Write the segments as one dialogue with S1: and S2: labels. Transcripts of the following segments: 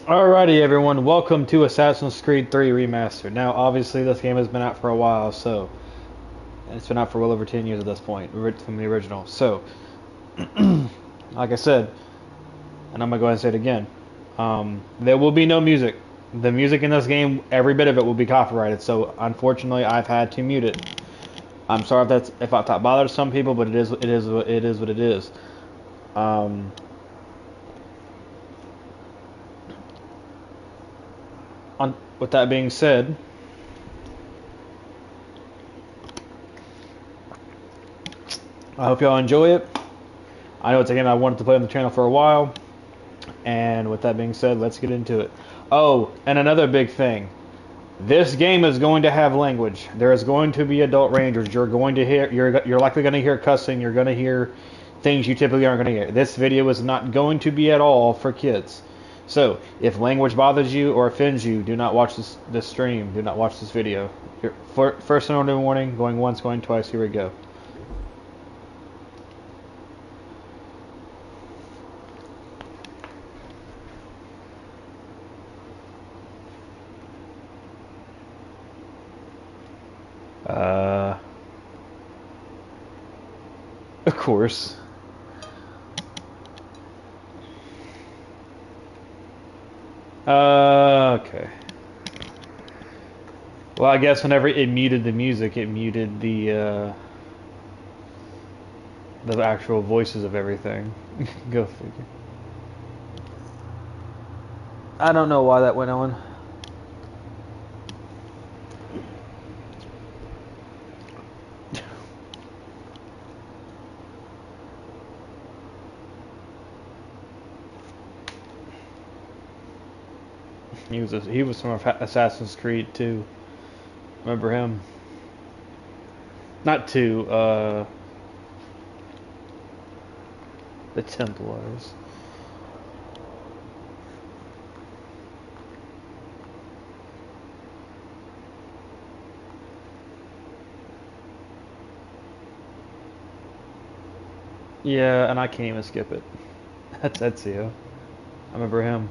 S1: Alrighty, everyone. Welcome to Assassin's Creed 3 Remastered. Now, obviously, this game has been out for a while, so it's been out for well over 10 years at this point from the original. So, like I said, and I'm gonna go ahead and say it again, there will be no music. The music in this game, every bit of it, will be copyrighted. So, unfortunately, I've had to mute it. I'm sorry if that bothers some people, but it is what it is. Um, with that being said. I hope y'all enjoy it. I know it's a game I wanted to play on the channel for a while. And with that being said, let's get into it. Oh, and another big thing. This game is going to have language. There is going to be adult rangers. You're going to hear you're likely going to hear cussing. You're going to hear things you typically aren't going to hear. This video is not going to be at all for kids. So, if language bothers you or offends you, do not watch this stream. Do not watch this video. First and only warning, going once, going twice. Here we go. Of course. Okay. Well, I guess whenever it muted the music, it muted the actual voices of everything. Go figure. I don't know why that went on. He was from Assassin's Creed 2. Remember him? Not 2. The Templars. Yeah, and I can't even skip it. That's Ezio. I remember him.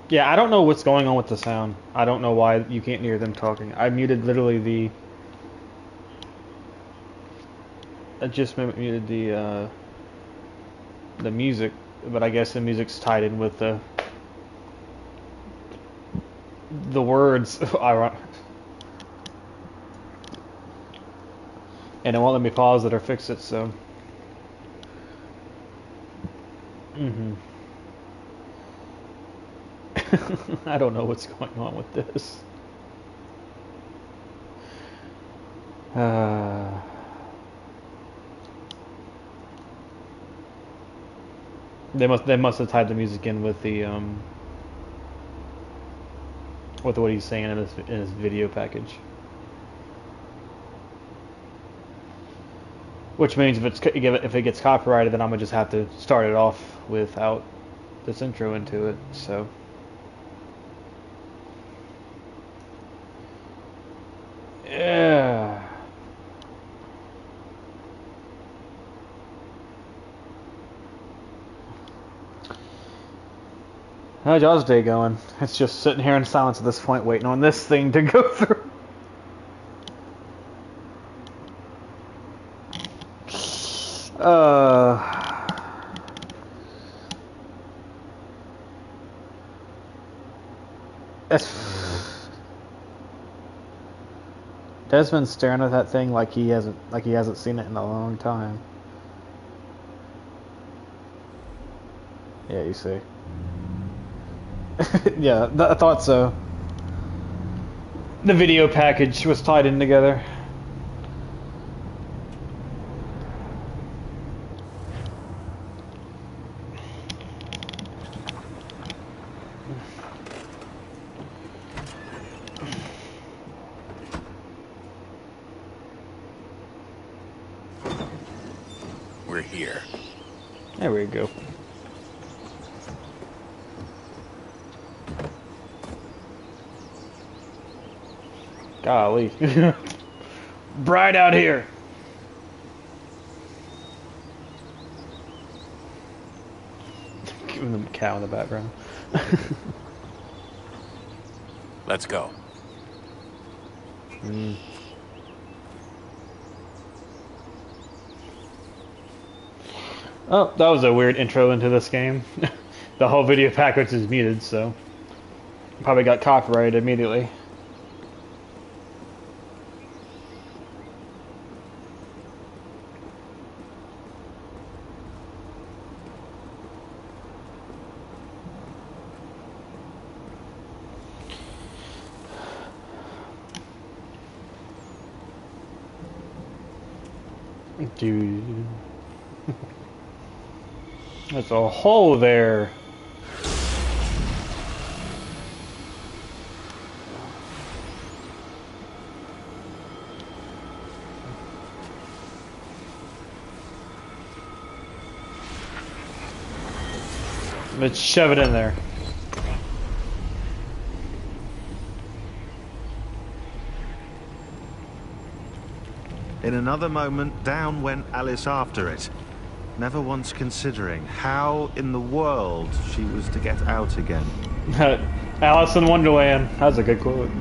S1: Yeah, I don't know what's going on with the sound. I don't know why you can't hear them talking. I muted literally the... I just muted the music, but I guess the music's tied in with the words. And it won't let me pause it or fix it, so... I don't know what's going on with this. They must have tied the music in with the with what he's saying in his video package. Which means if it gets copyrighted, then I'm gonna just have to start it off without this intro into it. So. Yeah. How's y'all's day going? It's just sitting here in silence at this point, waiting on this thing to go through. Desmond's staring at that thing like he hasn't seen it in a long time. Yeah, you see. Yeah, I thought so. The video package was tied in together.
S2: We're here.
S1: There we go. Golly. Bright out here. Giving them a cow in the background.
S2: Let's go.
S1: Oh, that was a weird intro into this game. The whole video package is muted, so probably got copyrighted immediately. Dude. There's a hole there. Let's shove it in there.
S3: In another moment, down went Alice after it, never once considering how in the world she was to get out again.
S1: Alice in Wonderland. That was a good quote.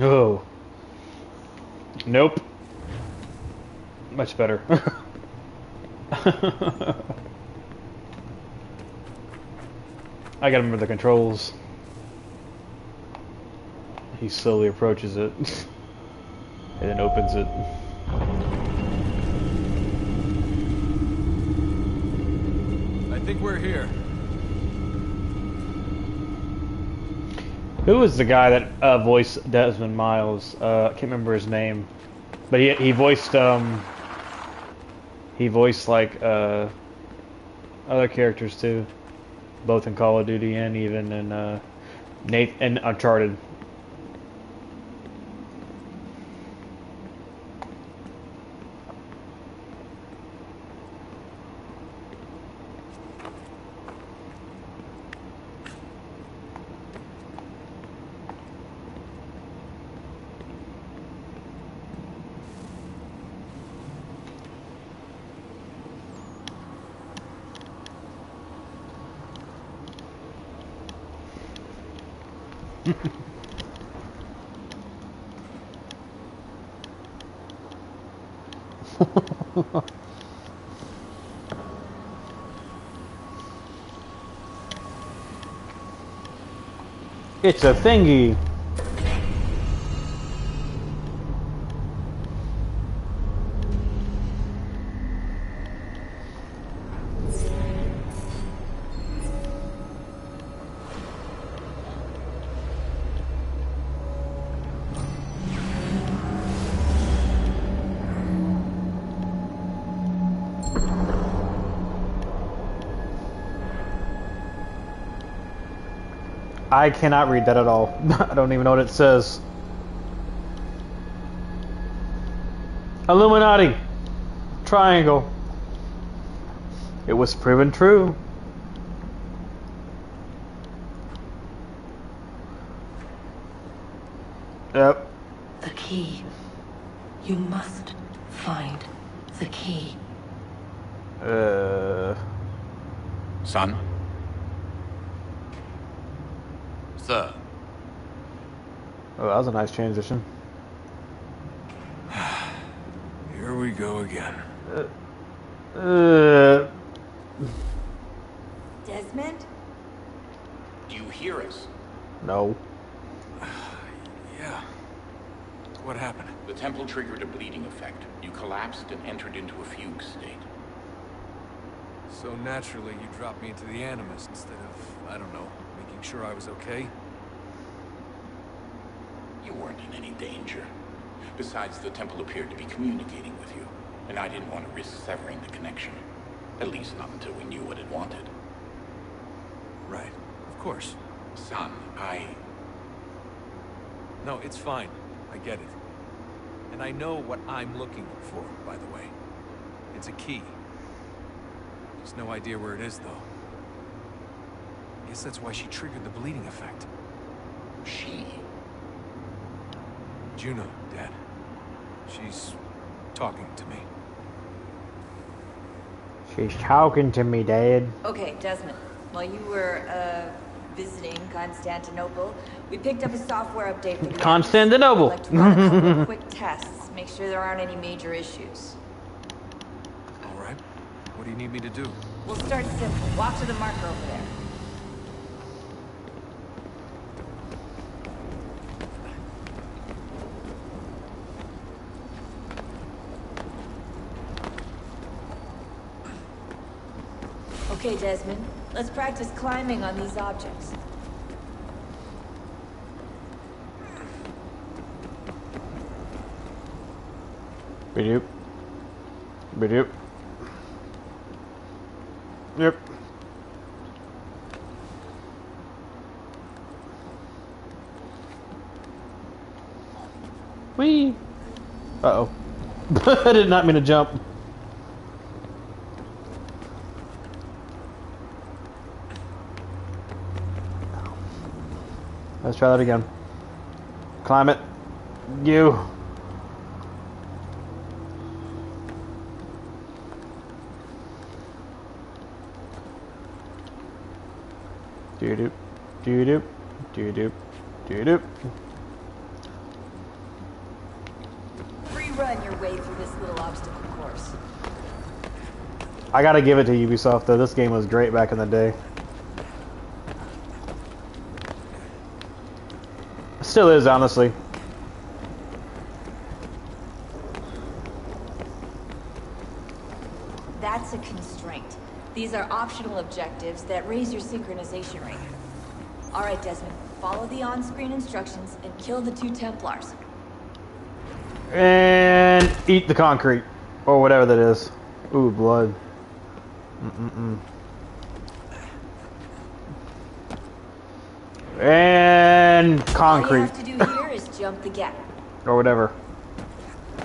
S1: Oh. Nope. Much better. I gotta remember the controls. He slowly approaches it and then opens it.
S4: I think we're here.
S1: Who was the guy that voiced Desmond Miles? I can't remember his name, but he voiced like other characters too, both in Call of Duty and even in in Uncharted. It's a thingy. I cannot read that at all. I don't even know what it says. Illuminati. Triangle. It was proven true. Yep.
S5: The key. You must find the key.
S2: Son? Sir.
S1: Oh, that was a nice transition.
S4: Here we go again.
S5: Desmond?
S2: Do you hear us?
S1: No.
S4: Yeah. What happened?
S2: The temple triggered a bleeding effect. You collapsed and entered into a fugue state.
S4: So naturally, you dropped me into the Animus instead of, I don't know, making sure I was okay?
S2: You weren't in any danger. Besides, the temple appeared to be communicating with you, and I didn't want to risk severing the connection. At least not until we knew what it wanted.
S4: Right. Of course.
S2: Son,
S4: No, it's fine. I get it. And I know what I'm looking for, by the way. It's a key. Just no idea where it is, though. Guess that's why she triggered the bleeding effect.
S2: She?
S4: Juno, Dad. She's talking to me.
S1: She's talking to me, Dad.
S5: Okay, Desmond. While you were, visiting Constantinople, we picked up a software update for the
S1: Constantinople.
S5: I'd like to run a couple of quick tests, make sure there aren't any major issues.
S4: All right. What do you need me to do?
S5: We'll start simple. Walk to the marker over there. Okay, Desmond. Let's practice climbing on these objects.
S1: Bidoop. Bidoop. Yep. Whee! Uh-oh. I did not mean to jump. Let's try that again. Climb it. You. Doo-doop. Doo-doop. Doo-doop. Doo-doop.
S5: Free run your way through this little obstacle course.
S1: I gotta give it to Ubisoft though. This game was great back in the day. Still is, honestly.
S5: That's a constraint. These are optional objectives that raise your synchronization rate. Alright, Desmond. Follow the on-screen instructions and kill the 2 Templars.
S1: And eat the concrete. Or whatever that is. Ooh, blood. Mm-mm-mm. And concrete.
S5: All you have to do here is jump the gap.
S1: Or whatever.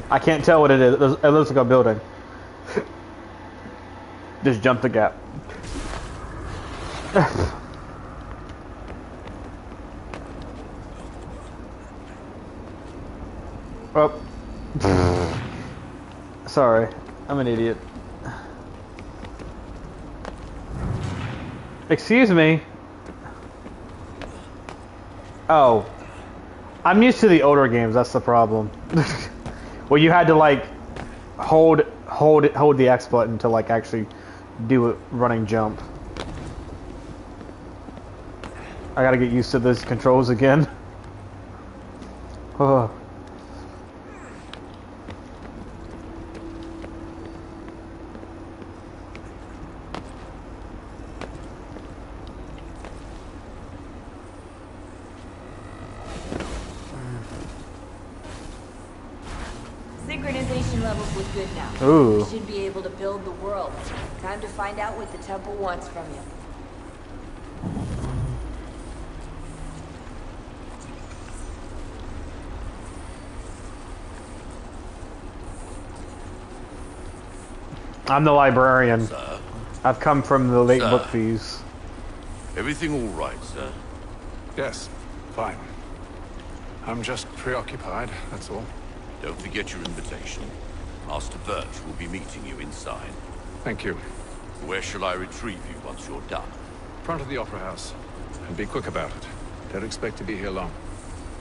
S1: I can't tell what it is. It looks like a building. Just jump the gap. Oh. Sorry. I'm an idiot. Excuse me. Oh. I'm used to the older games, that's the problem. Well, you had to like hold the X button to like actually do a running jump. I gotta get used to those controls again. Oh.
S5: Synchronization levels look good now.
S1: Ooh.
S5: You should be able to build the world. Time to find out what the temple wants from you.
S1: I'm the librarian.
S6: Sir?
S1: I've come from the late
S6: Sir?
S1: book fees.
S6: Everything all right, sir?
S7: Yes, fine. I'm just preoccupied, that's all.
S6: Don't forget your invitation. Master Birch will be meeting you inside.
S7: Thank you.
S6: Where shall I retrieve you once you're done?
S7: Front of the Opera House. And be quick about it. Don't expect to be here long.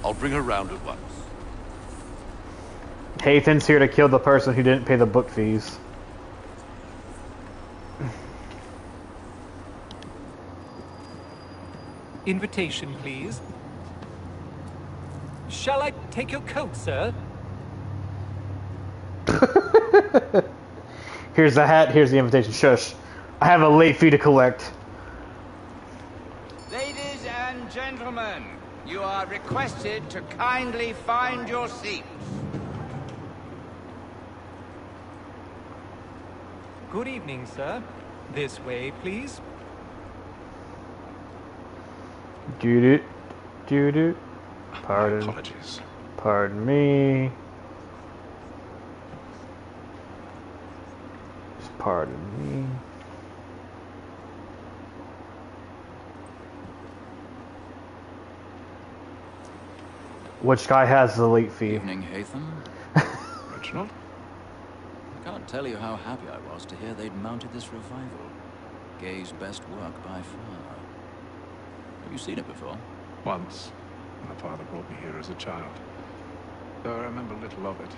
S6: I'll bring her round at once.
S1: Haythan's here to kill the person who didn't pay the book fees.
S8: Invitation, please. Shall I take your coat, sir?
S1: Here's the hat, here's the invitation. Shush. I have a late fee to collect.
S9: Ladies and gentlemen, you are requested to kindly find your seats.
S8: Good evening, sir. This way, please.
S1: Doo-doo. Doo-doo. Pardon.
S7: Apologies.
S1: Pardon me. Pardon me. Which guy has the late fee?
S10: Evening, Hatham.
S7: Reginald?
S10: I can't tell you how happy I was to hear they'd mounted this revival. Gay's best work by far. Have you seen it before?
S7: Once. My father brought me here as a child. Though I remember little of it.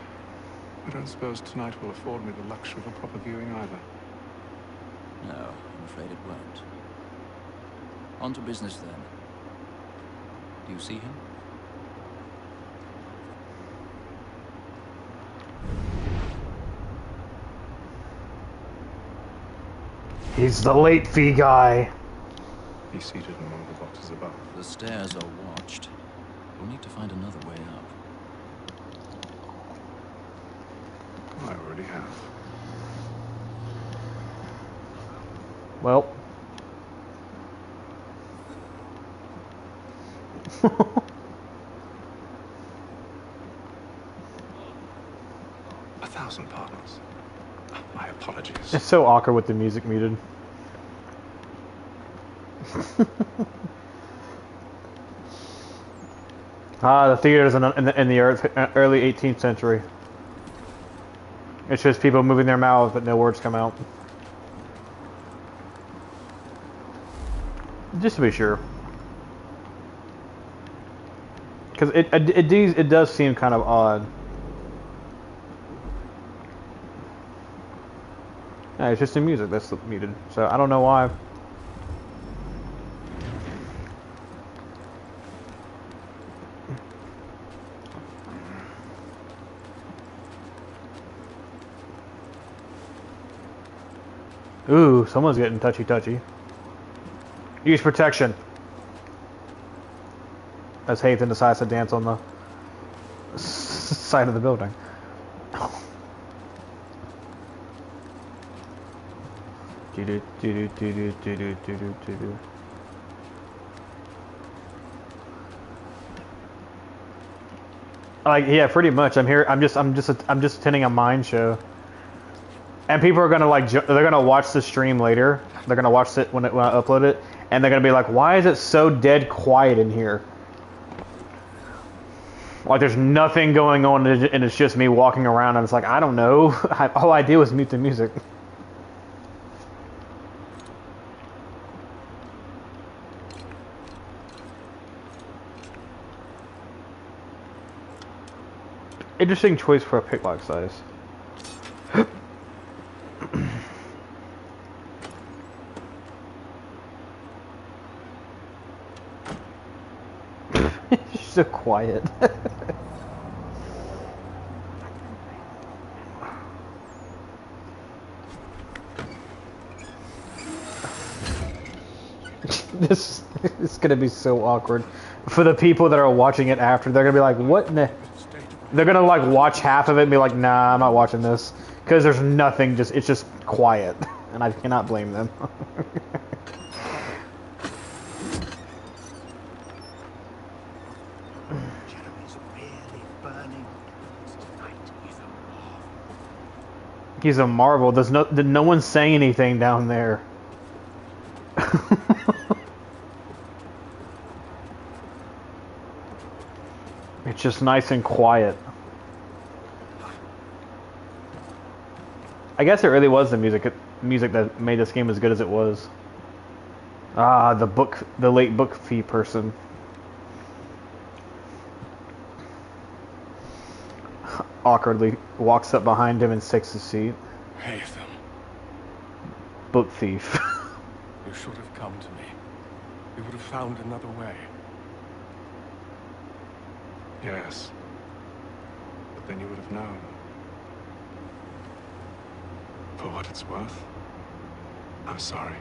S7: I don't suppose tonight will afford me the luxury of a proper viewing either.
S10: No, I'm afraid it won't. On to business then. Do you see him?
S1: He's the late fee guy.
S7: He's seated in one of the boxes above.
S10: The stairs are watched. We'll need to find another way up.
S7: I already have.
S1: Well.
S7: A thousand pardons. My apologies.
S1: It's so awkward with the music muted. The theaters in the early 18th century. It's just people moving their mouths, but no words come out. Just to be sure. Because it does seem kind of odd. Yeah, it's just the music that's muted, so I don't know why. Ooh, someone's getting touchy-touchy. Use protection. As Hatham decides to dance on the side of the building. Like, yeah, pretty much. I'm here. I'm just attending a mine show. And people are gonna they're gonna watch the stream later. They're gonna watch it when I upload it, and they're gonna be like, "Why is it so dead quiet in here? Like there's nothing going on, and it's just me walking around." And it's like, I don't know. All I did was mute the music. Interesting choice for a picklock size. It's so quiet. This is gonna be so awkward for the people that are watching it after. They're gonna be like, "What?" They're gonna like watch half of it and be like, "Nah, I'm not watching this," because there's nothing. It's just quiet, and I cannot blame them. He's a marvel. No one's saying anything down there. It's just nice and quiet. I guess it really was the music that made this game as good as it was. Ah, the late book fee person. Awkwardly walks up behind him and takes his seat.
S7: Hatham.
S1: Book thief.
S7: You should have come to me. We would have found another way. Yes. But then you would have known. For what it's worth, I'm sorry.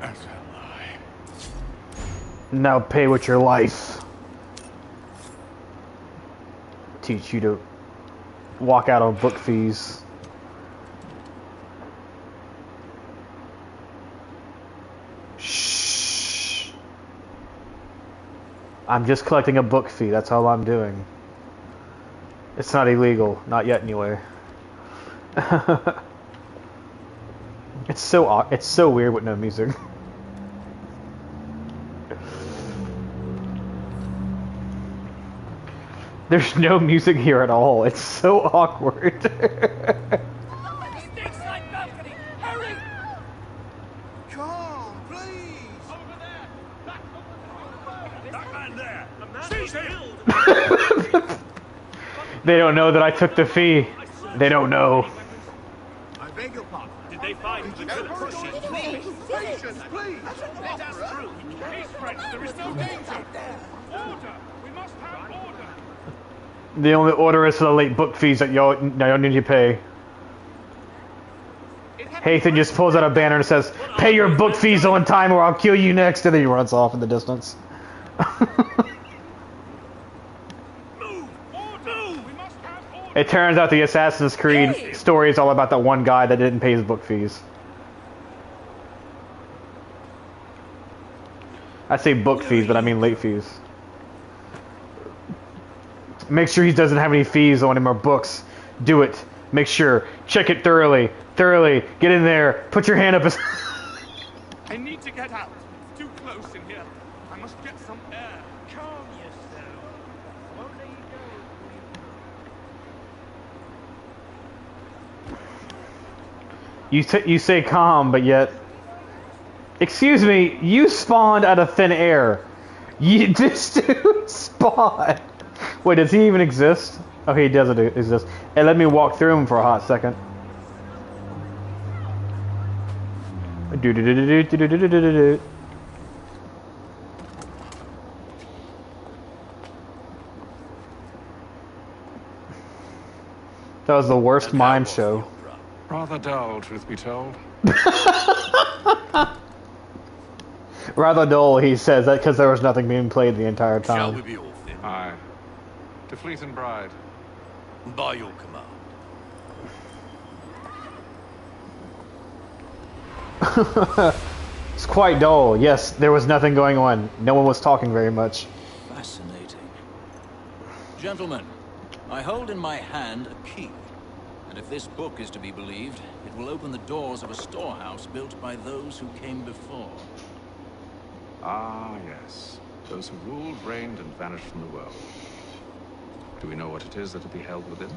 S7: As am I.
S1: Now pay with your life. Teach you to walk out on book fees. Shh. I'm just collecting a book fee. That's all I'm doing. It's not illegal. Not yet, anyway. It's so weird with no music. There's no music here at all. It's so awkward.
S6: Calm, please! Over there! That man there! Seize him!
S1: They don't know that I took the fee. They don't know.
S6: I beg your pardon. Did they find the good pushing? Please! Patience, please! Let us through! Peace, friends! There is no danger! Order! We must have order!
S1: The only order is for the late book fees that y'all need to pay. Hathan just pulls out a banner and says, "Pay your book fees on time or I'll kill you next," and then he runs off in the distance. It turns out the Assassin's Creed story is all about that one guy that didn't pay his book fees. I say book fees, but I mean late fees. Make sure he doesn't have any fees on him or books. Do it. Make sure. Check it thoroughly. Thoroughly. Get in there. Put your hand up.
S11: I need to get out. It's too close in here. I must get some air. Calm yourself. Won't let you go.
S1: You say calm, but yet... Excuse me, you spawned out of thin air. This dude spawned. Wait, does he even exist? Oh, he doesn't exist. Hey, let me walk through him for a hot second. That was the worst mime show.
S7: Rather dull, truth be told.
S1: Rather dull, he says, that because there was nothing being played the entire time.
S6: Shall we be off then?
S7: Aye. To Fleet and Bride.
S6: By your command.
S1: It's quite dull. Yes, there was nothing going on. No one was talking very much.
S10: Fascinating. Gentlemen, I hold in my hand a key. And if this book is to be believed, it will open the doors of a storehouse built by those who came before.
S7: Ah, yes. Those who ruled, reigned, and vanished from the world. Do we know what it is that will be held within?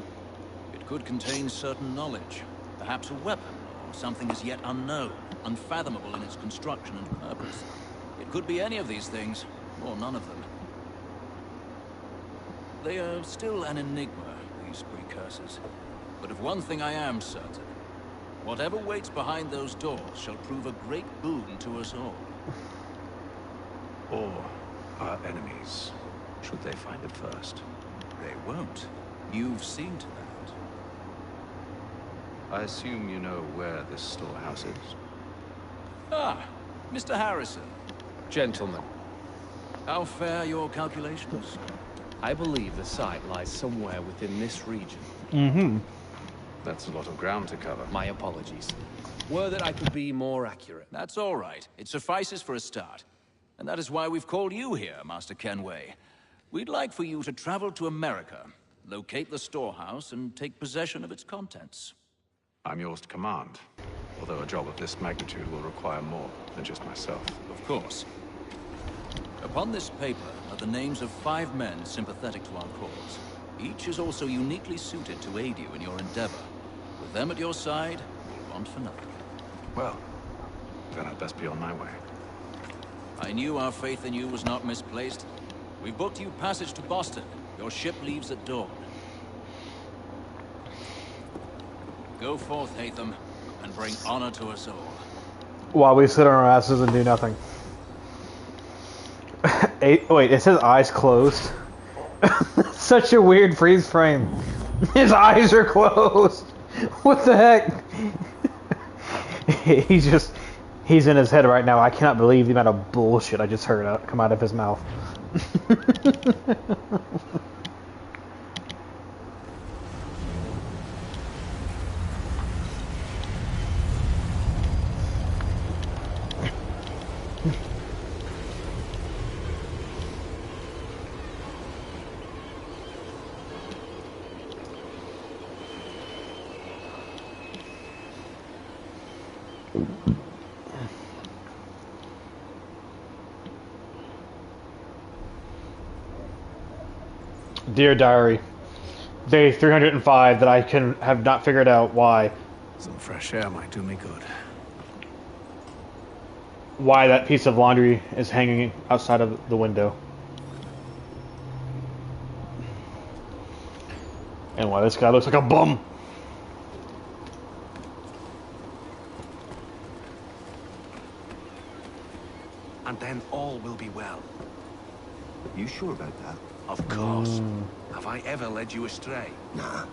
S10: It could contain certain knowledge. Perhaps a weapon, or something as yet unknown, unfathomable in its construction and purpose. It could be any of these things, or none of them. They are still an enigma, these precursors. But of one thing I am certain. Whatever waits behind those doors shall prove a great boon to us all.
S7: Or our enemies, should they find it first.
S10: They won't. You've seen to that.
S7: I assume you know where this storehouse is?
S10: Ah, Mr. Harrison.
S12: Gentlemen,
S10: How fare your calculations?
S12: I believe the site lies somewhere within this region.
S1: Mm-hmm.
S7: That's a lot of ground to cover.
S12: My apologies. Were that I could be more accurate.
S10: That's all right. It suffices for a start. And that is why we've called you here, Master Kenway. We'd like for you to travel to America, locate the storehouse, and take possession of its contents.
S7: I'm yours to command. Although a job of this magnitude will require more than just myself.
S10: Of course. Upon this paper are the names of 5 men sympathetic to our cause. Each is also uniquely suited to aid you in your endeavor. With them at your side, you'll want for nothing.
S7: Well, then I'd best be on my way.
S10: I knew our faith in you was not misplaced. We've booked you passage to Boston. Your ship leaves at dawn. Go forth, Hatham, and bring honor to us all.
S1: While we sit on our asses and do nothing. Wait, is his eyes closed? Such a weird freeze frame. His eyes are closed. What the heck? He's in his head right now. I cannot believe the amount of bullshit I just heard come out of his mouth. Dear Diary, day 305 that I have not figured out why.
S7: Some fresh air might do me good.
S1: Why that piece of laundry is hanging outside of the window. And why this guy looks like a bum.
S13: And then all will be well.
S14: You sure about that?
S13: Of course. Have I ever led you astray?
S14: Nah.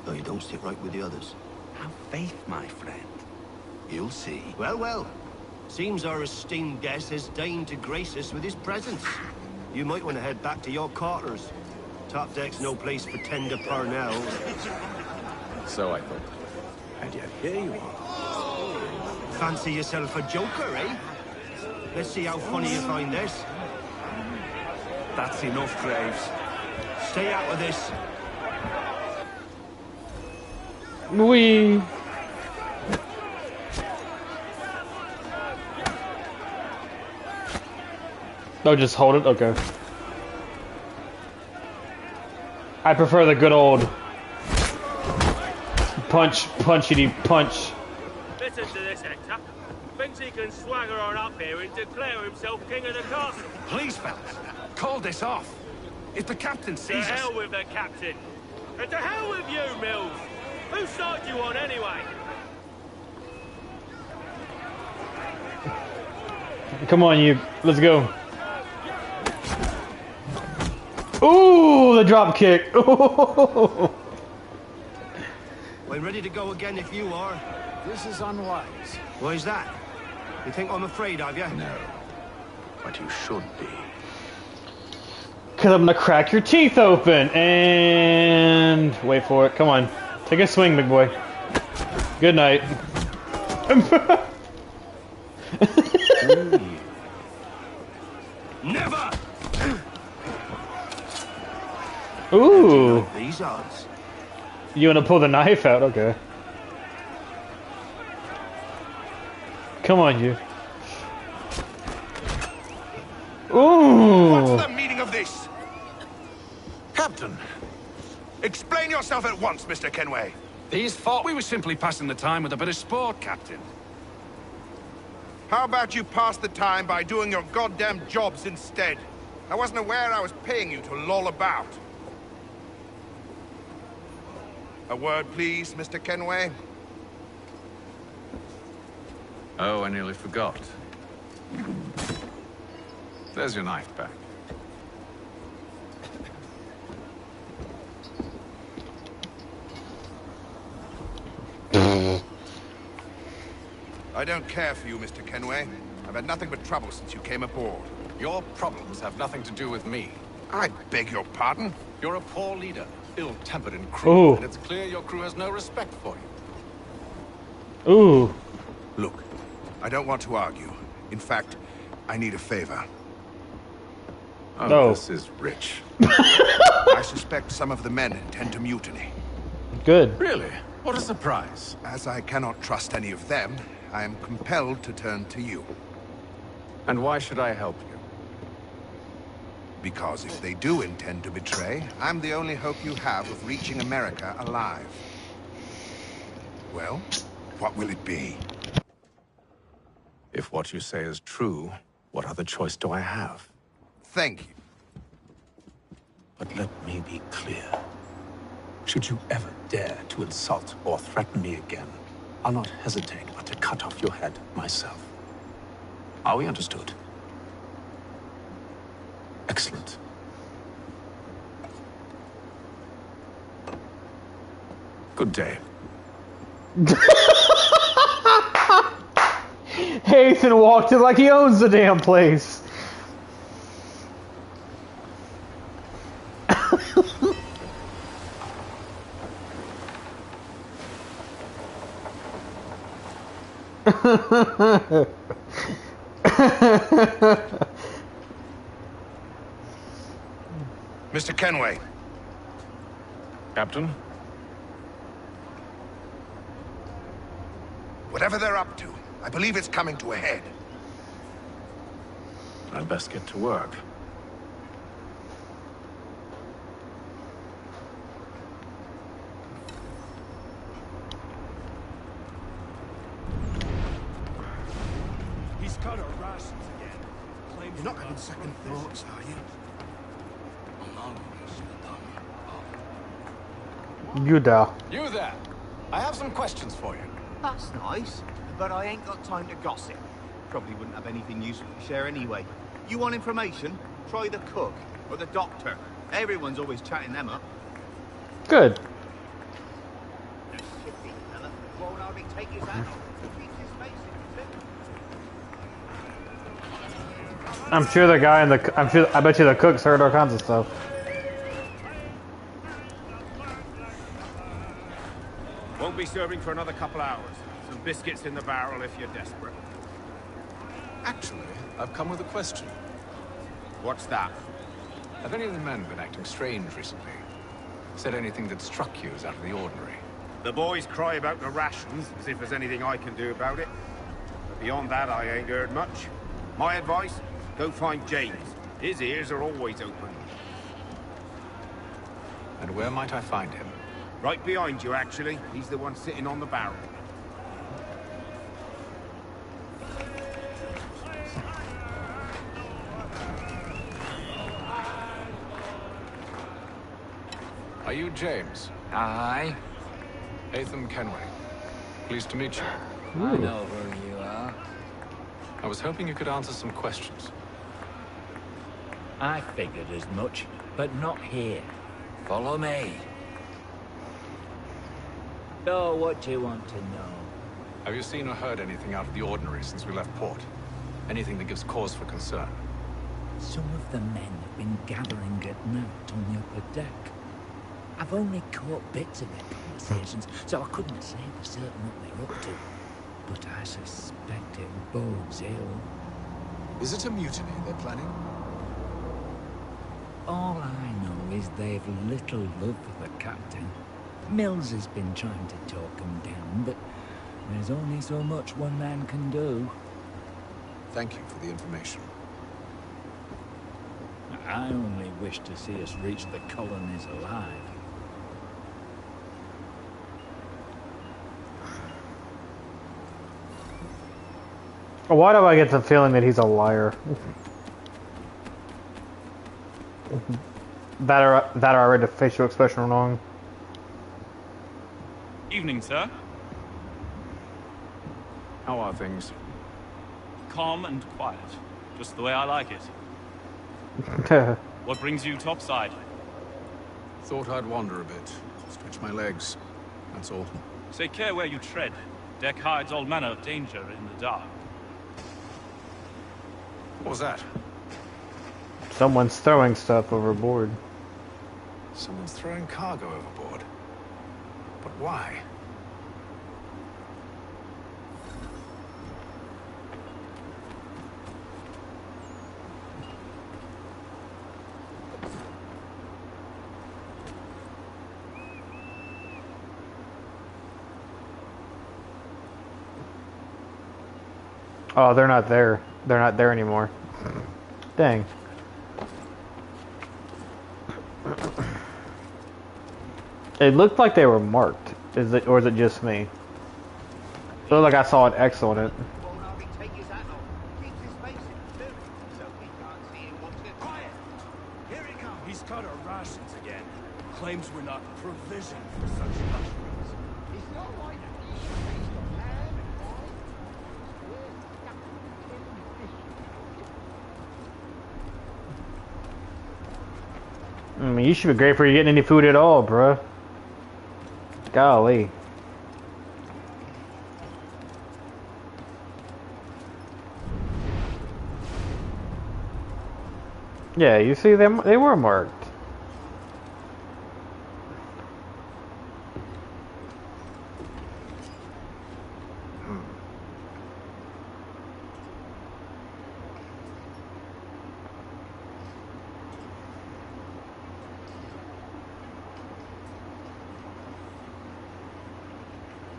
S14: No, you don't sit right with the others.
S13: Have faith, my friend. You'll see.
S14: Well, well. Seems our esteemed guest has deigned to grace us with his presence. You might want to head back to your quarters. Top deck's no place for tender parnells.
S7: So I thought. And yet here you are.
S14: Fancy yourself a joker, eh? Let's see how funny you find this.
S13: That's enough, Graves.
S14: Stay out of this.
S1: Wee. Oh, just hold it? Okay. I prefer the good old punchity punch.
S11: Listen to this, Hector. Thinks he can swagger on up here and declare himself king of the castle.
S13: Please, fellas, call this off. If the captain
S11: To
S13: sees us...
S11: hell with the captain. And to hell with you, Mills. Whose side you on, anyway?
S1: Come on, you. Let's go. Ooh, the drop kick.
S14: Well, ready to go again if you are.
S7: This is unwise.
S14: Why's that? You think I'm afraid of you?
S7: No. But you should be.
S1: Cause I'm gonna crack your teeth open and wait for it. Come on, take a swing, big boy. Good night.
S14: Never.
S1: Ooh.
S14: These odds.
S1: You wanna pull the knife out? Okay. Come on, you. Ooh.
S6: What's the meaning of this? Captain, explain yourself at once, Mr. Kenway.
S13: These thought we were simply passing the time with a bit of sport, Captain.
S6: How about you pass the time by doing your goddamn jobs instead? I wasn't aware I was paying you to loll about. A word, please, Mr. Kenway.
S7: Oh, I nearly forgot. There's your knife back.
S6: I don't care for you, Mr. Kenway. I've had nothing but trouble since you came aboard.
S7: Your problems have nothing to do with me.
S6: I beg your pardon?
S7: You're a poor leader, ill-tempered and cruel,
S1: Ooh.
S7: and it's clear your crew has no respect for you.
S1: Ooh.
S6: Look, I don't want to argue. In fact, I need a favor.
S7: Oh,
S1: No.
S7: This is rich.
S6: I suspect some of the men intend to mutiny.
S1: Good.
S7: Really? What a surprise.
S6: As I cannot trust any of them, I am compelled to turn to you.
S7: And why should I help you?
S6: Because if they do intend to betray, I'm the only hope you have of reaching America alive. Well, what will it be?
S7: If what you say is true, what other choice do I have?
S6: Thank you.
S13: But let me be clear. Should you ever dare to insult or threaten me again, I'll not hesitate but to cut off your head myself. Are we understood? Excellent. Good day.
S1: Hasten walked it like he owns the damn place.
S6: Mr. Kenway.
S7: Captain?
S6: Whatever they're up to, I believe it's coming to a head.
S7: I'd best get to work.
S6: He's cut our rations again. You're not having second thoughts, are you?
S1: You there.
S15: You there. I have some questions for you.
S16: That's nice, but I ain't got time to gossip. Probably wouldn't have anything useful to share anyway. You want information? Try the cook or the doctor. Everyone's always chatting them up.
S1: Good.
S16: Won't hardly take his hat off.
S1: I'm sure the guy in the. I bet you the cooks heard all kinds of stuff.
S6: Won't be serving for another couple hours. Some biscuits in the barrel if you're desperate.
S7: Actually, I've come with a question.
S6: What's that?
S7: Have any of the men been acting strange recently? Said anything that struck you as out of the ordinary?
S6: The boys cry about the rations, as if there's anything I can do about it. But beyond that, I ain't heard much. My advice? Go find James. His ears are always open.
S7: And where might I find him?
S6: Right behind you, actually. He's the one sitting on the barrel.
S7: Are you James?
S9: Aye.
S7: Atham Kenway. Pleased to meet you.
S9: I know who you are.
S7: I was hoping you could answer some questions.
S9: I figured as much, but not here. Follow me. So, what do you want to know?
S7: Have you seen or heard anything out of the ordinary since we left port? Anything that gives cause for concern?
S9: Some of the men have been gathering at night on the upper deck. I've only caught bits of their conversations, so I couldn't say for certain what they're up to. But I suspect it bodes ill.
S15: Is it a mutiny they're planning?
S9: All I know is they've little love for the captain. Mills has been trying to talk him down, but there's only so much one man can do.
S15: Thank you for the information.
S9: I only wish to see us reach the colonies alive.
S1: Why do I get the feeling that he's a liar? that I read the facial expression wrong.
S11: Evening, sir.
S7: How are things?
S11: Calm and quiet. Just the way I like it. What brings you topside?
S7: Thought I'd wander a bit. Stretch my legs. That's all.
S11: Take care where you tread. Deck hides all manner of danger in the dark.
S7: What was that?
S1: Someone's throwing stuff overboard.
S7: Someone's throwing cargo overboard. But why?
S1: Oh, they're not there. They're not there anymore. Dang. It looked like they were marked. Or is it just me? It looked like I saw an X on it.
S6: Here he comes. He's cut our rations again. Claims we're not provisioned for such luxuries. He's not like
S1: I mean, you should be grateful you're getting any food at all, bruh. Golly. Yeah, you see them, they were marked.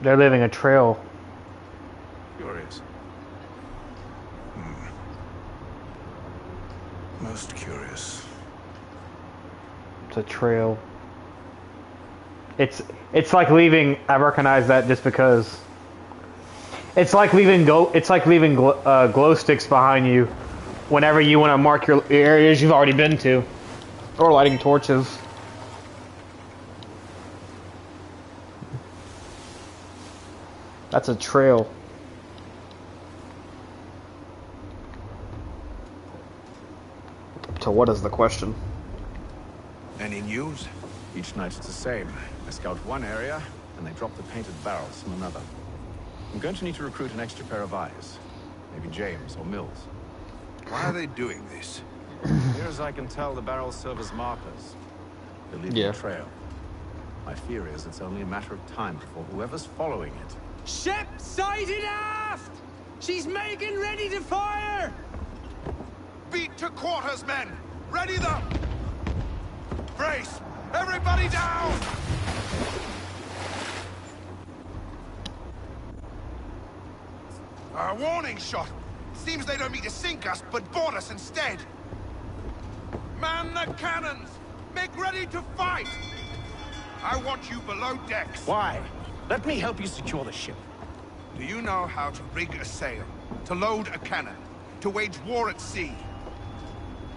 S1: They're leaving a trail.
S15: Most curious.
S1: It's a trail. It's like leaving. I recognize that just because. It's like leaving glow sticks behind you whenever you want to mark your areas you've already been to, or lighting torches. That's a trail. So what is the question?
S15: Any news?
S7: Each night it's the same. I scout one area, and they drop the painted barrels from another. I'm going to need to recruit an extra pair of eyes. Maybe James or Mills.
S15: Why are they doing this?
S7: Near as I can tell, the barrels serve as markers. They're leaving a trail. My fear is it's only a matter of time before whoever's following it.
S6: Ship sighted aft! She's making ready to fire!
S11: Beat to quarters, men! Ready them! Brace! Everybody down! A warning shot! Seems they don't mean to sink us, but board us instead! Man the cannons! Make ready to fight! I want you below decks.
S13: Why? Let me help you secure the ship.
S11: Do you know how to rig a sail? To load a cannon? To wage war at sea?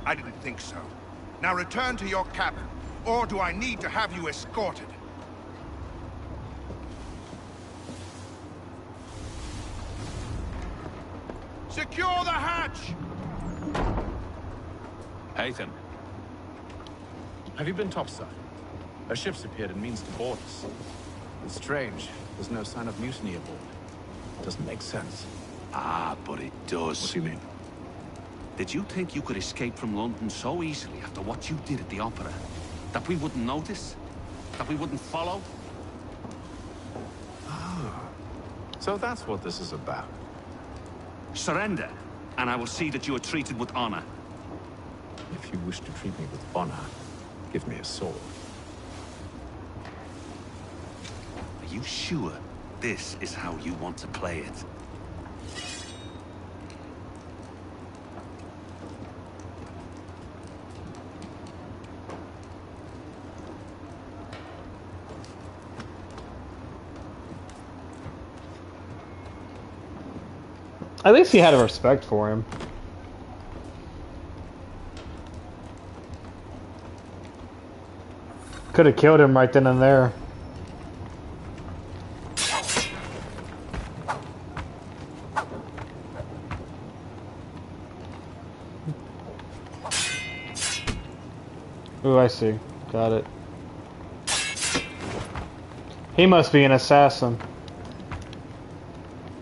S11: I didn't think so. Now return to your cabin, or do I need to have you escorted? Secure the hatch!
S7: Hayton. Have you been topside? A ship's appeared and means to board us. It's strange. There's no sign of mutiny aboard. It doesn't make sense.
S17: Ah, but it does.
S7: What do you mean?
S17: Did you think you could escape from London so easily after what you did at the Opera? That we wouldn't notice? That we wouldn't follow?
S7: Ah. So that's what this is about.
S17: Surrender, and I will see that you are treated with honor.
S7: If you wish to treat me with honor, give me a sword.
S17: Are you sure this is how you want to play it?
S1: At least he had a respect for him. Could have killed him right then and there. Ooh, I see. Got it. He must be an assassin.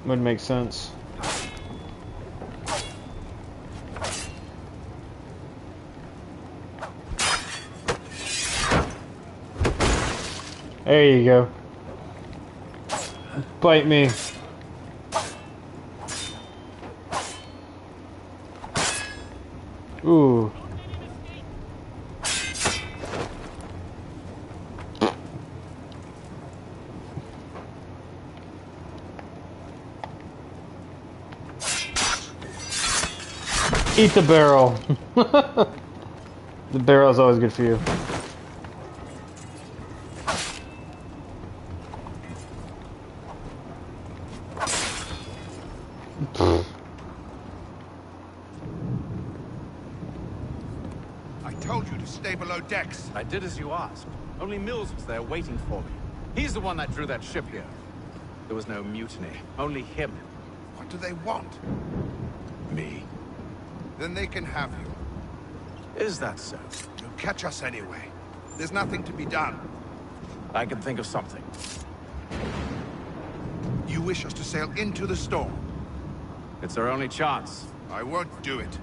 S1: Would make sense. There you go. Bite me. Ooh. Eat the barrel. The barrel is always good for you.
S11: Decks.
S7: I did as you asked. Only Mills was there waiting for me. He's the one that drew that ship here. There was no mutiny. Only him.
S11: What do they want?
S7: Me.
S11: Then they can have you.
S7: Is that so?
S11: You'll catch us anyway. There's nothing to be done.
S7: I can think of something.
S11: You wish us to sail into the storm?
S7: It's our only chance.
S11: I won't do it.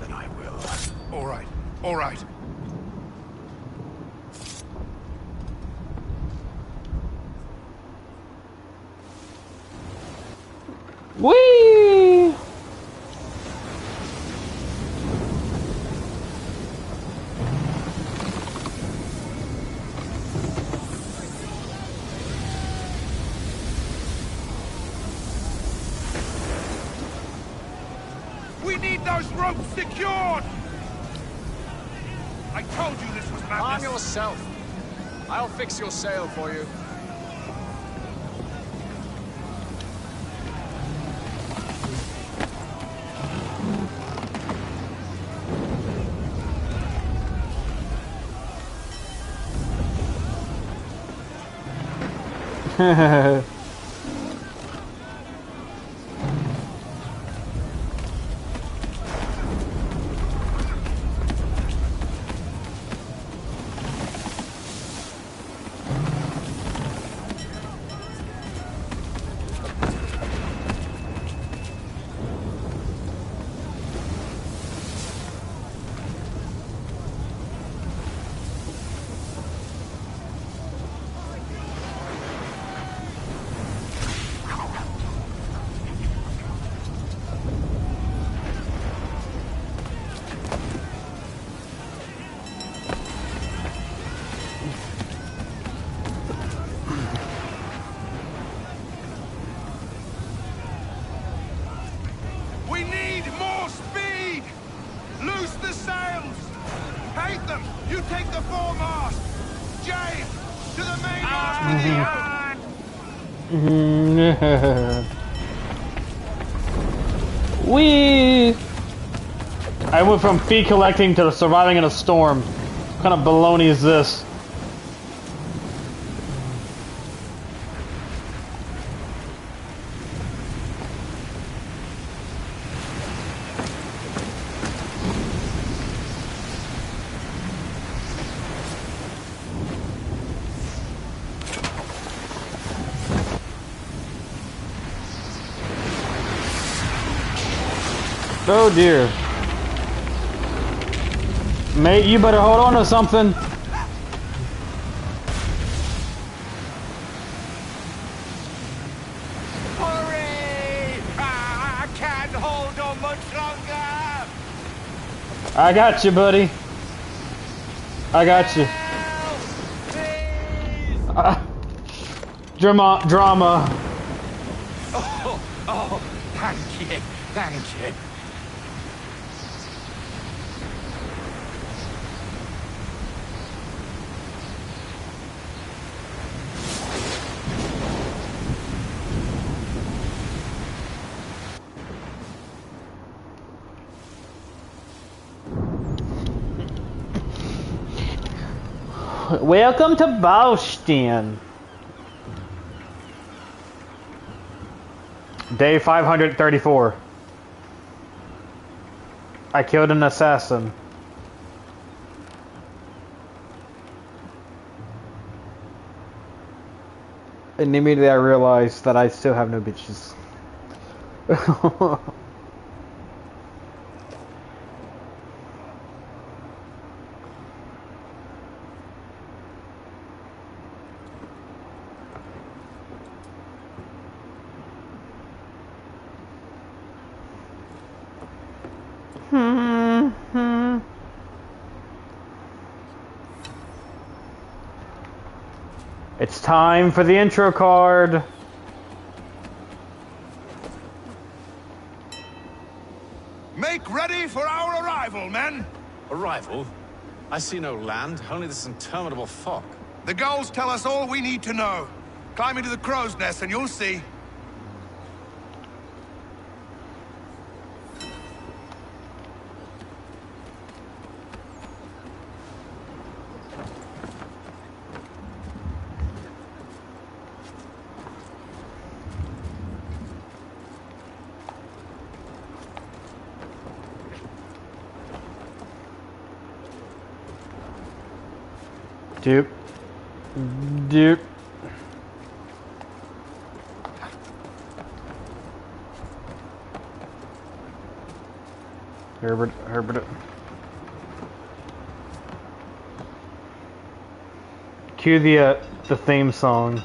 S7: Then I will.
S11: All right. All right.
S1: Whee!
S11: We need need those ropes secured! I told you this was madness.
S7: Calm yourself. I'll fix your sail for you.
S11: We need more speed! Loose the sails! Hate them! You take the foremast! James, to the mainmast with the yarn!
S1: Whee! I went from fee collecting to surviving in a storm. What kind of baloney is this? Oh dear. Mate, you better hold on to something.
S11: Hurry! I can't hold on much longer!
S1: I got you, buddy. I got you. Drama.
S11: Oh, thank you, thank you.
S1: Welcome to Boston. Day 534. I killed an assassin. And immediately I realized that I still have no bitches. It's time for the intro card.
S11: Make ready for our arrival, men.
S7: Arrival? I see no land, only this interminable fog.
S11: The gulls tell us all we need to know. Climb into the crow's nest and you'll see.
S1: Doop. Doop. Herbert. Cue the theme song.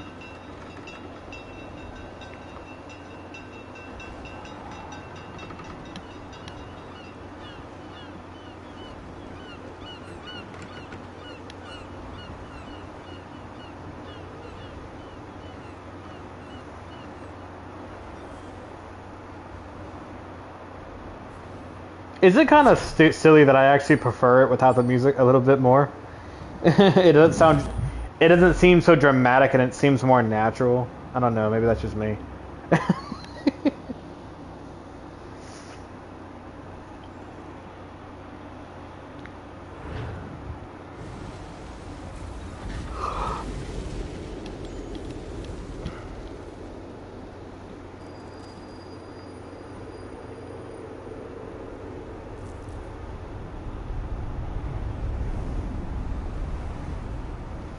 S1: Is it kind of silly that I actually prefer it without the music a little bit more? It doesn't sound. It doesn't seem so dramatic, and it seems more natural. I don't know. Maybe that's just me.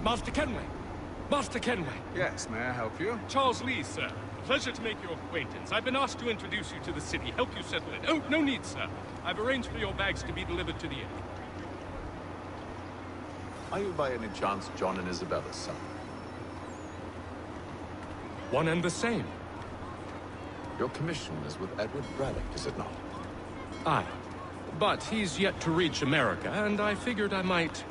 S6: Master Kenway! Master Kenway!
S7: Yes, may I help you?
S6: Charles Lee, sir. Pleasure to make your acquaintance. I've been asked to introduce you to the city, help you settle it. Oh, no need, sir. I've arranged for your bags to be delivered to the inn.
S7: Are you by any chance John and Isabella's son?
S6: One and the same.
S7: Your commission is with Edward Braddock, is it not?
S6: Aye. But he's yet to reach America, and I figured I might...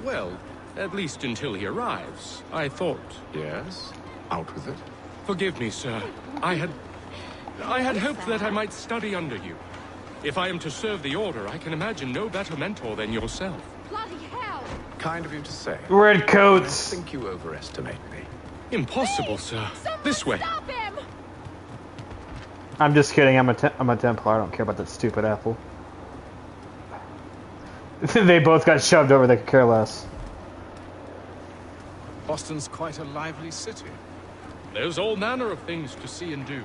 S6: Well, at least until he arrives, I thought.
S7: Yes? Out with it.
S6: Forgive me, sir. I had hoped that I might study under you. If I am to serve the Order, I can imagine no better mentor than yourself.
S5: Bloody hell!
S7: Kind of you to say.
S1: Red coats!
S7: I think you overestimate me.
S6: Impossible, sir. This way.
S5: Stop him!
S1: I'm just kidding. I'm a Templar. I don't care about that stupid apple. They both got shoved over. They could care less.
S7: Boston's quite a lively city.
S6: There's all manner of things to see and do.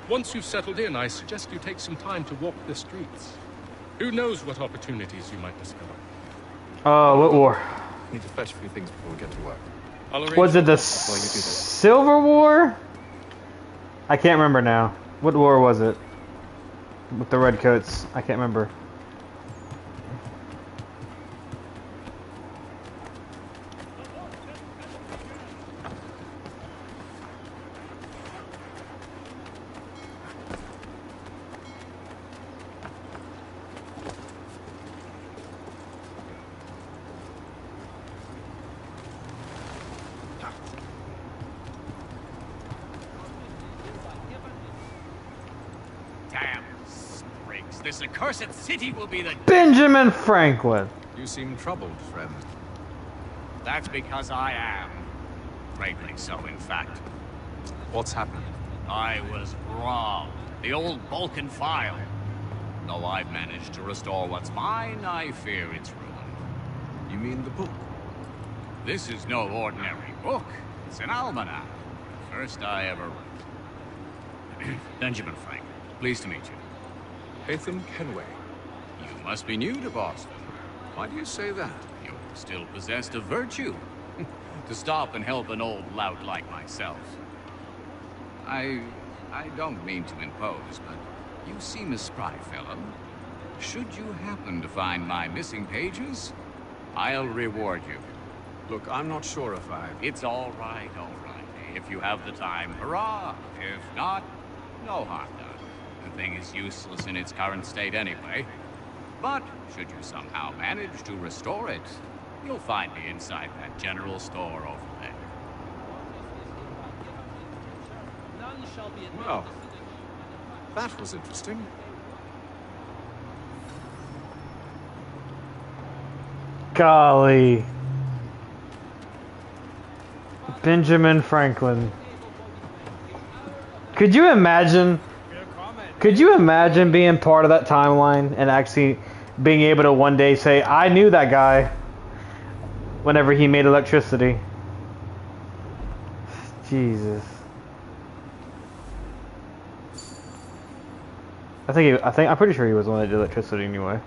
S6: Once you've settled in, I suggest you take some time to walk the streets. Who knows what opportunities you might discover.
S1: What war?
S7: Need to fetch a few things before we get to work.
S1: Was it the Silver War? I can't remember now. What war was it? With the redcoats? I can't remember.
S18: This accursed city will be the...
S1: Benjamin Franklin!
S7: You seem troubled, friend.
S18: That's because I am. Greatly so, in fact.
S7: What's happened?
S18: I was wrong. The old Balkan file. Though I've managed to restore what's mine, I fear it's ruined.
S7: You mean the book?
S18: This is no ordinary book. It's an almanac. The first I ever wrote. Benjamin Franklin, pleased to meet you.
S7: Hatham Kenway.
S18: You must be new to Boston.
S7: Why do you say that?
S18: You're still possessed of virtue. To stop and help an old lout like myself. I don't mean to impose, but you seem a spry fellow. Should you happen to find my missing pages, I'll reward you.
S7: Look, I'm not sure if
S18: It's all right, all right. If you have the time, hurrah! If not, no harm done. The thing is useless in its current state anyway. But should you somehow manage to restore it, you'll find me inside that general store over there.
S7: Well, that was interesting.
S1: Golly. Benjamin Franklin. Could you imagine being part of that timeline and actually being able to one day say, I knew that guy whenever he made electricity? Jesus. I'm pretty sure he was the one that did electricity anyway.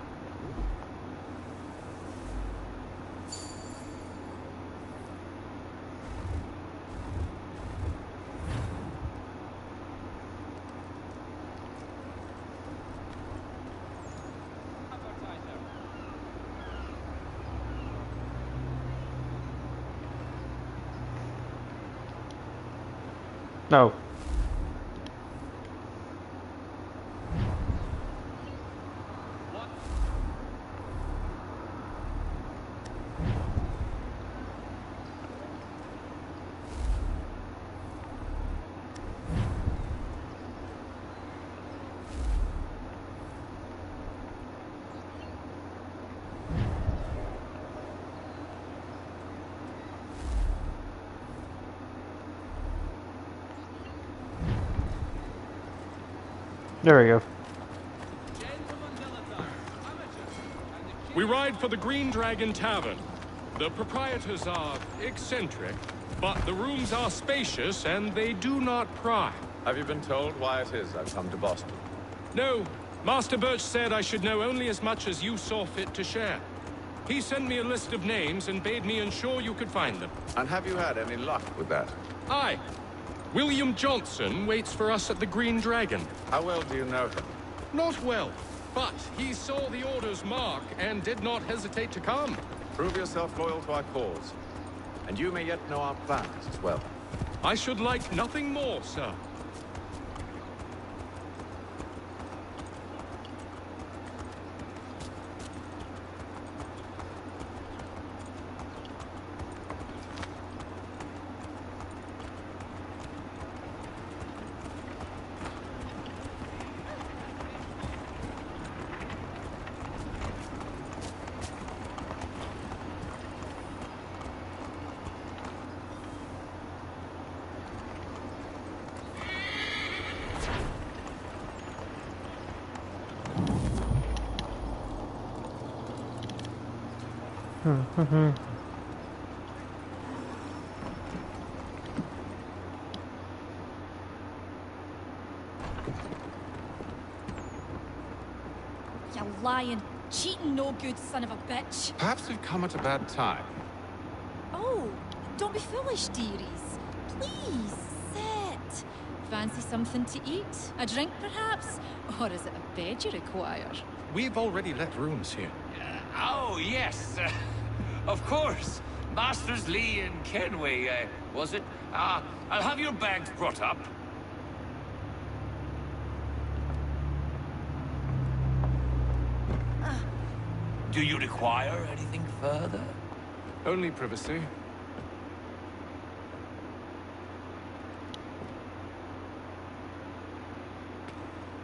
S1: No. There we go.
S6: We ride for the Green Dragon Tavern. The proprietors are eccentric, but the rooms are spacious and they do not pry.
S7: Have you been told why it is I've come to Boston?
S6: No. Master Birch said I should know only as much as you saw fit to share. He sent me a list of names and bade me ensure you could find them.
S7: And have you had any luck with that?
S6: Aye. William Johnson waits for us at the Green Dragon.
S7: How well do you know him?
S6: Not well, but he saw the order's mark and did not hesitate to come.
S7: Prove yourself loyal to our cause. And you may yet know our plans as well.
S6: I should like nothing more, sir.
S19: You lying, cheating, no good son of a bitch.
S7: Perhaps we've come at a bad time.
S19: Oh, don't be foolish, dearies. Please, sit. Fancy something to eat? A drink, perhaps? Or is it a bed you require?
S6: We've already let rooms here.
S20: Oh, yes. Of course. Masters Lee and Kenway, was it? I'll have your bags brought up. Do you require anything further?
S6: Only privacy.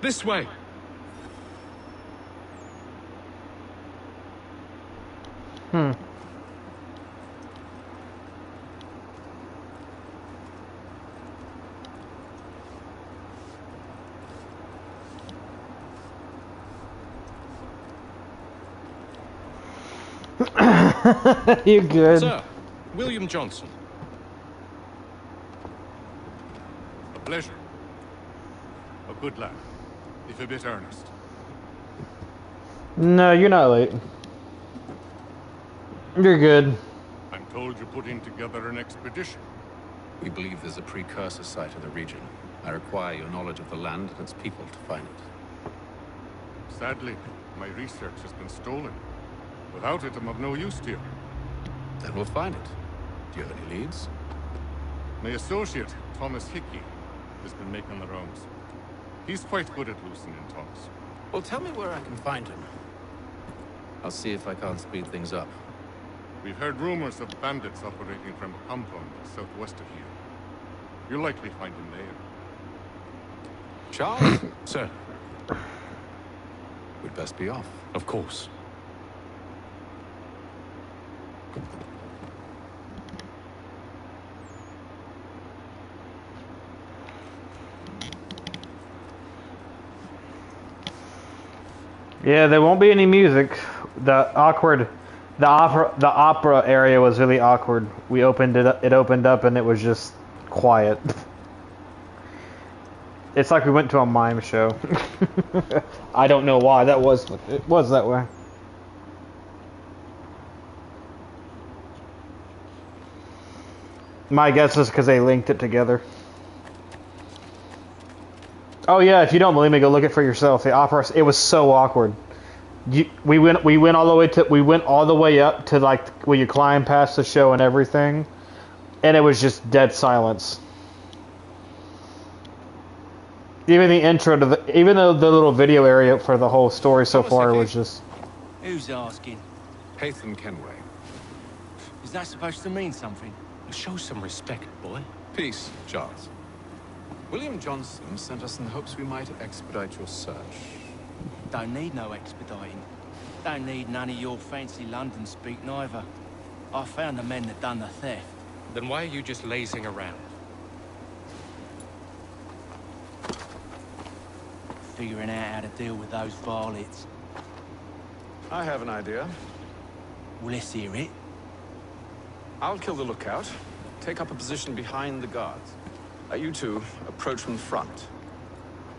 S6: This way.
S1: You good?
S6: Sir, William Johnson.
S15: A pleasure. A good lad, if a bit earnest.
S1: No, you're not late. You're good.
S15: I'm told you're putting together an expedition.
S7: We believe there's a precursor site in the region. I require your knowledge of the land and its people to find it.
S15: Sadly, my research has been stolen. Without it, I'm of no use to you.
S7: Then we'll find it. Do you have any leads?
S15: My associate, Thomas Hickey, has been making the rounds. He's quite good at loosening tongues.
S7: Well, tell me where I can find him. I'll see if I can't speed things up.
S15: We've heard rumors of bandits operating from a compound southwest of here. You'll likely find him there.
S7: Charles?
S6: Sir.
S7: We'd best be off.
S6: Of course.
S1: Yeah, there won't be any music. The opera area was really awkward. We opened it up, and it was just quiet. It's like we went to a mime show. I don't know why it was that way. My guess is because they linked it together. Oh yeah, if you don't believe me, go look it for yourself. The opera, it was so awkward. We went all the way up to like where you climb past the show and everything, and it was just dead silence. Even the intro to even though the little video area for the whole story so far was just.
S20: Who's asking?
S7: Haytham Kenway.
S20: Is that supposed to mean something?
S6: Show some respect, boy.
S7: Peace, Charles. William Johnson sent us in hopes we might expedite your search.
S20: Don't need no expediting. Don't need none of your fancy London speak neither. I found the men that done the theft.
S6: Then why are you just lazing around?
S21: figuring out how to deal with those varlets.
S7: I have an idea.
S21: Well, let's hear it.
S7: I'll kill the lookout, take up a position behind the guards. You two approach from the front.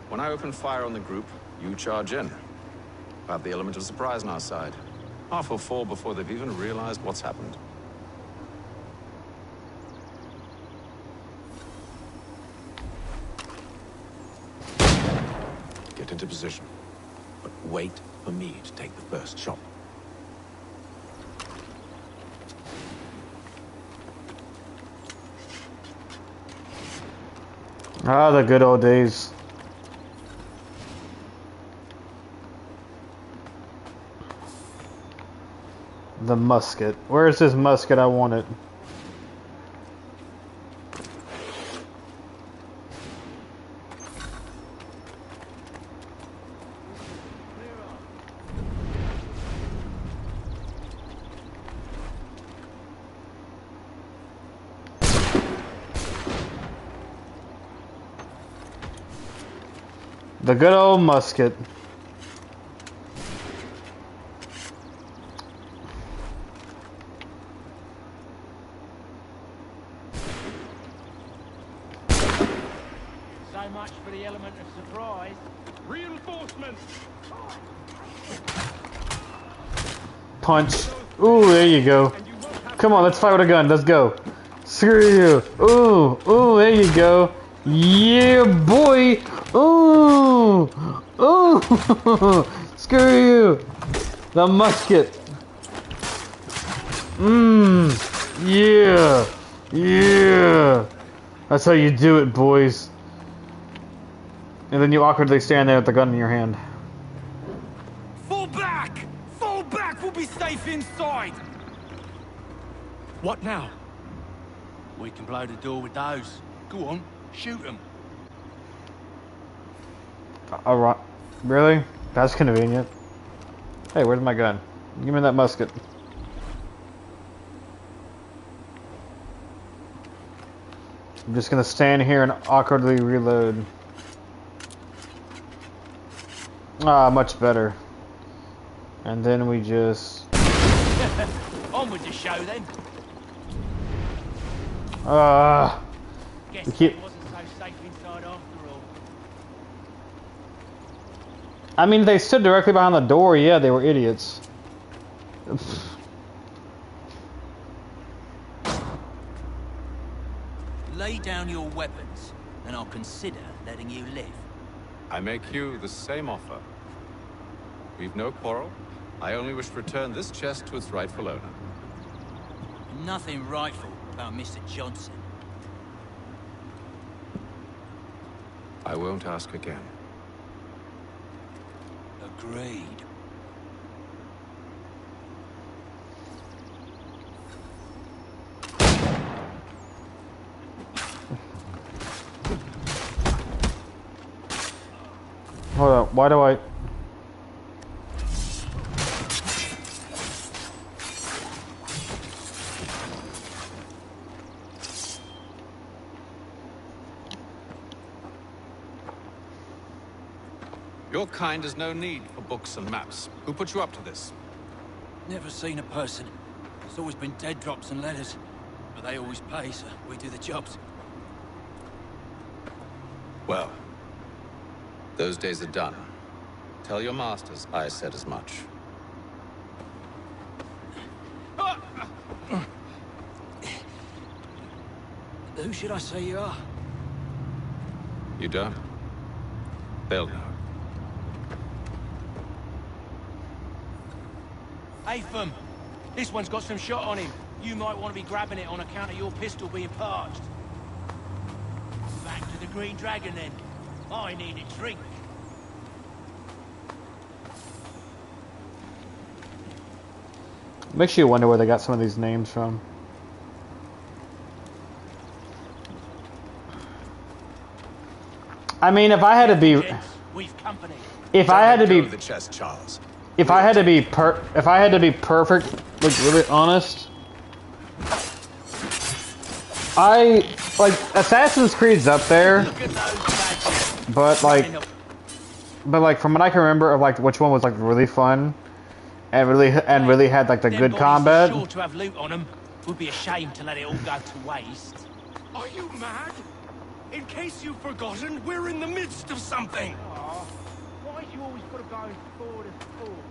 S7: When I open fire on the group, you charge in. We'll have the element of surprise on our side. Half will fall before they've even realized what's happened. Get into position, but wait for me to take the first shot.
S1: Ah, the good old days. The musket. Where's this musket? I want it. The good old musket.
S21: So much for the element of surprise.
S6: Reinforcements!
S1: Punch. Ooh, there you go. Come on, let's fight with a gun. Let's go. Screw you. Ooh, ooh, there you go. Yeah, boy. Ooh, ooh. Screw you. The musket. Yeah, yeah. That's how you do it, boys. And then you awkwardly stand there with the gun in your hand.
S21: Fall back! Fall back! We'll be safe inside!
S12: What now?
S21: We can blow the door with those. Go on, shoot them.
S1: Alright. Really? That's convenient. Hey, where's my gun? Give me that musket. I'm just gonna stand here and awkwardly reload. Ah, much better. And then we just...
S21: On with the show then.
S1: we keep...
S21: It wasn't so safe inside after all.
S1: I mean, they stood directly behind the door. Yeah, they were idiots.
S10: Lay down your weapons, and I'll consider letting you live.
S7: I make you the same offer. We've no quarrel. I only wish to return this chest to its rightful owner.
S10: Nothing rightful about Mr. Johnson.
S7: I won't ask again.
S10: Agreed.
S1: Hold on, why do I...
S7: Your kind has no need for books and maps. Who put you up to this?
S10: Never seen a person. It's always been dead drops and letters. But they always pay, so we do the jobs.
S7: Well, those days are done. Tell your masters I said as much.
S10: Who should I say you are?
S7: You don't? They'll know.
S21: Atham, this one's got some shot on him. You might want to be grabbing it on account of your pistol being parched. Back to the Green Dragon then. I need a drink.
S1: Makes you wonder where they got some of these names from. I mean, if I had to be... If I had to be...
S7: The chest, Charles.
S1: If I had to be perfect, like really honest, like Assassin's Creed's up there, but like but like from what I can remember of like which one was like really fun and really had like the
S21: Them
S1: good
S21: bodies
S1: combat.
S21: are sure to have loot on them. Would be a shame to let it all go to waste.
S6: Are you mad? In case you've forgotten, we're in the midst of something.
S21: Why do you always got to go forward and forward?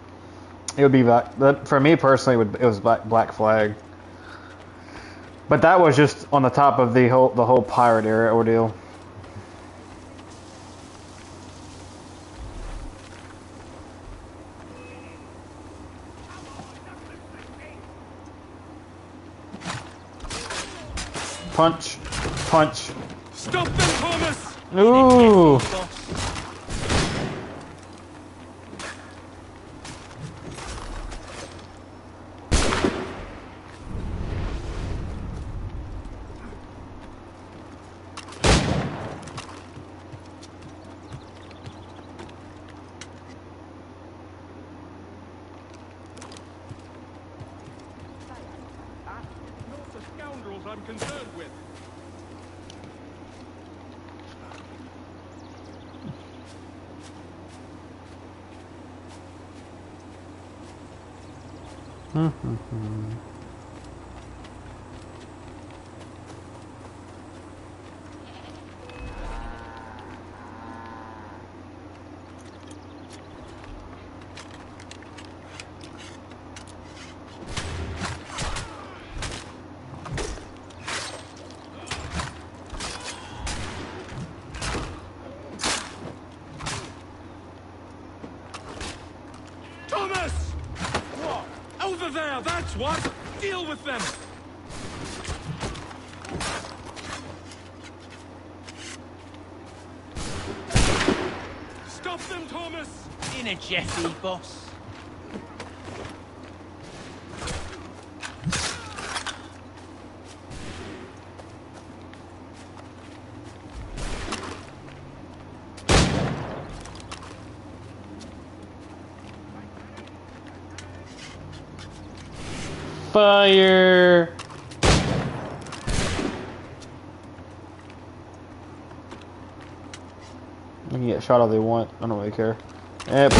S1: It would be for me personally. It was Black Flag, but that was just on the top of the whole pirate era ordeal. Punch, punch.
S6: Stop them, Thomas!
S1: Ooh.
S6: Not the scoundrels I'm concerned with. Thomas! What? Over there, that's what! Deal with them! Stop them, Thomas!
S21: In a Jeffy, boss.
S1: Fire! They can get shot all they want. I don't really care. Yep.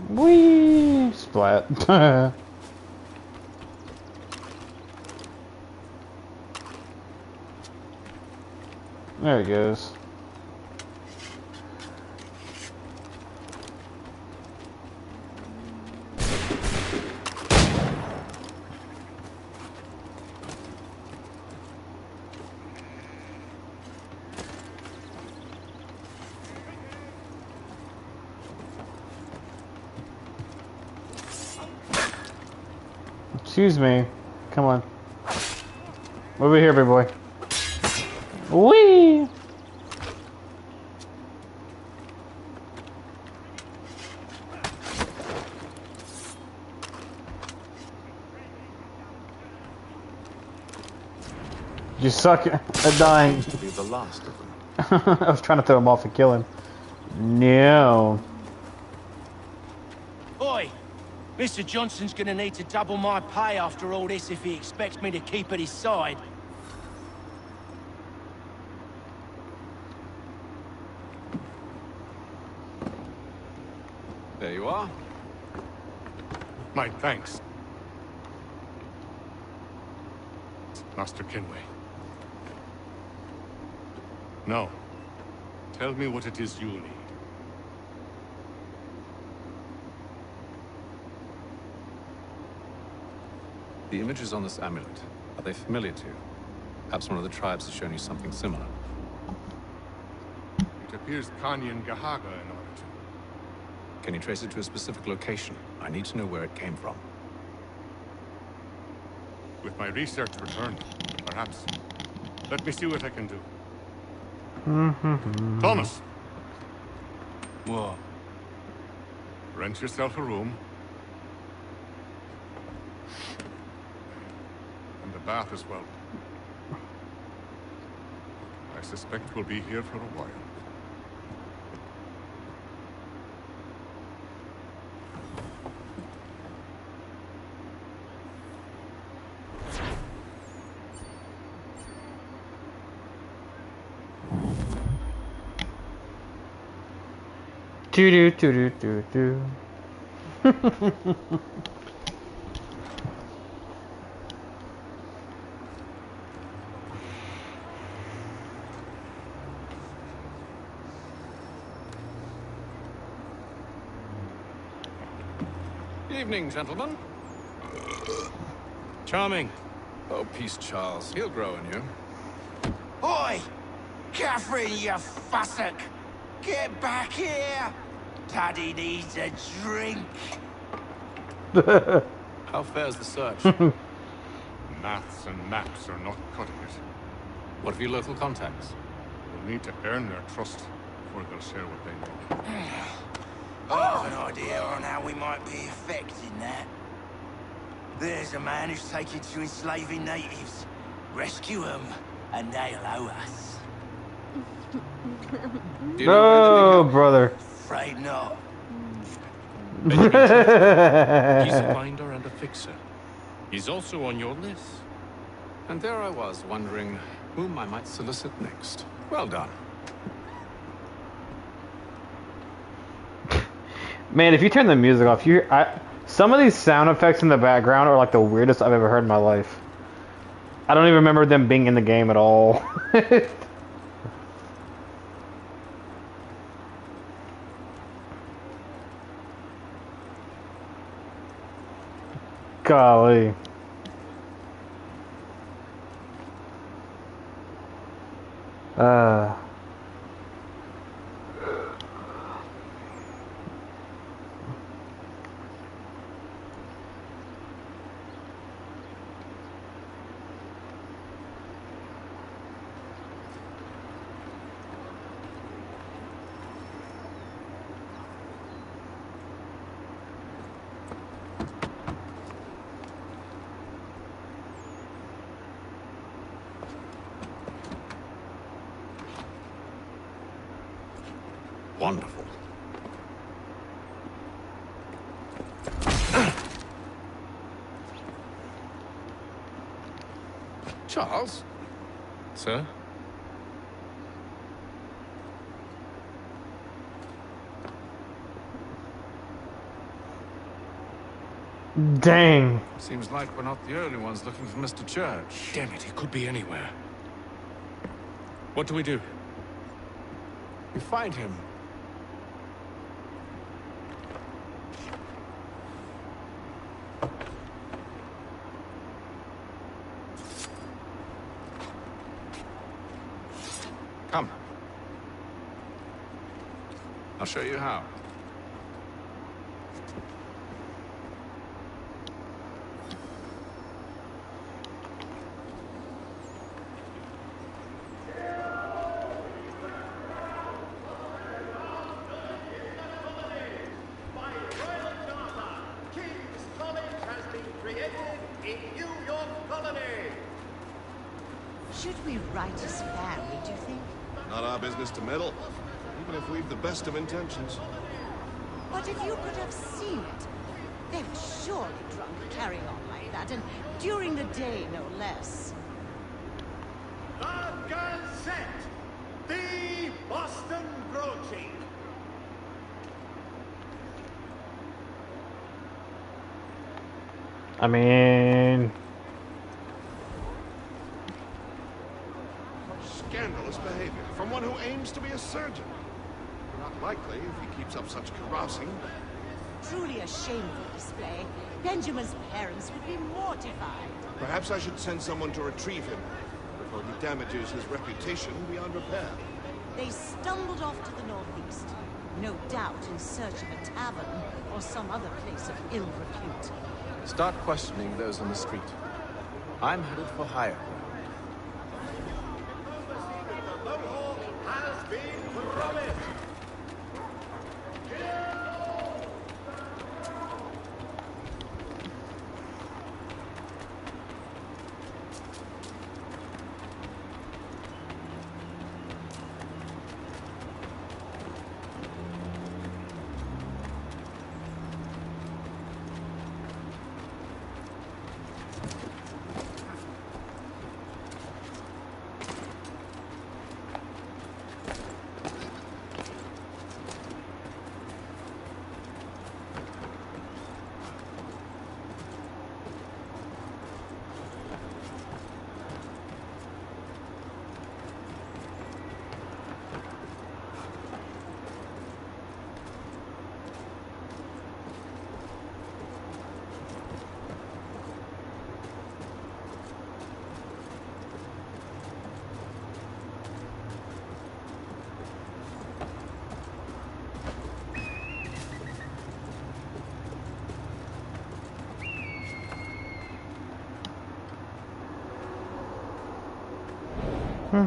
S1: Whee! Splat. There he goes. Excuse me. Come on. Over here, big boy. Whee! You suck at dying.
S7: To be the last of them.
S1: I was trying to throw him off and kill him. No.
S21: Oi! Mr. Johnson's gonna need to double my pay after all this if he expects me to keep at his side.
S7: There you are.
S15: My thanks, Master Kenway. Now, tell me what it is you need.
S7: The images on this amulet, are they familiar to you? Perhaps one of the tribes has shown you something similar.
S15: It appears Kanyan Gahaga in origin.
S7: Can you trace it to a specific location? I need to know where it came from.
S15: With my research returned, perhaps. Let me see what I can do. Thomas!
S21: What?
S15: Rent yourself a room. And a bath as well. I suspect we'll be here for a while.
S1: Do do do do do do.
S7: Evening, gentlemen.
S4: Charming.
S7: Oh, peace, Charles. He'll grow in you.
S21: Oi! Catherine, you fussock! Get back here! Daddy needs a drink.
S7: How fares the search?
S15: Maths and maps are not cutting it.
S7: What of your local contacts?
S15: We'll need to earn their trust before they'll share what they know.
S21: I have an idea on how we might be affecting that. There's a man who's taken to enslaving natives. Rescue them, and they'll owe us.
S1: No, brother.
S21: Afraid not.
S4: He's a finder and a fixer. He's also on your list.
S7: And there I was, wondering whom I might solicit next. Well done.
S1: Man, if you turn the music off, some of these sound effects in the background are like the weirdest I've ever heard in my life. I don't even remember them being in the game at all. Golly.
S7: Wonderful. Charles?
S4: Sir?
S1: Dang.
S7: Seems like we're not the only ones looking for Mr. Church.
S4: Damn it, he could be anywhere. What do we do?
S7: We find him. Come. I'll show you how.
S3: Should we write his family, do you think?
S22: Not our business to meddle, even if we've the best of intentions.
S3: But if you could have seen it, they were surely drunk carrying on like that, and during the day, no less.
S6: The Gazette! The Boston Broaching!
S1: I mean...
S22: Scandalous behavior from one who aims to be a surgeon. Not likely if he keeps up such carousing.
S3: Truly a shameful display. Benjamin's parents would be mortified.
S22: Perhaps I should send someone to retrieve him before he damages his reputation beyond repair.
S3: They stumbled off to the northeast, no doubt in search of a tavern or some other place of ill repute.
S7: Start questioning those on the street. I'm headed for higher.
S6: Has been promised!
S13: Time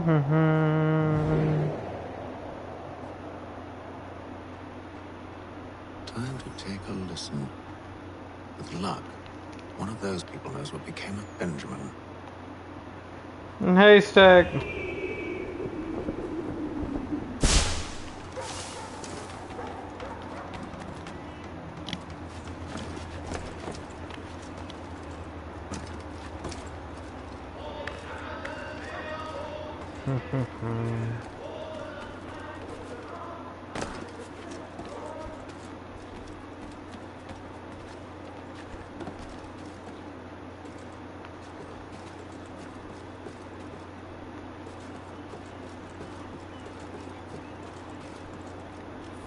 S13: to take a listen. With luck, one of those people knows what became of Benjamin.
S1: Haystack.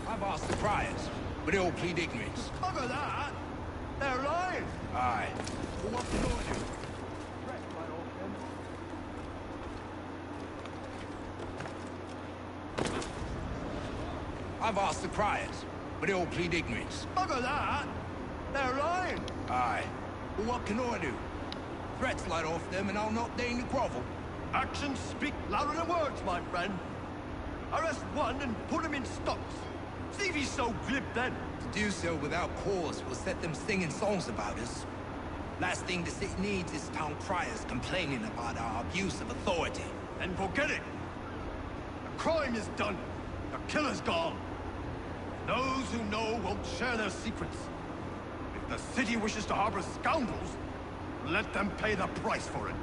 S21: I've asked the criers, but they all plead ignorance.
S14: Bugger that! They're lying!
S21: Aye. Well, what can I do? I've asked the criers, but they all plead ignorance.
S14: Bugger that! They're lying!
S21: Aye. Well, what can I do? Threats light off them and I'll not deign to grovel.
S14: Actions speak louder than words, my friend. Arrest one and put him in stocks. See if he's so glib then.
S21: To do so without cause will set them singing songs about us. Last thing the city needs is town criers complaining about our abuse of authority.
S14: Then forget it. The crime is done. The killer's gone. Those who know won't share their secrets. If the city wishes to harbor scoundrels, let them pay the price for it.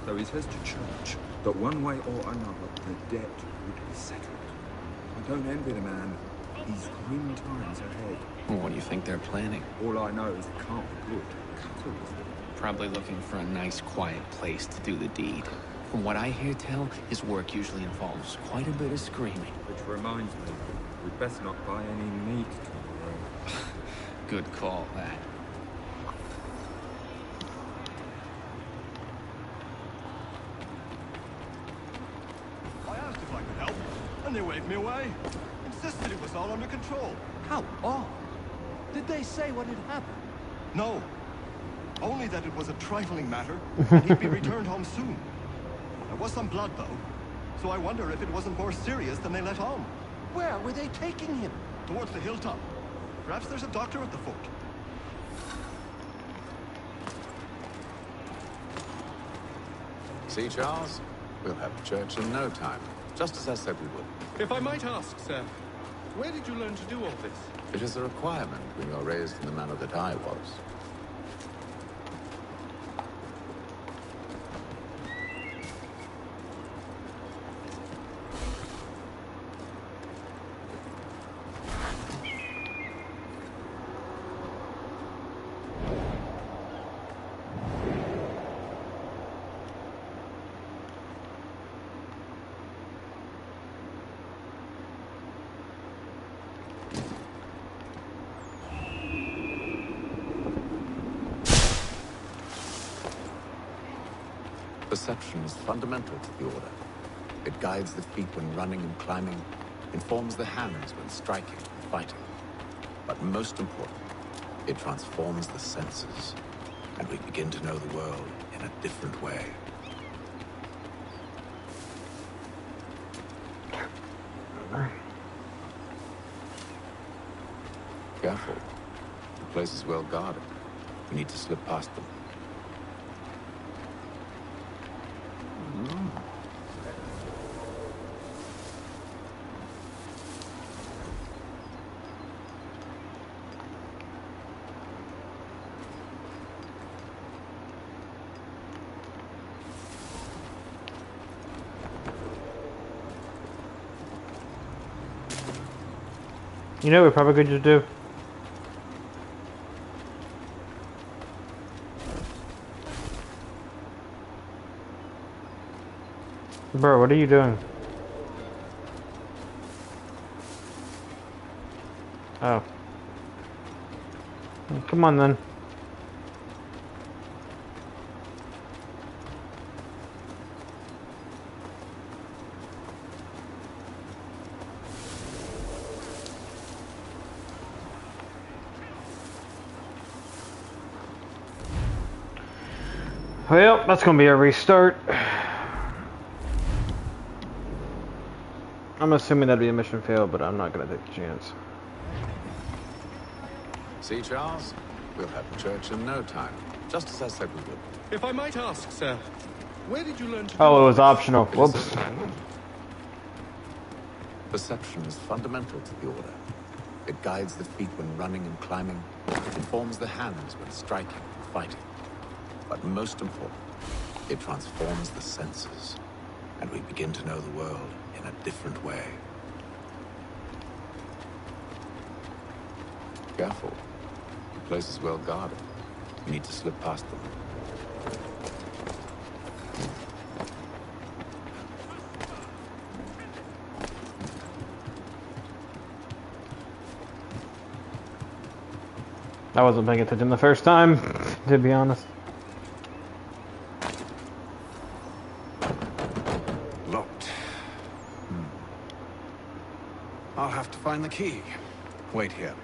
S2: Though he says to church that one way or another the debt would be settled. I don't envy the man. He's grim times ahead.
S12: Well, what do you think they're planning?
S2: All I know is it can't be good. Capitalism.
S12: Probably looking for a nice, quiet place to do the deed. From what I hear tell, his work usually involves quite a bit of screaming.
S2: Which reminds me, we'd best not buy any meat tomorrow.
S12: Good call, that.
S14: And they waved me away. Insisted it was all under control.
S16: How odd. Did they say what had happened?
S14: No. Only that it was a trifling matter, and he'd be returned home soon. There was some blood, though, so I wonder if it wasn't more serious than they let on.
S16: Where were they taking him?
S14: Towards the hilltop. Perhaps there's a doctor at the fort.
S7: See, Charles? We'll have church in no time. Just as I said we would.
S8: If I might ask, sir, where did you learn to do all this?
S7: It is a requirement when you're raised in the manner that I was. Perception is fundamental to the Order. It guides the feet when running and climbing, informs the hands when striking and fighting. But most important, it transforms the senses, and we begin to know the world in a different way. Careful. The place is well guarded. We need to slip past them.
S1: You know, we're probably good to do. Bro, what are you doing? Oh. Come on then. Well, that's gonna be a restart. I'm assuming that'd be a mission fail, but I'm not gonna take the chance.
S7: See, Charles? We'll have church in no time. Just as I said we would.
S8: If I might ask, sir, where did you learn to
S1: Oh,
S8: do
S1: it was optional. Whoops.
S7: Perception is fundamental to the Order. It guides the feet when running and climbing. It informs the hands when striking and fighting. But most important, it transforms the senses, and we begin to know the world in a different way. Careful. The place is well guarded. You need to slip past them.
S1: I wasn't paying attention the first time, to be honest.
S7: Locked. I'll have to find the key. Wait here.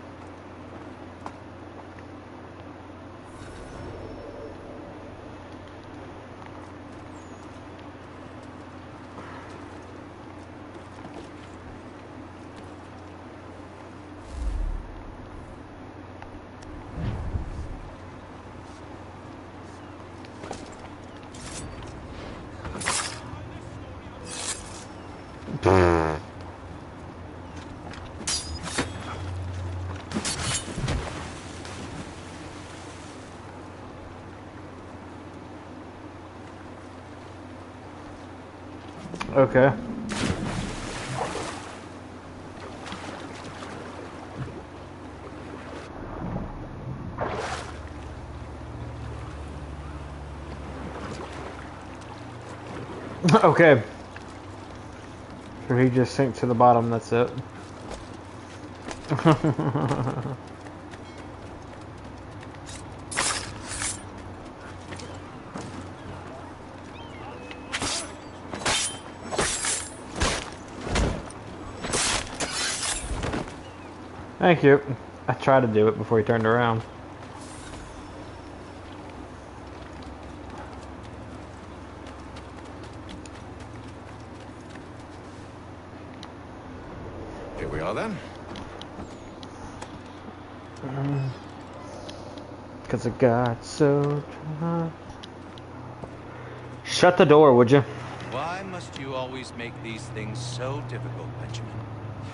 S1: Okay. Okay. So he just sank to the bottom, that's it. Thank you. I tried to do it before he turned around.
S7: Here we are then.
S1: Cause I got so tired. Shut the door, would you?
S9: Why must you always make these things so difficult, Benjamin?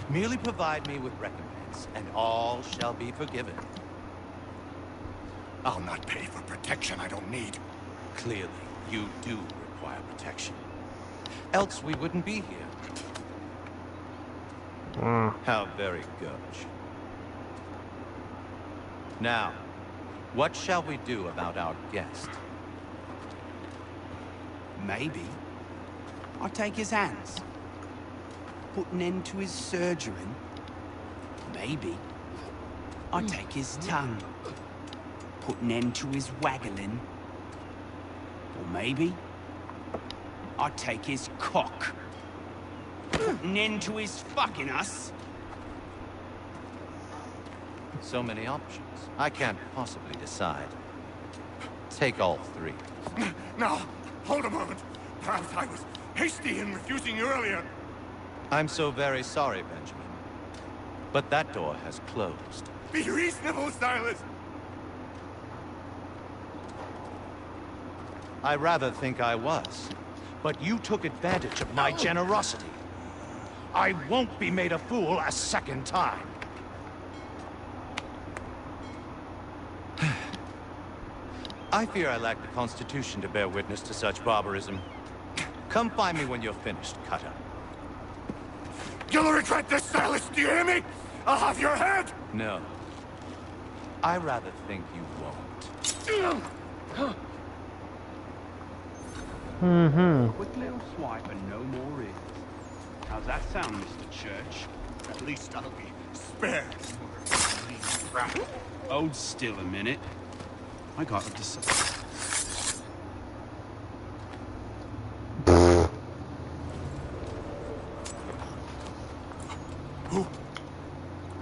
S9: Merely provide me with recompense, and all shall be forgiven.
S11: I'll not pay for protection I don't need.
S9: Clearly, you do require protection. Else we wouldn't be here. How very gauche. Now, what shall we do about our guest?
S17: Maybe I'll take his hands. Put an end to his surgery. Maybe I'll take his tongue. Put an end to his waggling. Or maybe I'll take his cock. Put an end to his fucking us.
S9: So many options. I can't possibly decide. Take all three.
S11: No, hold a moment. Perhaps I was hasty in refusing you earlier.
S9: I'm so very sorry, Benjamin. But that door has closed.
S11: Be reasonable, Silas.
S9: I rather think I was. But you took advantage of my generosity. I won't be made a fool a second time. I fear I lack the constitution to bear witness to such barbarism. Come find me when you're finished, Cutter.
S11: You'll regret this, Silas, do you hear me? I'll have your head!
S9: No. I rather think you won't.
S1: Mm-hmm.
S17: Quick little swipe and no more is. How's that sound, Mr. Church?
S11: At least I'll be spared.
S17: Hold still a minute. I gotta decide.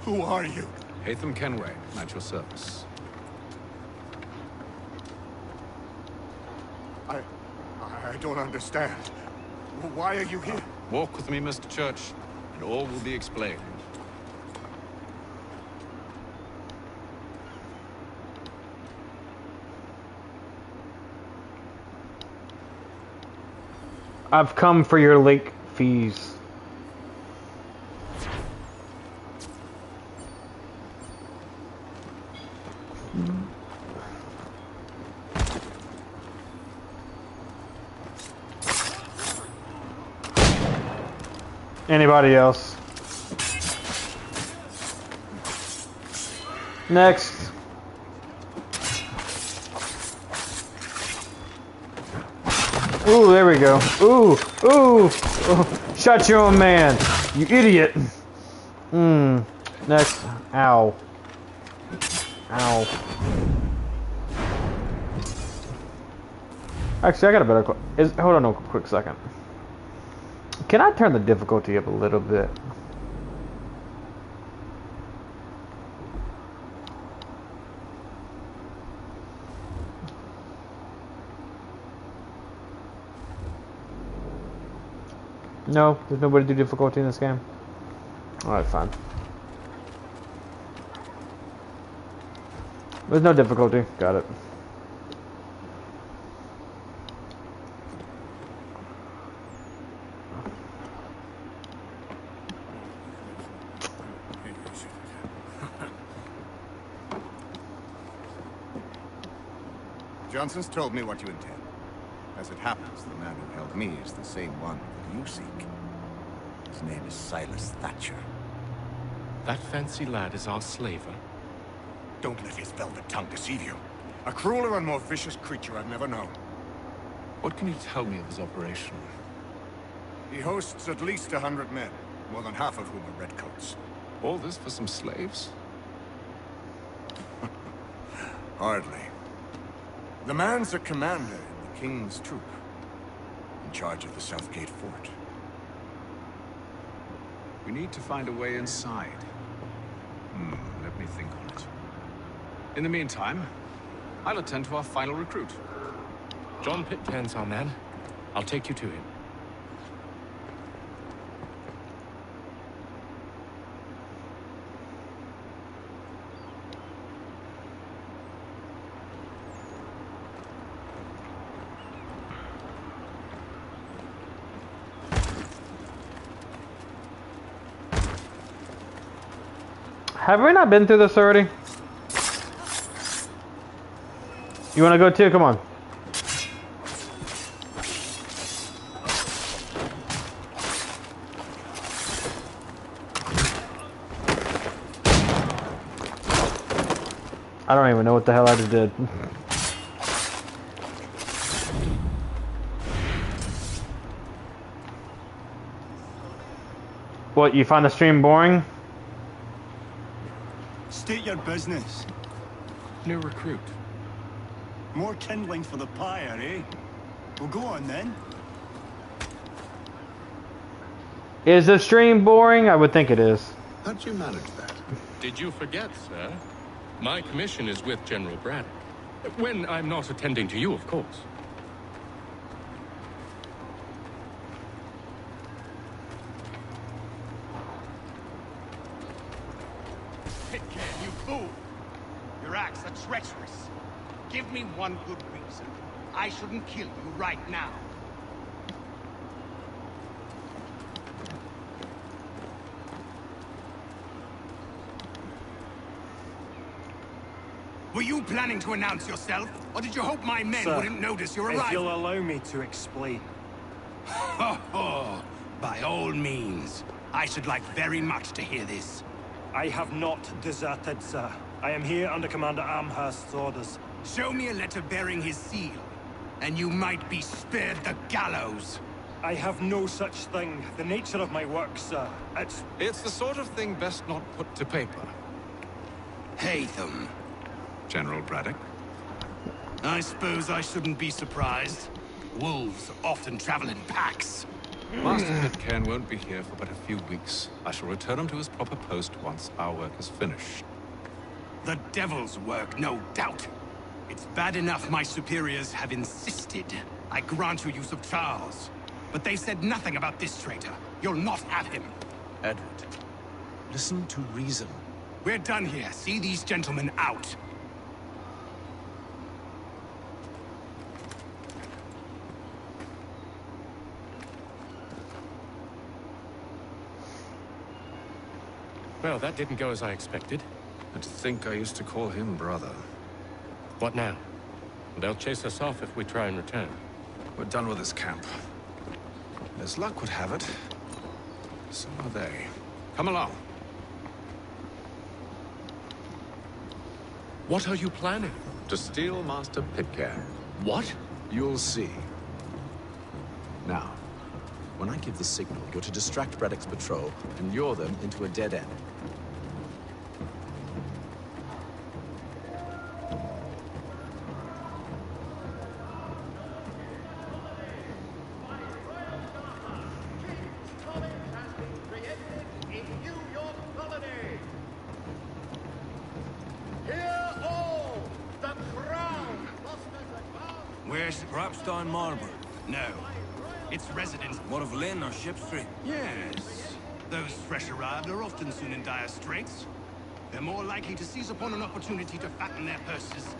S11: Who are you?
S7: Hatham Kenway, at your service.
S11: I don't understand. Why are you here?
S7: Walk with me, Mr. Church, and all will be explained.
S1: I've come for your lake fees. Anybody else? Next. Ooh, there we go. Ooh, ooh, ooh. Shut your own man, you idiot. Next. Ow. Ow. Actually, I got a better question. Hold on a quick second. Can I turn the difficulty up a little bit? No, there's nobody to do difficulty in this game. Alright, fine. There's no difficulty. Got it.
S11: Johnson's told me what you intend. As it happens, the man who held me is the same one that you seek. His name is Silas Thatcher.
S5: That fancy lad is our slaver?
S11: Don't let his velvet tongue deceive you. A crueler and more vicious creature I've never known.
S5: What can you tell me of his operation?
S11: He hosts at least 100 men, more than half of whom are redcoats.
S7: All this for some slaves?
S11: Hardly. The man's a commander in the King's troop, in charge of the Southgate Fort.
S7: We need to find a way inside. Let me think on it. In the meantime, I'll attend to our final recruit.
S5: John Pitcairn's our man. I'll take you to him.
S1: Have we not been through this already? You want to go too? Come on. I don't even know what the hell I just did. What, you find the stream boring?
S9: State your business.
S5: New recruit.
S9: More kindling for the pyre, eh? Well, go on then.
S1: Is the stream boring? I would think it is.
S15: How'd you manage that?
S5: Did you forget, sir? My commission is with General Braddock. When I'm not attending to you, of course.
S14: Pitcairn, you fool! Your acts are treacherous. Give me one good reason. I shouldn't kill you right now. Were you planning to announce yourself? Or did you hope my men wouldn't notice your arrival?
S18: If you'll allow me to explain.
S14: Ho ho! By all means. I should like very much to hear this.
S18: I have not deserted, sir. I am here under Commander Amherst's orders.
S14: Show me a letter bearing his seal, and you might be spared the gallows.
S18: I have no such thing. The nature of my work, sir,
S7: It's the sort of thing best not put to paper.
S14: Hatham.
S7: General Braddock.
S14: I suppose I shouldn't be surprised. Wolves often travel in packs.
S7: Master Pitcairn won't be here for but a few weeks. I shall return him to his proper post once our work is finished.
S14: The devil's work, no doubt. It's bad enough my superiors have insisted I grant you use of Charles. But they said nothing about this traitor. You'll not have him.
S9: Edward, listen to reason.
S14: We're done here. See these gentlemen out.
S5: Well, that didn't go as I expected.
S7: And to think I used to call him brother.
S5: What now? They'll chase us off if we try and return.
S7: We're done with this camp. As luck would have it, so are they. Come along.
S5: What are you planning?
S7: To steal Master Pitcairn.
S5: What?
S7: You'll see. Now, when I give the signal, you're to distract Braddock's patrol and lure them into a dead end.
S14: Where's Rapstein Marble? No. Its residents.
S19: What of Lynn or Ship Street?
S14: Yes. Those fresh arrived are often soon in dire straits. They're more likely to seize upon an opportunity to fatten their purses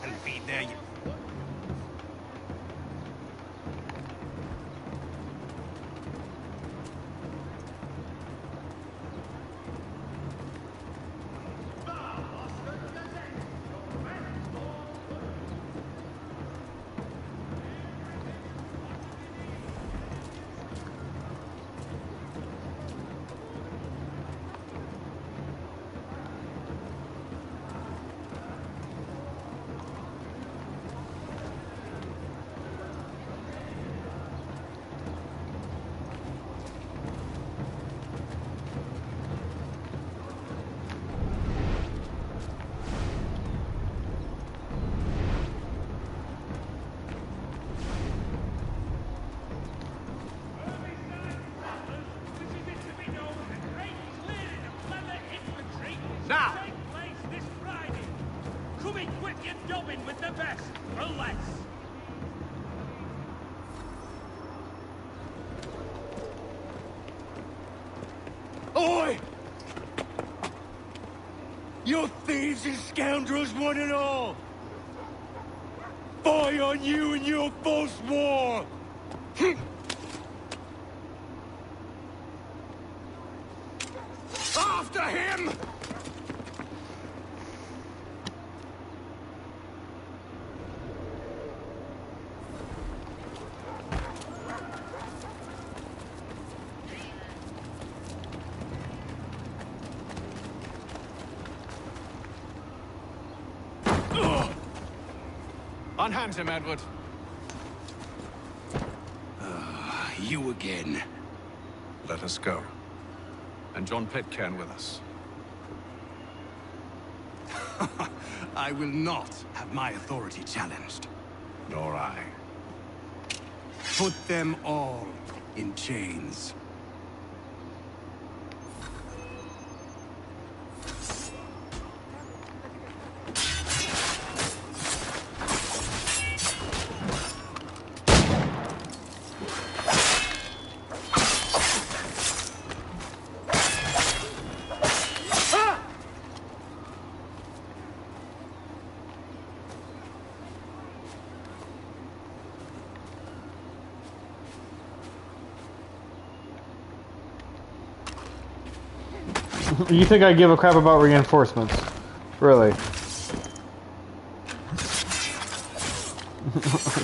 S14: and feed their...
S6: Now! This Friday. Come equip your dobbin with the best, for less.
S14: Oi! You thieves and scoundrels, one and all! Fie on you and your false war! After him!
S7: Unhand him, Edward.
S14: You again.
S7: Let us go. And John Pitcairn with us.
S14: I will not have my authority challenged.
S7: Nor I.
S14: Put them all in chains.
S1: You think I give a crap about reinforcements? Really?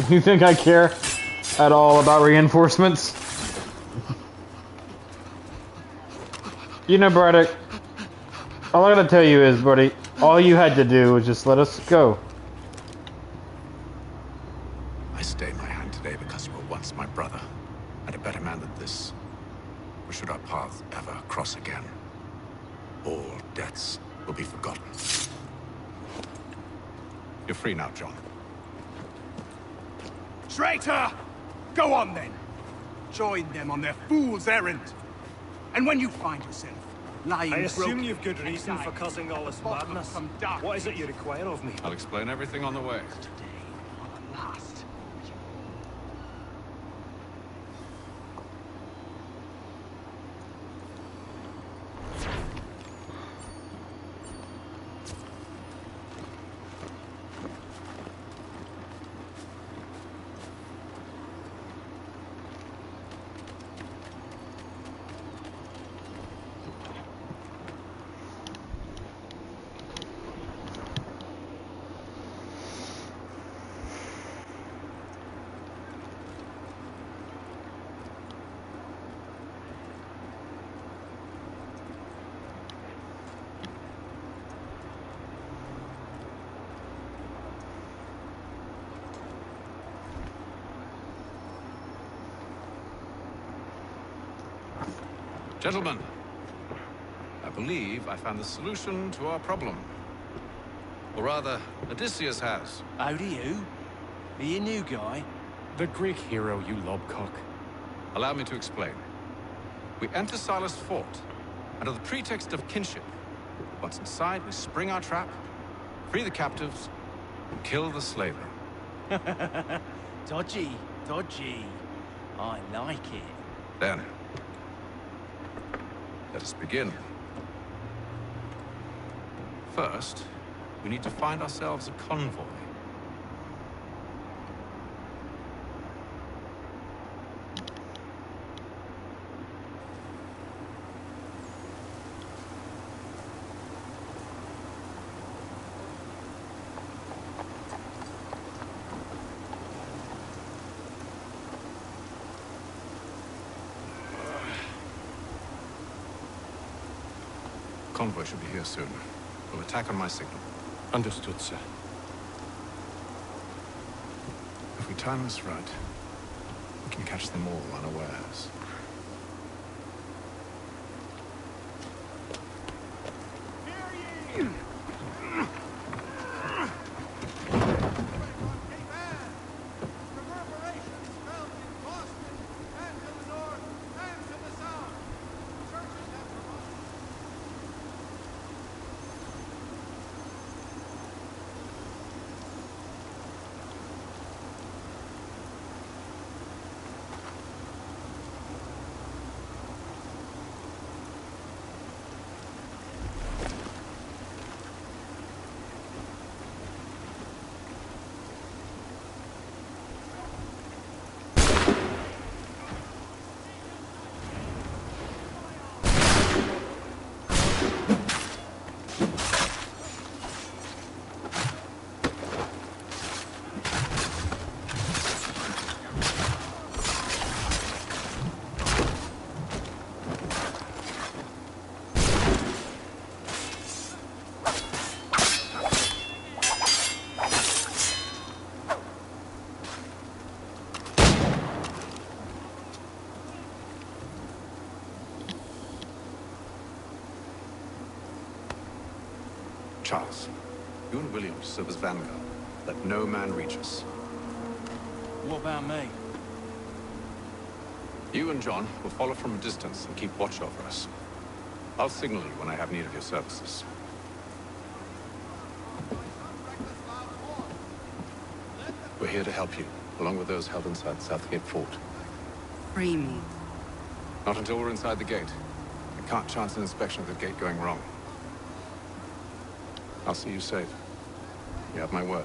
S1: You think I care at all about reinforcements? You know, Braddock, all I gotta tell you is, buddy, all you had to do was just let us go.
S13: I stay my hand today because you were once my brother, and a better man than this. Or should our paths ever cross again, all debts will be forgotten. You're free now, John.
S14: Traitor! Go on then. Join them on their fool's errand. And when you find yourself lying
S18: I assume
S14: broken
S18: you've good reason for causing all this madness. What is it you require of me?
S7: I'll explain everything on the way.
S14: last.
S7: Gentlemen, I believe I found the solution to our problem. Or rather, Odysseus has.
S19: How do you? Are you a new guy?
S4: The Greek hero, you lobcock.
S7: Allow me to explain. We enter Silas' fort, under the pretext of kinship. Once inside, we spring our trap, free the captives, and kill the slaver.
S19: Dodgy, dodgy. I like it.
S7: Then, let us begin. First, we need to find ourselves a convoy. Convoy should be here soon. We'll attack on my signal.
S4: Understood, sir.
S7: If we time this right, we can catch them all unawares. Charles, you and William serve as vanguard. Let no man reach us.
S19: What about me?
S7: You and John will follow from a distance and keep watch over us. I'll signal you when I have need of your services. We're here to help you, along with those held inside Southgate Fort.
S20: Free me.
S7: Not until we're inside the gate. I can't chance an inspection of the gate going wrong. I'll see you safe. You have my word.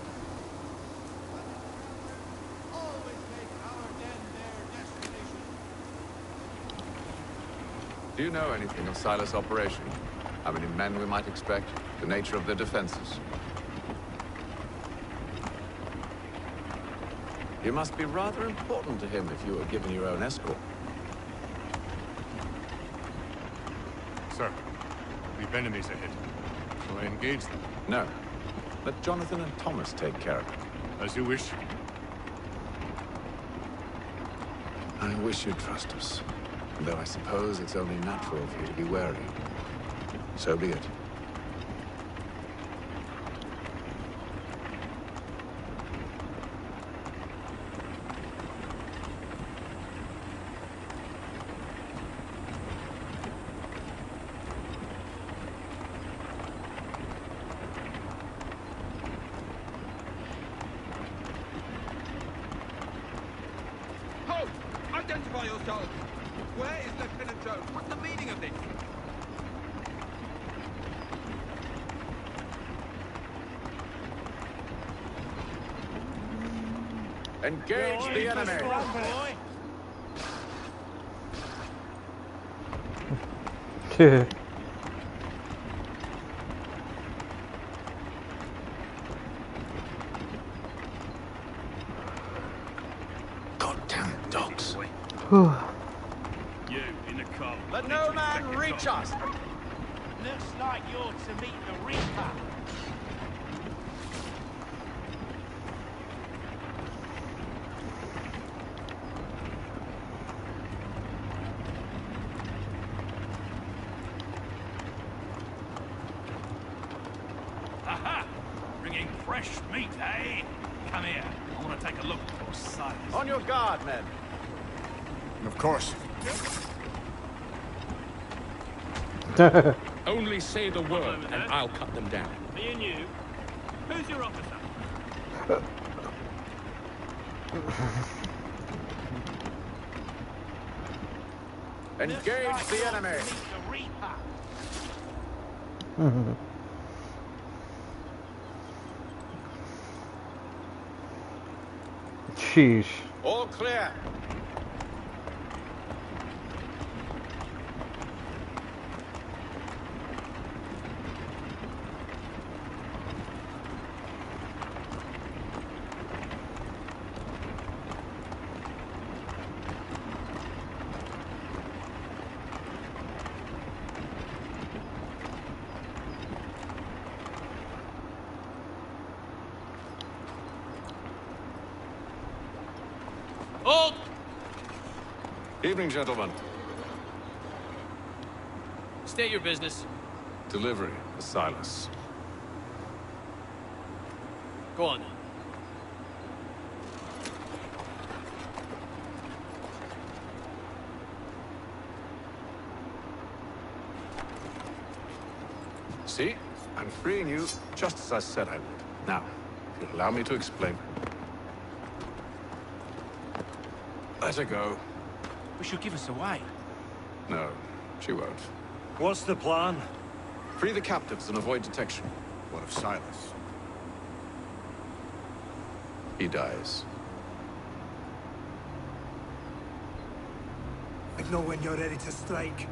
S7: Do you know anything of Silas' operation? How many men we might expect? The nature of their defenses? You must be rather important to him if you were given your own escort.
S15: Sir, we've enemies ahead. Shall I engage them?
S7: No. Let Jonathan and Thomas take care of it.
S15: As you wish.
S7: I wish you'd trust us. Though I suppose it's only natural for you to be wary. So be it.
S6: Halt! Identify yourselves! Where is Lieutenant Jones? What's the meaning of this?
S7: Engage the enemy!
S13: Goddamn dogs.
S14: You in the car.
S9: Let no man reach us!
S19: Looks like you're to meet the Reaper.
S14: Aha! Bringing fresh meat, eh? Come here. I want to take a look for Silas.
S7: On your guard, men.
S11: Of course.
S5: Only say the word, and I'll cut them down.
S18: Me and you. Who's your officer?
S7: Engage the enemy!
S19: The Reaper.
S1: Sheesh.
S7: All clear.
S18: Halt!
S7: Evening, gentlemen.
S18: State your business.
S7: Delivery for Silas.
S18: Go on then.
S7: See? I'm freeing you just as I said I would. Now, if you'll allow me to explain. Let her go.
S19: But she'll give us away.
S7: No, she won't.
S18: What's the plan?
S7: Free the captives and avoid detection.
S11: What of Silas?
S7: He dies.
S6: I know when you're ready to strike.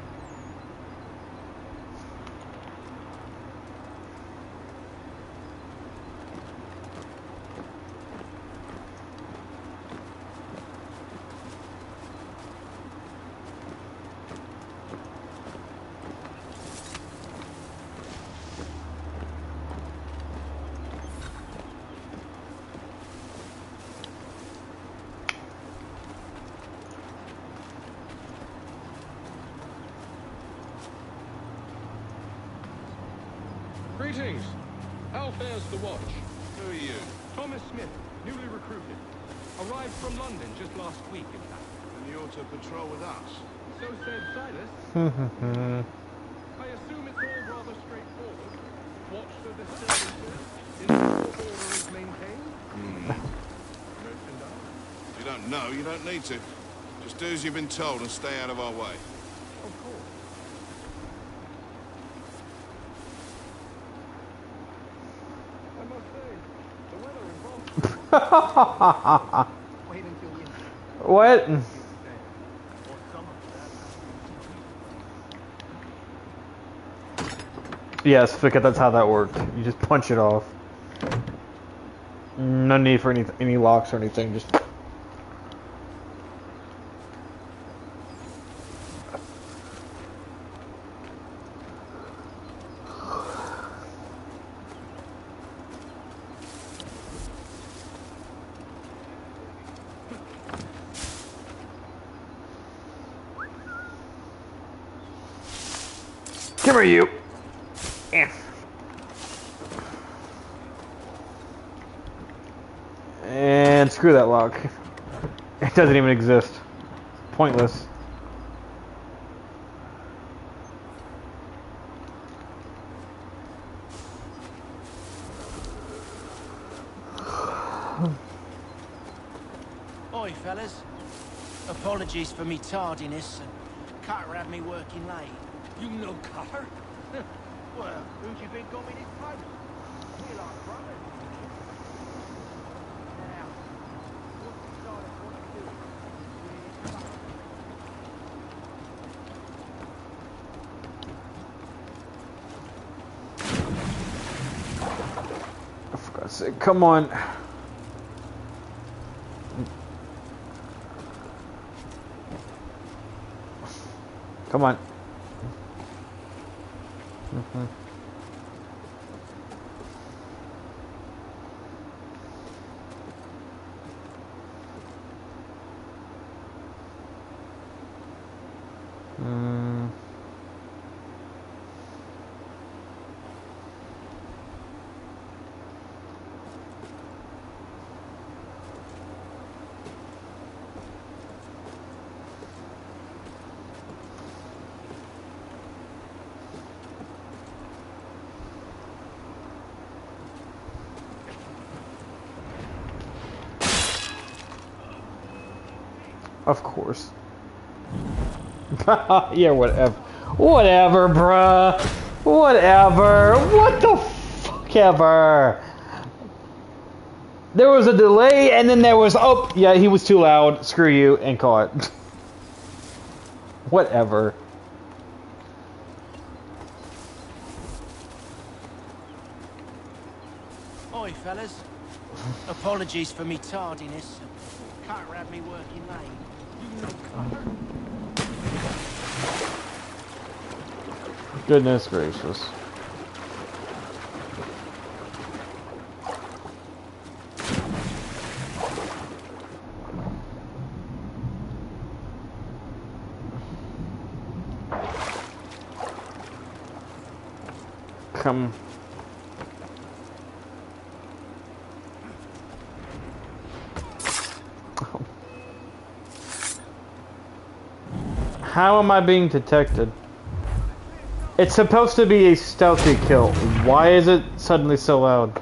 S5: Greetings. How fares the watch?
S6: Who are you? Thomas Smith, newly recruited. Arrived from London just last week, in fact.
S11: And you're to patrol with us?
S6: So said Silas. I assume it's all rather straightforward. Watch the disturbances. Ensure order is maintained. Merchandise.
S11: If you don't know, you don't need to. Just do as you've been told and stay out of our way.
S6: Of course. I must say, the weather involved. Wait until winter.
S1: What? Yes, because that's how that worked. You just punch it off. No need for any locks or anything. Just. Come here, you. Yeah. And screw that lock. It doesn't even exist. Pointless.
S19: Oi, fellas. Apologies for me tardiness and Carter had me working late.
S14: You know Carter?
S19: Well, who do you think got me this post? We're like brothers. Now, what's the start of what you
S1: For God's sake, come on. Come on. Of course. Yeah, whatever. Whatever, bruh. Whatever. What the fuck ever. There was a delay, and then there was, oh, yeah, he was too loud. Screw you, and caught. Whatever.
S19: Oi, fellas. Apologies for me tardiness. Carter had me working late. You know Carter?
S1: Goodness gracious. Come. How am I being detected? It's supposed to be a stealthy kill. Why is it suddenly so loud?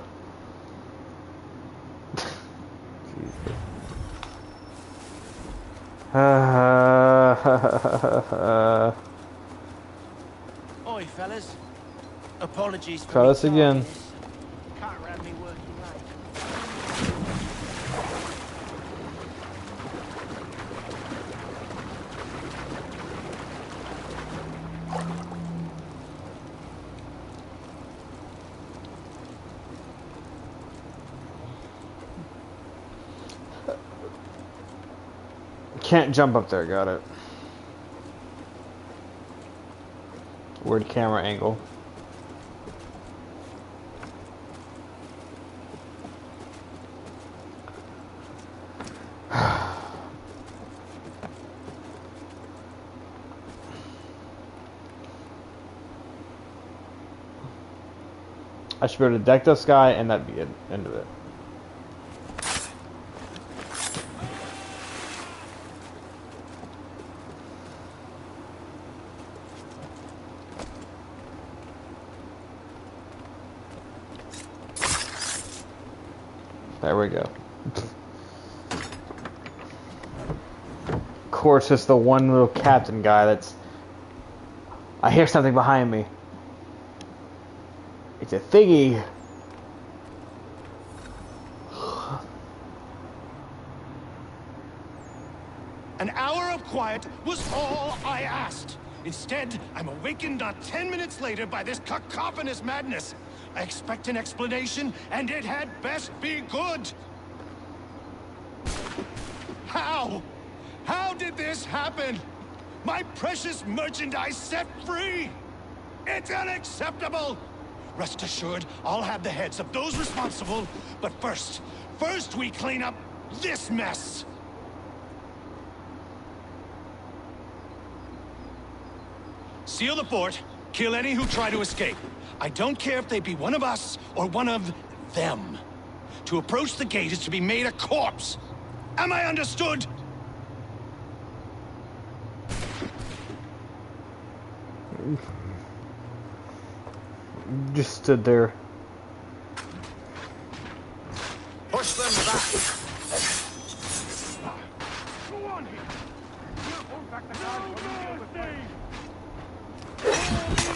S19: Oi, fellas. Apologies for
S1: Try this again.
S19: Carter had me working late.
S1: Can't jump up there, got it. Weird camera angle. I should be able to deck this guy, and that'd be it. End of it. There we go. Of course, it's the one little captain guy that's... I hear something behind me. It's a thingy.
S9: An hour of quiet was all I asked. Instead, I'm awakened not 10 minutes later by this cacophonous madness. I expect an explanation, and it had best be good. How? How did this happen? My precious merchandise set free? It's unacceptable! Rest assured, I'll have the heads of those responsible. But first we clean up this mess. Seal the fort, Kill any who try to escape. I don't care if they be one of us or one of them. To approach the gate is to be made a corpse. Am I understood?
S1: Just stood there.
S7: Push them back.
S6: Go on here. We'll hold back the guards.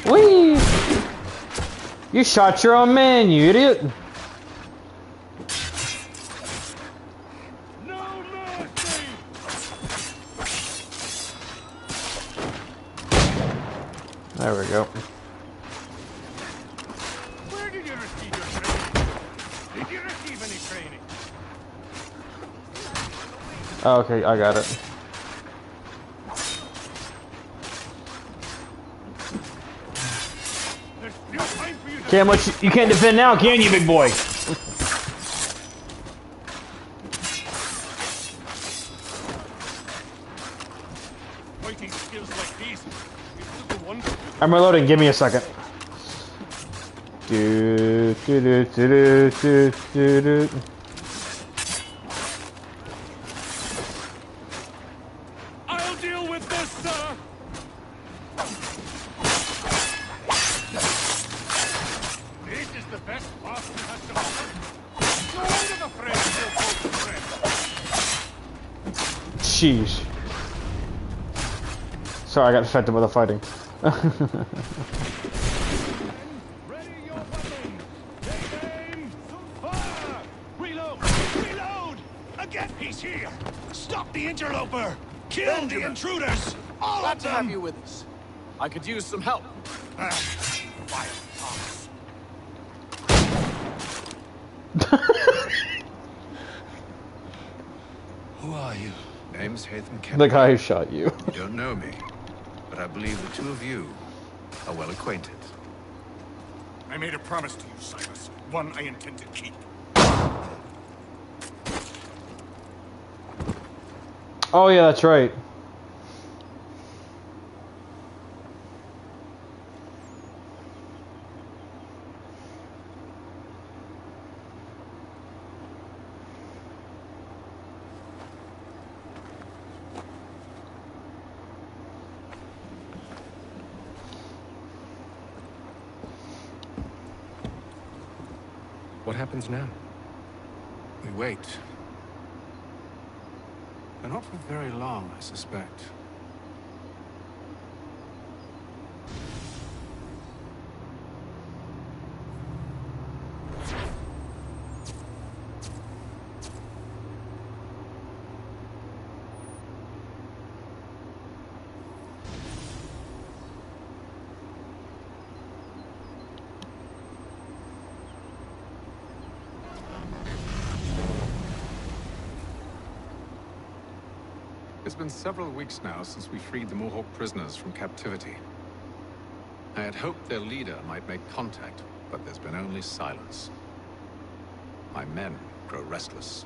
S1: Whee! You shot your own man, you idiot!
S6: No mercy.
S1: There we go.
S6: Where did you receive your training? Did you receive any training?
S1: Oh, okay, I got it. Can't much. You can't defend now, can you, big boy?
S6: Fighting skills like these. It's the one.
S1: I'm reloading. Give me a second. Do do do do do do do.
S6: I'll deal with this, sir. This is the best Boston has to offer. No wonder the French still call the French.
S1: Sheesh. Sorry, I got distracted by the fighting.
S6: Ready your weapons. Take aim. Fire.
S9: Reload! Reload! Again, he's here! Stop the interloper! Kill the intruders! All
S7: Glad
S9: of
S7: to
S9: them!
S7: have you with us. I could use some help.
S4: Who are you? Name's Hatham
S1: The
S4: Kennedy.
S1: guy who shot you.
S4: You don't know me, but I believe the two of you are well acquainted.
S11: I made a promise to you, Silas. One I intend to keep.
S1: Oh yeah, that's right.
S4: What happens now?
S7: We wait. But not for very long, I suspect. It's been several weeks now since we freed the Mohawk prisoners from captivity. I had hoped their leader might make contact, but there's been only silence. My men grow restless.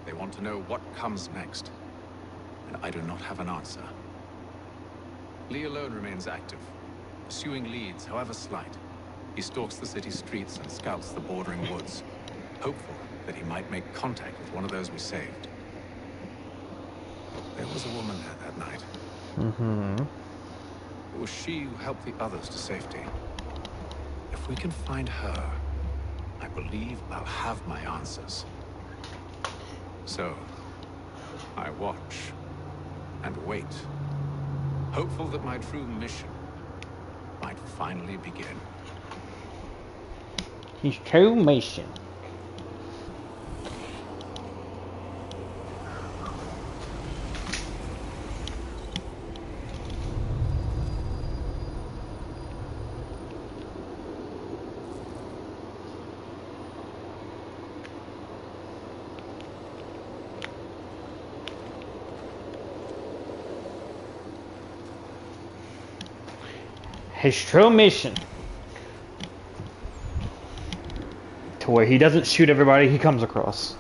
S7: They want to know what comes next, and I do not have an answer. Lee alone remains active, pursuing leads, however slight. He stalks the city streets and scouts the bordering woods, hopeful that he might make contact with one of those we saved. There was a woman there that night.
S1: Mm-hmm.
S7: It was she who helped the others to safety. If we can find her, I believe I'll have my answers. So, I watch and wait, hopeful that my true mission might finally begin.
S1: His true mission. His true mission. To where he doesn't shoot everybody he comes across.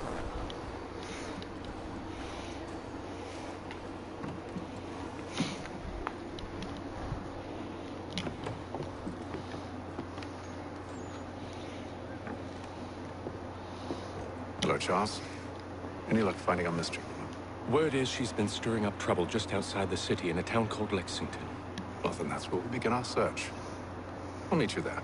S7: Hello, Charles. Any luck finding our mystery?
S5: Word is she's been stirring up trouble just outside the city in a town called Lexington.
S7: Well, then that's where we begin our search. I'll meet you there.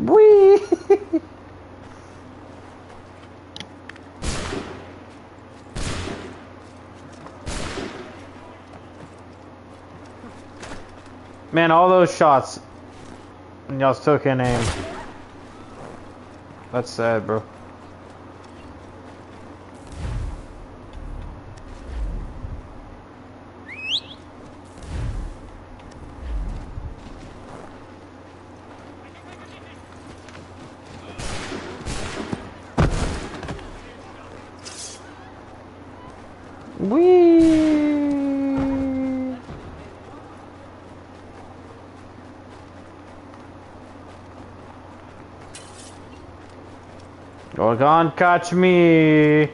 S1: Whee! Man, all those shots, and y'all still can't aim. That's sad, bro. Whee! You can't catch me.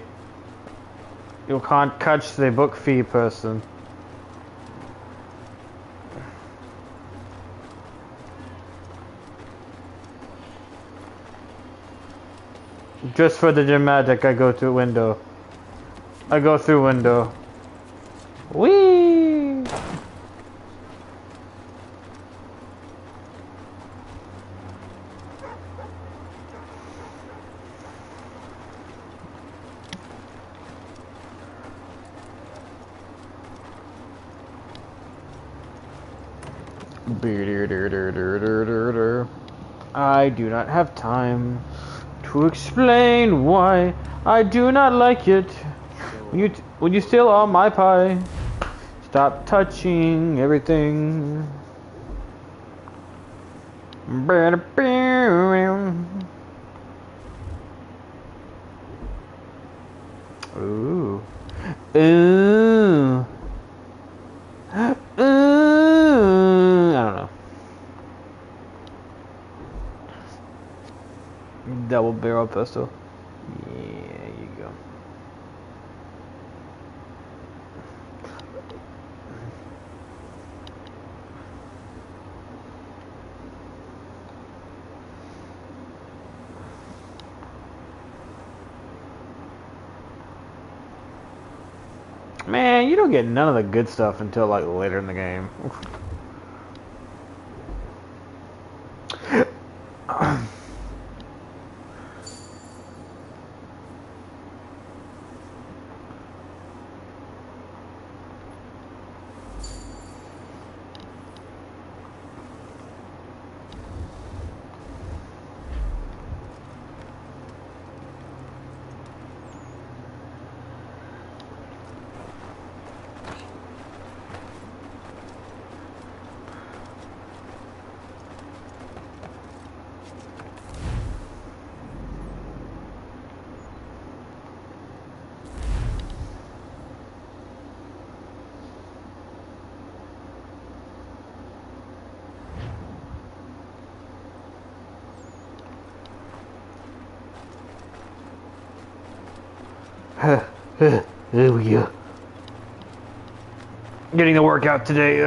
S1: You can't catch the book fee person. Just for the dramatic, I go through window. I go through window. Whee! I do not have time to explain why I do not like it. When you steal all my pie, stop touching everything. Ooh. Ooh. Ooh. I don't know. Double barrel pistol. Yeah, you go. Man, you don't get none of the good stuff until like later in the game. There we go. getting the workout today.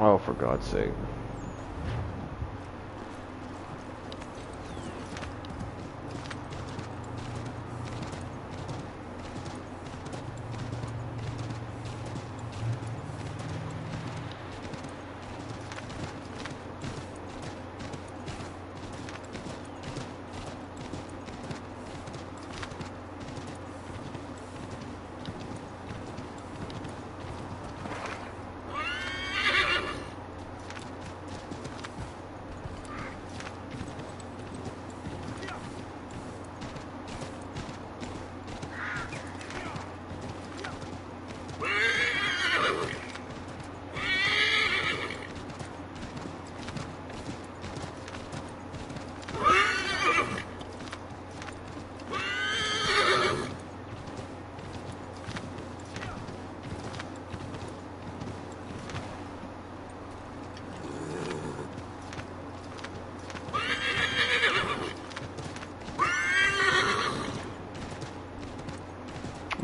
S1: Oh, for God's sake.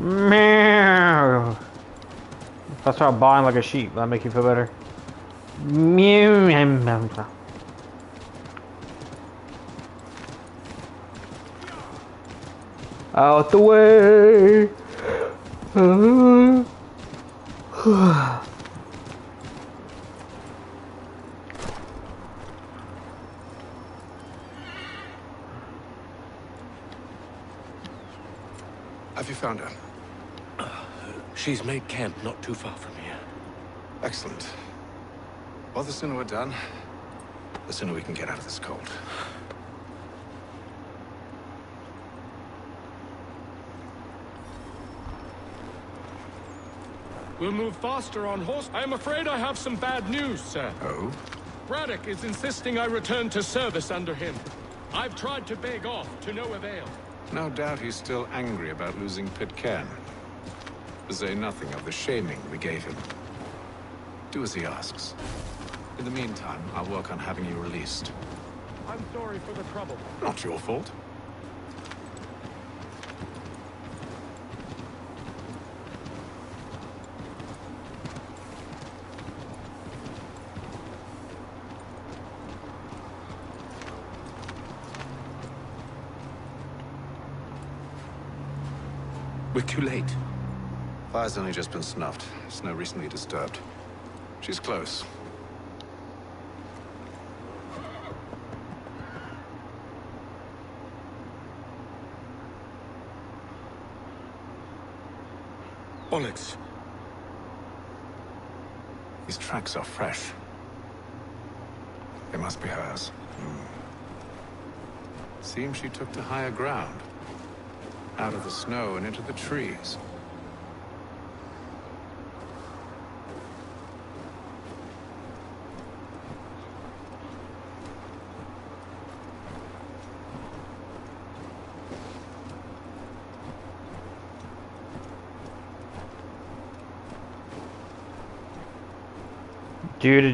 S1: Meow. If I start buying like a sheep, that'll make you feel better. Meow. Out the way.
S7: Have you found her?
S5: She's made camp not too far from here.
S7: Excellent. Well, the sooner we're done, the sooner we can get out of this cold.
S5: We'll move faster on horse. I am afraid I have some bad news, sir.
S7: Oh?
S5: Braddock is insisting I return to service under him. I've tried to beg off, to no avail.
S7: No doubt he's still angry about losing Pitcairn. To say nothing of the shaming we gave him. Do as he asks. In the meantime, I'll work on having you released.
S5: I'm sorry for the trouble.
S7: Not your fault.
S5: We're too late.
S7: Fire's only just been snuffed. Snow recently disturbed. She's close.
S5: Onyx.
S7: These tracks are fresh. They must be hers. Seems she took to higher ground. Out of the snow and into the trees.
S1: Do.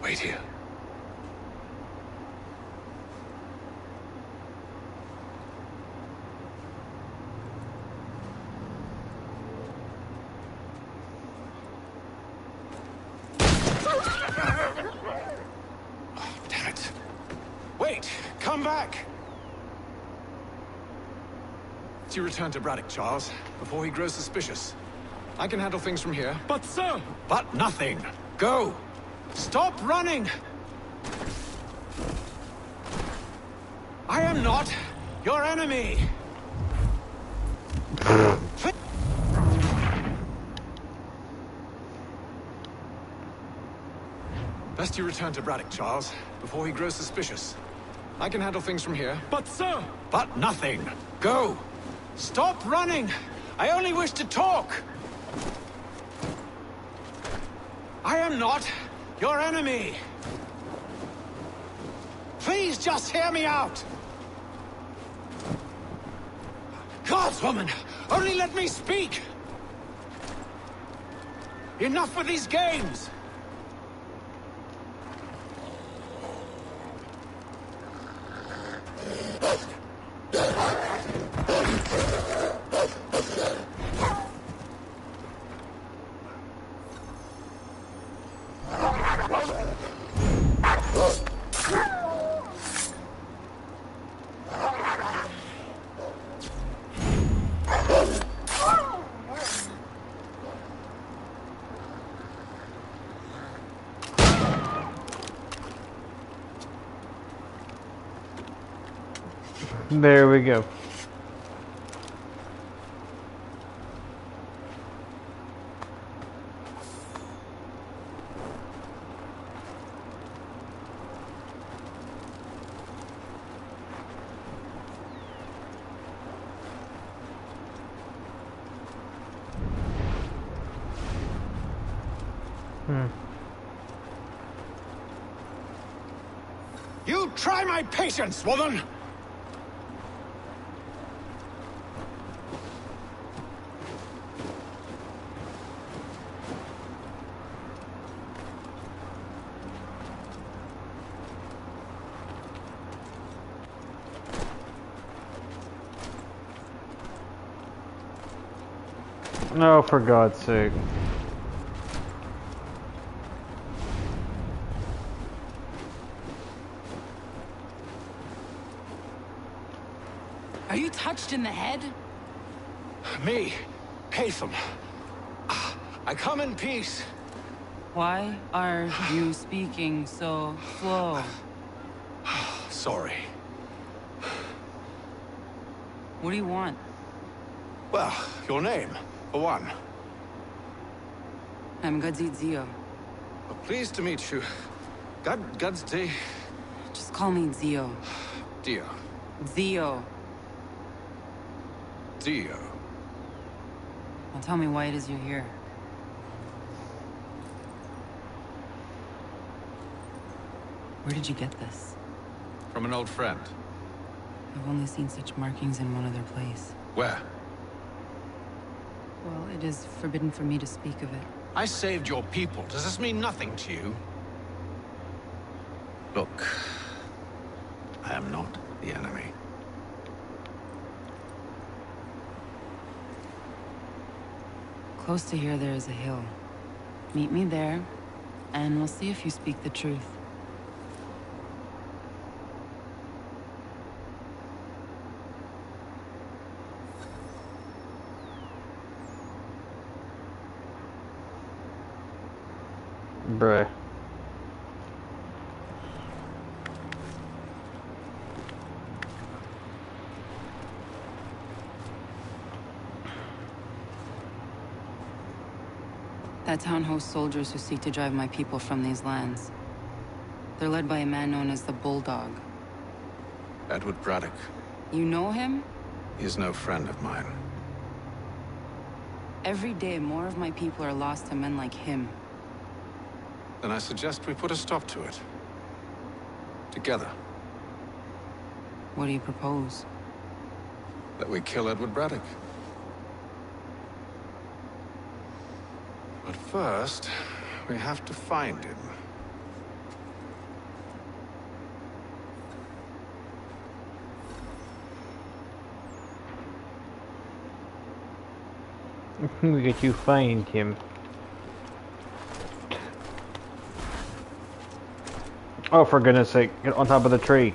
S5: Wait here.
S7: Damn it. Wait! Come back! You return to Braddock, Charles, before he grows suspicious. I can handle things from here.
S5: But sir!
S7: But nothing! Go! Stop running! I am not your enemy! Best you return to Braddock, Charles, before he grows suspicious. I can handle things from here.
S18: But, sir!
S7: But nothing. Go!
S17: Stop running! I only wish to talk! I am not your enemy! Please just hear me out! Gods, woman! Only let me speak! Enough with these games!
S1: There we go.
S17: You try my patience, woman!
S1: No, for God's sake.
S10: Are you touched in the head?
S17: Me, Haytham. I come in peace.
S10: Why are you speaking so slow?
S17: Sorry.
S10: What do you want?
S17: Well, your name, for one.
S10: I'm Gadzit Zio.
S17: Pleased to meet you. God's day.
S10: Just call me Zio.
S17: Dio.
S10: Zio.
S17: Dio.
S10: Now tell me why it is you're here. Where did you get this?
S7: From an old friend.
S10: I've only seen such markings in one other place.
S7: Where?
S10: Well, it is forbidden for me to speak of it.
S17: I saved your people. Does this mean nothing to you? Look, I am not the enemy.
S10: Close to here, there is a hill. Meet me there, and we'll see if you speak the truth.
S1: Bruh.
S10: That town hosts soldiers who seek to drive my people from these lands. They're led by a man known as the Bulldog.
S7: Edward Braddock.
S10: You know him?
S7: He is no friend of mine.
S10: Every day, more of my people are lost to men like him.
S7: Then I suggest we put a stop to it. Together.
S10: What do you propose?
S7: That we kill Edward Braddock. But first, we have to find him.
S1: Look at you find him. Oh, for goodness sake, get on top of the tree.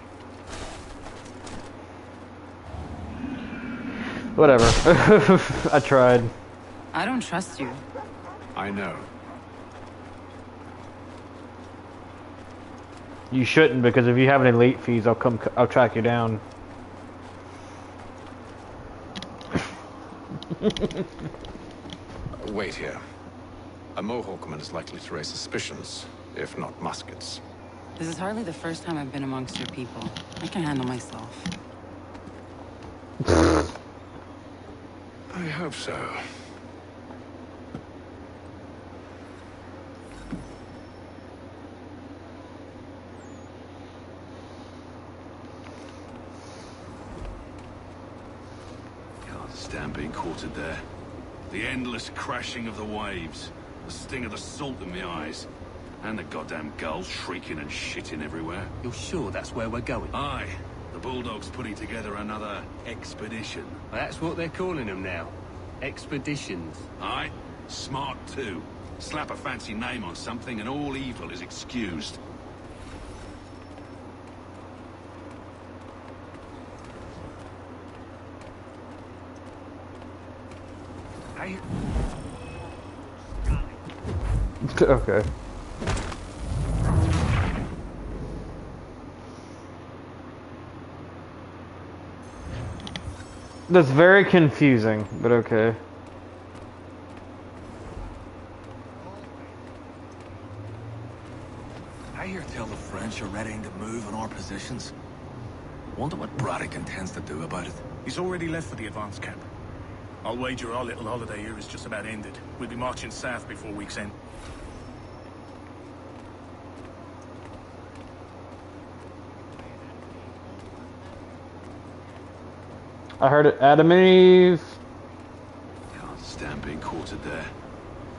S1: Whatever. I tried.
S10: I don't trust you.
S7: I know.
S1: You shouldn't, because if you have any late fees, I'll track you down.
S7: Wait here. A Mohawkman is likely to raise suspicions. if not muskets.
S10: This is hardly the first time I've been amongst your people. I can handle myself.
S7: I hope so.
S3: Can't stand being quartered there. The endless crashing of the waves, the sting of the salt in my eyes, and the goddamn gulls shrieking and shitting everywhere.
S12: You're sure that's where we're going?
S3: Aye. The Bulldog's putting together another expedition.
S12: That's what they're calling them now. Expeditions.
S3: Aye. Smart too. Slap a fancy name on something and all evil is excused.
S1: Okay. That's very confusing, but okay.
S22: I hear tell the French are ready to move on our positions. Wonder what Braddock intends to do about it.
S18: He's already left for the advance camp. I'll wager our little holiday here is just about ended. We'll be marching south before week's end.
S1: I heard it. Adam and Eve.
S3: Can't stand being quartered there.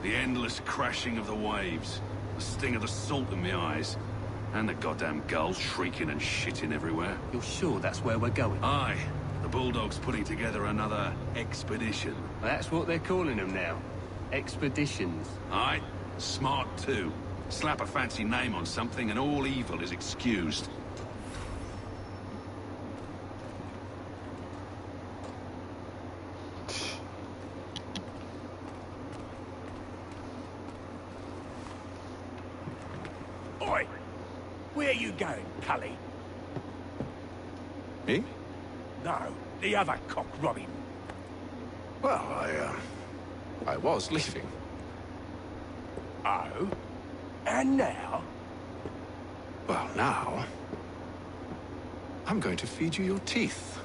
S3: The endless crashing of the waves, the sting of the salt in my eyes, and the goddamn gulls shrieking and shitting everywhere.
S12: You're sure that's where we're going?
S3: Aye. The Bulldog's putting together another expedition.
S12: That's what they're calling them now. Expeditions.
S3: Aye. Smart too. Slap a fancy name on something and all evil is excused.
S9: Oi! Where you going, Cully?
S7: Me?
S9: No, the other cock Robin.
S7: Well, I was leaving.
S9: Oh? And now?
S7: Well, now... I'm going to feed you your teeth.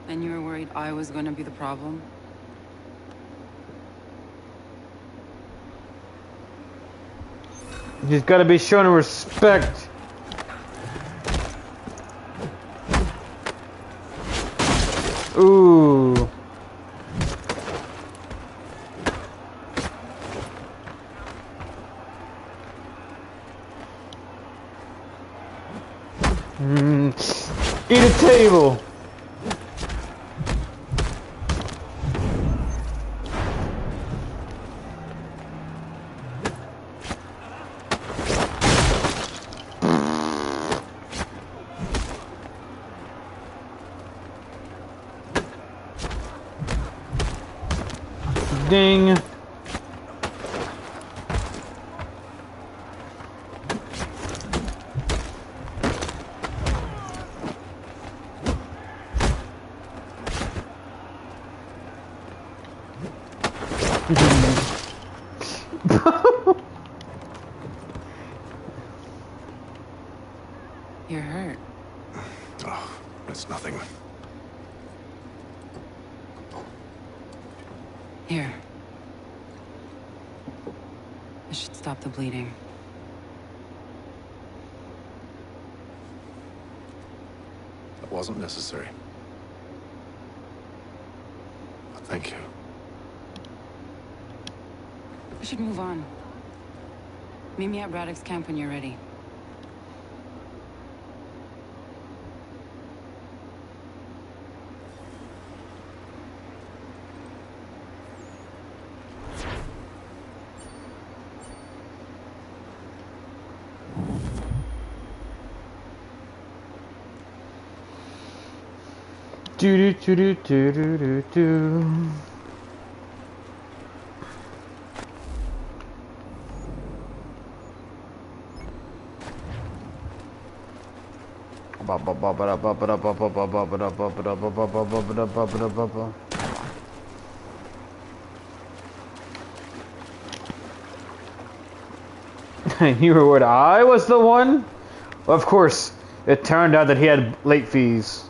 S10: And you were worried I was going to be the problem?
S1: He's got to be shown respect. Ooh. Eat a table. Ding.
S10: You're hurt.
S7: Oh, it's nothing.
S10: Here. I should stop the bleeding.
S7: That wasn't necessary. But thank you.
S10: I should move on. Meet me at Braddock's camp when you're ready.
S1: Do do do do do do do. You were what? I was the one? Of course, it turned out that he had late fees.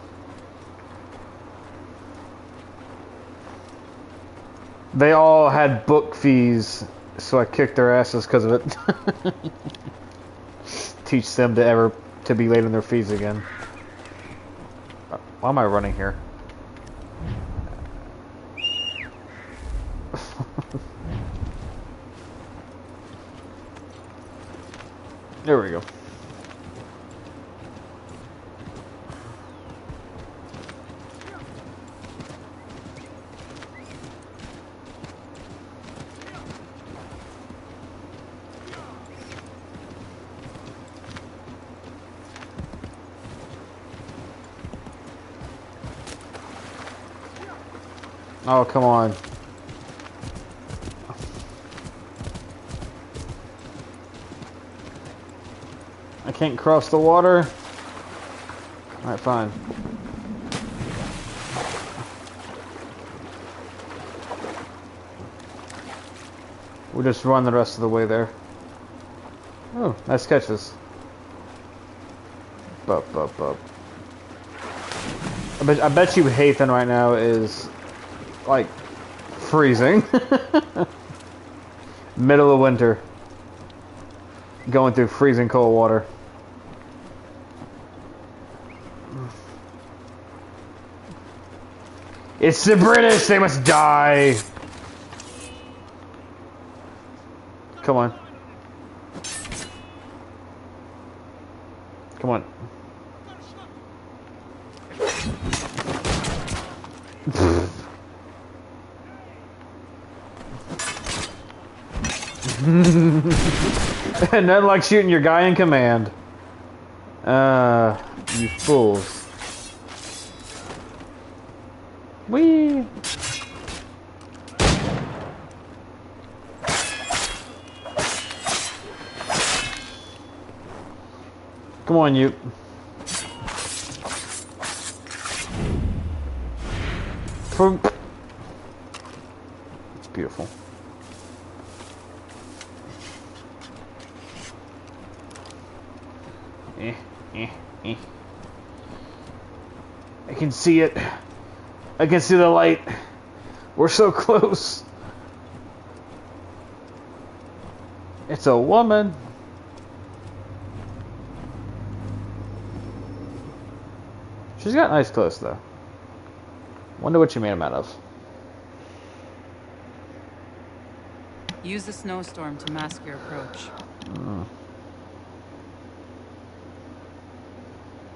S1: They all had book fees, so I kicked their asses because of it. Teach them to be late on their fees again. Why am I running here? There we go. Oh, come on. I can't cross the water. Alright, fine. We'll just run the rest of the way there. Oh, nice catches. Bup, bup, bup. I bet you Hathan right now is like freezing. Middle of winter. Going through freezing cold water. It's the British! They must die! Come on. Come on. Nothing like shooting your guy in command. You fools. Whee! Come on, you. It's beautiful. I can see it. I can see the light. We're so close. It's a woman. She's got nice clothes, though. Wonder what she made them out of.
S10: Use the snowstorm to mask your approach.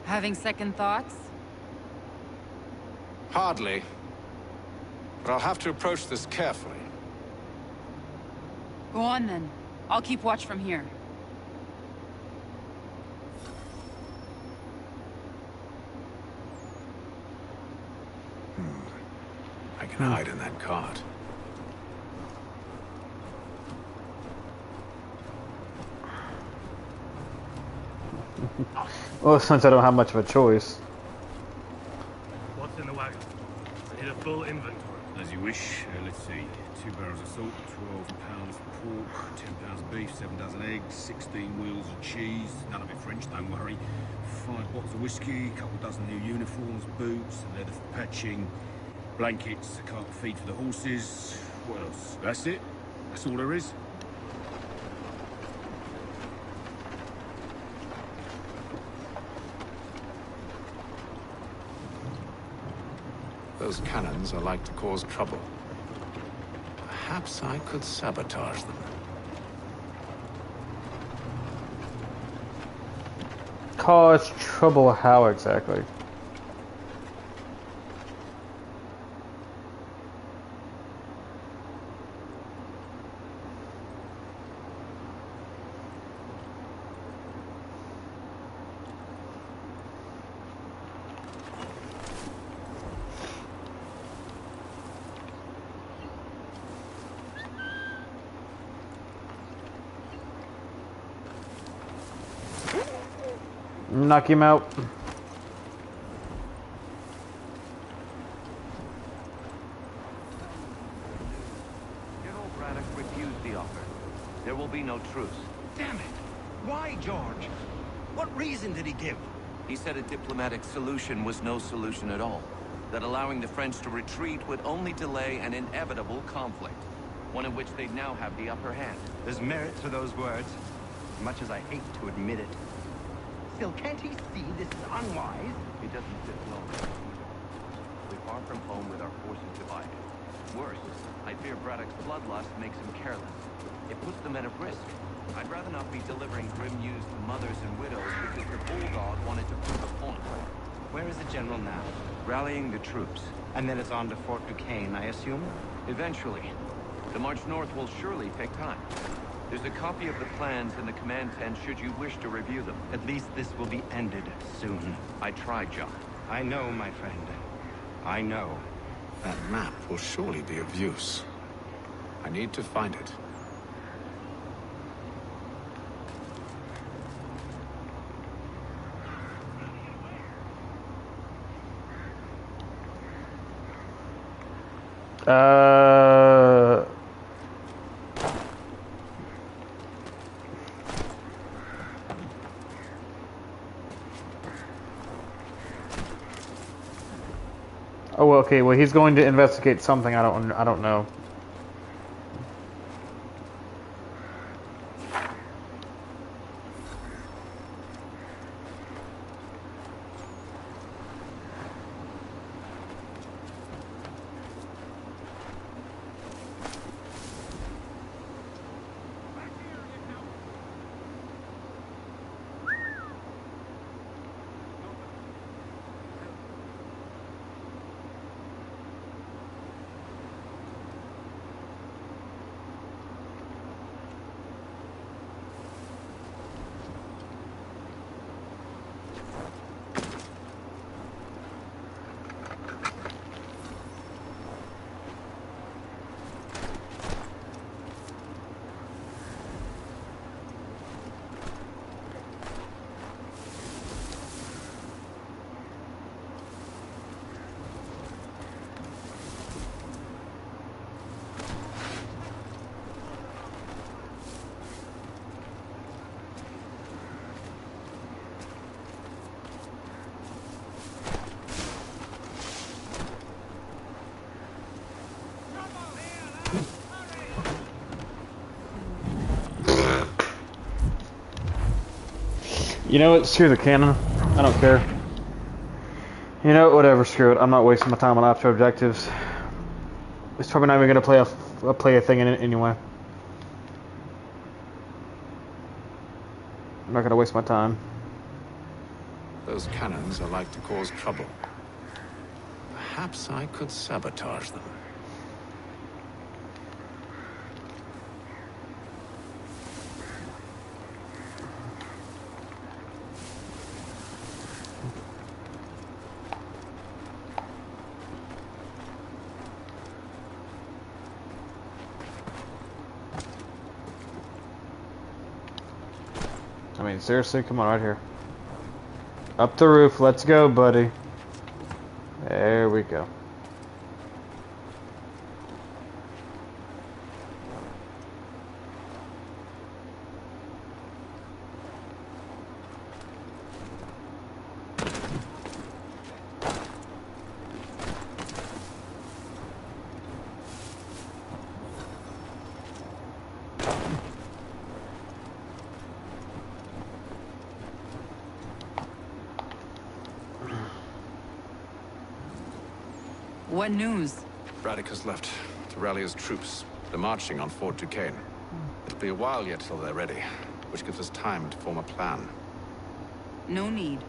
S10: Having second thoughts?
S7: Hardly. But I'll have to approach this carefully.
S10: Go on, then. I'll keep watch from here.
S7: I can hide in that cart.
S1: Well, since I don't have much of a choice.
S18: What's in the wagon? I need a full inventory.
S3: As you wish. Let's see. 2 barrels of salt, 12 pounds of pork, 10 pounds of beef, 7 dozen eggs, 16 wheels of cheese. None of it French, don't worry. 5 bottles of whiskey, a couple dozen new uniforms, boots, leather for patching, blankets, a cart feed for the horses. What else? That's it. That's all there is.
S7: Those cannons are like to cause trouble. Perhaps I could sabotage them.
S1: Cause trouble how exactly? Knock him out.
S2: General Braddock refused the offer. There will be no truce.
S18: Damn it!
S16: Why, George? What reason did he give?
S2: He said a diplomatic solution was no solution at all. That allowing the French to retreat would only delay an inevitable conflict. One in which they'd now have the upper hand.
S16: There's merit to those words, as much as I hate to admit it. Still, can't he see this is unwise?
S2: He doesn't sit alone. We're far from home with our forces divided. Worse, I fear Braddock's bloodlust makes him careless. It puts the men at risk. I'd rather not be delivering grim news to mothers and widows because the bulldog wanted to prove a point.
S16: Where is the general now?
S2: Rallying the troops.
S16: And then it's on to Fort Duquesne, I assume?
S2: Eventually. The march north will surely take time. There's a copy of the plans in the command tent should you wish to review them.
S16: At least this will be ended soon.
S2: I tried, John.
S16: I know, my friend. I know.
S7: That map will surely be of use. I need to find it.
S1: Oh, well, okay. Well, he's going to investigate something. I don't know. You know what? Screw the cannon. I don't care. You know, whatever. Screw it. I'm not wasting my time on optional objectives. It's probably not even gonna play a thing in it anyway. I'm not gonna waste my time.
S7: Those cannons are like to cause trouble. Perhaps I could sabotage them.
S1: I mean, seriously, come on, right here. Up the roof, let's go, buddy. There we go.
S10: What news?
S7: Braddock has left to rally his troops. They're marching on Fort Duquesne. It'll be a while yet till they're ready, which gives us time to form a plan.
S10: No need.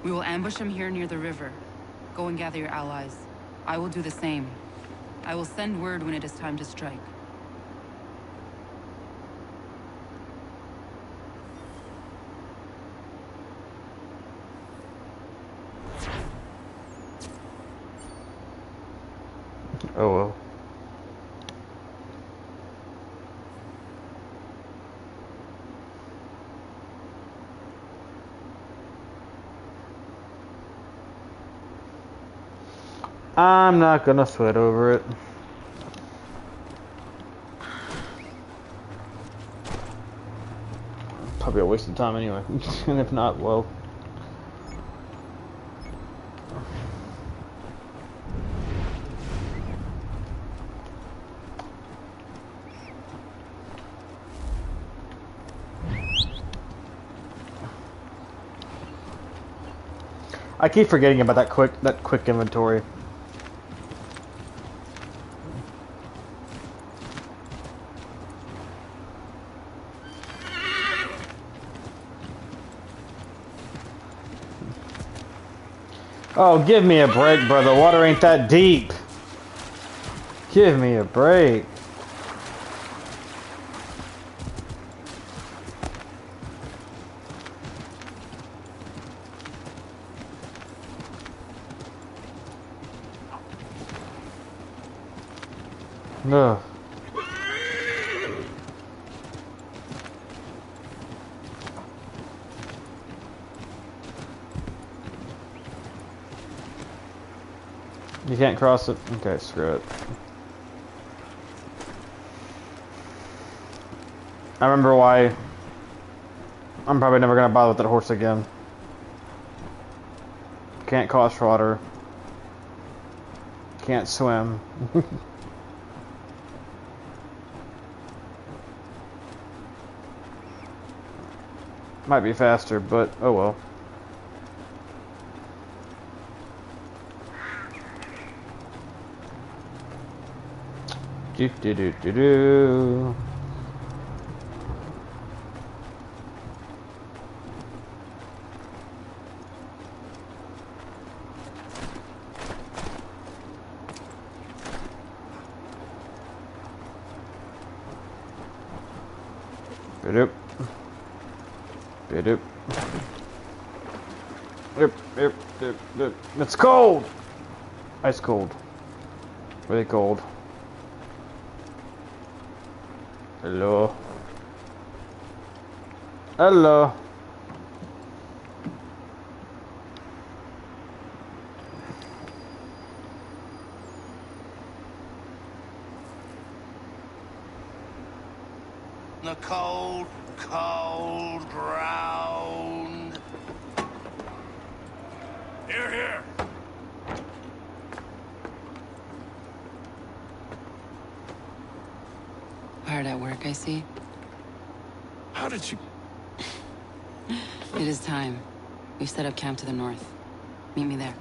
S10: We will ambush him here near the river. Go and gather your allies. I will do the same. I will send word when it is time to strike.
S1: Oh well. I'm not gonna sweat over it. Probably a waste of time anyway. And if not, well. I keep forgetting about that quick inventory. Oh, give me a break, brother. Water ain't that deep. Give me a break. Ugh. You can't cross it? Okay, screw it. I remember why I'm probably never gonna bother with that horse again. Can't cross water. Can't swim. Might be faster, but oh well. Do do do do do. Yep. Yep. Yep. Yep. Yep. Yep. It's cold. Ice cold. Really cold. Hello. Hello.
S19: The cold, cold ground.
S14: Here, here.
S10: Hard at work, I see.
S14: How did you...
S10: It is time. We've set up camp to the north. Meet me there.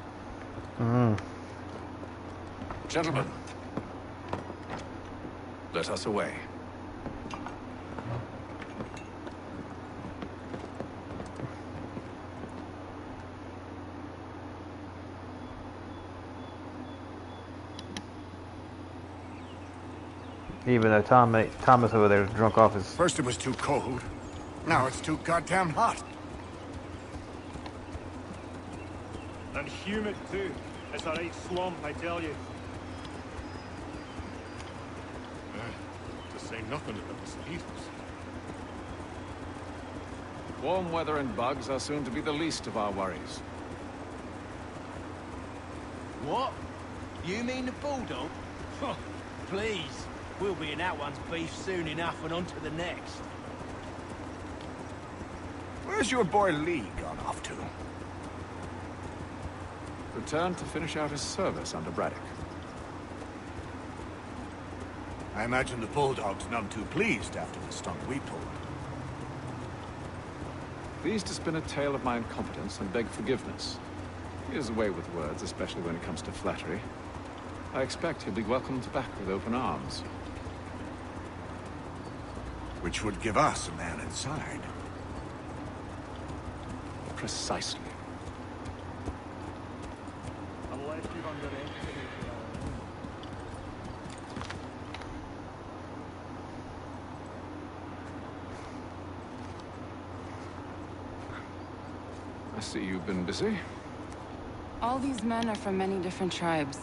S7: Gentlemen, let us away.
S1: Even though Thomas over there is drunk off his...
S11: First it was too cold. Now it's too goddamn hot.
S6: And humid too. It's a right swamp, I tell you.
S15: To say nothing of the mosquitoes.
S7: Warm weather and bugs are soon to be the least of our worries.
S19: What? You mean the bulldog? Please. We'll be in that one's beef soon enough and on to the next.
S11: Where's your boy Lee gone off to?
S7: Returned to finish out his service under Braddock.
S11: I imagine the bulldog's none too pleased after the stunt we pulled.
S7: Pleased to spin a tale of my incompetence and beg forgiveness. He is away with words, especially when it comes to flattery. I expect he'll be welcomed back with open arms.
S11: Which would give us a man inside.
S7: Precisely.
S6: Unless you've underestimated
S7: I see you've been busy.
S10: All these men are from many different tribes,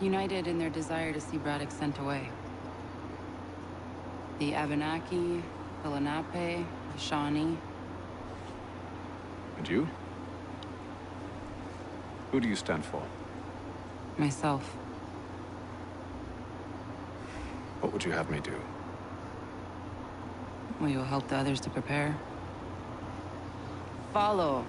S10: united in their desire to see Braddock sent away. The Abenaki, the Lenape, the Shawnee.
S7: And you? Who do you stand for?
S10: Myself.
S7: What would you have me do?
S10: Will you help the others to prepare? Follow.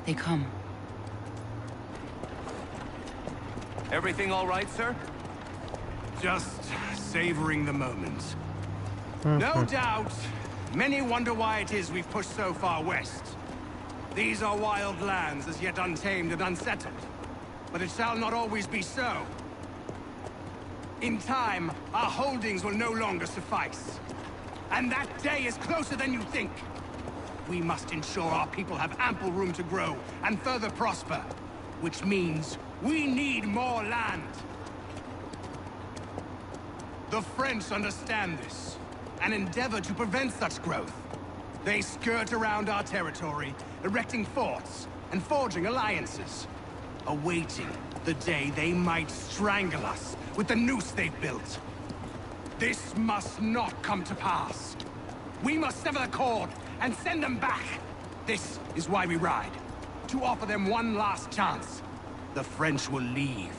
S10: They come.
S4: Everything all right, sir?
S14: Just savoring the moment. No doubt, many wonder why it is we've pushed so far west. These are wild lands, as yet untamed and unsettled. But it shall not always be so. In time, our holdings will no longer suffice. And that day is closer than you think. We must ensure our people have ample room to grow and further prosper. Which means we need more land. The French understand this, and endeavor to prevent such growth. They skirt around our territory, erecting forts and forging alliances, awaiting the day they might strangle us with the noose they've built. This must not come to pass. We must sever the cord and send them back. This is why we ride. To offer them one last chance. The French will leave,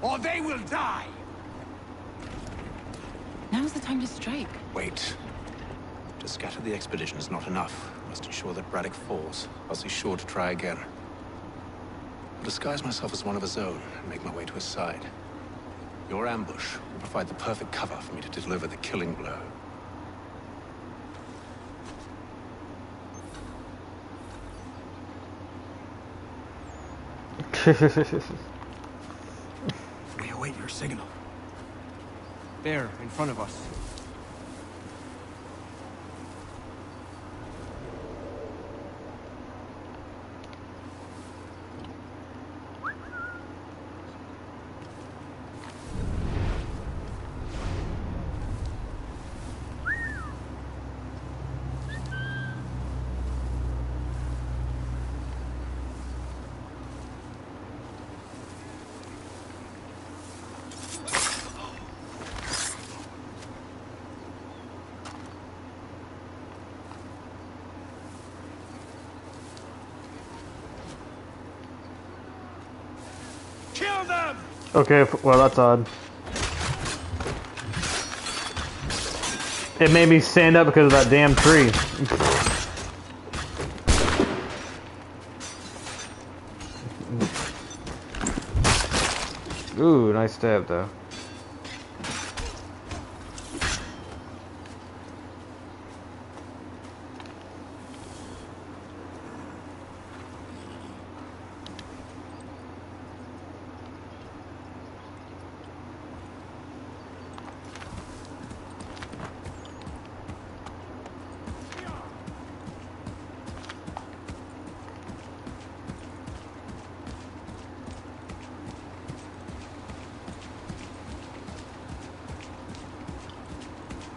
S14: or they will die.
S10: Now's the time to strike.
S7: Wait. To scatter the expedition is not enough. We must ensure that Braddock falls, else he's sure to try again. I'll disguise myself as one of his own and make my way to his side. Your ambush will provide the perfect cover for me to deliver the killing blow.
S14: We await your signal. There, in front of us. Kill them!
S1: Okay, well that's odd. It made me stand up because of that damn tree. Ooh, nice stab though.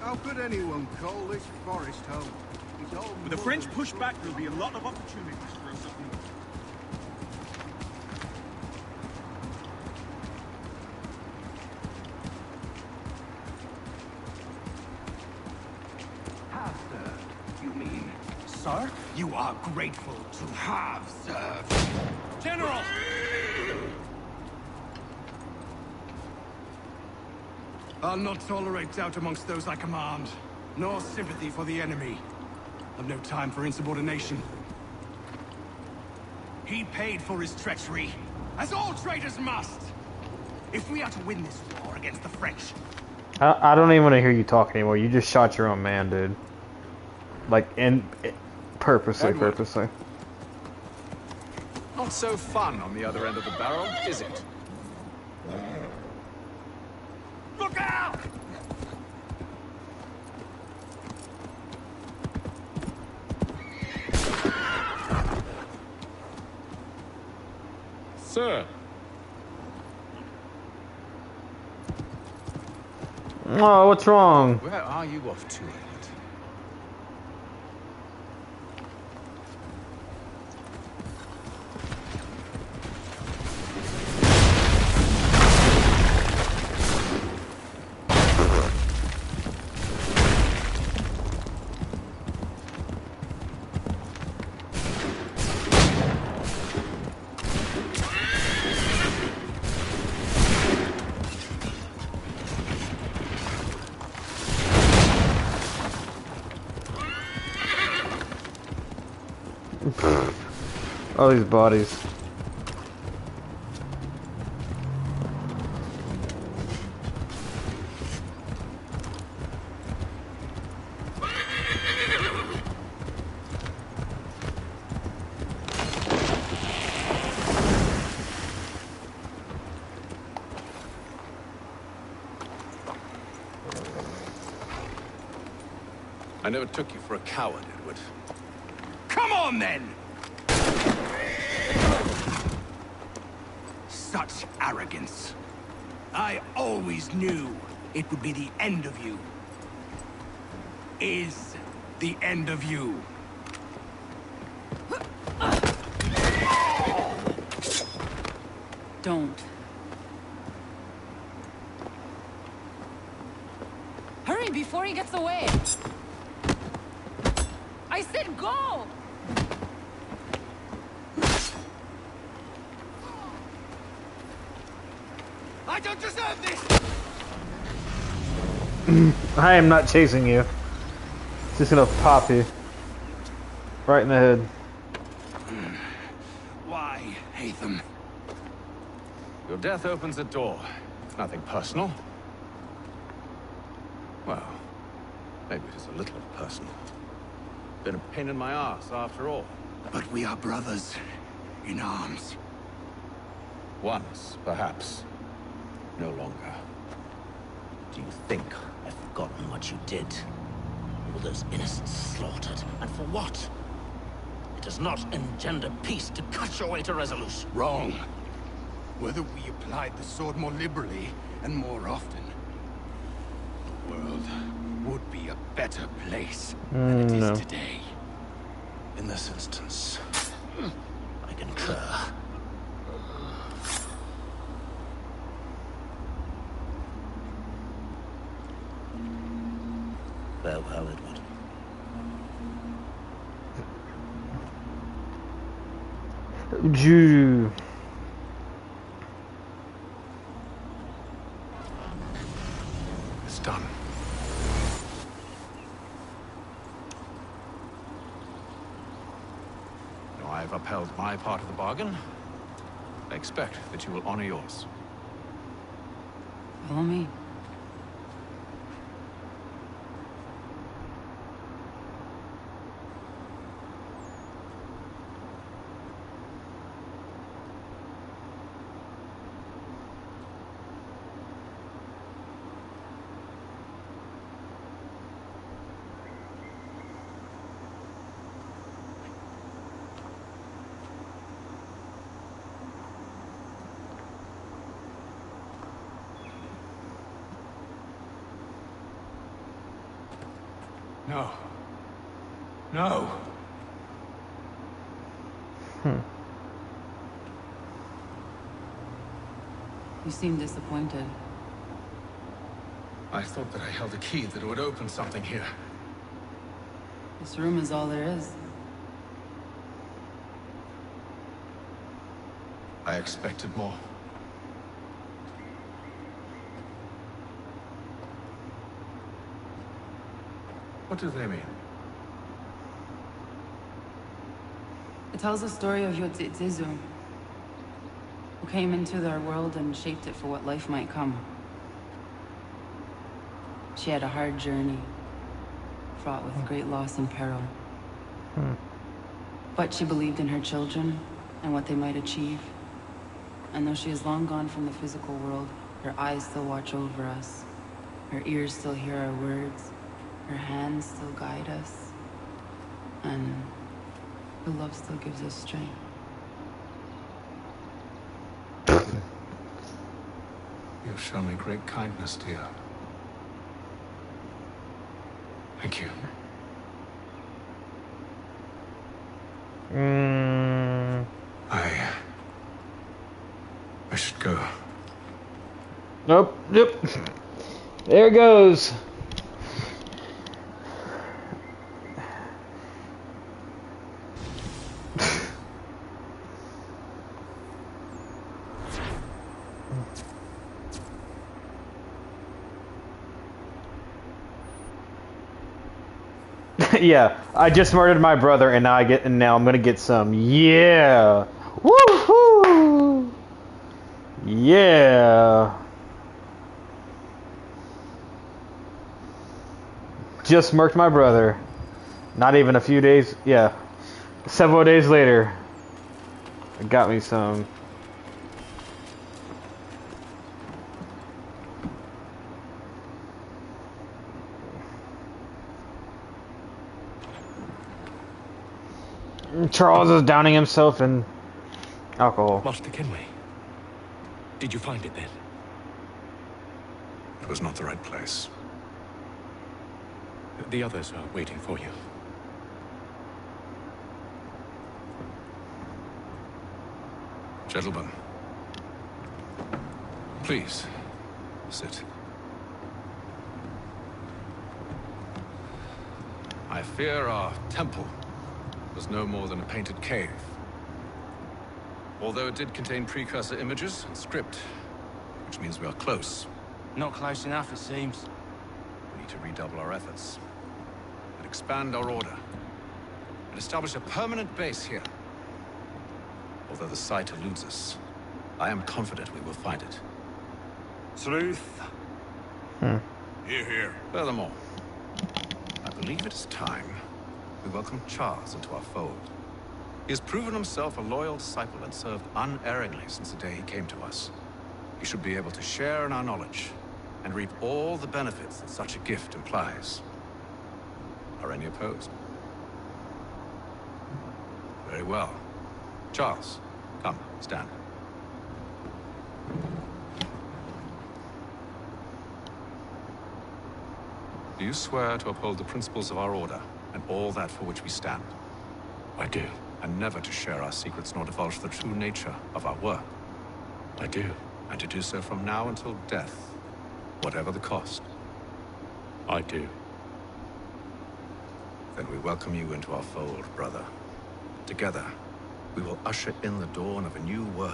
S9: How could anyone call this forest home? It's all
S18: With the French push back, there'll be a lot of opportunities for us up north.
S14: Have served, you mean? Sir? You are grateful to have served. General! I'll not tolerate doubt amongst those I command, nor sympathy for the enemy. I've no time for insubordination. He paid for his treachery, as all traitors must. If we are to win this war against the French...
S1: I don't even want to hear you talk anymore. You just shot your own man, dude. Like, purposely.
S7: Not so fun on the other end of the barrel, is it?
S14: Look out!
S5: Sir.
S1: Oh, what's wrong?
S7: Where are you off to?
S1: All these bodies.
S7: I never took you for a coward, Edward.
S9: Come on, then! Such arrogance. I always knew it would be the end of you. Is the end of you.
S10: Don't. Hurry before he gets away! I said go!
S9: I don't deserve this!
S1: I am not chasing you. Just gonna pop you. Right in the head.
S9: Why, Hatham?
S7: Your death opens a door. It's nothing personal. Well, maybe it is a little personal. Been a pain in my ass, after all.
S9: But we are brothers in arms.
S7: Once, perhaps. No longer.
S19: Do you think I've forgotten what you did? All those innocents slaughtered, and for what? It does not engender peace to cut your way to resolution.
S9: Wrong. Whether we applied the sword more liberally and more often, the world would be a better place than it is today.
S19: In this instance, I concur. Farewell, Edward.
S1: Jew.
S7: It's done. Now I've upheld my part of the bargain. I expect that you will honor yours.
S10: Follow me.
S9: No. No.
S10: You seem disappointed.
S7: I thought that I held a key that would open something here.
S10: This room is all there is.
S7: I expected more. What do they mean?
S10: It tells the story of Yotzitzizu, who came into their world and shaped it for what life might come. She had a hard journey, fraught with great loss and peril. But she believed in her children and what they might achieve. And though she is long gone from the physical world, her eyes still watch over us. Her ears still hear our words. Her hands still guide us. And her love still gives us strength.
S7: You've shown me great kindness, dear. Thank you. I should go.
S1: Nope. Yep. There it goes. Yeah, I just murdered my brother, and now I'm gonna get some. Yeah, woohoo! Yeah. Just murked my brother. Not even a few days. Yeah, several days later, it got me some. Charles is downing himself in alcohol.
S5: Master Kenway, did you find it then?
S3: It was not the right place.
S5: The others are waiting for you.
S3: Gentlemen, please, sit. I fear our temple was no more than a painted cave. Although it did contain precursor images and script, which means we are close.
S17: Not close enough, it seems.
S3: We need to redouble our efforts and expand our order and establish a permanent base here. Although the site eludes us, I am confident we will find it.
S14: Truth.
S3: Hear, hear. Furthermore, I believe it is time we welcome Charles into our fold. He has proven himself a loyal disciple and served unerringly since the day he came to us. He should be able to share in our knowledge and reap all the benefits that such a gift implies. Are any opposed? Very well. Charles, come, stand. Do you swear to uphold the principles of our order and all that for which we stand?
S5: I do.
S3: And never to share our secrets nor divulge the true nature of our work?
S5: I do.
S3: And to do so from now until death, whatever the cost?
S5: I do.
S3: Then we welcome you into our fold, brother. Together, we will usher in the dawn of a new world,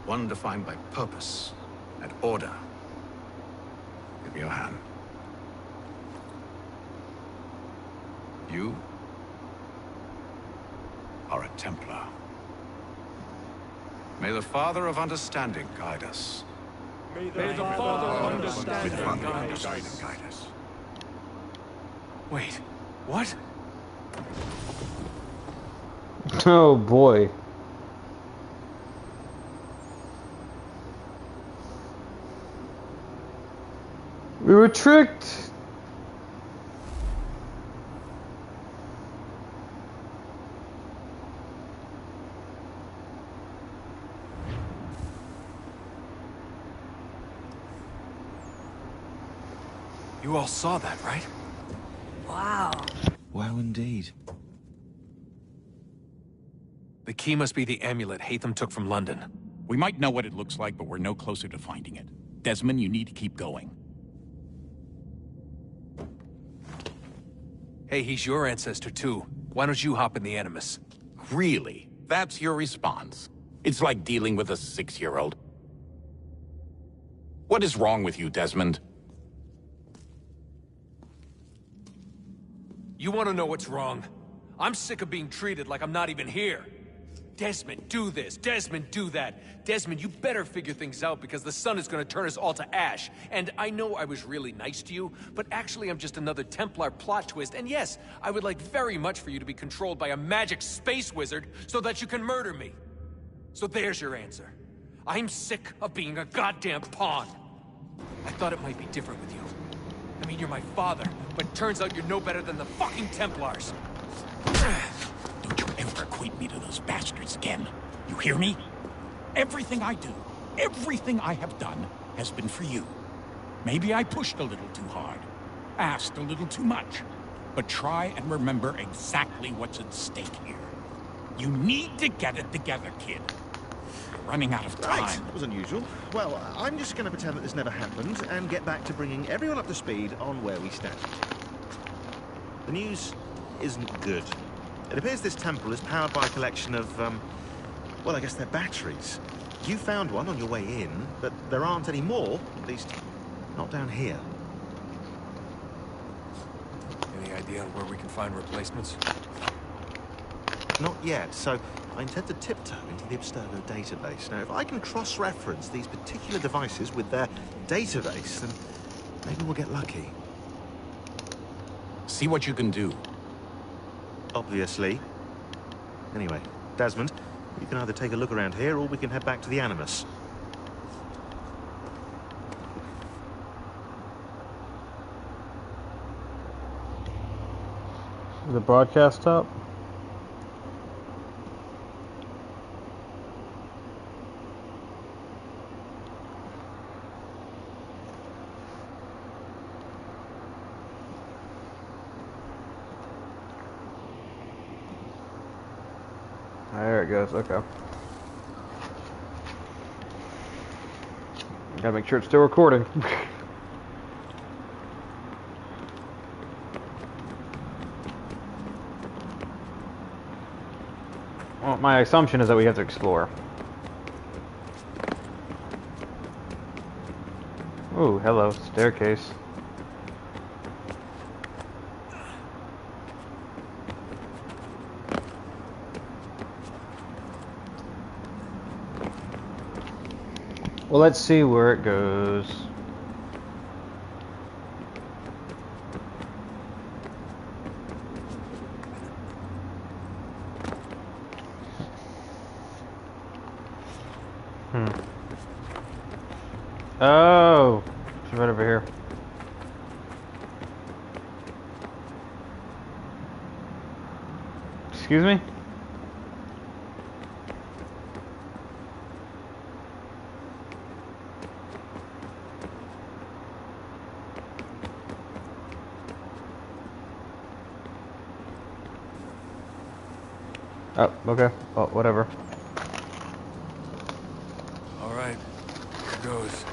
S3: one defined by purpose and order. Give me your hand. You are a Templar. May the Father of Understanding guide us.
S6: May the Father of Understanding guide us.
S17: Wait, what?
S1: Oh boy. We were tricked.
S4: You all saw that, right?
S8: Wow.
S4: Wow, indeed. The key must be the amulet Hatham took from London.
S21: We might know what it looks like, but we're no closer to finding it. Desmond, you need to keep going.
S4: Hey, he's your ancestor too. Why don't you hop in the Animus?
S21: Really? That's your response? It's like dealing with a 6-year-old. What is wrong with you, Desmond?
S4: You want to know what's wrong? I'm sick of being treated like I'm not even here. Desmond, do this. Desmond, do that. Desmond, you better figure things out because the sun is going to turn us all to ash. And I know I was really nice to you, but actually I'm just another Templar plot twist. And yes, I would like very much for you to be controlled by a magic space wizard so that you can murder me. So there's your answer. I'm sick of being a goddamn pawn. I thought it might be different with you. I mean, you're my father, but turns out you're no better than the fucking Templars.
S21: Don't you ever equate me to those bastards again. You hear me? Everything I do, everything I have done, has been for you. Maybe I pushed a little too hard, asked a little too much, but try and remember exactly what's at stake here. You need to get it together, kid. You're running out of time.
S23: Right, that was unusual. Well, I'm just going to pretend that this never happened and get back to bringing everyone up to speed on where we stand. The news isn't good. It appears this temple is powered by a collection of, well, I guess they're batteries. You found one on your way in, but there aren't any more, at least not down here.
S4: Any idea on where we can find replacements?
S23: Not yet, so I intend to tiptoe into the Abstergo database. Now, if I can cross-reference these particular devices with their database, then maybe we'll get lucky.
S21: See what you can do.
S23: Obviously. Anyway, Desmond, you can either take a look around here or we can head back to the Animus.
S1: Is the broadcast up? There it goes, okay. Gotta make sure it's still recording. Well, my assumption is that we have to explore. Ooh, hello, staircase. Well, let's see where it goes. Oh, she's right over here. Excuse me? Oh, okay. Oh, whatever.
S4: Alright, here goes.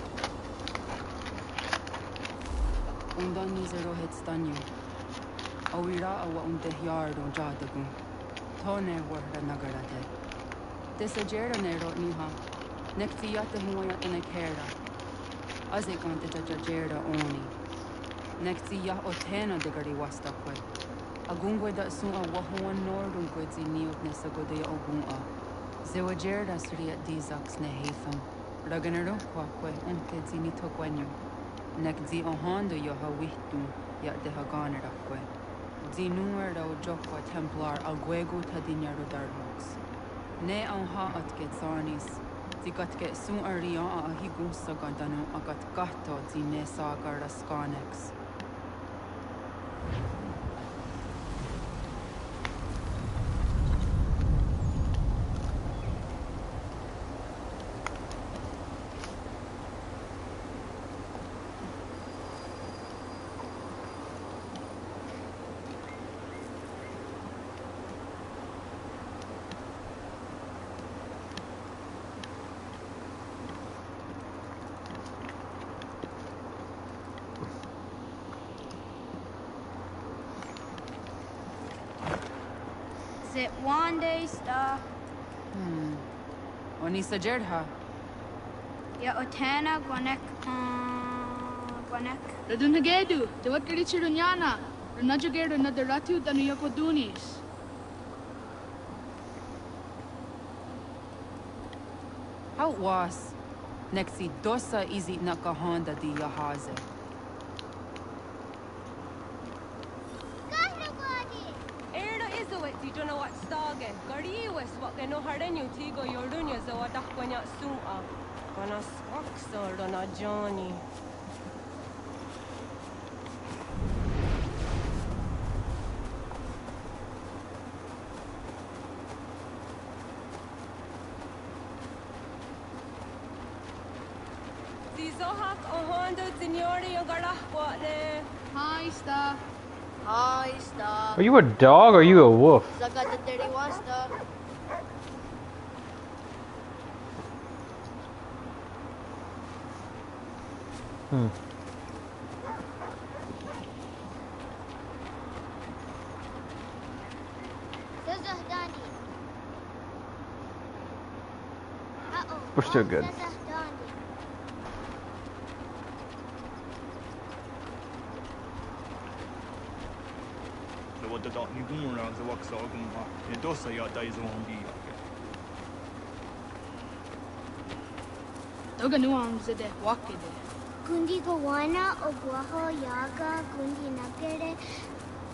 S10: Undani zero hit stanyu. Awira awa yard on jadagun. Tone warda nagarate. Desajera nero niha. Nekti yata huayat in a kera. Azekante jajajera oni. Nekti ya otena de gari wasta kwe. Agungwe da sun a wahuan nordun gwedzi niot nesagode ogun a. Zewajera sri at dizax ne hatham. Raganero kwakwe unte zini tokwenyo. Nekzi ohando yo hawitu ya de haganerakwe. Zinuer da ojokwa templar alguego tadinero darhox. Ne onha at getsarnis. Zigatke sun aria a higun sagandanu agat gato zine sagar skanex.
S8: Is it one day star?
S10: Oni sajerha.
S8: Ya otana gwanek gwanek.
S13: Radunhagedu, Dewakari Chirunyana, Ranajagedu Nadaratu Danuyakodunis.
S10: How was Nexi dosa izi nakahanda di yahaze.
S20: You don't know what stage. Gari was what can no harden you tigo yordunya so what when soon up. When I swak on a Johnny. Zizohak Ohondo Signori Yogara what ne?
S13: Hi, Star.
S8: Hi, Star.
S1: Are you a dog or are you a wolf?
S8: Zaga the 31 Star.
S1: We're still good.
S6: what the dot you do around the works are going to it does say your days won't be
S13: Toga nuang zede wakide.
S2: Gundi Gawana Oguaho Yaga Gundi Nagere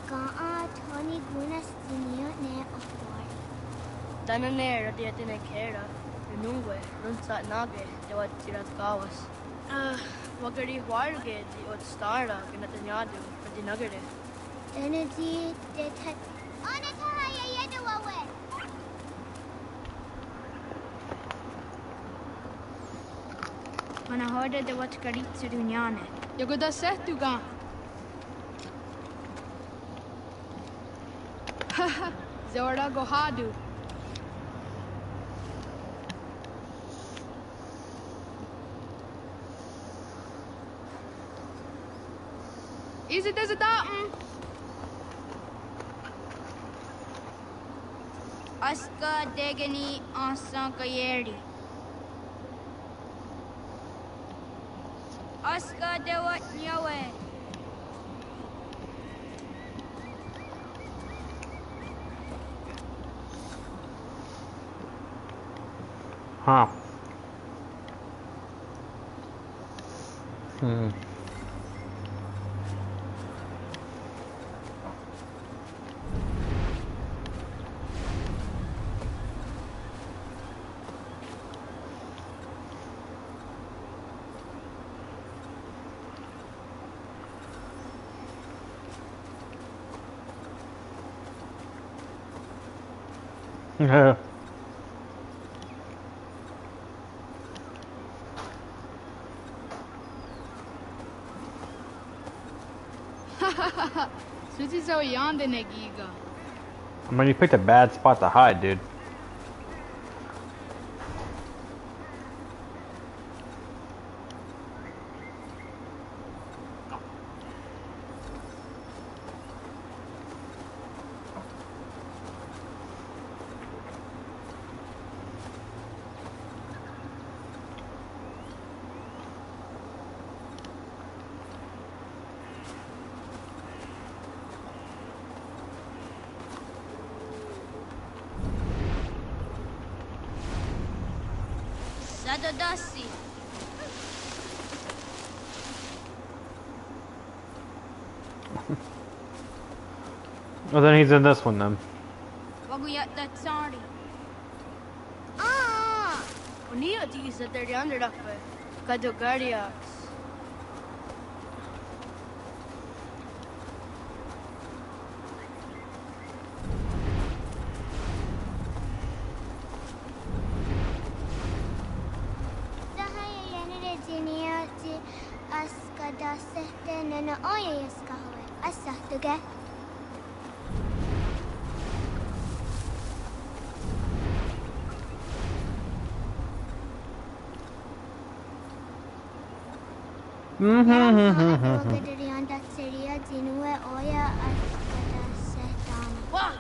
S2: Gaa Tony Gunas Dinio Ne Okwar.
S12: Dananera dietine kera, Runungue, Runsat Nage, Dewat Tirat Gawas. Wagari Warge, the Ot Stara, Ginatanyadu, for the Nagare.
S2: Energy detect. Onataya Yedawawe.
S8: Mana hörde det var Karitsu Dunjane.
S13: Jag går där sett du kan. Haha, Zora Gohadu. Is it as a datum?
S8: Aska Degani Ansan Kayeri. Aska Dewat Nyawe.
S1: Huh. Hmm. Yeah.
S13: Suzi so yande negiga.
S1: I mean, you picked a bad spot to hide, dude.
S8: Sadodasi.
S1: Well, then he's in this one, then.
S8: Waguyat that sorry.
S12: Ah! Unia di sa 300 up. Kadogariax.
S2: Sahaya Yanere Jinia Ji Askada Sehte Nana Oya Yaskawe. Asahtuge. Gadarian that Seria Jinue Oya Askada Sehtana.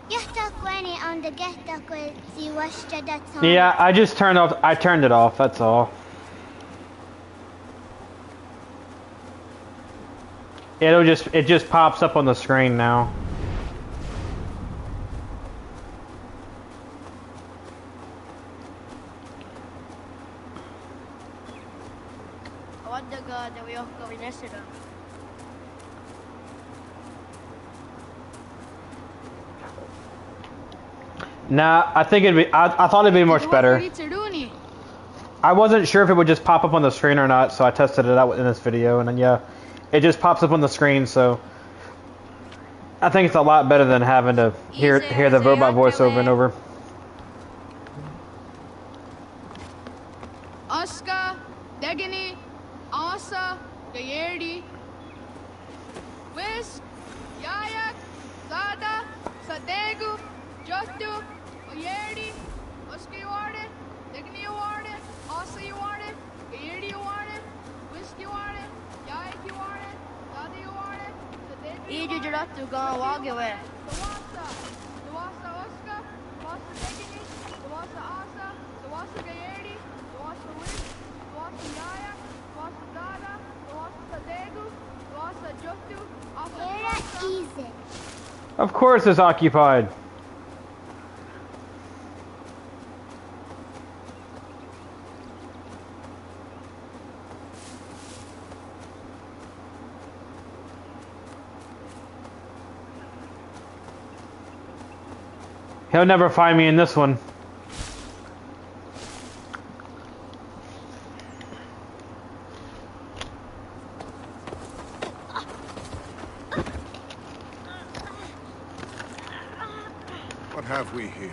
S2: Geta Gwenny on the Geta Gwen Ziwashta that song.
S1: Yeah, I just turned off. I turned it off. That's all. It just pops up on the screen now.
S12: What the god that we all go in yesterday?
S1: Nah, I think it'd be. I thought it'd be much better. I wasn't sure if it would just pop up on the screen or not, so I tested it out in this video, and then yeah, it just pops up on the screen. So I think it's a lot better than having to hear the robot voice over and over.
S13: Aska, Degani, Asa, Gayerdi, Whisk, Yayak, Zada, Sadegu, Jotu, Oyerdi, Oska you want it, Degani you want it, Asa you want it, Gayerdi you want it, Whisk you want it, Yayak you want it, Zada you want it, Sadegu you want it.
S12: Iju go walk away.
S13: Dawasa Oska, Dawasa Degani, Dawasa Asa, Dawasa Gayerdi, Dawasa Whisk, Dawasa Yayak, Dawasa Zada, Dawasa Sadegu, Dawasa
S1: Of course it's occupied. He'll never find me in this one.
S11: What have we here?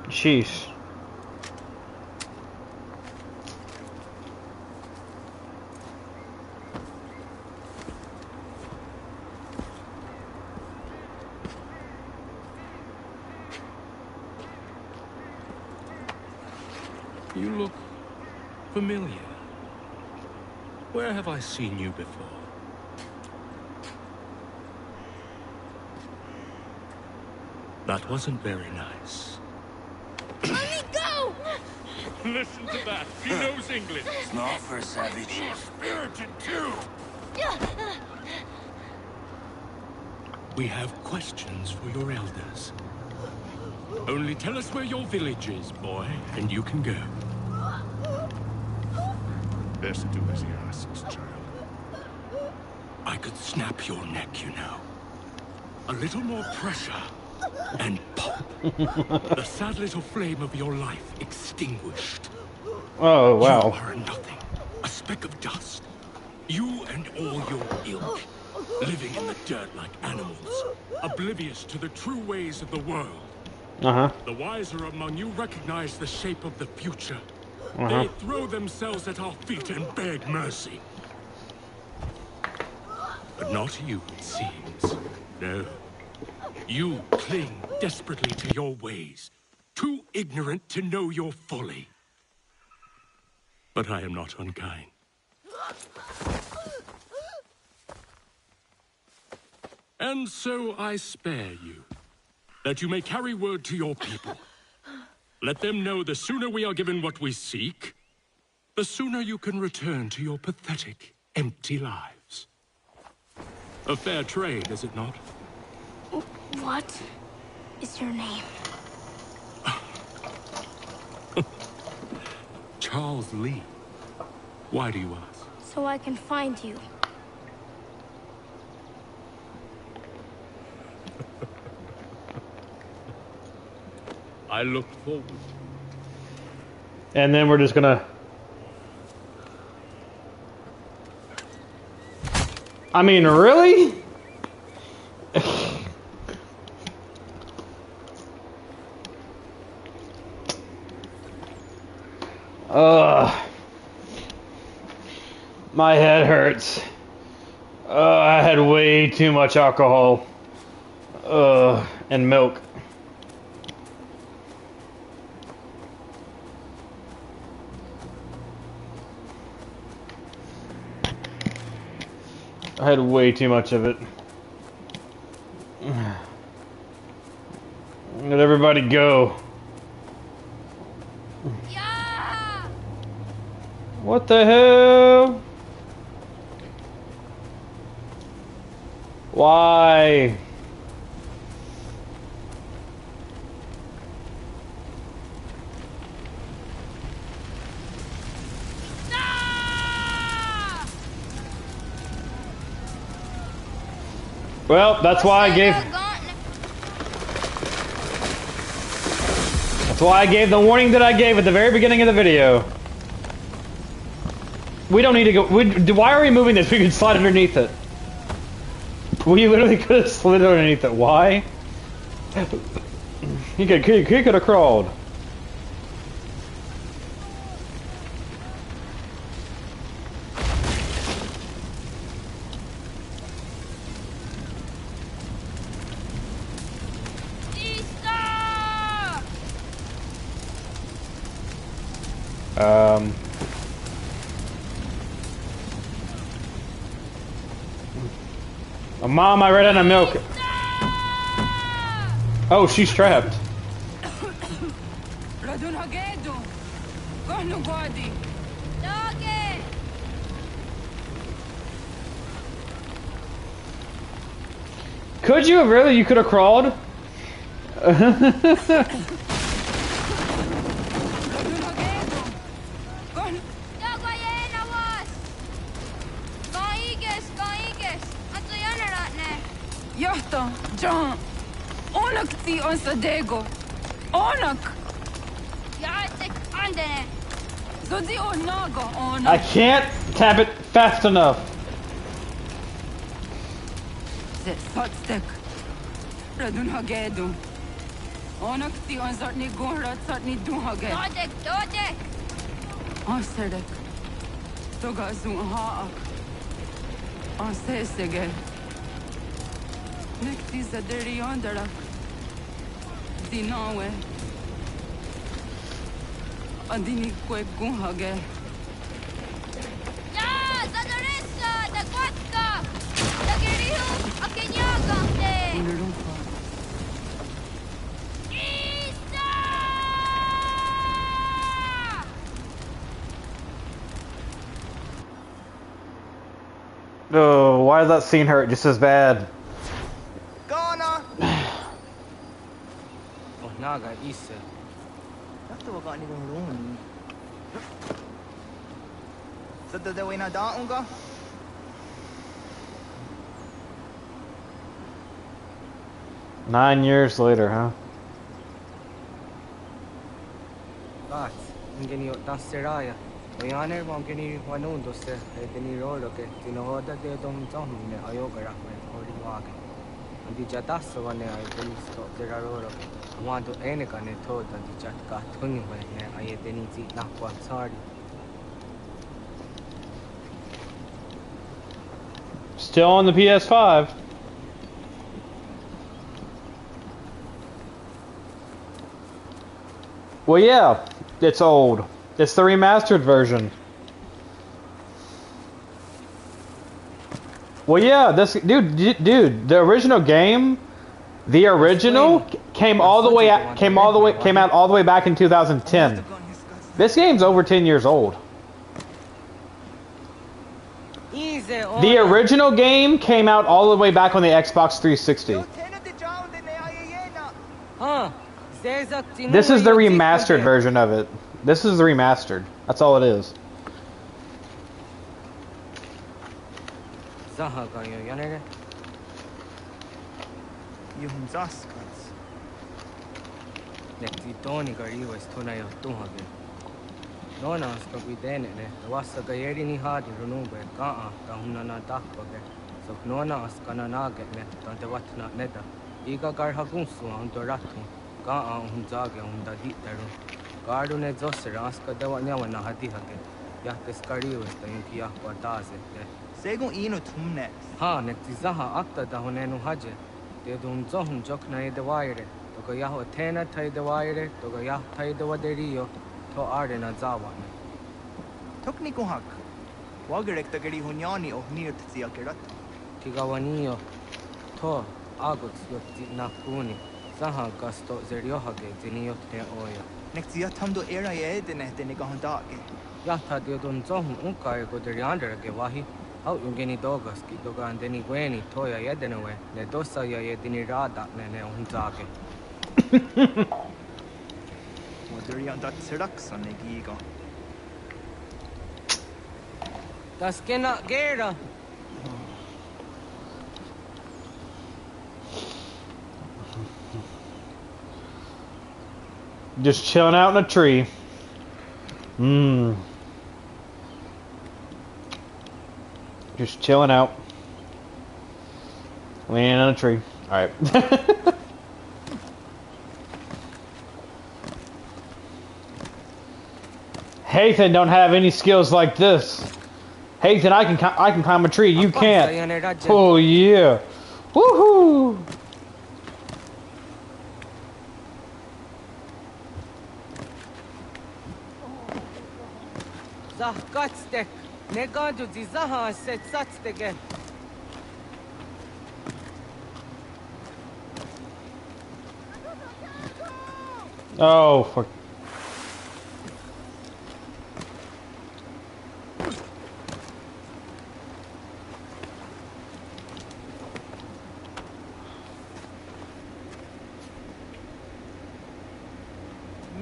S1: Sheesh.
S5: You look familiar. Where have I seen you before? That wasn't very nice.
S8: Let me go!
S5: Listen to that. She knows English.
S19: It's not for a savage.
S5: You're spirited too. We have questions for your elders. Only tell us where your village is, boy, and you can go.
S11: Best do as he asks, child.
S5: I could snap your neck, you know. A little more pressure, and pop. The sad little flame of your life extinguished.
S1: Oh, wow.
S5: You are nothing. A speck of dust. You and all your ilk. Living in the dirt like animals. Oblivious to the true ways of the world.
S1: Uh-huh.
S5: The wiser among you recognize the shape of the future.
S1: Uh-huh.
S5: They throw themselves at our feet and beg mercy. But not you, it seems. No. You cling desperately to your ways, too ignorant to know your folly. But I am not unkind. And so I spare you, that you may carry word to your people. Let them know the sooner we are given what we seek, the sooner you can return to your pathetic, empty lives. A fair trade, is it not?
S8: What is your name?
S5: Charles Lee. Why do you ask?
S8: So I can find you.
S5: I look forward.
S1: And then we're just gonna... I mean, really? My head hurts. I had way too much alcohol. And milk. I had way too much of it. Let everybody go.
S8: Yeah!
S1: What the hell? Why? Well, that's why I gave... That's why I gave the warning that I gave at the very beginning of the video. We don't need to go... why are we moving this? We can slide underneath it. We literally could have slid underneath it. Why? He could have crawled. Mom, I ran out of milk. Oh, she's trapped. Could you really? You could have crawled.
S10: Jahta, John. Onak ti on Sadego. Onak.
S2: Jaatek andene.
S10: Zodi onaga on.
S1: I can't tap it fast enough.
S10: Ze satstek. Radun hagedu. Onak ti on zartni gonrat zartni duhage.
S2: Dodek.
S10: Asedek. Toga zun haak. Ansesege. Nekti zaderi yondarak. Dinawe. Adini kwe gunhage.
S2: Ya, zadaressa, da kwatka. Da gerihu, akenyaga te.
S10: Unurumfa.
S1: Oh, why does that scene hurt just as bad?
S15: Ghana.
S16: Oh, naga isa.
S15: Dachte wir gar nicht rum. Sollte der Wiener da umgehen?
S1: Nine years later, huh?
S16: But, ingeni tasseraya. Oyaner mongeni wanundo se edeni rolo ke tinohoda de dom zomne ayogara me ori wage. Andi jatas wane ay deni sto zerarolo. Wando eneka ne toda di jatka thuni we ne ay deni ti nakwa sorry.
S1: Still on the PS5. Well, yeah, it's old. It's the remastered version. Well, yeah, this dude, the original game, came out all the way back in 2010. This game's over 10 years old. The original game came out all the way back on the Xbox 360. This is the remastered version of it. This is the remastered. That's all it is.
S16: Nona skapidene ne wasa gayeri ni hadi runube kaa kahuna na dakpage so nona skana nage ne tante watna neda iga garhagunsu andoratu kaa unzage unda hitaru gardu ne zosera aska dewa nyawa na hadi hage ya teskariu sta inki ya kwataze ne
S15: Segun ino tumne
S16: ha ne tizaha akta da honenu haje de dum zohun jokna ide waire to ya ho tena tai de waire to ya tai de waderio to arena zawane.
S15: Tokni kuhak. Wagerek tagari hunyani o nirt ziakerat.
S16: Tigawanio to agot yotti nakuni. Saha gasto zeriohage ziniot ne oya.
S15: Nekziat hamdo era yedene dene gahondage.
S16: Yata de don zohun unkai go deriandere wahi. How ungeni dogas ki dogan deni gweni toya yedenewe ne dosa ya yedini rada ne unzage. Das cannot get
S1: Just chilling out in a tree. Just chilling out. Leaning on a tree. Alright. Hathan don't have any skills like this. Hathan, I can climb a tree. You can't. Oh yeah. Woohoo!
S16: Zah gatstek. Negadu di zaha set satstege.
S1: Oh, fuck.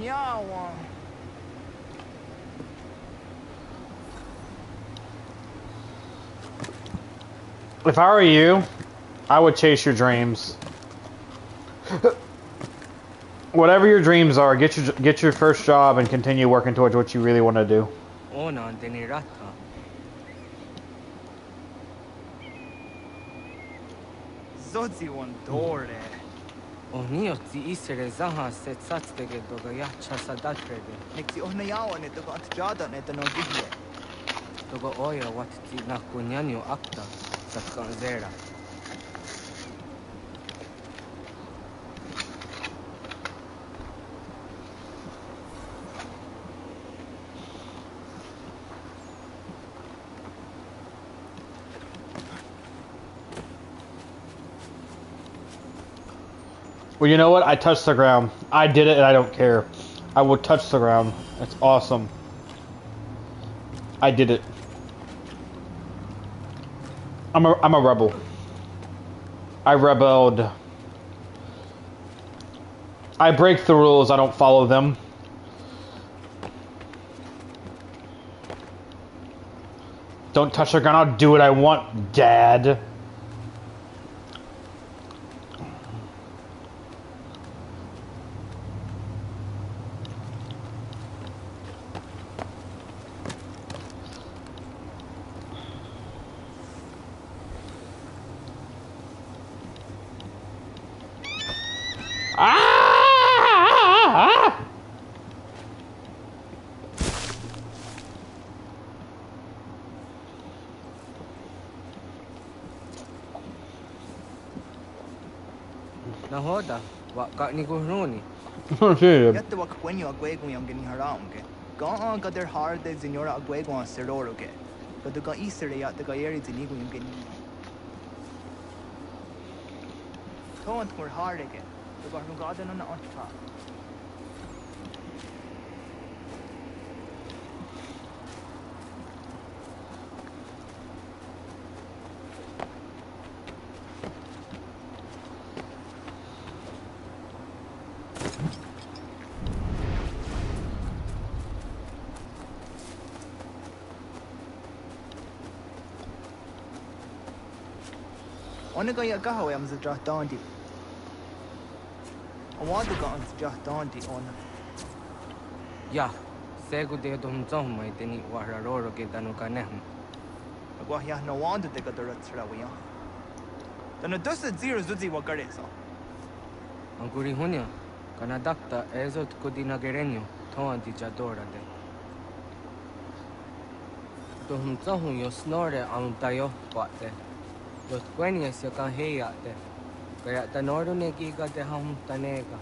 S15: yawa.
S1: If I were you, I would chase your dreams. Whatever your dreams are, get your first job and continue working towards what you really want to do.
S16: Ona deni rata.
S15: Zodzi one dore.
S16: Oni oti isere zaha set satstege doga yacha sadatrede.
S15: Nixi ohna yawa ne toga at jada ne to no gihye.
S16: Doga oya wat ti na kunyanyo akta satkan zera.
S1: Well, you know what? I touched the ground. I did it and I don't care. I will touch the ground. It's awesome. I did it. I'm a rebel. I rebelled. I break the rules, I don't follow them. Don't touch the ground, I'll do what I want, Dad.
S16: Nahoda, waka ni guhruni.
S15: Yatte wak kwenyo agwego yang geni haramge. Ga gader hard de zinora agwego an seroroge. Gadu ga isere yatte ga yeri zinigo yang geni. Tont mor hardege. Du ga gaden an antfa. Onaga ya gaho am za dondi. Awadu ga an za dondi ona.
S16: Ya, segu de dum zom mai deni wahra roro ke danu ka nehm.
S15: Agwa ya no wanda de ga dorat srawiya. Dana dosa zero zuzi wa gare so.
S16: Anguri hunya, kana dakta ezot kodina gerenyo, toan di jadora de. Dum zahun yo snore am tayo kwate. Los cuenias ya kan heya de. Kaya tanoro ne giga de ham tanega.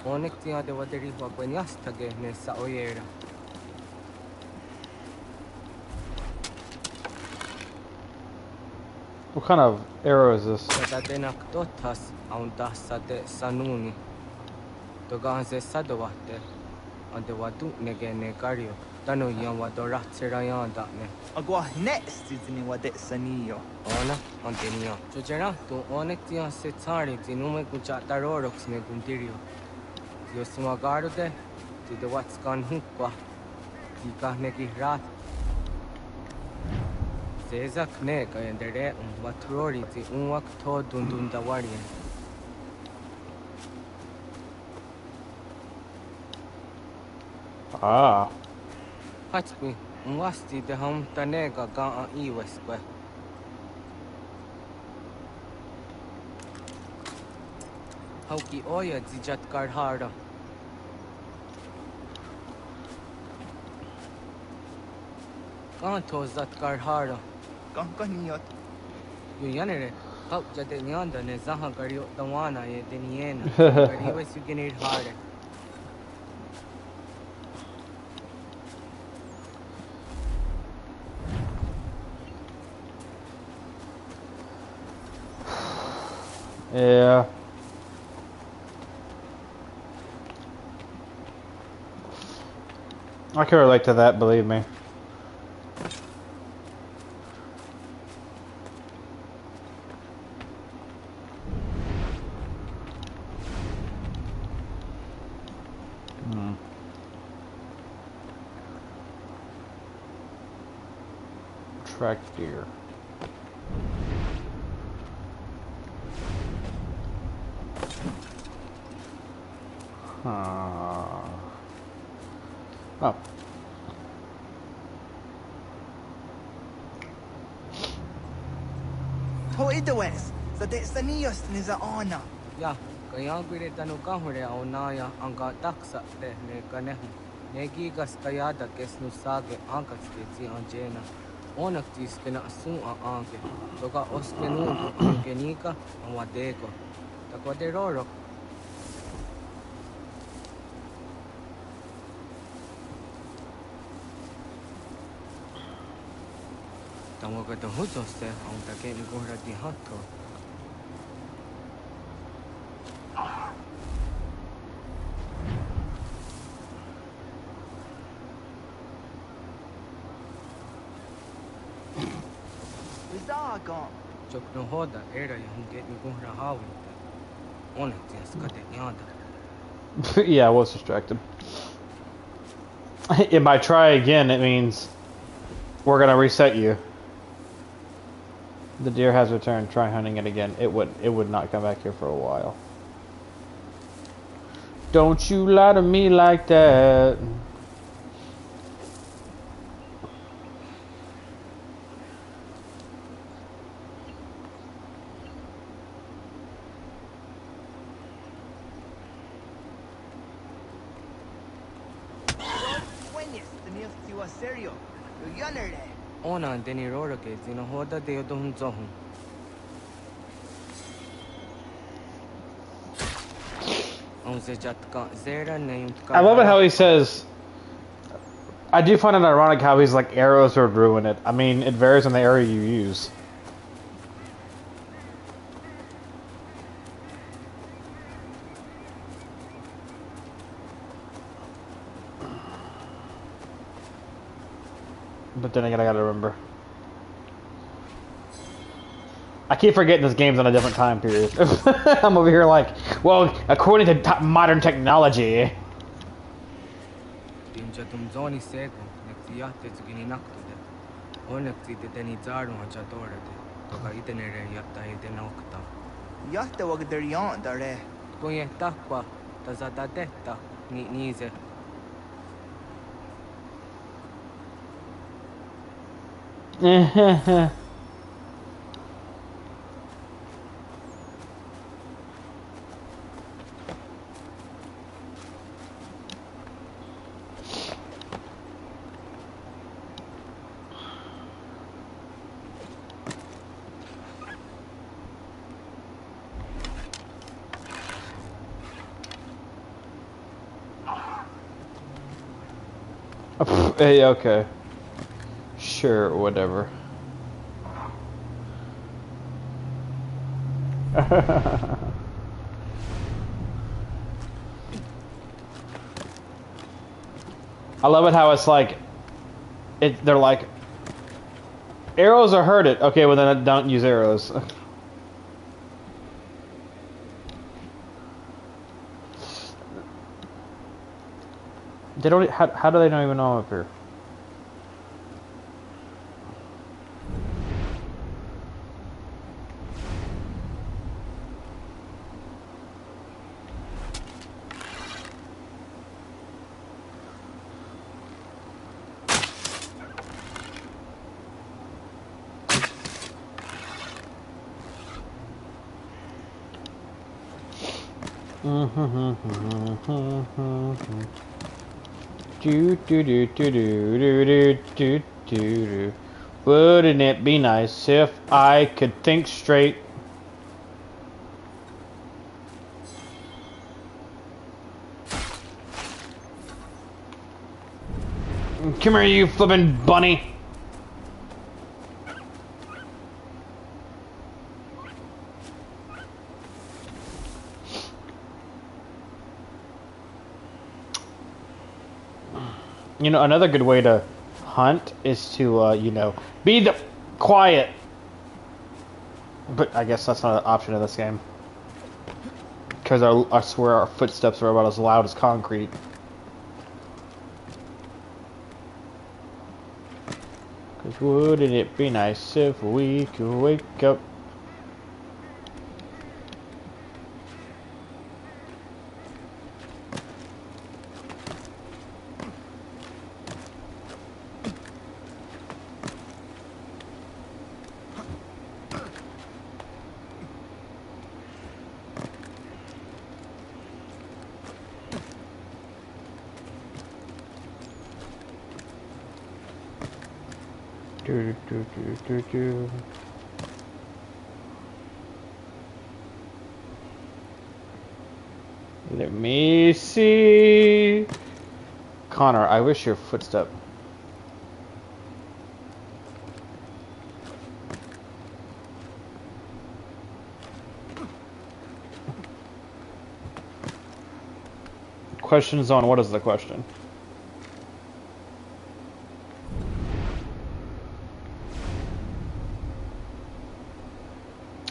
S16: Onek tia de waderi wa cuenias tage ne sa oyera.
S1: What kind of arrow is this?
S16: Kata tenak totas aun dasa de sanuni. Toga se sadowate. Ante wadu nege ne kario. Tano yan wadorat serayan da ne.
S15: Agwa next zini wa de saniyo.
S16: Ona, Antonio. Jojera, tu onek tia se tsari zinume kucha tarorox ne guntirio. Yo sumagaro de, ti de wats kan hukwa. Ti kahne ki rat. Sezak ne kayendere watrori ti unwak to dundun dawarien.
S1: Ah.
S16: Hachmi, unwasti de ham tanega ga a iweskwe. Hauki oya zijat karhara. Kanto zat karhara.
S15: Kankaniyot.
S16: Yu yanere, kau jate nyanda ne zaha kario tawana ye deniena. Kariwe suginir hare.
S1: Yeah. I can relate to that, believe me. Track deer. Oh.
S15: Hoy West, sa de sa nios ni za ona.
S16: Ya, kaya pire tanu kahore aunaya anga taksa de ne kane. Negi gas kaya da kesnu sage ankas ketsi anjena. Onak tis kena asu a anke. Toka oskenu anke nika awadeko. Takwa de roro. Tamo ka to huto se ang take ni kohra di hatto.
S15: Wisaga.
S16: Chok no hoda era yung get ni kohra hawi. Onak tis kate nyada.
S1: Yeah, I was distracted. If I try again, it means we're gonna reset you. The deer has returned. Try hunting it again. It would not come back here for a while. Don't you lie to me like that.
S16: Ona deni roro ke zino hoda de yodum zohun.
S1: I love it how he says. I do find it ironic how he's like arrows would ruin it. I mean, it varies on the area you use. But then again, I gotta remember. I keep forgetting this game's on a different time period. I'm over here like, well, according to modern technology.
S15: Yahta wag der yan dare.
S16: Kuya takwa, tazata detta, ni nize.
S1: Hey, okay. Sure, whatever. I love it how it's like, they're like, arrows are hurt it. Okay, well then don't use arrows. They don't. How do they not even know I'm up here? Do. Wouldn't it be nice if I could think straight? Come here, you flippin' bunny. You know, another good way to hunt is to, you know, be quiet. But I guess that's not an option in this game. Because I swear our footsteps are about as loud as concrete. 'Cause wouldn't it be nice if we could wake up? Do, do, do, do, do. Let me see. Connor, I wish your footstep. Questions on what is the question?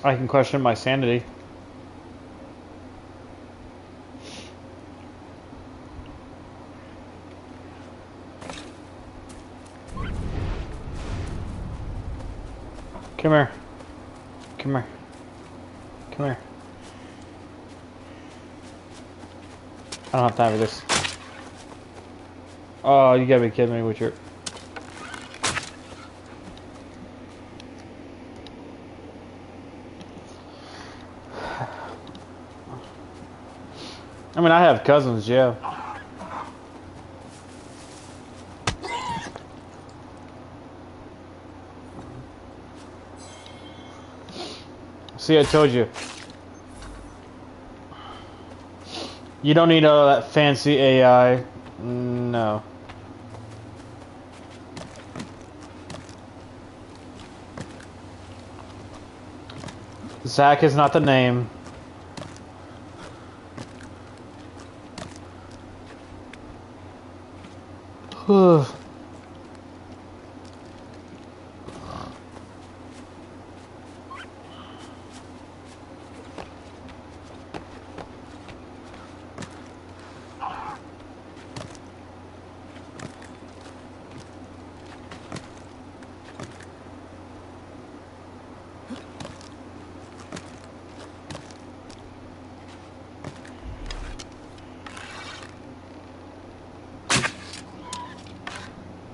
S1: I can question my sanity. Come here. Come here. Come here. I don't have time for this. Oh, you gotta be kidding me with your... I mean, I have cousins, yeah. See, I told you. You don't need all that fancy AI. No. Zach is not the name.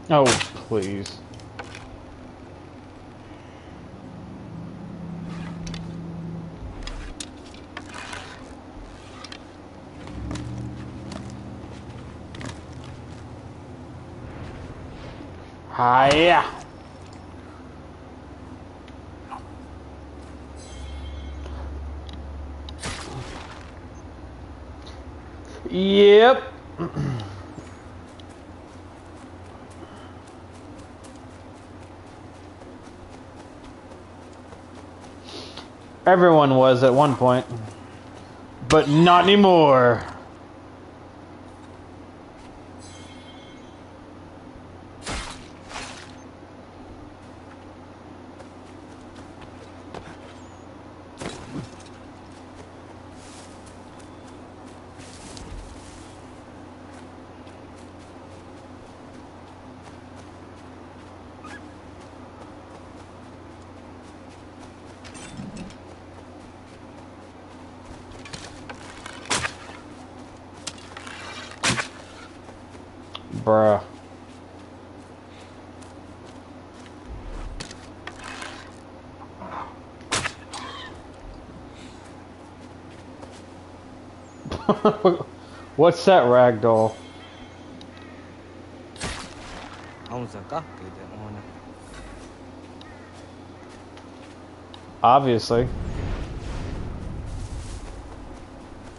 S1: Oh, please. Hiya. Yep. Everyone was at one point, but not anymore. Bruh. What's that ragdoll? Obviously.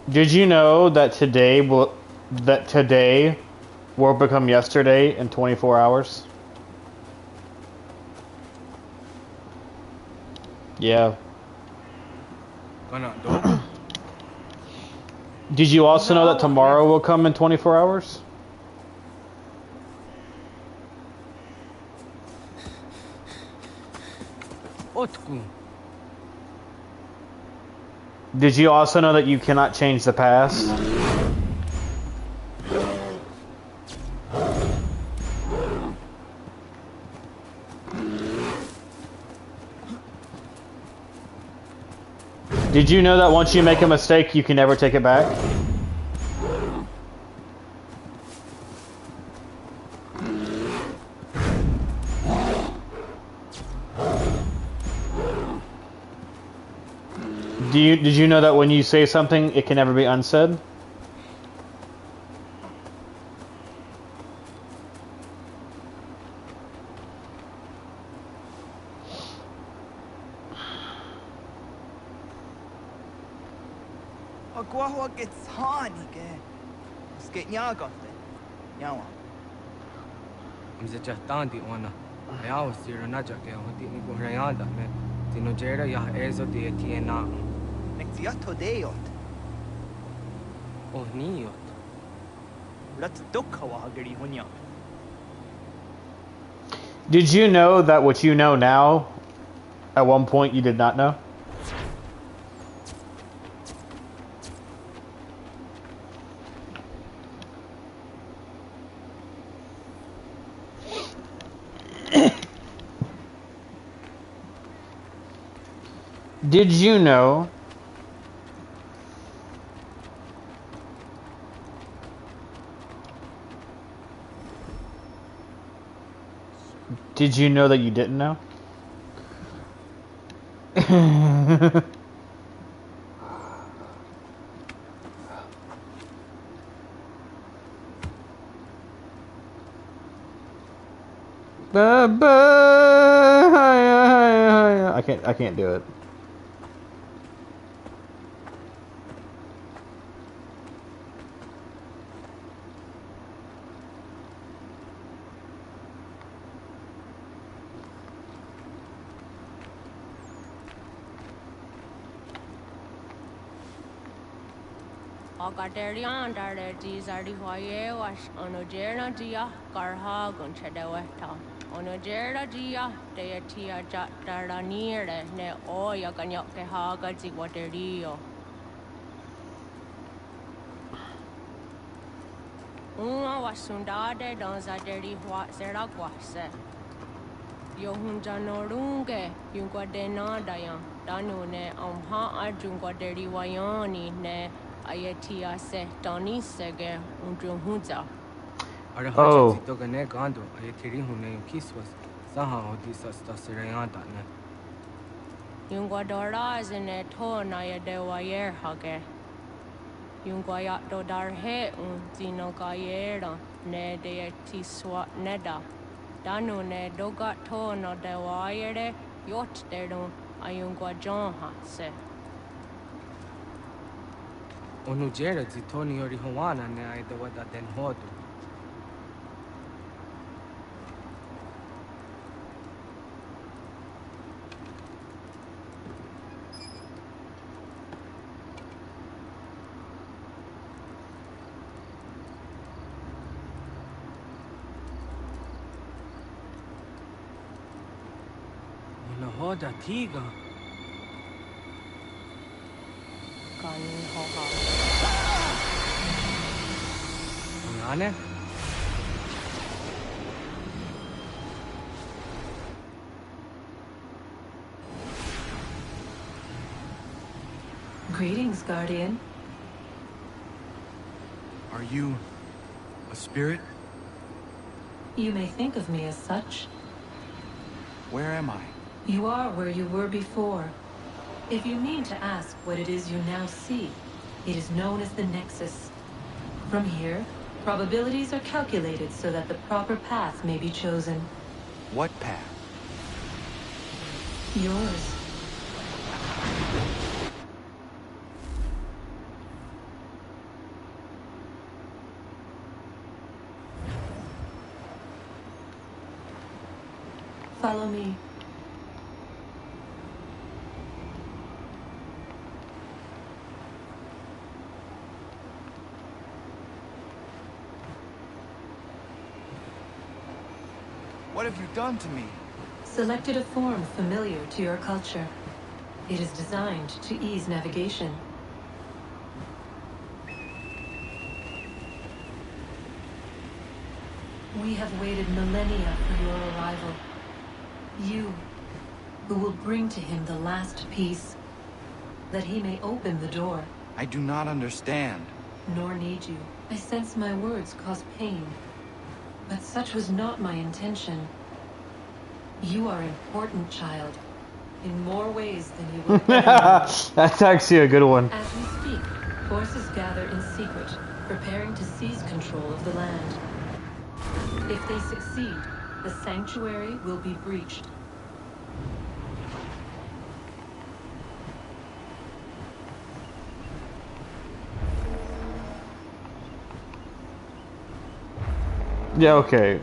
S1: Did you know that today will become yesterday in 24 hours? Yeah. Did you also know that tomorrow will come in 24 hours? Did you also know that you cannot change the past? Did you know that once you make a mistake, you can never take it back? Did you know that when you say something, it can never be unsaid?
S15: Agua gets honey, get nyaga. Yawa.
S16: I'm just tanti ona. I was here na jake hoti ni ko rayanda me. Tino jera ya ezo de tiena.
S15: Nexiato deot.
S16: Oh niot.
S15: Let's dukawa gari hunya.
S1: Did you know that what you know now, at one point you did not know? Did you know that you didn't know? I can't do it.
S20: Ogaderian dare dizardi hoye was onojera dia garha gunchedeweta. Onojera dia deatia jatara nire ne oya ganyoke haga ziguaterio. Uma wasundade donzaderi hua zeraguase. Yohunja norunge yunguadenadayan. Danune amha arjunguaderi wayani ne. Ayatia se Tony Sege Unjunza.
S16: Are Haji to Gane Gando, Ayatiri Hune Kiswas, Saha Odisas Tasirayanta.
S20: Yunguadora is in a ton I de wayer hage. Yunguayato dar he un zino gayera, ne de tiswat neda. Danu ne dogat tono de wayere, yot dedon, ayunguajonha se.
S16: Onujera zitoni ori Hawana ne aidawada den hodu. Ona hoda tiga. Anne?
S9: Greetings, Guardian.
S18: Are you a spirit?
S9: You may think of me as such.
S18: Where am I?
S9: You are where you were before. If you mean to ask what it is you now see, it is known as the Nexus. From here, probabilities are calculated so that the proper path may be chosen.
S18: What path?
S9: Yours. Follow me.
S18: What have you done to me?
S9: Selected a form familiar to your culture. It is designed to ease navigation. We have waited millennia for your arrival. You, who will bring to him the last peace. that he may open the door.
S18: I do not understand.
S9: Nor need you. I sense my words cause pain. But such was not my intention. You are important, child. In more ways than you will ever know.
S1: That's actually a good one.
S9: As we speak, forces gather in secret, preparing to seize control of the land. If they succeed, the sanctuary will be breached.
S1: Yeah, okay.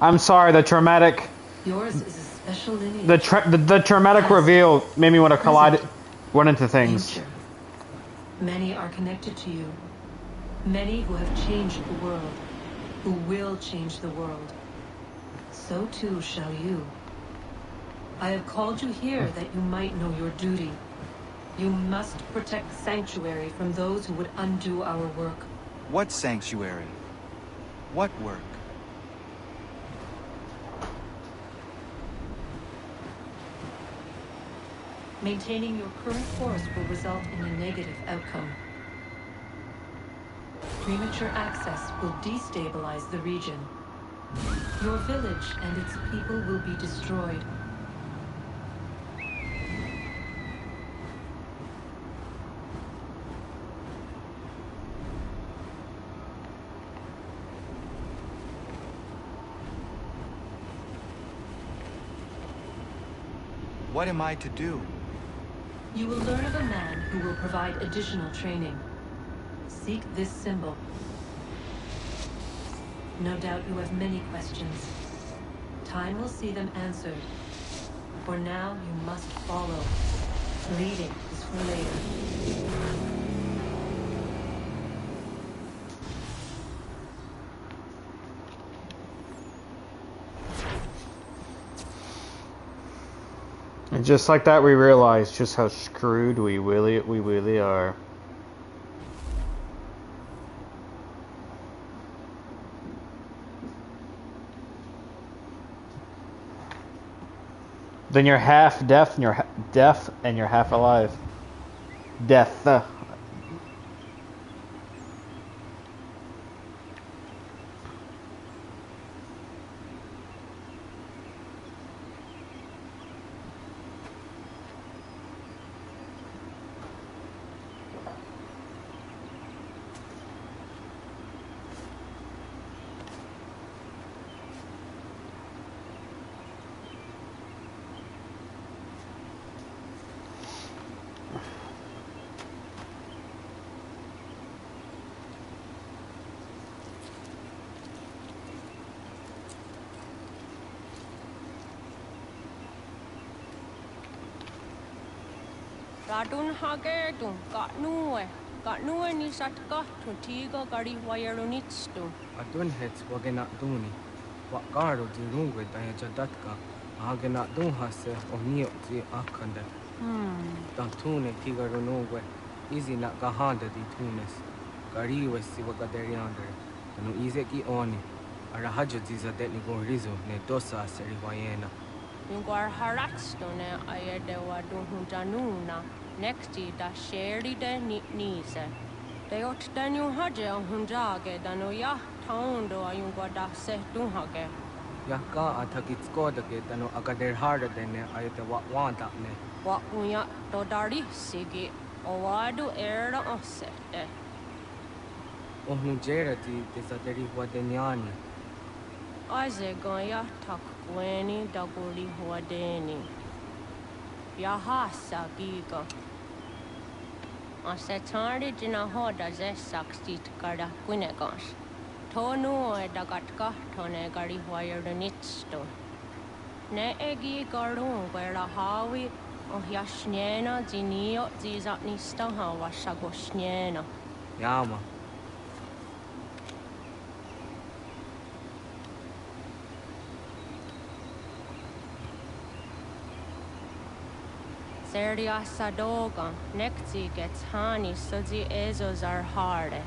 S1: I'm sorry, the traumatic...
S9: Yours is a special lineage.
S1: The traumatic reveal made me want to collide... run into things.
S9: Future. Many are connected to you. Many who have changed the world. Who will change the world. So too shall you. I have called you here that you might know your duty. You must protect Sanctuary from those who would undo our work.
S18: What sanctuary? What work?
S9: Maintaining your current course will result in a negative outcome. Premature access will destabilize the region. Your village and its people will be destroyed.
S18: What am I to do?
S9: You will learn of a man who will provide additional training. Seek this symbol. No doubt you have many questions. Time will see them answered. For now, you must follow. Leading is for later.
S1: And just like that, we realized just how screwed we really are. Then you're half deaf and you're deaf and you're half alive. Death.
S20: Radun hagerdun got nue ni satka to tiga gari wayarunitstu.
S16: Adun hets wagena duni. What garo di rungwe daya jadatka. Agena dun hase onio di akande. Dantune tiga runungwe. Easy na gahanda di tunes. Gariwe si wagaderiander. Tanu ize ki oni. Arahajo di zadetni gon rizo ne dosa seri wayena.
S20: Yunguar haratstone ayede wadun hunjanuna. Nexti da sheri de nise. Deot danu haje hunjage danu ya taundo ayungwa da se dunhage.
S16: Yaka atakitskoda ke tanu agader harda dene ayete wanda ne.
S20: Wa unya dodari sigi owadu era osete.
S16: Ohnu jera di desaderi wadenyani.
S20: Aze goya takweni daguri huadeni. Yahasa giga. Asetari jina hoda zesaksit kada kunegas. Tonu edagatka tone gari huayernitsto. Ne egi garun wera hawi ohjashnena zinio zizatnista hawa shagoshnena.
S16: Yama.
S20: Seria sadoga, nekti gets hani sozi ezos are harde.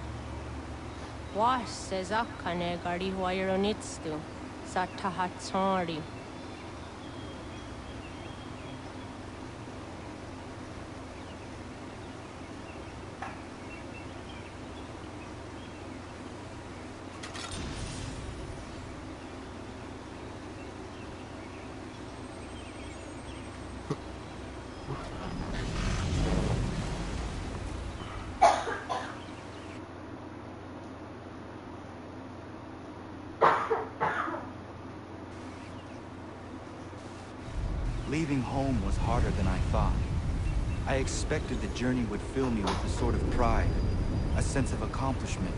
S20: Was sezakane gari huayronitstu, satahatsari.
S18: Leaving home was harder than I thought. I expected the journey would fill me with a sort of pride, a sense of accomplishment.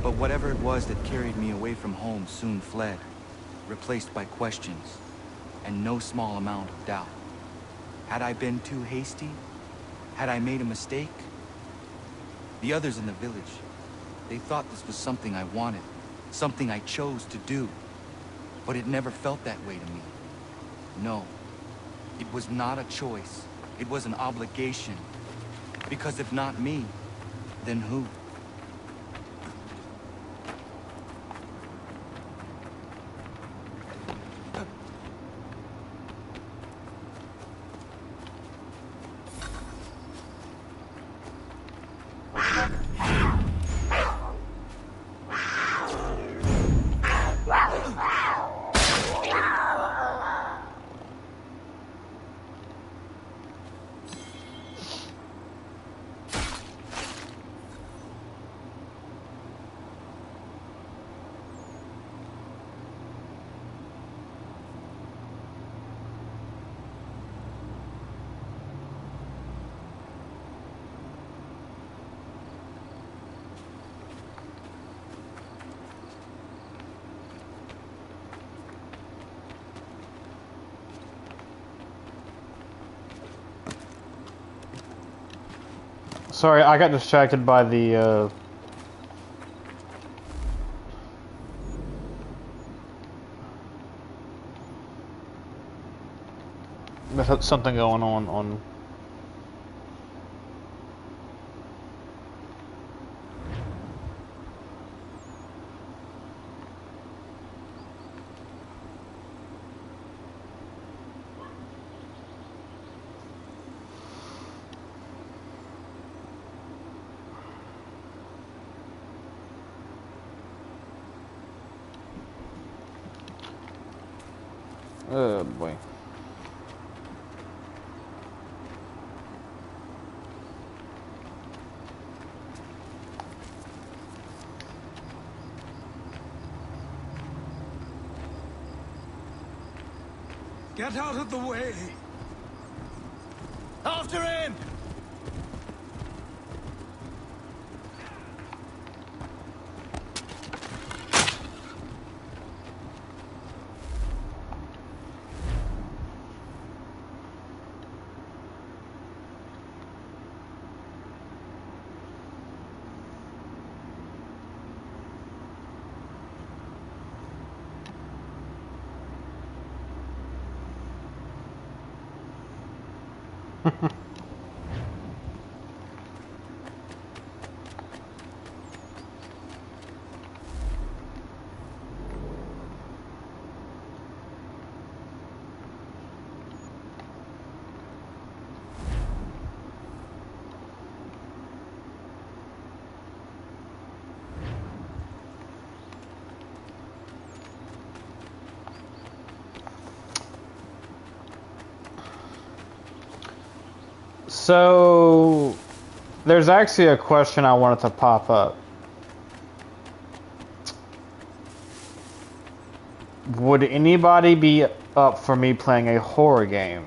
S18: But whatever it was that carried me away from home soon fled, replaced by questions, and no small amount of doubt. Had I been too hasty? Had I made a mistake? The others in the village, they thought this was something I wanted, something I chose to do. But it never felt that way to me. No, it was not a choice. It was an obligation. Because if not me, then who?
S1: Sorry, I got distracted by the, there's something going on. Oh boy.
S3: Get out of the way! After him! So, there's actually a question I wanted to pop up. Would anybody be up for me playing a horror game?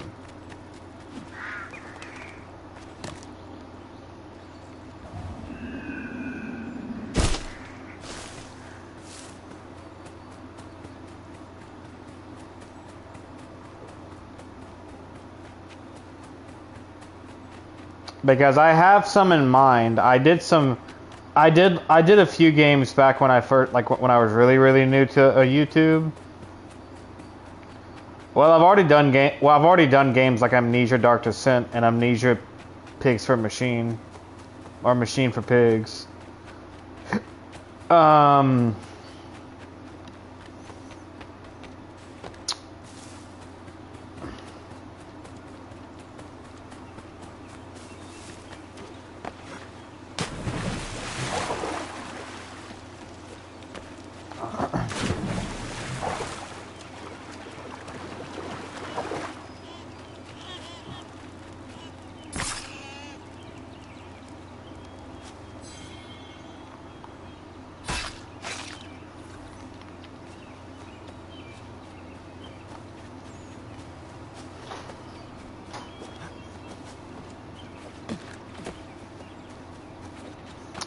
S3: Because I have some in mind. I did a few games back when I first, like when I was really new to YouTube. Well, I've already done games like Amnesia Dark Descent and Amnesia Pigs for Machine, or Machine for Pigs.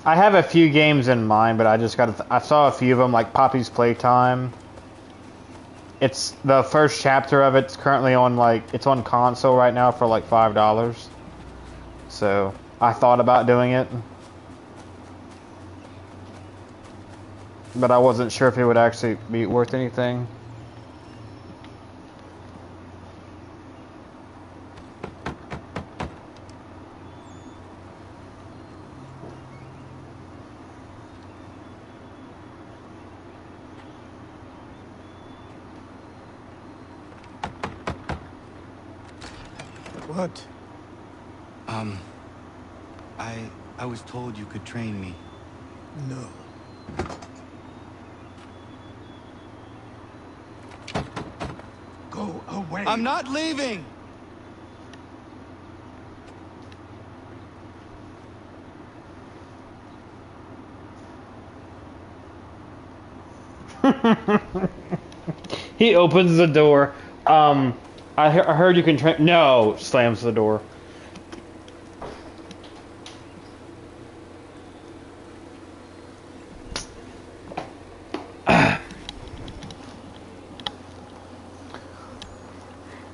S1: I have a few games in mind, but I just got. I saw a few of them, like Poppy's Playtime. It's the first chapter of it's currently on it's on console right now for like $5. So I thought about doing it, but I wasn't sure if it would actually be worth anything.
S23: What?
S18: I was told you could train me.
S23: No. Go away.
S18: I'm not leaving!
S1: He opens the door. I heard you can train. No, slams the door.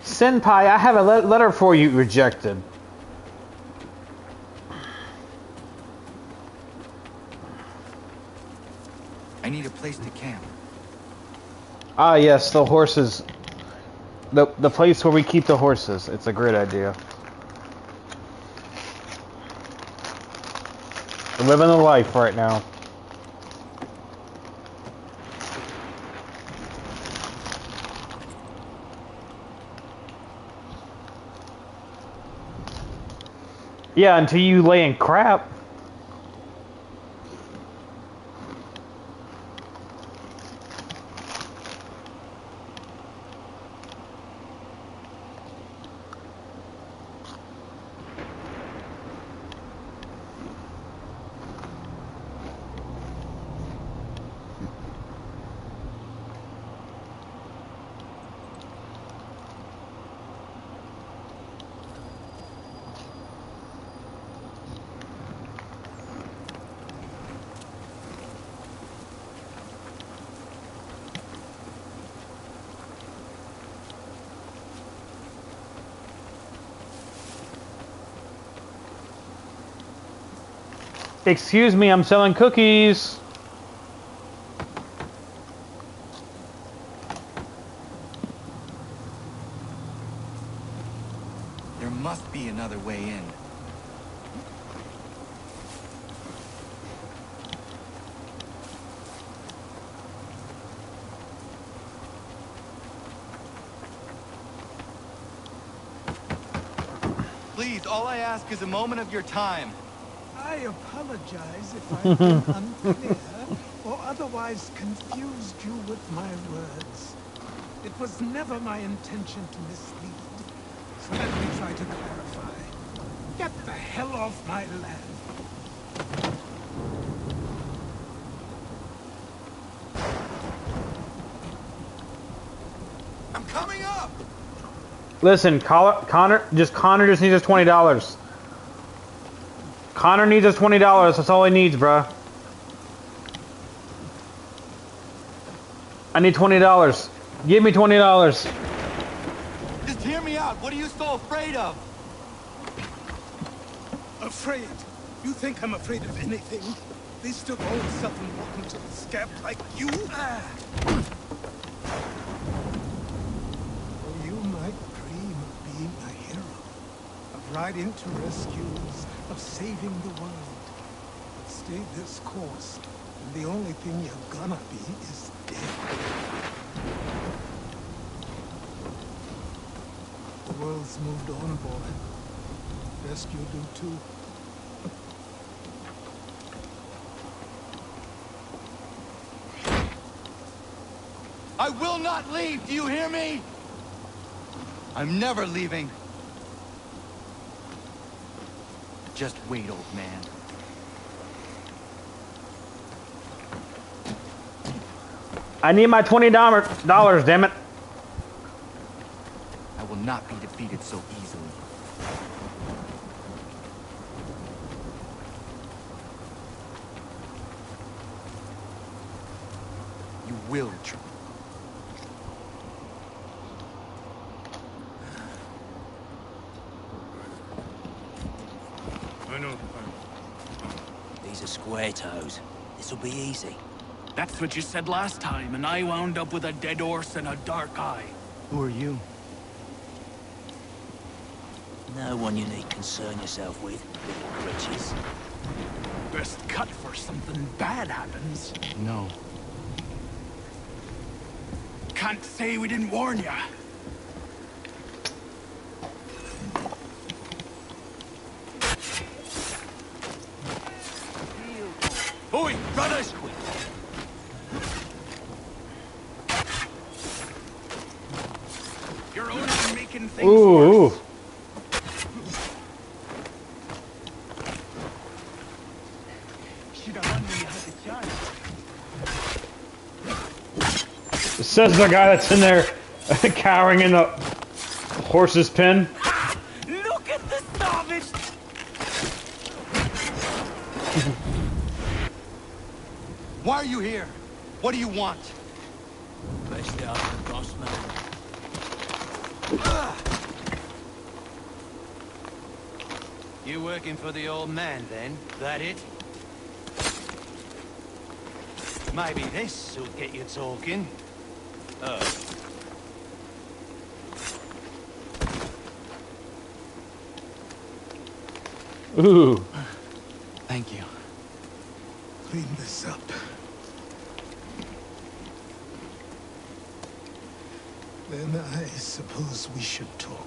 S1: Senpai, I have a letter for you rejected.
S18: I need a place to camp.
S1: Ah, yes, the horses. The place where we keep the horses. It's a great idea. We're living the life right now. Yeah, until you lay in crap. Excuse me, I'm selling cookies.
S18: There must be another way in. Please, all I ask is a moment of your time.
S7: I apologize if I've been unclear or otherwise confused you with my words. It was never my intention to mislead, so let me try to clarify. Get the hell off my land.
S18: I'm coming up!
S1: Listen, Connor just needs us $20. Connor needs us $20. That's all he needs, bruh. I need $20. Give me $20.
S18: Just hear me out. What are you so afraid of?
S7: Afraid? You think I'm afraid of anything? Least of all self-important little scab like you? Or you might dream of being a hero, of riding to rescues, of saving the world. But stay this course, and the only thing you're gonna be is dead. The world's moved on, boy. Best you do too.
S18: I will not leave, do you hear me? I'm never leaving. Just wait, old man.
S1: I need my $20, damn it.
S18: I will not be defeated so easily.
S1: I
S18: will return.
S3: I know.
S19: These are square toes. This'll be easy.
S14: That's what you said last time, and I wound up with a dead horse and a dark eye.
S18: Who are you?
S19: No one you need concern yourself with, little britches.
S14: Best cut for something bad happens.
S18: No.
S14: Can't say we didn't warn ya. Oi, brothers! You're only making things
S1: Ooh.
S14: worse. Should have run when you had the chance.
S1: Says the guy that's in there cowering in the horse's pen.
S14: Look at the savage!
S18: Why are you here? What do you want?
S19: Best out of the boss man.
S17: You working for the old man, then? That it? Maybe this will get you talking.
S1: Ooh.
S18: Thank you.
S7: Clean this up. Then I suppose we should talk.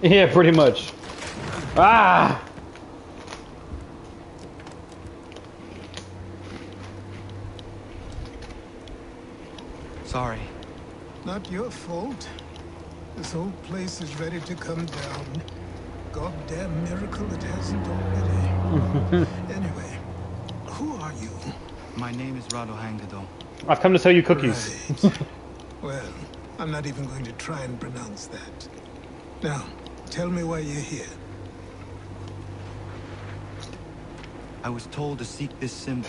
S1: Yeah, pretty much. Ah!
S18: Sorry.
S7: Not your fault. This whole place is ready to come down. Goddamn miracle it hasn't already. Anyway, who are you?
S18: My name is Rado Hangado.
S1: I've come to sell you cookies.
S7: Right. Well, I'm not even going to try and pronounce that. Now, tell me why you're here.
S18: I was told to seek this symbol.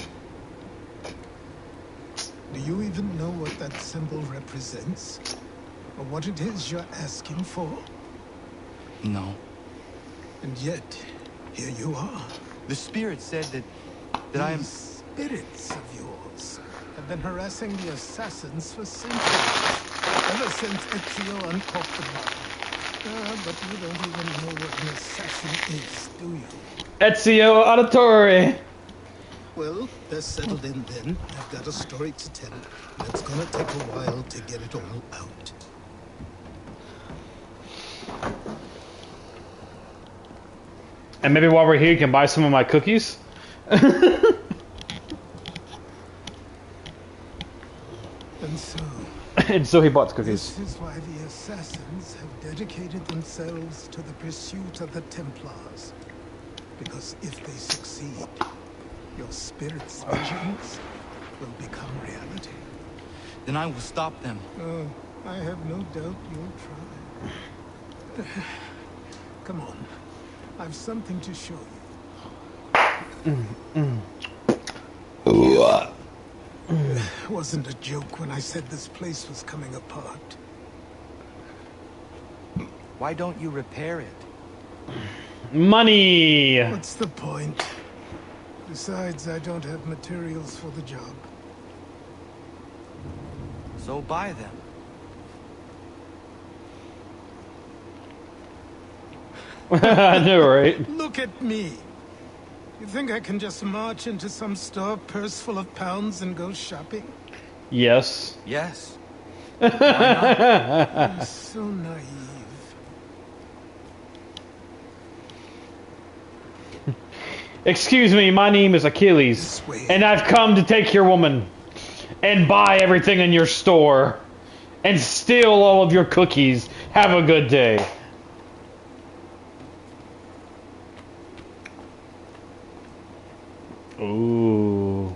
S7: Do you even know what that symbol represents? Or what it is you're asking for?
S18: No.
S7: And yet, here you are.
S18: The spirit said that I am...
S7: These spirits of yours have been harassing the assassins for centuries. Ever since Ezio uncorked the bottle. But you don't even know what an assassin is, do you?
S1: Ezio Auditore.
S7: Well, they're settled in then. I've got a story to tell. And it's gonna take a while to get it all out.
S1: And maybe while we're here, you can buy some of my cookies.
S7: And so...
S1: And so he bought the cookies.
S7: This is why the assassins have dedicated themselves to the pursuit of the Templars. Because if they succeed, your spirit's visions will become reality.
S18: Then I will stop them.
S7: Oh, I have no doubt you'll try. Come on. I've something to show you. Wasn't a joke when I said this place was coming apart.
S18: Why don't you repair it?
S1: Money!
S7: What's the point? Besides, I don't have materials for the job.
S18: So buy them.
S1: I know, right?
S7: Look at me. You think I can just march into some store, purse full of pounds, and go shopping?
S1: Yes.
S18: Yes.
S7: I'm so naive.
S1: Excuse me, my name is Achilles, and I've come to take your woman. and buy everything in your store and steal all of your cookies. Have a good day. Ooh.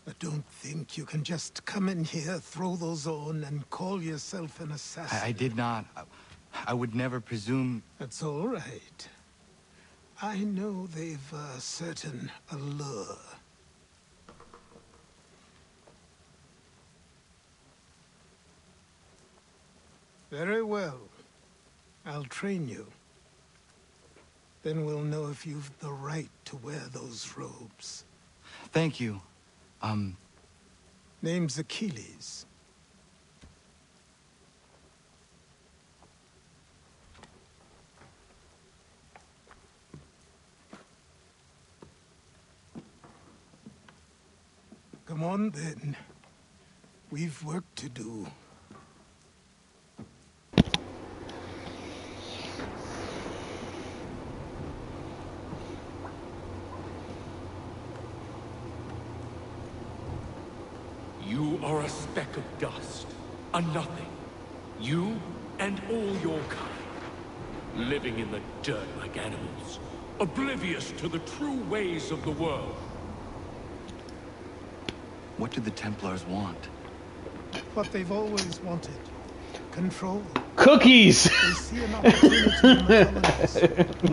S7: I don't think you can just come in here, throw those on, and call yourself an assassin.
S18: I did not. I would never presume...
S7: That's all right. I know they've a certain allure. Very well. I'll train you. Then we'll know if you've the right to wear those robes.
S18: Thank you.
S7: Name's Achilles. Come on, then. We've work to do.
S5: You are a speck of dust, a nothing. You and all your kind, living in the dirt like animals, oblivious to the true ways of the world.
S18: What do the Templars want?
S7: What they've always wanted. Control.
S1: Cookies!
S7: They see an opportunity in the colonies.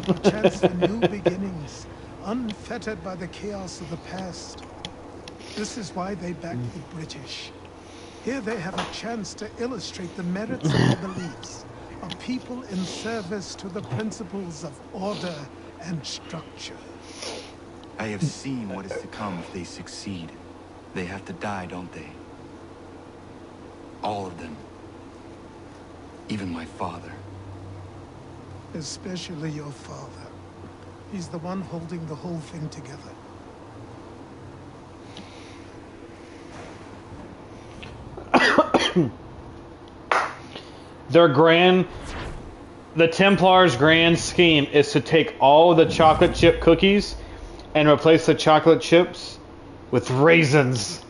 S7: A chance for new beginnings, unfettered by the chaos of the past. This is why they backed the British. Here they have a chance to illustrate the merits of their beliefs. A people in service to the principles of order and structure.
S18: I have seen what is to come if they succeed. They have to die, don't they? All of them. Even my father.
S7: Especially your father. He's the one holding the whole thing together.
S1: The Templars' grand scheme is to take all the chocolate chip cookies and replace the chocolate chips with raisins.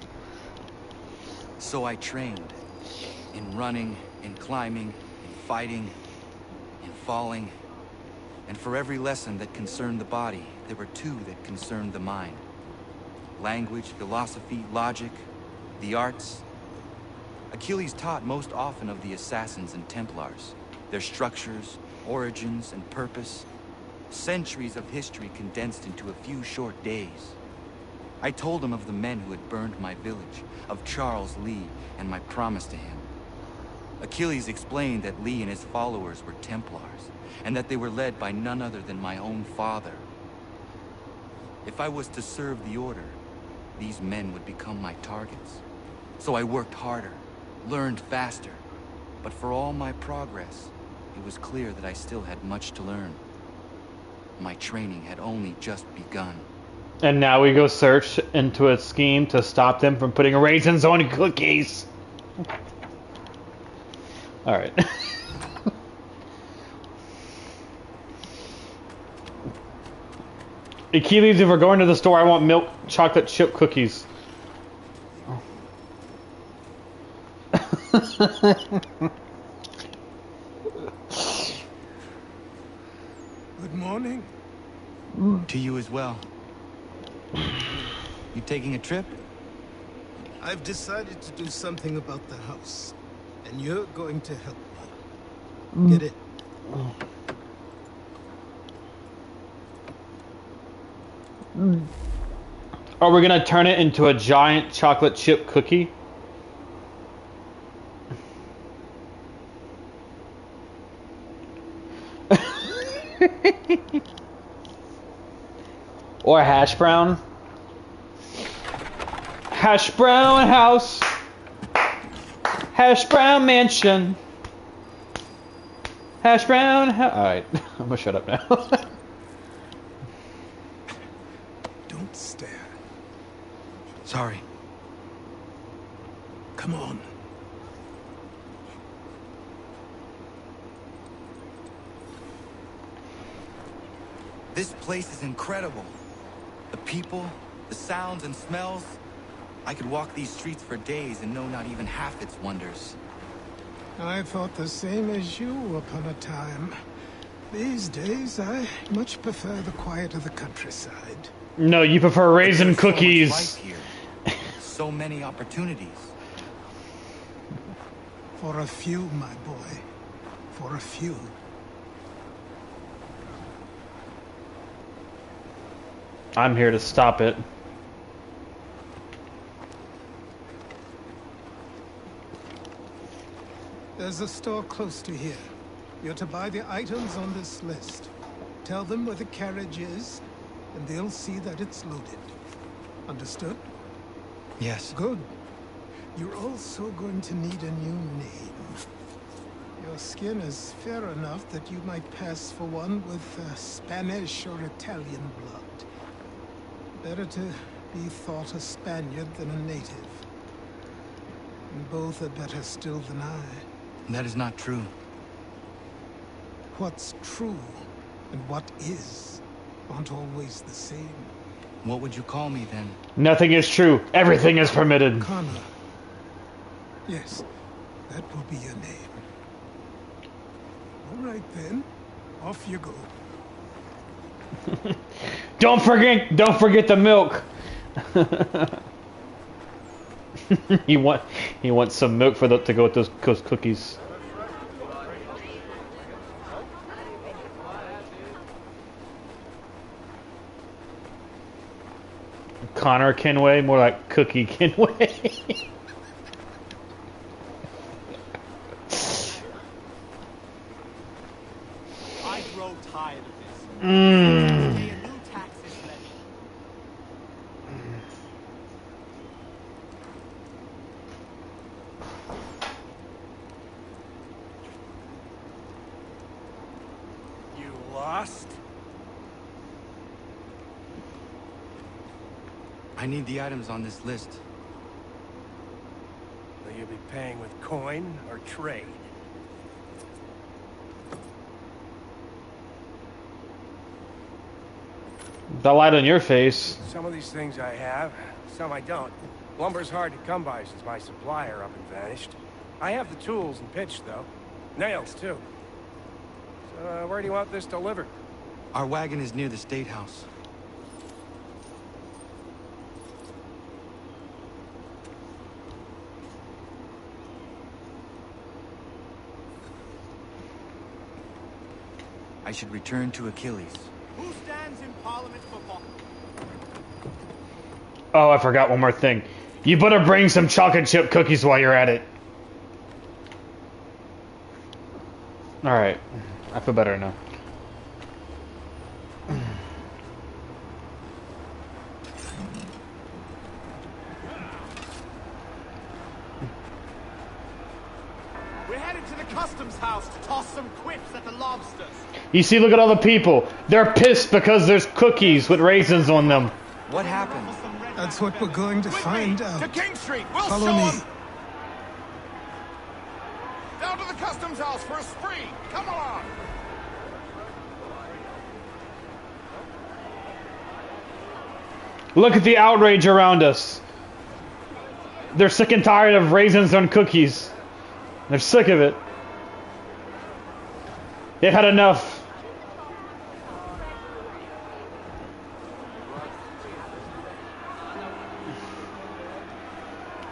S18: So I trained. In running, in climbing, in fighting, in falling. And for every lesson that concerned the body, there were two that concerned the mind. Language, philosophy, logic, the arts. Achilles taught most often of the assassins and Templars, their structures, origins, and purpose. Centuries of history condensed into a few short days. I told him of the men who had burned my village, of Charles Lee, and my promise to him. Achilles explained that Lee and his followers were Templars, and that they were led by none other than my own father. If I was to serve the order, these men would become my targets. So I worked harder, learned faster, but for all my progress, it was clear that I still had much to learn. My training had only just begun.
S1: And now we go search into a scheme to stop them from putting raisins on cookies. Alright. Achilles, if we're going to the store, I want milk chocolate chip cookies.
S7: Good morning.
S18: To you as well. You taking a trip?
S7: I've decided to do something about the house, and you're going to help me. Get it?
S1: Are we gonna turn it into a giant chocolate chip cookie? Or a hash brown? Hash brown house. Hash brown mansion. Hash brown house. Alright, I'm gonna shut up now.
S7: Don't stare.
S18: sorry.
S7: Come on.
S18: This place is incredible. The people, the sounds and smells. I could walk these streets for days and know not even half its wonders.
S7: I thought the same as you upon a time. These days, I much prefer the quiet of the countryside.
S1: No, you prefer raisin
S18: There's so much
S1: cookies.
S18: life here. So many opportunities.
S7: For a few, my boy. For a few.
S1: I'm here to stop it.
S7: There's a store close to here. You're to buy the items on this list. Tell them where the carriage is, and they'll see that it's loaded. Understood?
S18: Yes.
S7: Good. You're also going to need a new name. Your skin is fair enough that you might pass for one with Spanish or Italian blood. Better to be thought a Spaniard than a native. And both are better still than I.
S18: That is not true.
S7: What's true and what is aren't always the same.
S18: What would you call me then?
S1: Nothing is true. Everything is permitted.
S7: Connor. Yes, that will be your name. All right then, off you go.
S1: Don't forget the milk. He wants some milk for to go with those cookies. Connor Kenway, more like Cookie Kenway.
S4: I grow tired of this.
S1: Mm.
S4: Pay a new tax is levied. You lost?
S18: I need the items on this list.
S4: Will you be paying with coin or trade?
S1: The light on your face.
S6: Some of these things I have, some I don't. Lumber's hard to come by since my supplier up and vanished. I have the tools and pitch, though. Nails, too. So, where do you want this delivered?
S18: Our wagon is near the State House. I should return to Achilles.
S4: Who stands in Parliament for what?
S1: Oh, I forgot one more thing. You better bring some chocolate chip cookies while you're at it. Alright. I feel better now.
S4: We're headed to the customs house to toss some quips at the lobsters.
S1: You see, look at all the people. They're pissed because there's cookies with raisins on them.
S18: What happened?
S7: That's what we're going to find out.
S11: To King Street! We'll
S7: Follow
S11: show
S7: me.
S11: 'em! Down to the customs house for a spree! Come along!
S1: Look at the outrage around us. They're sick and tired of raisins on cookies. They're sick of it. They've had enough.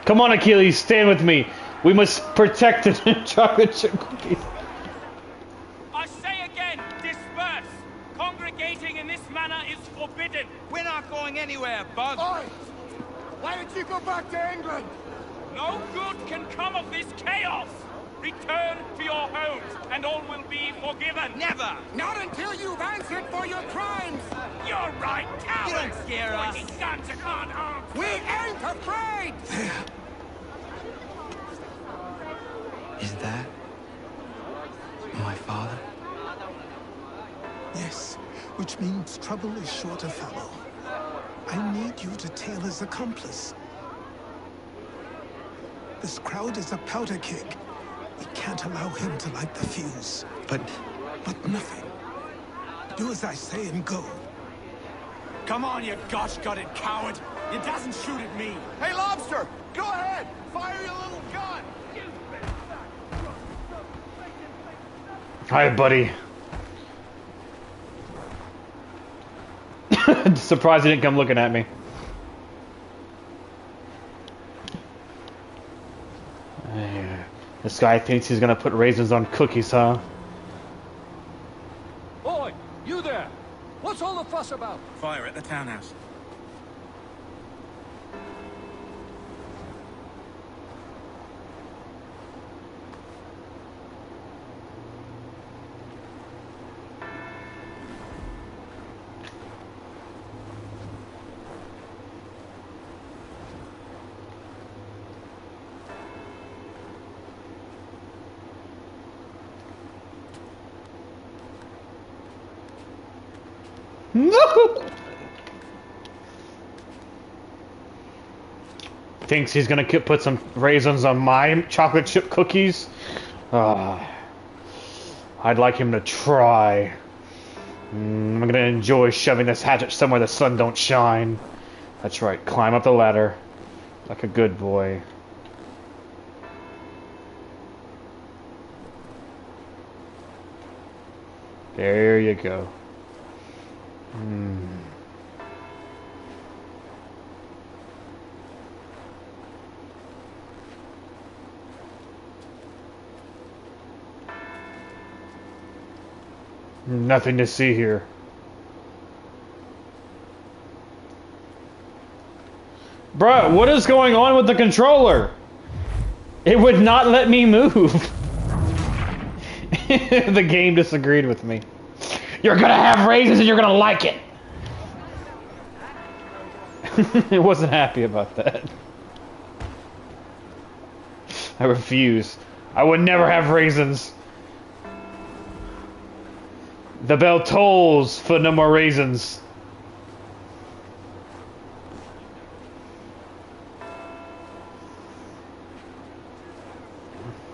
S1: Come on, Achilles, stand with me. We must protect the chocolate chip cookies.
S21: I say again, disperse. Congregating in this manner is forbidden.
S17: We're not going anywhere, Bug.
S11: Oi! Why don't you go back to England?
S21: No good can come of this chaos. Return to your homes, and all will be forgiven.
S17: Never!
S11: Not until you've answered for your crimes!
S21: You're right, coward!
S17: You don't scare us.
S21: Pointing guns at can't harm.
S11: We ain't afraid!
S18: Is that my father?
S7: Yes, which means trouble is sure to follow. I need you to tail his accomplice. This crowd is a powder keg. We can't allow him to light the fuse. But nothing. Do as I say and go.
S4: Come on, you gosh-gutted coward! You doesn't shoot at me! Hey, Lobster! Go ahead! Fire your little gun!
S1: Hi, buddy. Surprised he didn't come looking at me. This guy thinks he's gonna put raisins on cookies, huh?
S6: Boy, you there! What's all the fuss about?
S14: Fire at the townhouse.
S1: No! Thinks he's gonna put some raisins on my chocolate chip cookies? I'd like him to try. I'm gonna enjoy shoving this hatchet somewhere the sun don't shine. That's right, climb up the ladder. Like a good boy. There you go. Nothing to see here. Bruh, what is going on with the controller? It would not let me move. The game disagreed with me. You're gonna have raisins and you're gonna like it. It wasn't happy about that. I refuse. I would never have raisins. The bell tolls for no more raisins.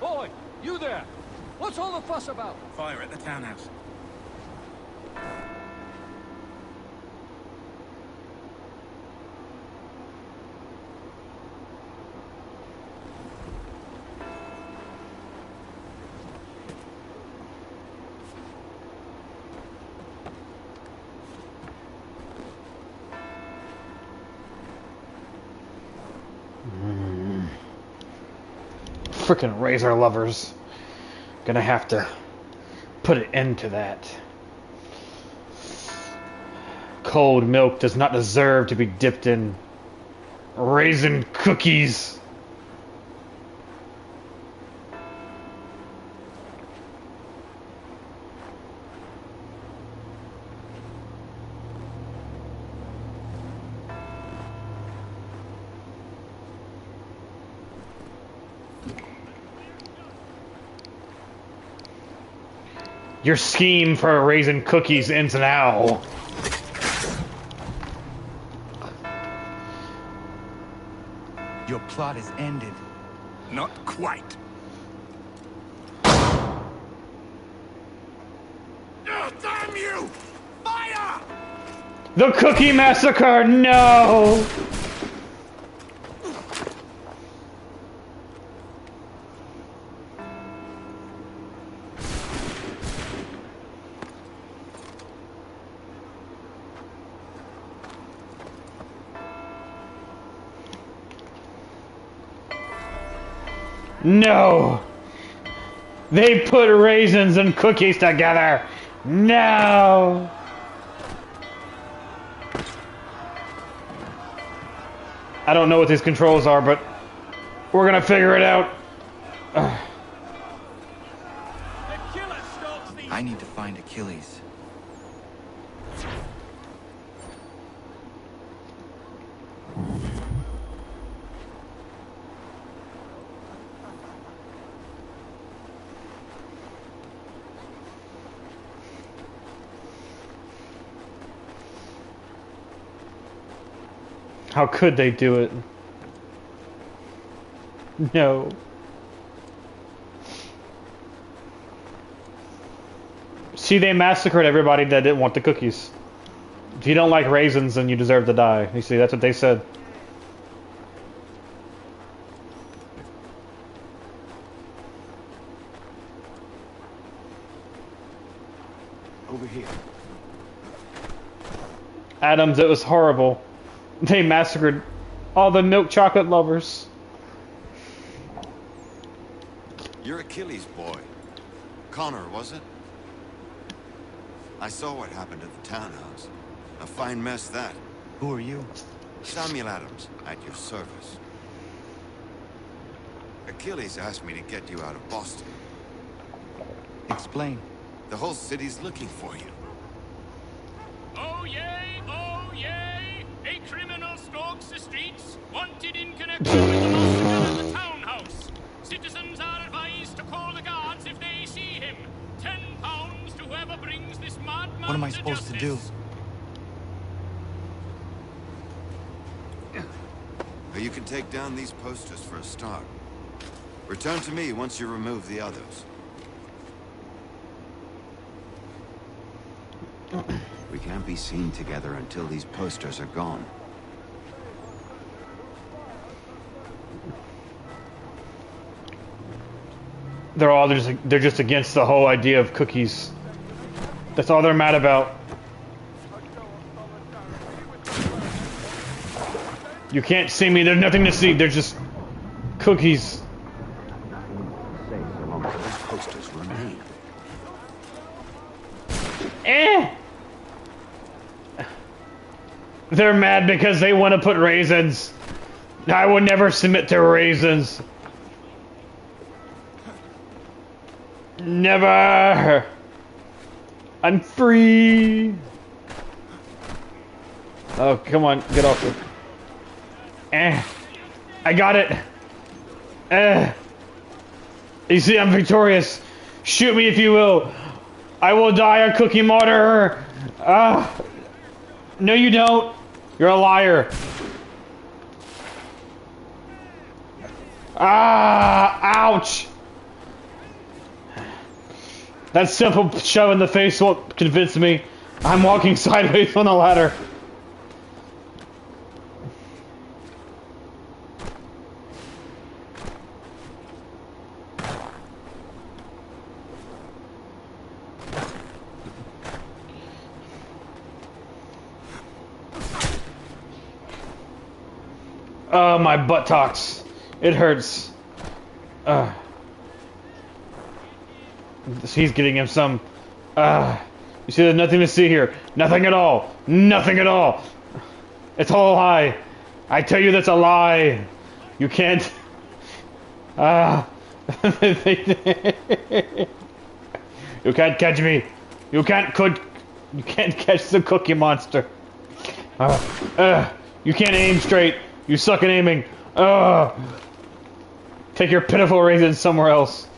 S6: Boy, you there! What's all the fuss about?
S14: Fire at the townhouse.
S1: Frickin' razor lovers. Gonna have to put an end to that. Cold milk does not deserve to be dipped in raisin cookies. Your scheme for raisin cookies ends now.
S18: Your plot is ended.
S3: Not quite. Damn you! Fire!
S1: The Cookie Massacre, no! No! They put raisins and cookies together! No! I don't know what these controls are, but we're gonna figure it out.
S18: I need to find Achilles.
S1: How could they do it? No. See, they massacred everybody that didn't want the cookies. If you don't like raisins, then you deserve to die. You see, that's what they said.
S23: Over here.
S1: Adams, it was horrible. They massacred all the milk chocolate lovers.
S12: You're Achilles' boy. Connor, was it? I saw what happened at the townhouse. A fine mess, that.
S23: Who are you?
S12: Samuel Adams, at your service. Achilles asked me to get you out of Boston.
S23: Explain.
S12: The whole city's looking for you.
S21: Oh yay, oh yay! A criminal stalks the streets, wanted in connection with the massacre at the townhouse. Citizens are advised to call the guards if they see him. £10 to whoever brings this madman.
S23: What am I supposed to do?
S12: You can take down these posters for a start. Return to me once you remove the others. We can't be seen together until these posters are gone.
S1: They're just against the whole idea of cookies. That's all they're mad about. You can't see me. There's nothing to see. They're just cookies.
S12: Posters remain.
S1: They're mad because they want to put raisins. I would never submit to raisins. Never. I'm free. Oh, come on. Get off it. I got it. You see, I'm victorious. Shoot me if you will. I will die a cookie martyr. No, you don't. You're a liar. Ouch. That simple shove in the face won't convince me. I'm walking sideways on the ladder. Oh, my buttocks. It hurts. He's getting him some. You see, there's nothing to see here. Nothing at all. Nothing at all. It's all a lie. I tell you that's a lie. You can't. You can't catch me. You can't catch the cookie monster. You can't aim straight. You suck at aiming. Take your pitiful raisins somewhere else.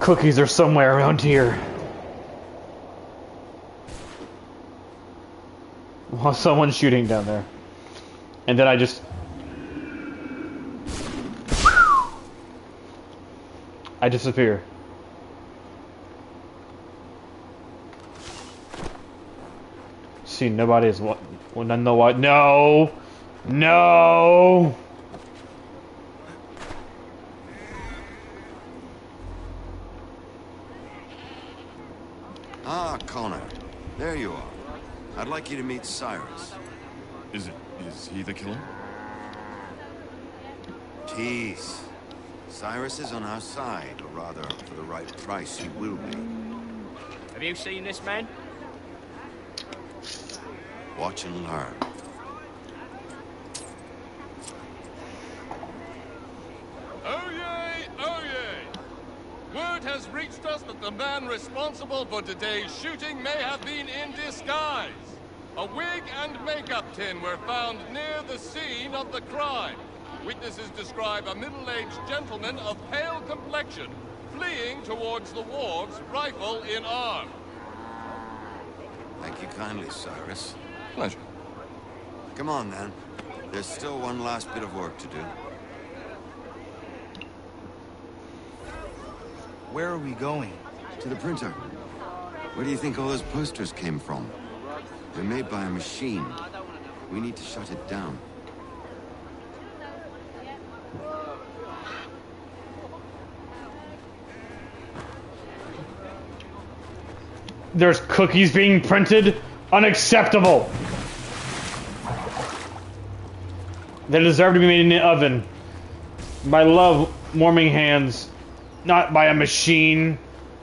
S1: Cookies are somewhere around here. While someone's shooting down there. And then I disappear. See, nobody is what? Well, none know what? No, no.
S12: Ah, Connor, there you are. I'd like you to meet Cyrus.
S13: Is he the killer?
S12: Tease. Cyrus is on our side, or rather, for the right price, he will be.
S21: Have you seen this man?
S12: Watch and learn.
S6: Oh yay! Oh yay! Word has reached us that the man responsible for today's shooting may have been in disguise. A wig and makeup tin were found near the scene of the crime. Witnesses describe a middle-aged gentleman of pale complexion fleeing towards the wharves, rifle in arm.
S12: Thank you kindly, Cyrus.
S13: Pleasure.
S12: Come on, then. There's still one last bit of work to do.
S18: Where are we going?
S12: To the printer. Where do you think all those posters came from? They're made by a machine. We need to shut it down.
S1: There's cookies being printed? Unacceptable! They deserve to be made in the oven. By love, warming hands. Not by a machine.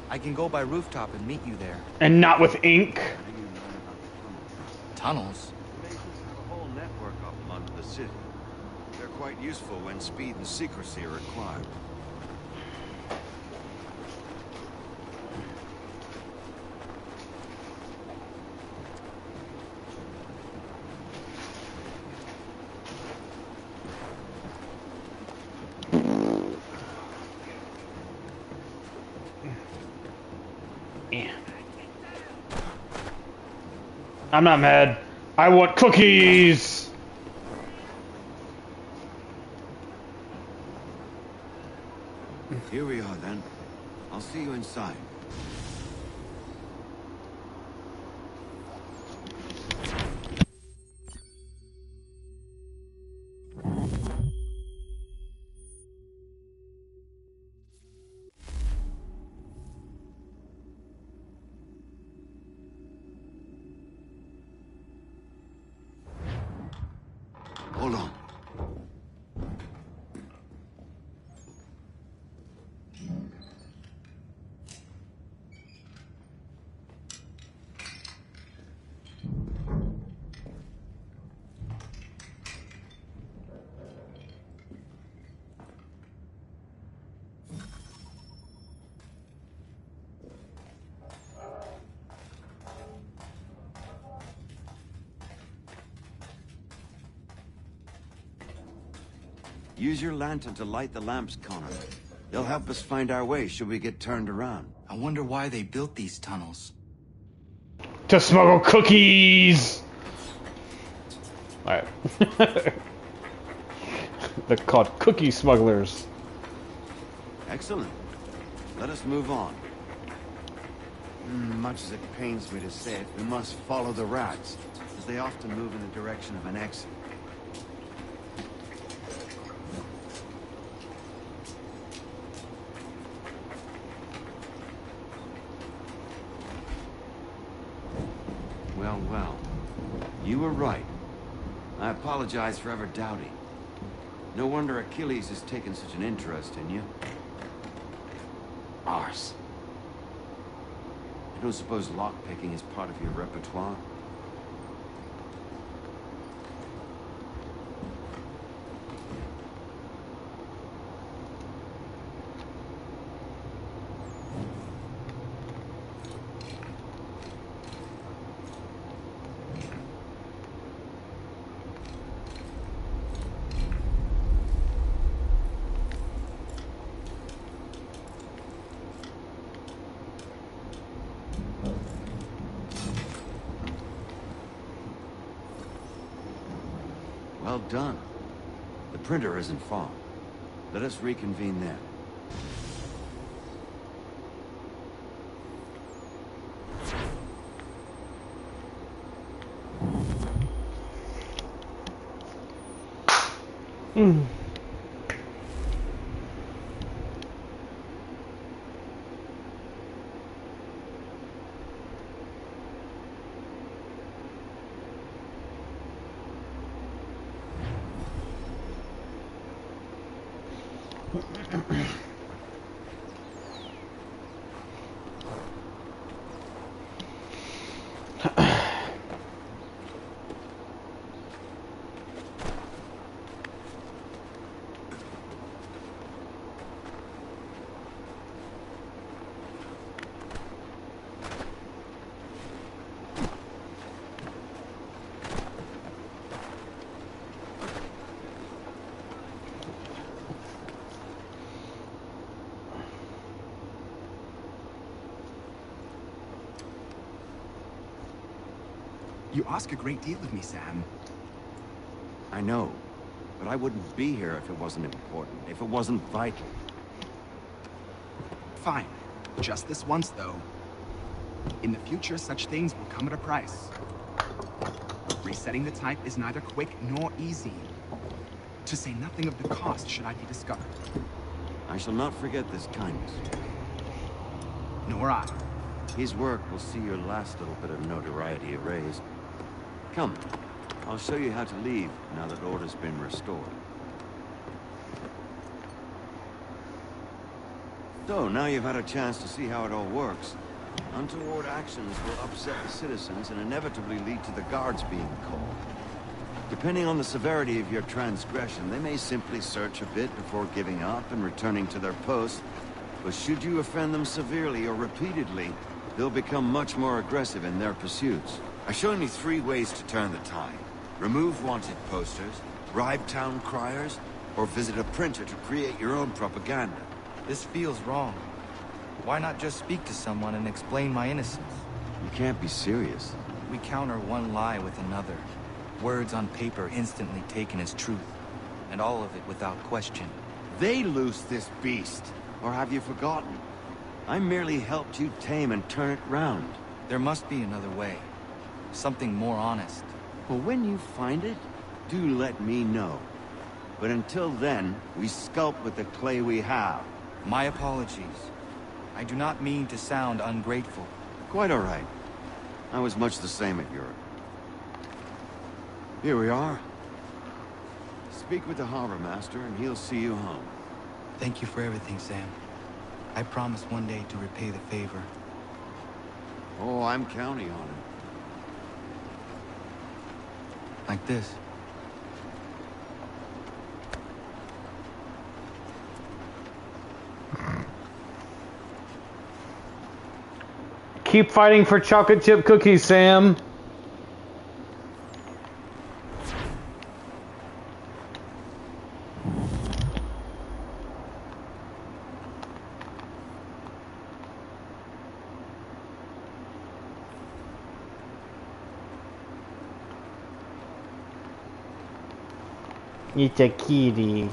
S18: I can go by rooftop and meet you there.
S1: And not with ink.
S18: Tunnels?
S12: Masons have a whole network of them under the city. They're quite useful when speed and secrecy are required.
S1: I'm not mad. I want cookies!
S12: Here we are, then. I'll see you inside. Hold on. Use your lantern to light the lamps, Connor. They'll help us find our way should we get turned around.
S18: I wonder why they built these tunnels.
S1: To smuggle cookies! Alright. They're called cookie smugglers.
S12: Excellent. Let us move on. Much as it pains me to say it, we must follow the rats, as they often move in the direction of an exit. Well, well. You were right. I apologize for ever doubting. No wonder Achilles has taken such an interest in you. Arse. I don't suppose lockpicking is part of your repertoire? Well done. The printer isn't far. Let us reconvene there.
S2: You ask a great deal of me, Sam.
S12: I know, but I wouldn't be here if it wasn't important, if it wasn't vital.
S2: Fine. Just this once, though. In the future, such things will come at a price. Resetting the type is neither quick nor easy. To say nothing of the cost should I be discovered.
S12: I shall not forget this kindness.
S2: Nor I.
S12: His work will see your last little bit of notoriety erased. Come, I'll show you how to leave now that order's been restored. So, now you've had a chance to see how it all works. Untoward actions will upset the citizens and inevitably lead to the guards being called. Depending on the severity of your transgression, they may simply search a bit before giving up and returning to their posts. But should you offend them severely or repeatedly, they'll become much more aggressive in their pursuits. I've shown you 3 ways to turn the tide. Remove wanted posters, bribe town criers, or visit a printer to create your own propaganda.
S18: This feels wrong. Why not just speak to someone and explain my innocence?
S12: You can't be serious.
S18: We counter one lie with another. Words on paper instantly taken as truth. And all of it without question.
S12: They loose this beast. Or have you forgotten? I merely helped you tame and turn it round.
S18: There must be another way. Something more honest.
S12: Well, when you find it, do let me know. But until then, we sculpt with the clay we have.
S18: My apologies. I do not mean to sound ungrateful.
S12: Quite all right. I was much the same at Europe. Here we are. Speak with the harbor master and he'll see you home.
S18: Thank you for everything, Sam. I promise one day to repay the favor.
S12: Oh, I'm counting on it.
S18: Like this.
S1: Keep fighting for chocolate chip cookies, Sam. It's a kitty.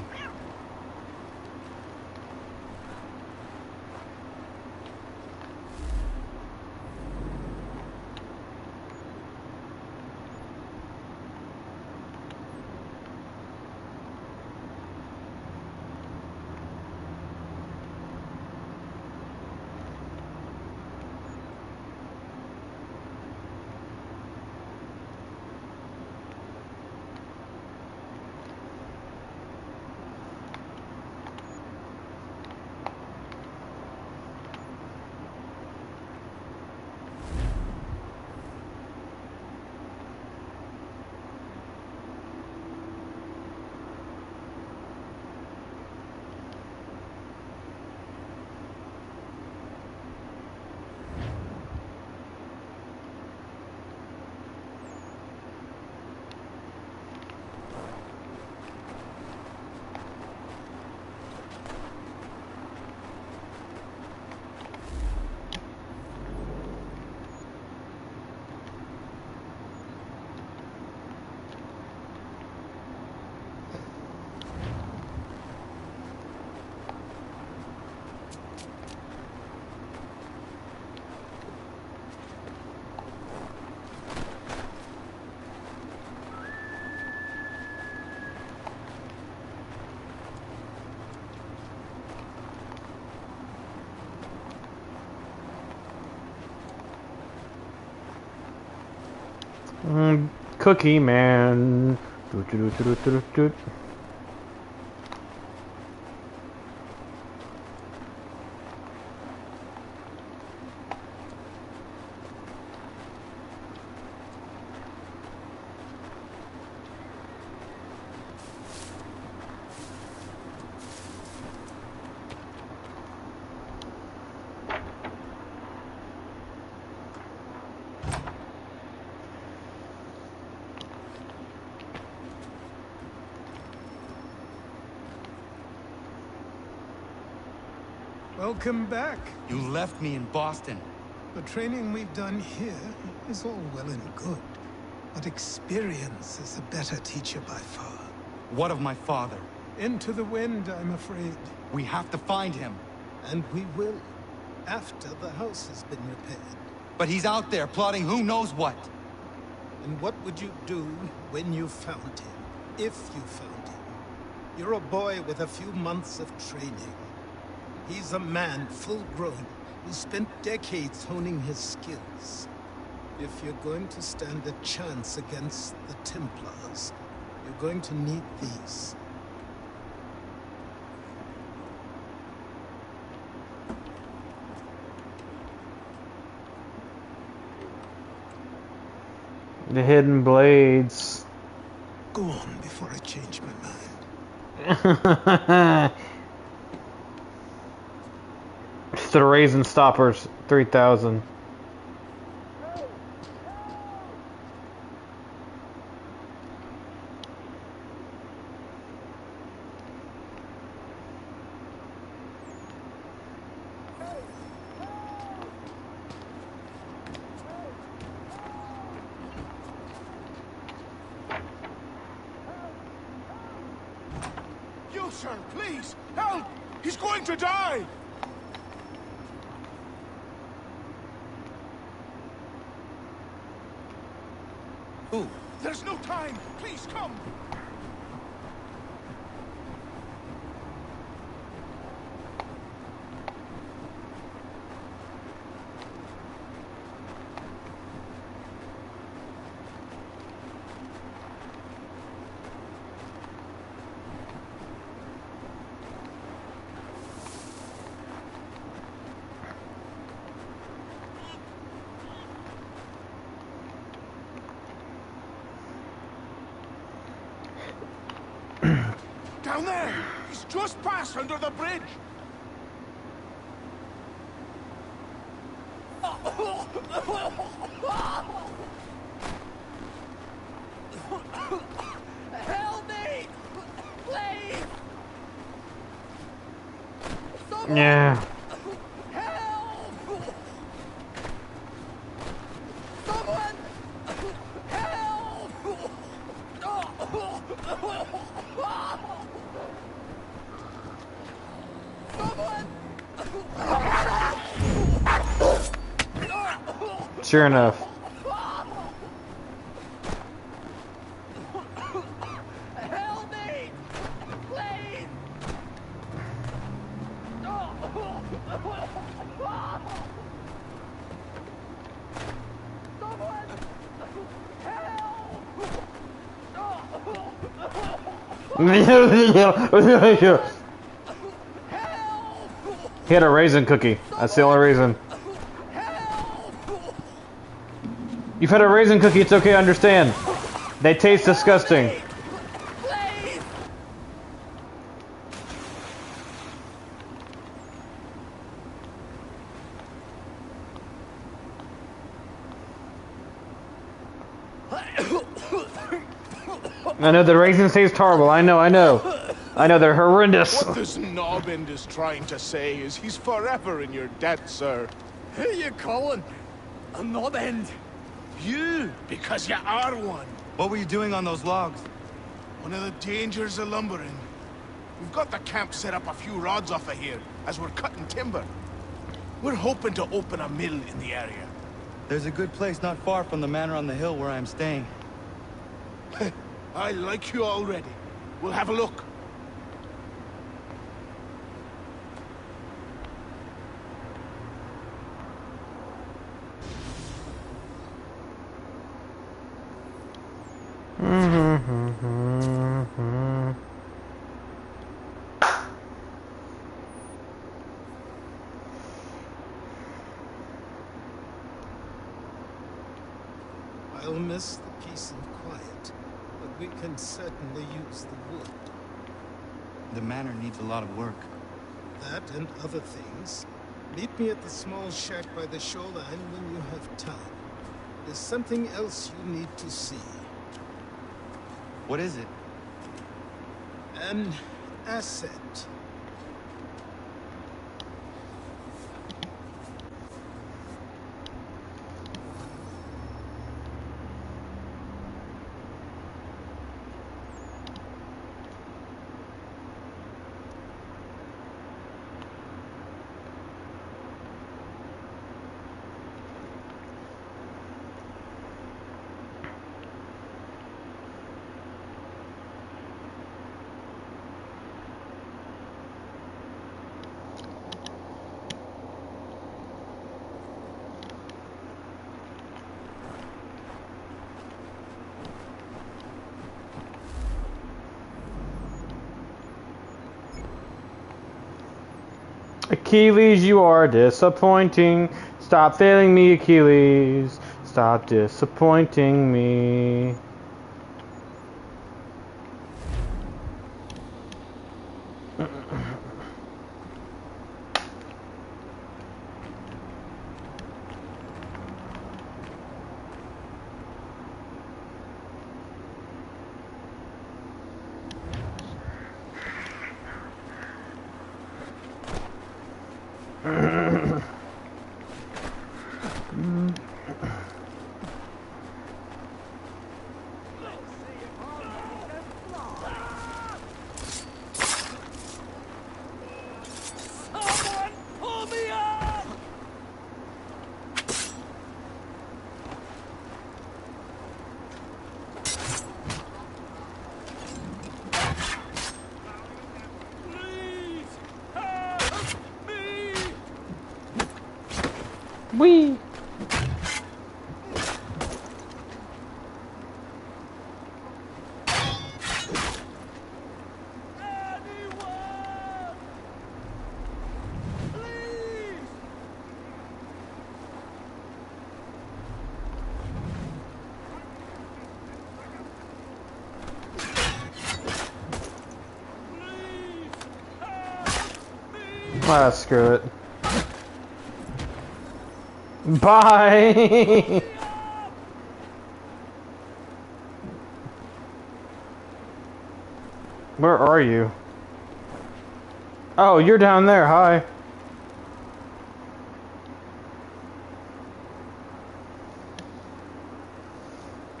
S1: Cookie Man.
S7: Welcome back.
S18: You left me in Boston.
S7: The training we've done here is all well and good. But experience is a better teacher by far.
S18: What of my father?
S7: Into the wind, I'm afraid.
S18: We have to find him.
S7: And we will, after the house has been repaired.
S18: But he's out there plotting who knows what.
S7: And what would you do when you found him? If you found him? You're a boy with a few months of training. He's a man, full grown, who spent decades honing his skills. If you're going to stand a chance against the Templars, you're going to need these.
S1: The hidden blades.
S7: Go on before I change my mind.
S1: It's the Raisin Stoppers 3000.
S4: You, sir, please, help! He's going to die!
S18: Who?
S4: There's no time! Please, come! Down there! He's just passed under the bridge!
S14: Help me! Please!
S1: Yeah.
S14: Help! Someone! Help!
S1: Sure enough.
S14: Help me! Please!
S1: He had a raisin cookie. That's the only reason. You've had a raisin cookie, it's okay, I understand. They taste disgusting. I know the raisins taste horrible, I know. I know, they're horrendous.
S4: What this knobend is trying to say is he's forever in your debt, sir.
S14: Who you calling? A knob end?
S4: You, because you are one.
S18: What were you doing on those logs?
S4: One of the dangers of lumbering. We've got the camp set up a few rods off of here, as we're cutting timber. We're hoping to open a mill in the area.
S18: There's a good place not far from the manor on the hill where I'm staying.
S4: I like you already. We'll have a look.
S7: I'll miss the peace and quiet, but we can certainly use the wood.
S18: The manor needs a lot of work.
S7: That and other things. Meet me at the small shack by the shoreline when you have time. There's something else you need to see.
S18: What is it?
S7: An asset.
S1: Achilles, you are disappointing. Stop failing me, Achilles. Stop disappointing me. Wee. Ah, screw it. Bye! Where are you? Oh, you're down there. Hi.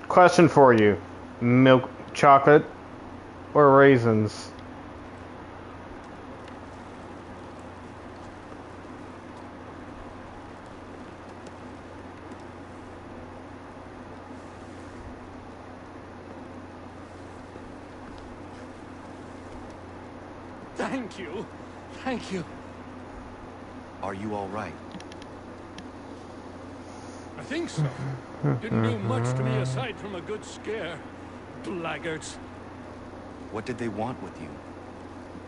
S1: Question for you. Milk chocolate or raisins?
S6: Thank you. Thank you.
S18: Are you all right?
S6: I think so. Didn't do much to me aside from a good scare. Blackguards.
S18: What did they want with you?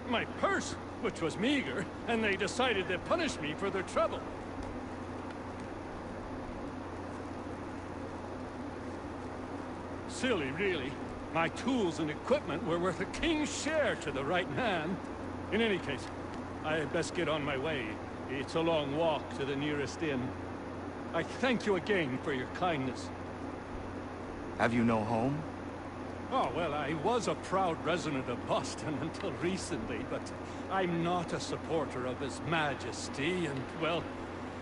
S6: My purse, which was meager, and they decided to punish me for their trouble. Silly, really. My tools and equipment were worth a king's share to the right man. In any case, I had best get on my way. It's a long walk to the nearest inn. I thank you again for your kindness.
S18: Have you no home?
S6: Oh, well, I was a proud resident of Boston until recently, but I'm not a supporter of His Majesty, and, well,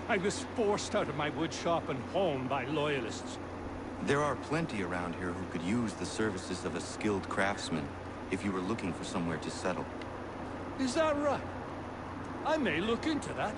S6: I was forced out of my woodshop and home by loyalists.
S18: There are plenty around here who could use the services of a skilled craftsman if you were looking for somewhere to settle.
S6: Is that right? I may look into that.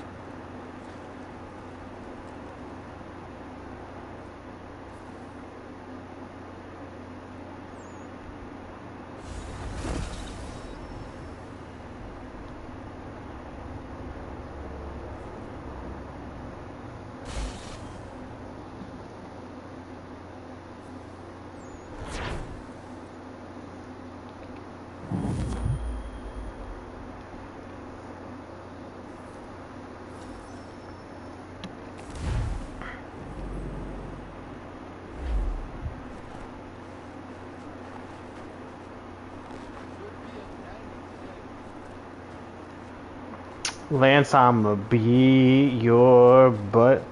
S1: Lance, I'ma beat your butt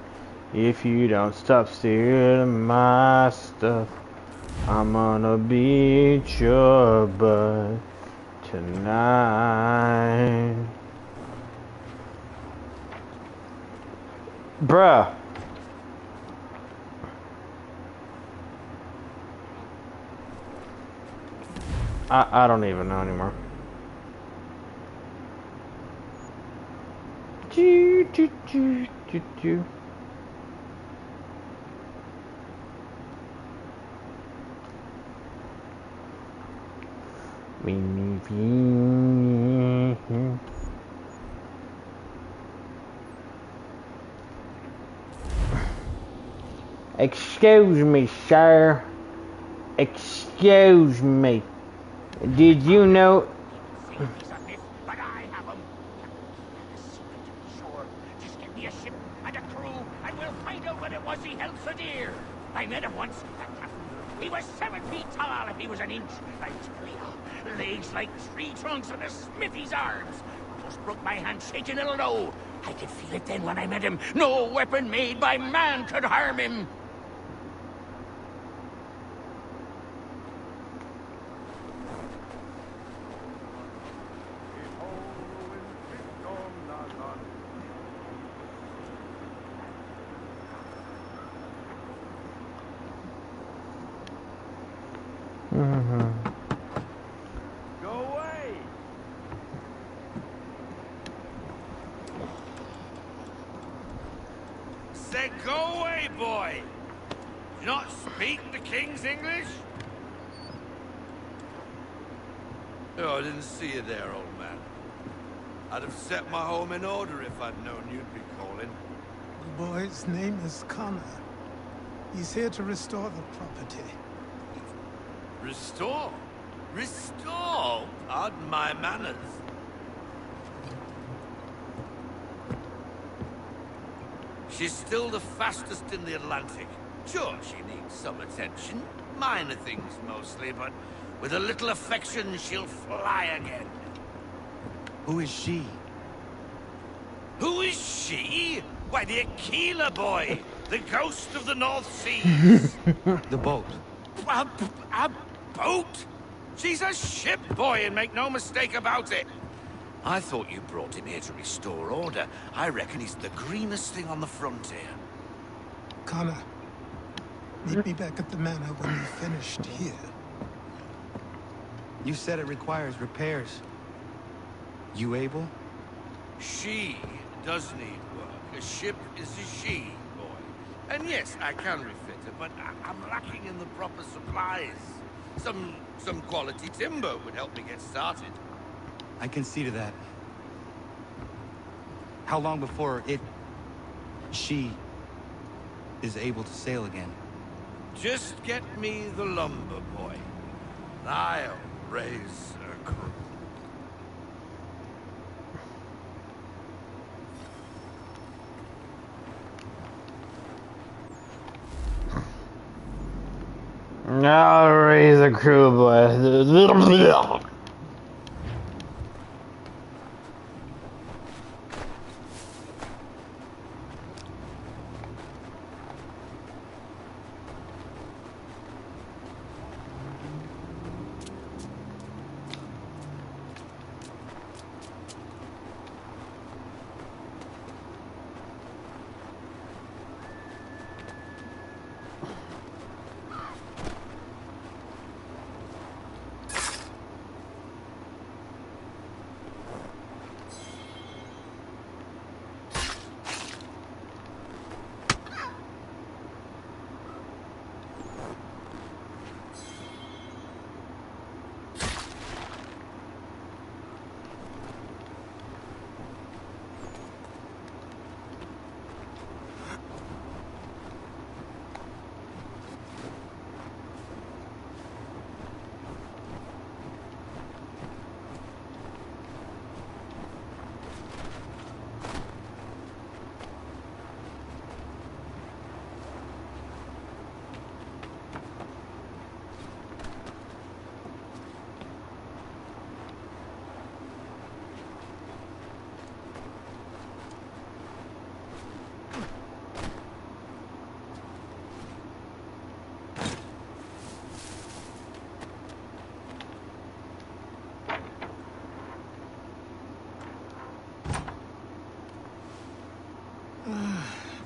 S1: if you don't stop stealing my stuff. I'm gonna beat your butt tonight. Bruh. I don't even know anymore. Choo, choo, choo, choo, choo. Excuse me, sir. Excuse me. Did you know...
S19: I met him once. He was 7 feet tall if he was an inch. I tell ya, legs like tree trunks and a smithy's arms. Almost broke my hand shaking it'll know. I could feel it then when I met him. No weapon made by man could harm him.
S3: Go away!
S11: Say, go away, boy! You not speak the King's English?
S8: Oh, I didn't see you there, old man. I'd have set my home in order if I'd known you'd be calling.
S7: The boy's name is Connor. He's here to restore the property.
S8: Restore? Restore? Pardon my manners. She's still the fastest in the Atlantic. Sure, she needs some attention. Minor things mostly, but with a little affection, she'll fly again.
S18: Who is she?
S8: Who is she? Why, the Aquila boy! The ghost of the North Seas!
S18: The boat.
S8: A boat? She's a ship, boy, and make no mistake about it. I thought you brought him here to restore order. I reckon he's the greenest thing on the frontier.
S7: Connor, meet me back at the manor when you've finished here.
S18: You said it requires repairs. You able?
S8: She does need work. A ship is a she, boy. And yes, I can refit her, but I'm lacking in the proper supplies. Some quality timber would help me get started.
S18: I can see to that. How long before she is able to sail again?
S8: Just get me the lumber, boy. I'll raise a crew.
S1: I'll raise a crew, boy.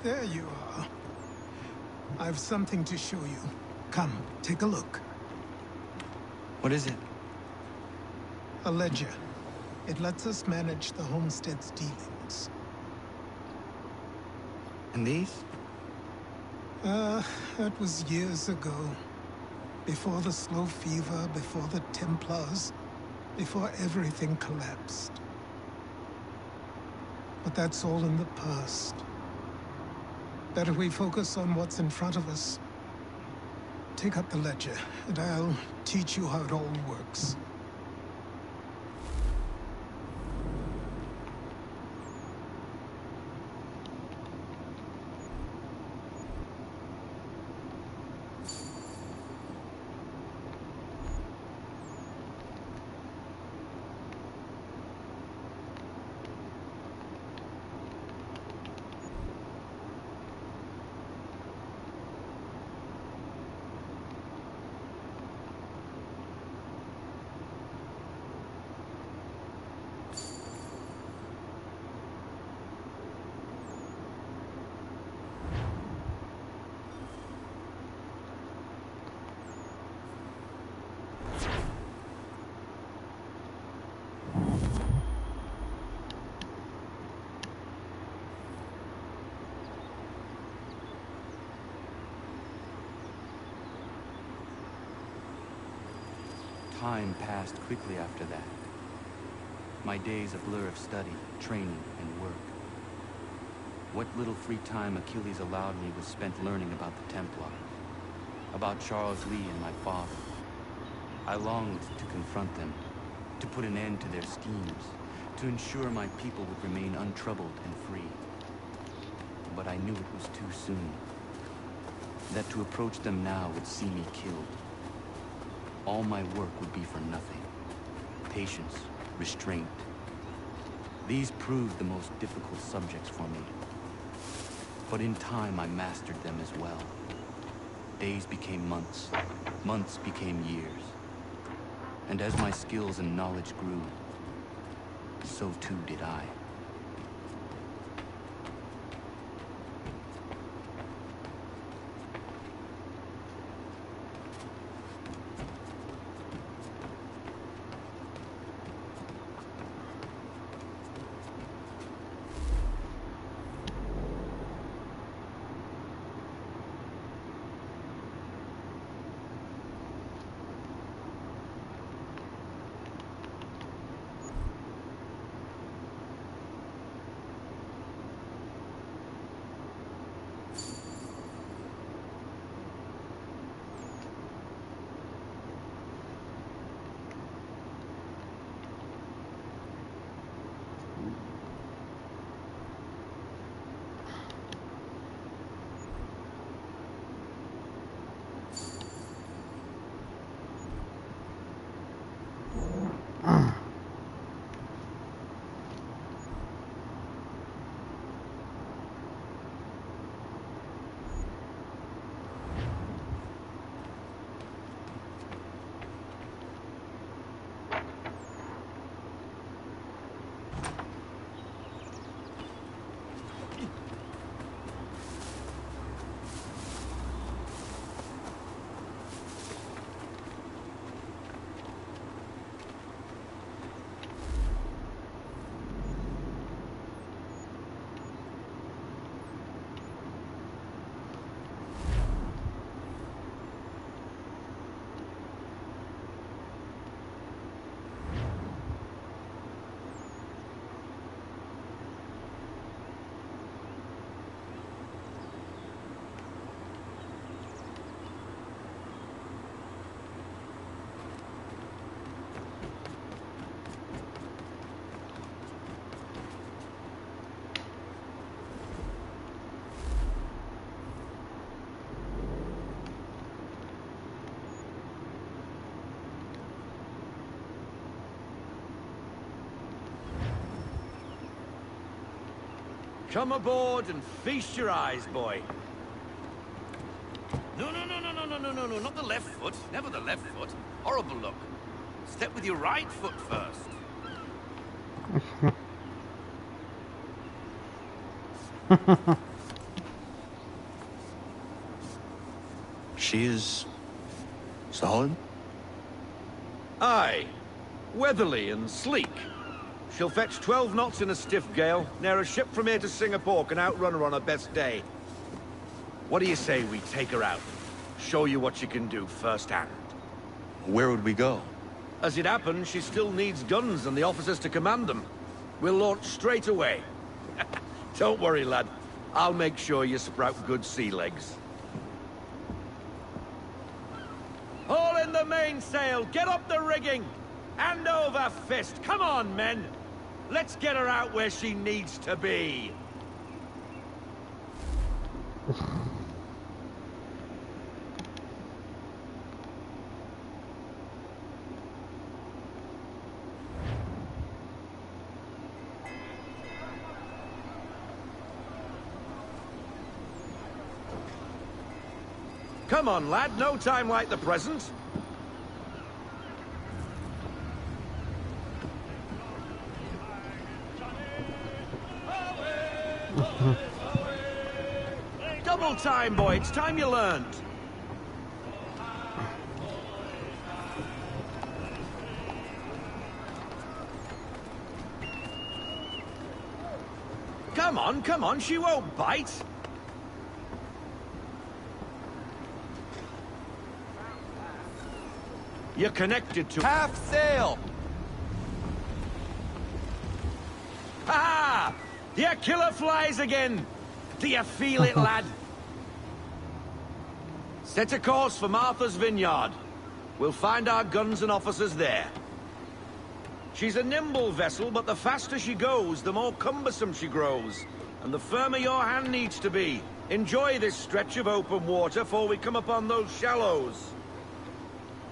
S7: There you are. I've something to show you. Come, take a look.
S18: What is it?
S7: A ledger. It lets us manage the homestead's dealings.
S18: And these?
S7: That was years ago. Before the slow fever, before the Templars, before everything collapsed. But that's all in the past. Better we focus on what's in front of us. Take up the ledger, and I'll teach you how it all works.
S18: Time passed quickly after that. My days a blur of study, training, and work. What little free time Achilles allowed me was spent learning about the Templar, about Charles Lee and my father. I longed to confront them, to put an end to their schemes, to ensure my people would remain untroubled and free. But I knew it was too soon, that to approach them now would see me killed. All my work would be for nothing. Patience, restraint. These proved the most difficult subjects for me. But in time I mastered them as well. Days became months, months became years. And as my skills and knowledge grew, so too did I.
S8: Come aboard and feast your eyes, boy. No, not the left foot. Never the left foot. Horrible look. Step with your right foot first.
S11: She is solid?
S8: Aye. Weatherly and sleek. She'll fetch 12 knots in a stiff gale. Ne'er a ship from here to Singapore can outrun her on her best day. What do you say we take her out? Show you what she can do firsthand.
S11: Where would we go?
S8: As it happens, she still needs guns and the officers to command them. We'll launch straight away. Don't worry, lad. I'll make sure you sprout good sea legs. Haul in the mainsail! Get up the rigging! Hand over fist! Come on, men! Let's get her out where she needs to be! Come on, lad. No time like the present. Double time, boy. It's time you learned. Come on. She won't bite.
S12: You're connected to...
S17: Half sail!
S12: Ah! Your killer flies again! Do you feel it, lad? Set a course for Martha's Vineyard. We'll find our guns and officers there. She's a nimble vessel, but the faster she goes, the more cumbersome she grows. And the firmer your hand needs to be. Enjoy this stretch of open water before we come upon those shallows.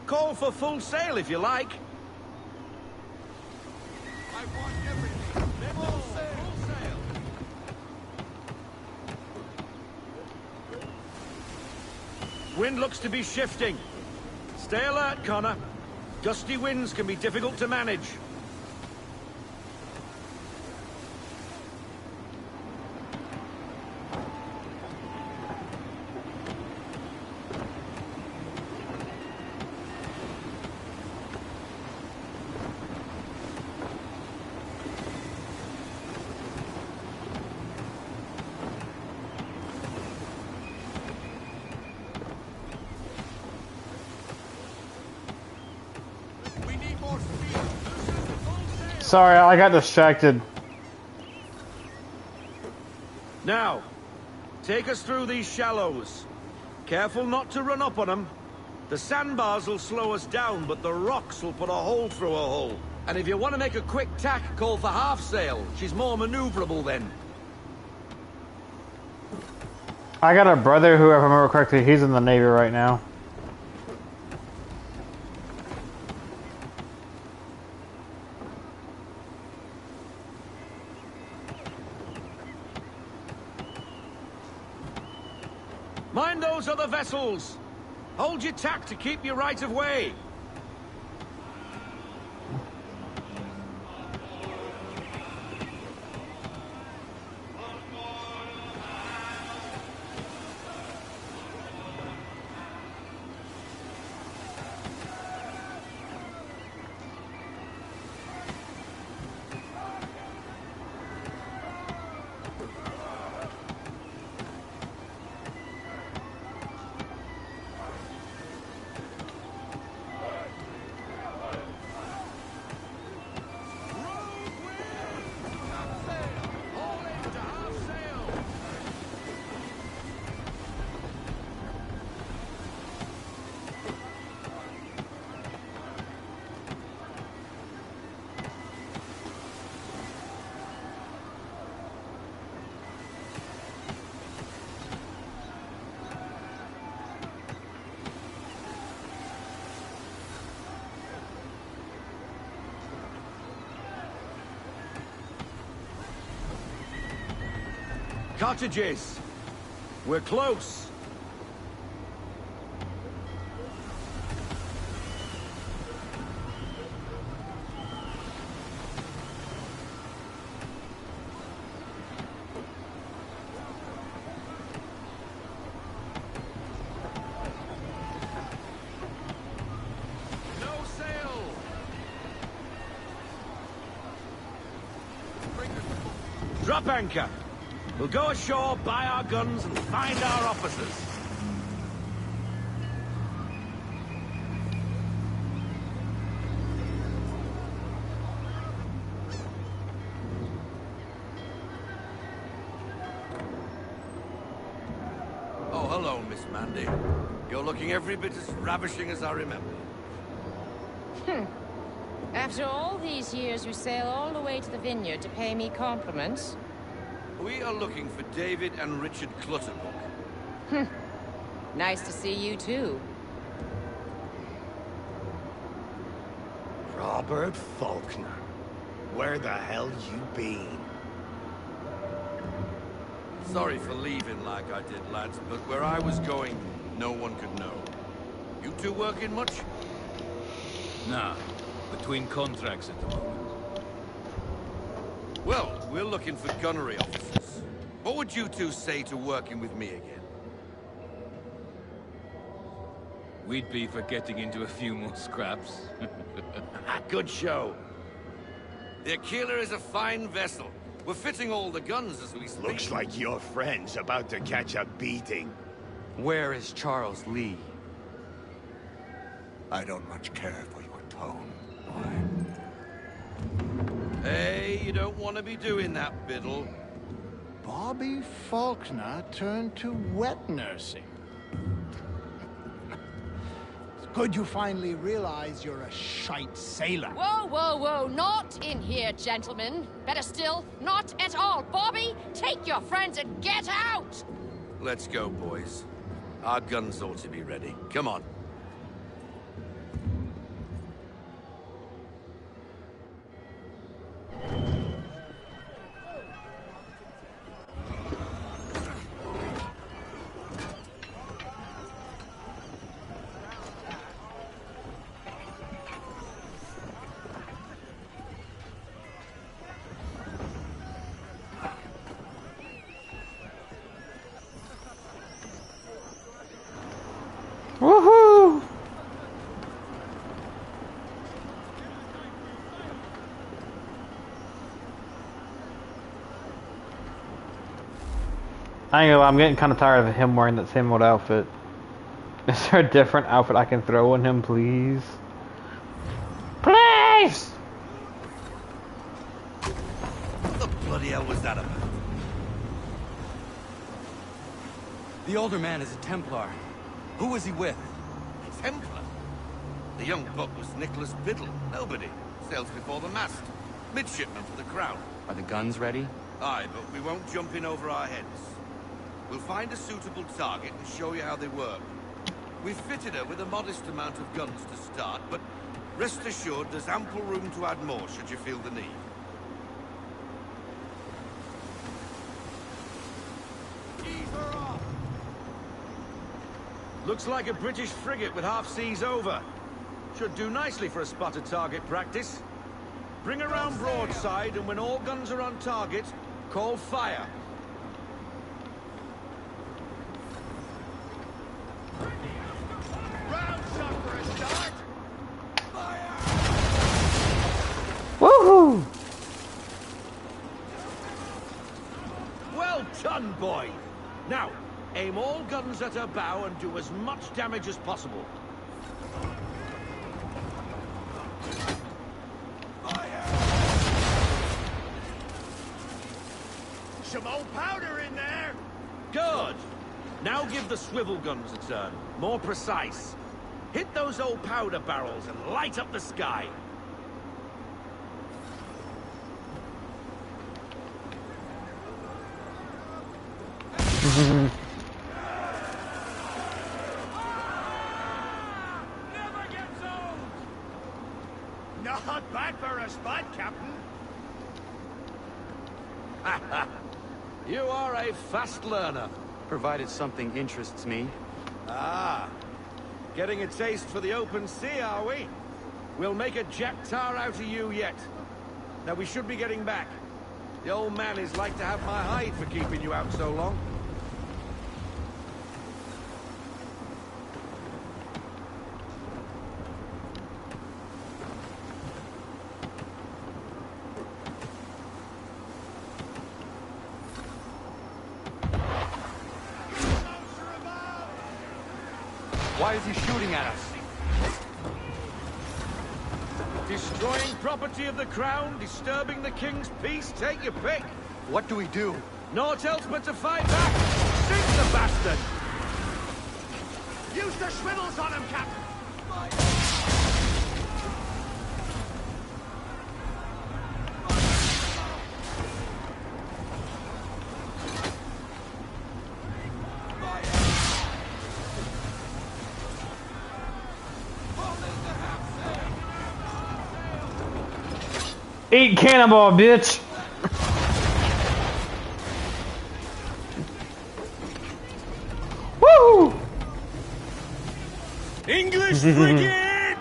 S12: Call for full sail if you like.
S8: I want everything. Full sail.
S12: Wind looks to be shifting. Stay alert, Connor. Gusty winds can be difficult to manage.
S1: Sorry, I got distracted.
S12: Now, take us through these shallows. Careful not to run up on them. The sandbars will slow us down, but the rocks will put a hole through a hull. And if you want to make a quick tack, call for half sail. She's more maneuverable then.
S1: I got a brother who, if I remember correctly, he's in the Navy right now.
S12: Mind those other vessels. Hold your tack to keep your right of way. Cottages. We're close. No sail. Drop anchor. We'll go ashore, buy our guns, and find our officers.
S8: Oh, hello, Miss Mandy. You're looking every bit as ravishing as I remember.
S10: After all these years, you sail all the way to the vineyard to pay me compliments?
S8: We are looking for David and Richard Clutterbuck.
S10: Nice to see you, too.
S15: Robert Faulkner. Where the hell you been?
S8: Sorry for leaving like I did, lads, but where I was going, no one could know. You two working much?
S22: Nah, between contracts at the moment.
S8: Well, we're looking for gunnery officers. What would you two say to working with me again?
S22: We'd be for getting into a few more scraps.
S8: Good show. The Aquila is a fine vessel. We're fitting all the guns as we speak.
S15: Looks like your friend's about to catch a beating.
S18: Where is Charles Lee?
S11: I don't much care for your tone.
S8: Hey, you don't want to be doing that, Biddle.
S15: Bobby Faulkner turned to wet nursing. It's good you finally realize you're a shite sailor.
S10: Whoa, whoa, whoa, not in here, gentlemen. Better still, not at all. Bobby, take your friends and get out!
S8: Let's go, boys. Our guns ought to be ready. Come on.
S1: Woohoo! I ain't gonna lie, I'm getting kind of tired of him wearing that same old outfit. Is there a different outfit I can throw on him, please? Please!
S8: What the bloody hell was that about?
S18: The older man is a Templar. Who was he with?
S8: A Templar? The young buck was Nicholas Biddle. Nobody. Sails before the mast. Midshipman for the Crown.
S18: Are the guns ready?
S8: Aye, but we won't jump in over our heads. We'll find a suitable target and show you how they work. We've fitted her with a modest amount of guns to start, but rest assured there's ample room to add more should you feel the need.
S22: Looks like a British frigate with half seas over. Should do nicely for a spotted target practice. Bring around broadside, and when all guns are on target, call fire.
S15: Round shot for a start.
S1: Woohoo!
S22: Well done, boy. Now, aim all guns at her bow and do as much damage as possible.
S15: Some old powder in there.
S22: Good. Now give the swivel guns a turn. More precise. Hit those old powder barrels and light up the sky.
S15: Not bad for a spot, Captain.
S22: You are a fast learner.
S18: Provided something interests me.
S22: Ah, getting a taste for the open sea, are we? We'll make a jack tar out of you yet. Now we should be getting back. The old man is like to have my hide for keeping you out so long.
S18: Why is he shooting at us?
S22: Destroying property of the crown, disturbing the king's peace, take your pick.
S18: What do we do?
S22: Naught else but to fight back. Sink the bastard!
S15: Use the swivels on him, Captain.
S1: Eat cannonball, bitch! Woo!
S22: English frigate!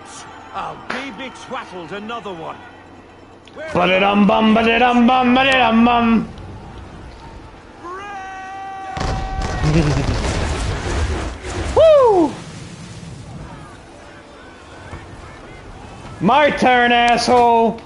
S22: I'll be betwaddled, another one.
S1: Ba-da-dum bum, ba-da-dum bum, ba-da-dum bum. Woo! My turn, asshole!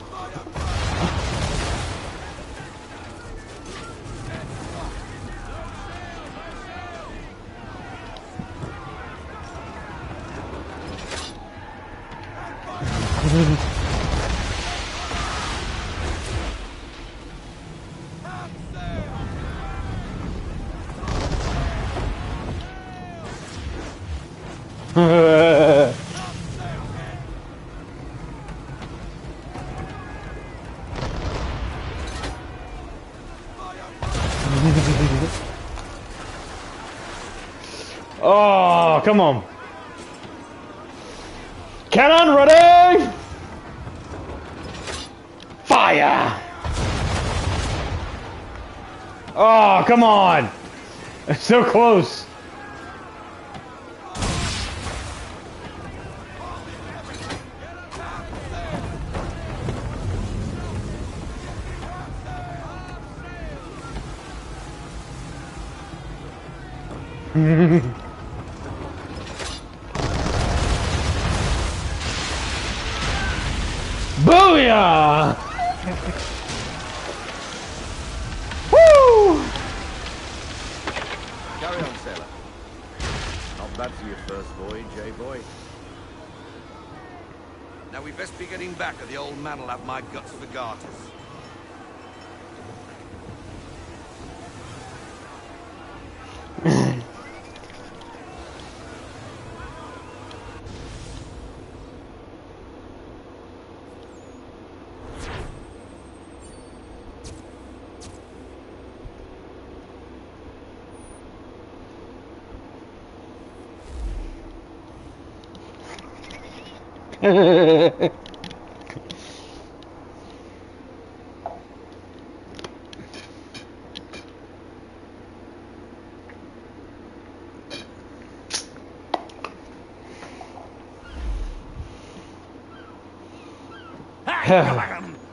S1: Oh, come on. Cannon ready! Fire! Oh, come on! It's so close. Booyah! Woo!
S22: Carry on, sailor. Not bad for your first voyage, eh, boy?
S8: Now we best be getting back, or the old man will have my guts for garters.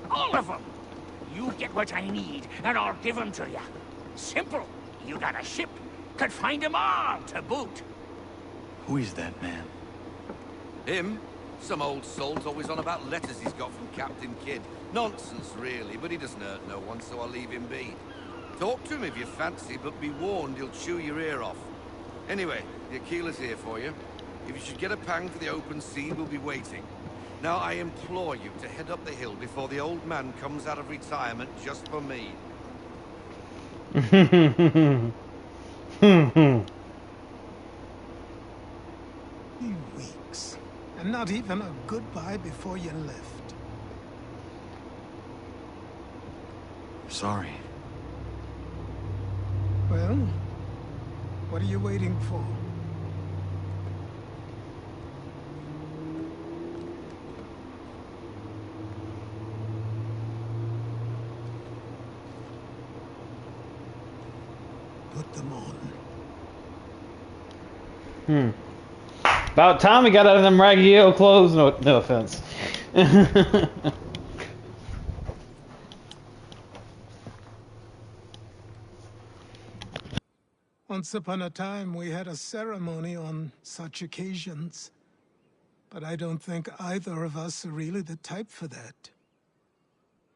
S9: All of them. You get what I need, and I'll give them to you. Simple. You got a ship. Could find them all to boot.
S18: Who is that man?
S8: Him? Some old soul's always on about letters he's got from Captain Kidd. Nonsense, really, but he doesn't hurt no one, so I'll leave him be. Talk to him if you fancy, but be warned he'll chew your ear off. Anyway, the Aquila's here for you. If you should get a pang for the open sea, we'll be waiting. Now, I implore you to head up the hill before the old man comes out of retirement just for me.
S7: 3 weeks. And not even a goodbye before you left.
S18: Sorry.
S7: Well, what are you waiting for? Put them on.
S1: About time we got out of them raggedy old clothes. No, no offense.
S7: Once upon a time, we had a ceremony on such occasions. But I don't think either of us are really the type for that.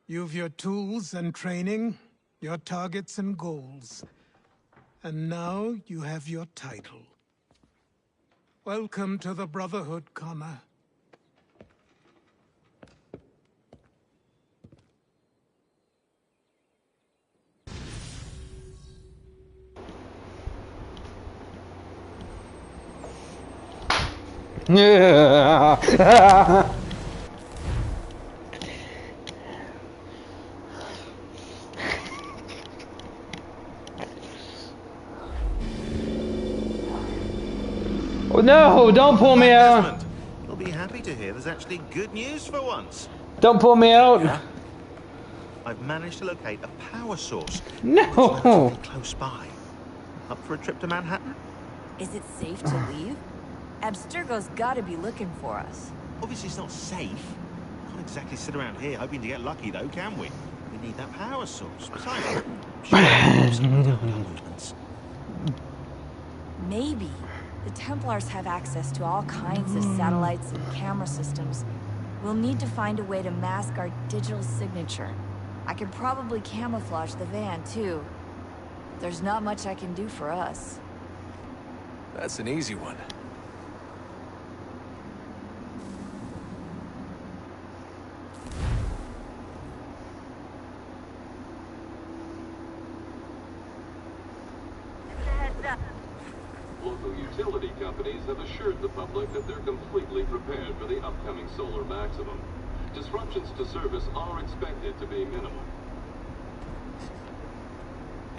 S7: You've your tools and training, your targets and goals. And now you have your title. Welcome to the Brotherhood, Connor.
S1: Oh, no, don't pull me out.
S23: You'll be happy to hear there's actually good news for once.
S1: Don't pull me out.
S23: Yeah. I've managed to locate a power source.
S1: No.
S23: Close by. Up for a trip to Manhattan?
S16: Is it safe to leave? Abstergo's gotta be looking for us.
S23: Obviously it's not safe. Can't exactly sit around here hoping to get lucky though, can we? We need that power source. Besides,
S16: Maybe. The Templars have access to all kinds of satellites and camera systems. We'll need to find a way to mask our digital signature. I could probably camouflage the van, too. There's not much I can do for us.
S20: That's an easy one.
S6: Local utility
S5: companies have assured the public that they're completely prepared for the upcoming solar maximum. Disruptions to service are expected to be minimal.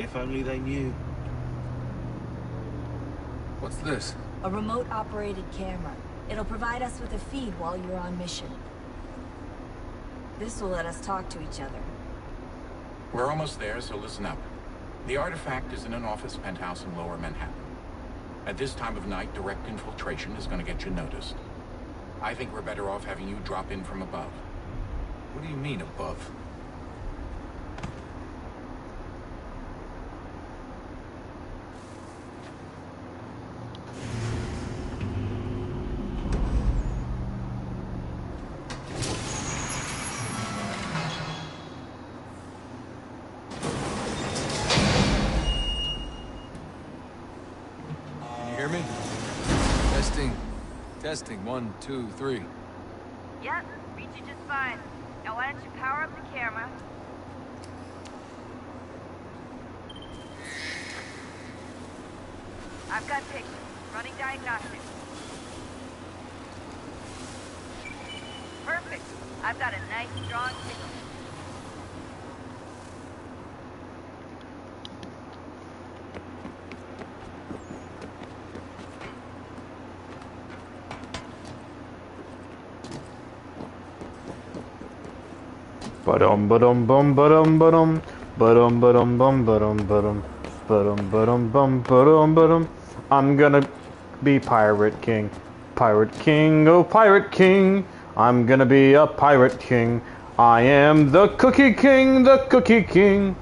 S13: If only they knew.
S20: What's this?
S16: A remote-operated camera. It'll provide us with a feed while you're on mission. This will let us talk to each other.
S21: We're almost there, so listen up. The artifact is in an office penthouse in Lower Manhattan. At this time of night, direct infiltration is going to get you noticed. I think we're better off having you drop in from above.
S20: What do you mean, above? Testing, 1, 2, 3.
S16: Yep, reach you just fine. Now why don't you power up the camera? I've got pictures. Running diagnostics. Perfect. I've got a nice, strong signal.
S1: Ba-dum ba-dum bum ba-dum ba-dum ba-dum ba-dum bum ba-dum ba-dum ba-dum ba-dum bum ba-dum ba-dum. I'm gonna be Pirate King. Pirate King, oh Pirate King. I'm gonna be a Pirate King. I am the Cookie King, the Cookie King.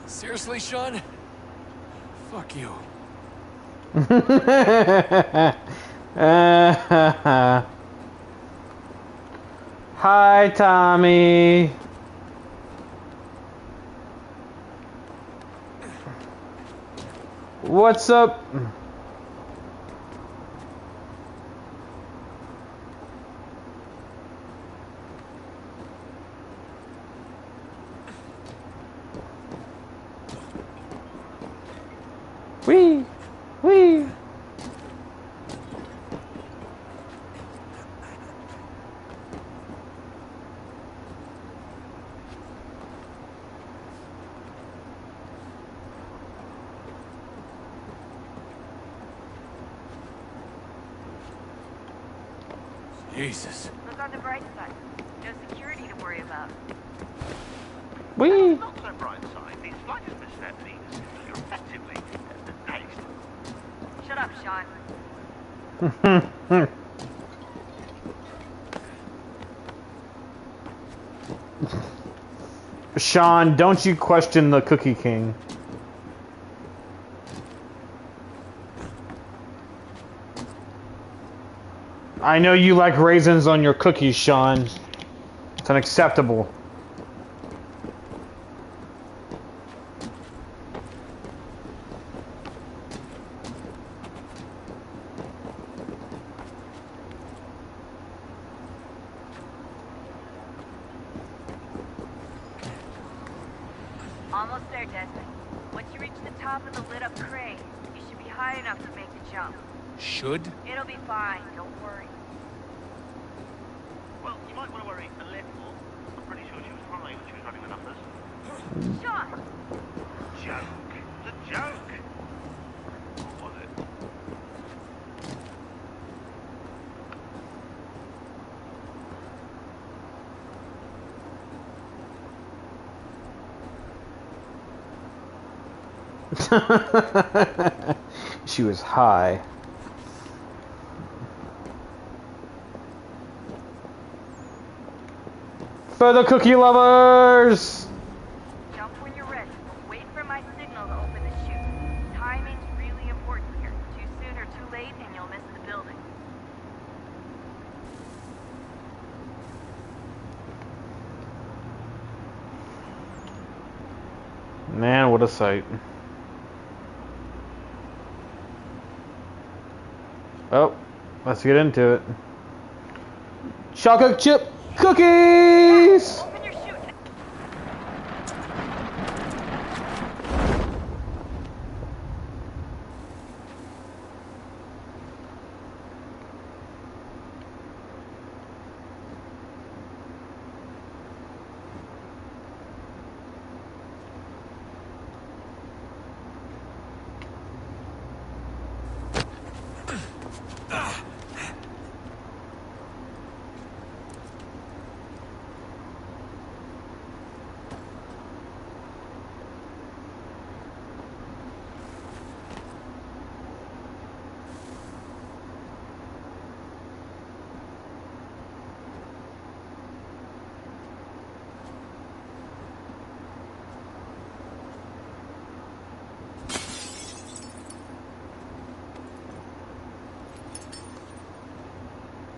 S20: Seriously, Sean? Fuck you.
S1: Hi, Tommy. What's up? Wee! Wee!
S20: Jesus.
S16: Look on the bright side. No security to worry about.
S1: Wee!
S9: Not so bright side. The slightest misstep means you're effectively aced.
S16: Shut up, Sean.
S1: Sean, don't you question the Cookie King. I know you like raisins on your cookies, Sean. It's unacceptable.
S16: Almost there, Desmond. Once you reach the top of the lit-up crane, you should be high enough to make the jump.
S20: Should?
S16: It'll be fine, don't worry.
S9: Well, you might want to worry a little. I'm pretty sure she was high when she was running the numbers.
S16: Sean!
S9: Joke. It's a joke. Or was it?
S1: She was high. For the cookie lovers!
S16: Jump when you're ready. Wait for my signal to open the chute. Timing's really important here. Too soon or too late and you'll miss the building.
S1: Man, what a sight. Oh, let's get into it. Chocolate chip cookies!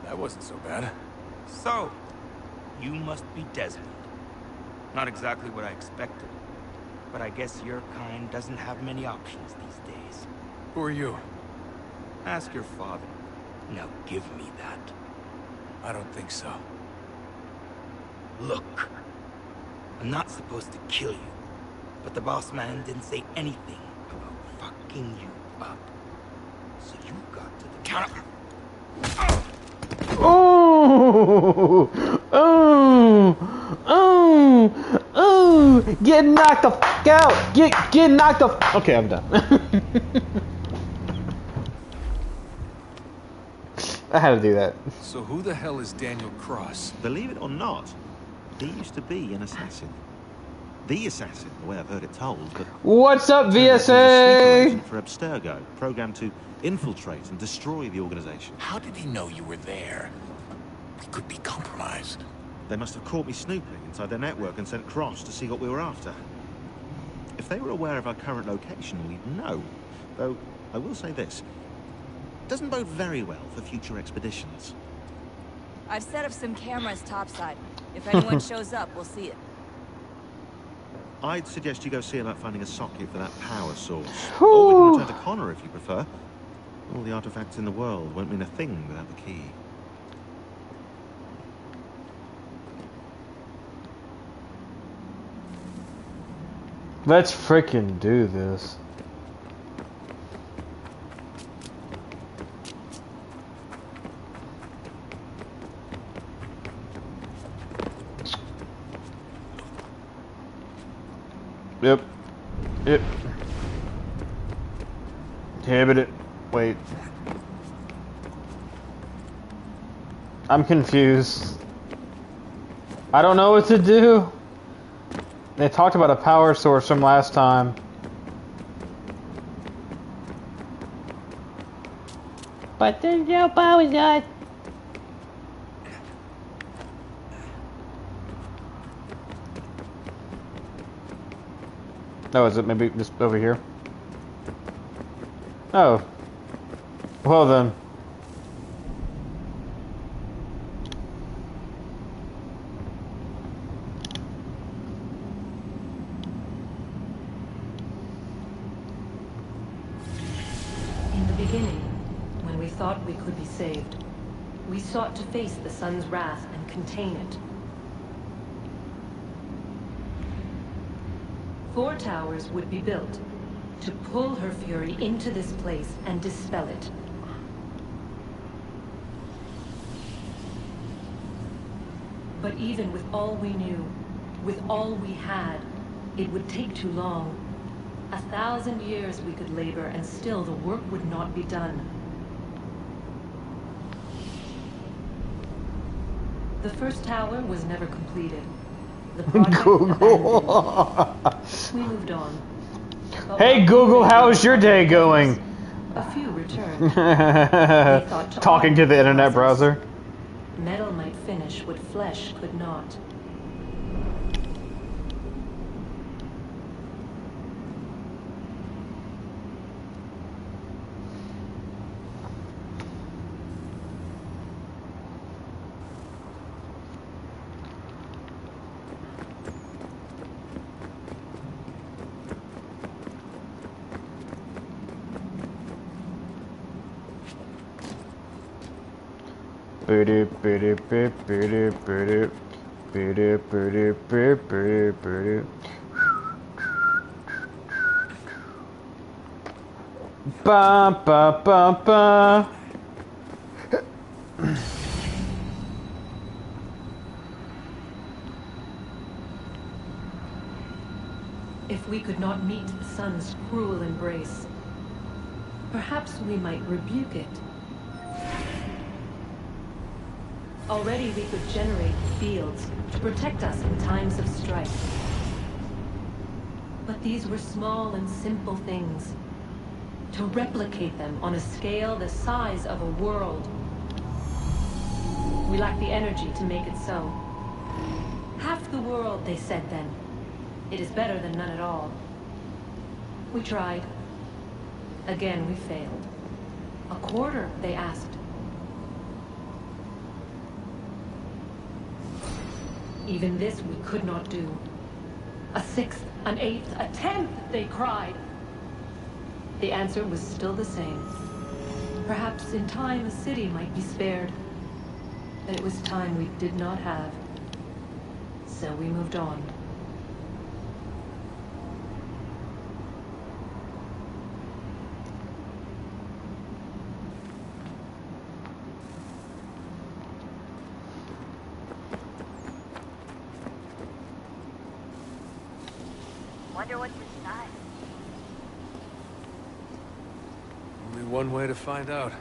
S20: That wasn't so bad.
S18: So, you must be Desmond. Not exactly what I expected. But I guess your kind doesn't have many options these days.
S20: Who are you?
S18: Ask your father. Now give me that.
S20: I don't think so.
S18: Look. I'm not supposed to kill you. But the boss man didn't say anything about fucking you up. So you got to the counter.
S1: Oh, oh, oh, oh! Get knocked the fuck out! Get knocked the. Okay, I'm done. I had to do that.
S20: So who the hell is Daniel Cross?
S23: Believe it or not, he used to be an assassin. The assassin, the way I've heard it told, but...
S1: What's up,
S23: He was a sleeper
S1: VSA?
S23: agent for Abstergo, programmed to infiltrate and destroy the organization.
S19: How did he know you were there? He could be compromised.
S23: They must have caught me snooping inside their network and sent Cross to see what we were after. If they were aware of our current location, we'd know. Though, I will say this. Doesn't bode very well for future expeditions.
S16: I've set up some cameras topside. If anyone shows up, we'll see it.
S23: I'd suggest you go see about finding a socket for that power source. Or we can return to Connor if you prefer. All the artifacts in the world won't mean a thing without the key.
S1: Let's freaking do this. Yep. Yep. Damn it. Wait. I'm confused. I don't know what to do. They talked about a power source from last time. But there's no power source. Oh, is it maybe just over here? Oh. Well then.
S2: In the beginning, when we thought we could be saved, we sought to face the sun's wrath and contain it. 4 towers would be built to pull her fury into this place and dispel it. But even with all we knew, with all we had, it would take too long. 1,000 years we could labor and still the work would not be done. The first tower was never completed. The project abandoned. We moved on. But
S1: Hey Google, how's your day going?
S2: a few returned. They thought
S1: Talking to the internet browser.
S2: Metal might finish what flesh could not.
S1: Ba ba ba ba.
S2: If we could not meet the sun's cruel embrace, perhaps we might rebuke it. Already we could generate fields to protect us in times of strife. But these were small and simple things. To replicate them on a scale the size of a world. We lack the energy to make it so. Half the world, they said then. It is better than none at all. We tried. Again, we failed. A quarter, they asked. Even this we could not do. A sixth, an eighth, a tenth, they cried. The answer was still the same. Perhaps in time a city might be spared. But it was time we did not have. So we moved on.
S3: Wonder what's inside.
S20: Only one way to find out.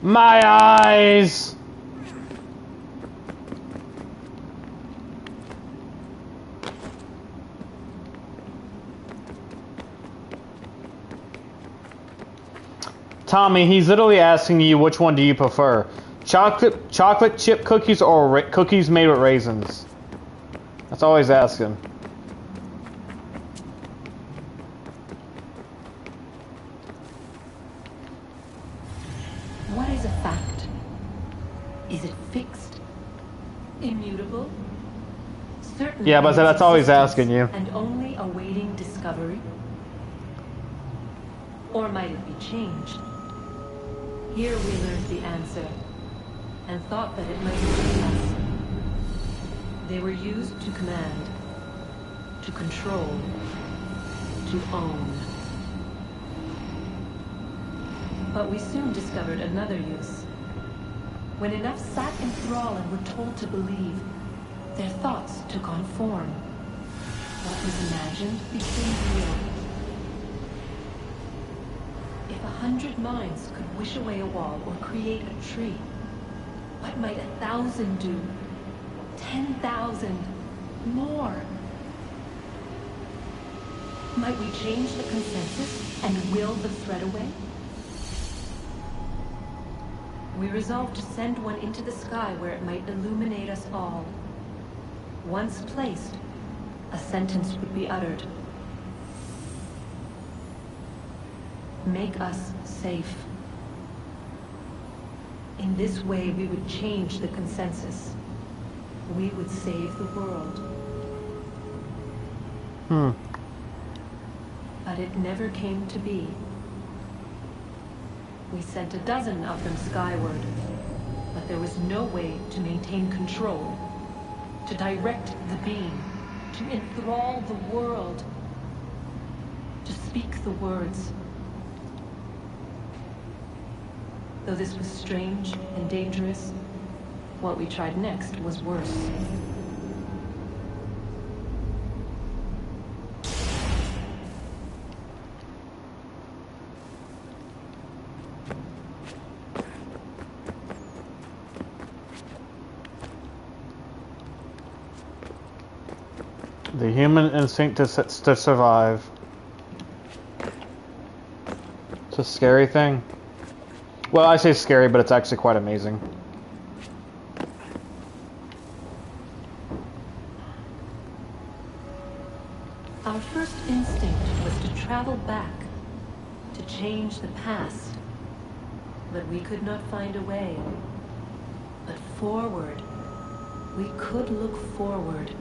S1: My eyes! Tommy, he's literally asking you which one do you prefer? Chocolate chip cookies or cookies made with raisins? That's all he's asking.
S2: What is a fact? Is it fixed? Immutable? Certain
S1: Yeah, but that's all he's asking you.
S2: and only awaiting discovery? Or might it be changed? Here we learned the answer, and thought that it might free us. They were used to command, to control, to own. But we soon discovered another use. When enough sat in thrall and were told to believe, their thoughts took on form. What was imagined became real. If 100 minds could wish away a wall or create a tree, what might 1,000 do? 10,000? More? Might we change the consensus and will the thread away? We resolved to send one into the sky where it might illuminate us all. Once placed, a sentence would be uttered. Make us safe. In this way, we would change the consensus. We would save the world. But it never came to be. We sent a dozen of them skyward, but there was no way to maintain control, to direct the beam, to enthrall the world, to speak the words. Though this was strange and dangerous, what we tried next was worse.
S1: The human instinct to survive. It's a scary thing. Well, I say scary, but it's actually quite amazing.
S2: travel back to change the past, but we could not find a way. But forward, we could look forward.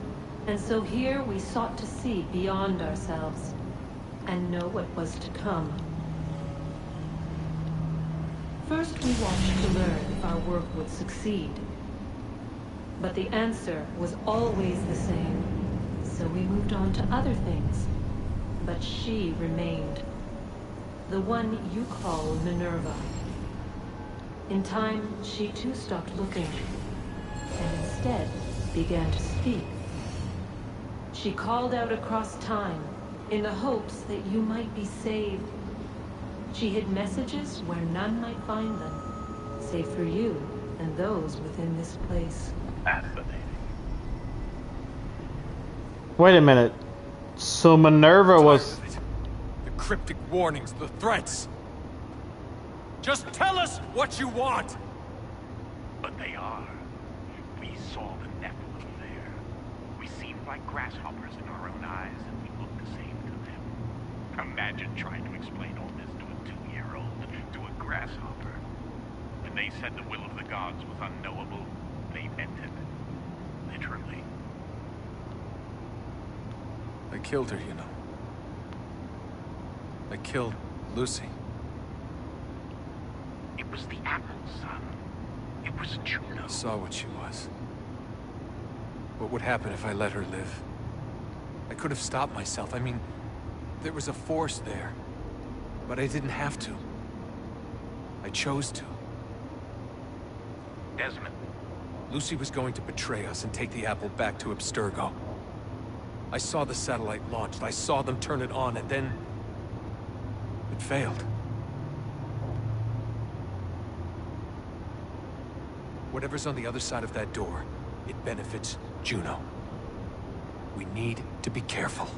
S2: And so here we sought to see beyond ourselves and know what was to come. First, we watched to learn if our work would succeed. But the answer was always the same. So we moved on to other things. But she remained. The one you call Minerva. In time, she too stopped looking, and instead began to speak. She called out across time, in the hopes that you might be saved. She hid messages where none might find them, save for you and those within this place.
S9: Fascinating.
S1: Wait a minute. So Minerva was...
S6: The cryptic warnings, the threats. Just tell us what you want!
S9: But they are. We saw the Nephilim there. We seemed like grasshoppers in our own eyes, and we looked the same to them. Imagine trying to explain all this to a 2-year-old, to a grasshopper. When they said the will of the gods was unknowable, they meant it. Literally.
S20: I killed her, you know. I killed Lucy.
S9: It was the apple, son. It was Juno.
S20: I saw what she was. What would happen if I let her live? I could have stopped myself. I mean, there was a force there. But I didn't have to. I chose to.
S9: Desmond.
S20: Lucy was going to betray us and take the apple back to Abstergo. I saw the satellite launched. I saw them turn it on, and then... it failed. Whatever's on the other side of that door, it benefits Juno. We need to be careful.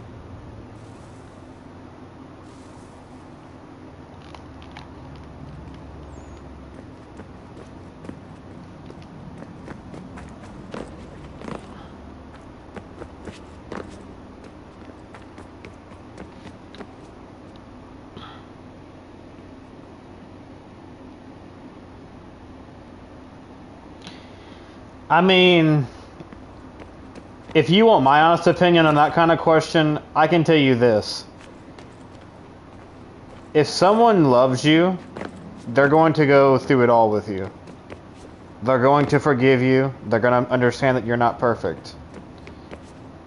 S1: I mean, if you want my honest opinion on that kind of question, I can tell you this. If someone loves you, they're going to go through it all with you. They're going to forgive you. They're going to understand that you're not perfect.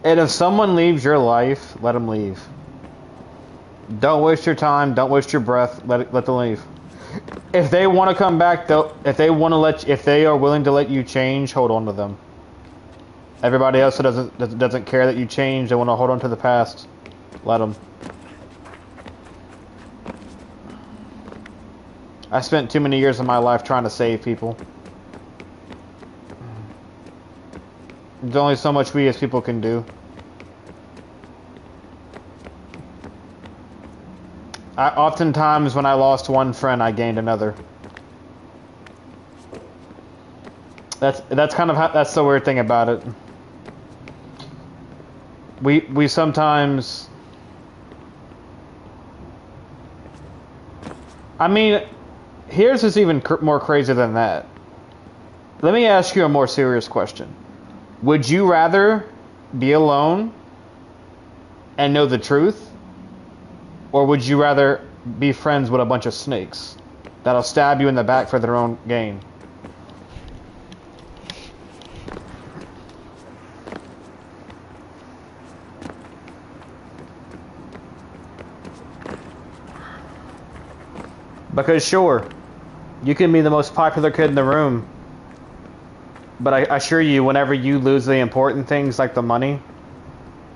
S1: And if someone leaves your life, let them leave. Don't waste your time. Don't waste your breath. Let them leave. If they want to come back, though, if they are willing to let you change, hold on to them. Everybody else who doesn't care that you change, they want to hold on to the past. Let them. I spent too many years of my life trying to save people. There's only so much we as people can do. Oftentimes, when I lost one friend, I gained another. That's kind of that's the weird thing about it. We sometimes. I mean, here's is even more crazy than that. Let me ask you a more serious question. Would you rather be alone and know the truth? Or would you rather be friends with a bunch of snakes that'll stab you in the back for their own gain? Because sure, you can be the most popular kid in the room, but I assure you, whenever you lose the important things like the money,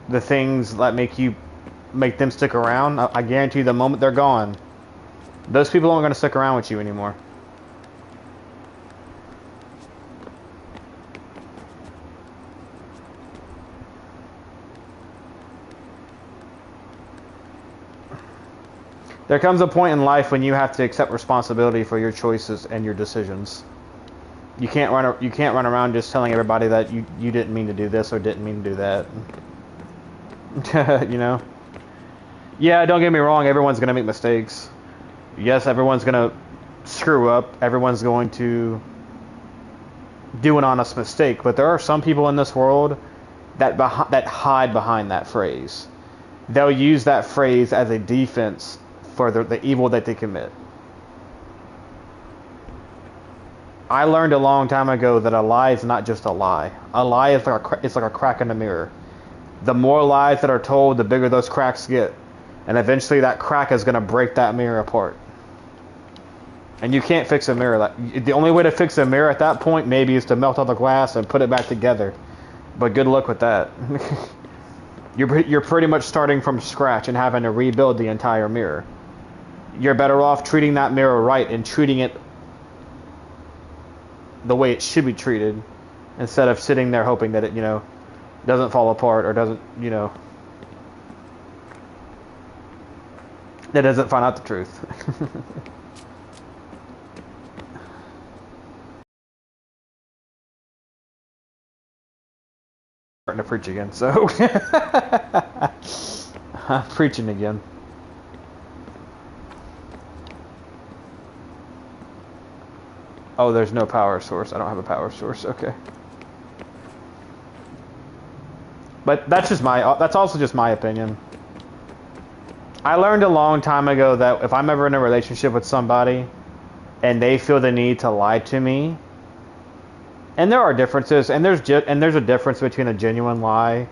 S1: the things that make them stick around, I guarantee you the moment they're gone, those people aren't going to stick around with you anymore. There comes a point in life when you have to accept responsibility for your choices and your decisions. You can't run around just telling everybody that you didn't mean to do this or didn't mean to do that. You know? Yeah, don't get me wrong, everyone's going to make mistakes. Yes, everyone's going to screw up. Everyone's going to do an honest mistake. But there are some people in this world that hide behind that phrase. They'll use that phrase as a defense for the evil that they commit. I learned a long time ago that a lie is not just a lie. A lie is it's like a crack in the mirror. The more lies that are told, the bigger those cracks get. And eventually that crack is going to break that mirror apart. And you can't fix a mirror. The only way to fix a mirror at that point maybe is to melt all the glass and put it back together. But good luck with that. You're pretty much starting from scratch and having to rebuild the entire mirror. You're better off treating that mirror right and treating it the way it should be treated, instead of sitting there hoping that it, doesn't fall apart or doesn't, that doesn't find out the truth. Starting to preach again, so I'm preaching again. Oh, there's no power source. I don't have a power source. Okay. But that's also just my opinion. I learned a long time ago that if I'm ever in a relationship with somebody and they feel the need to lie to me, and there are differences, and there's a difference between a genuine lie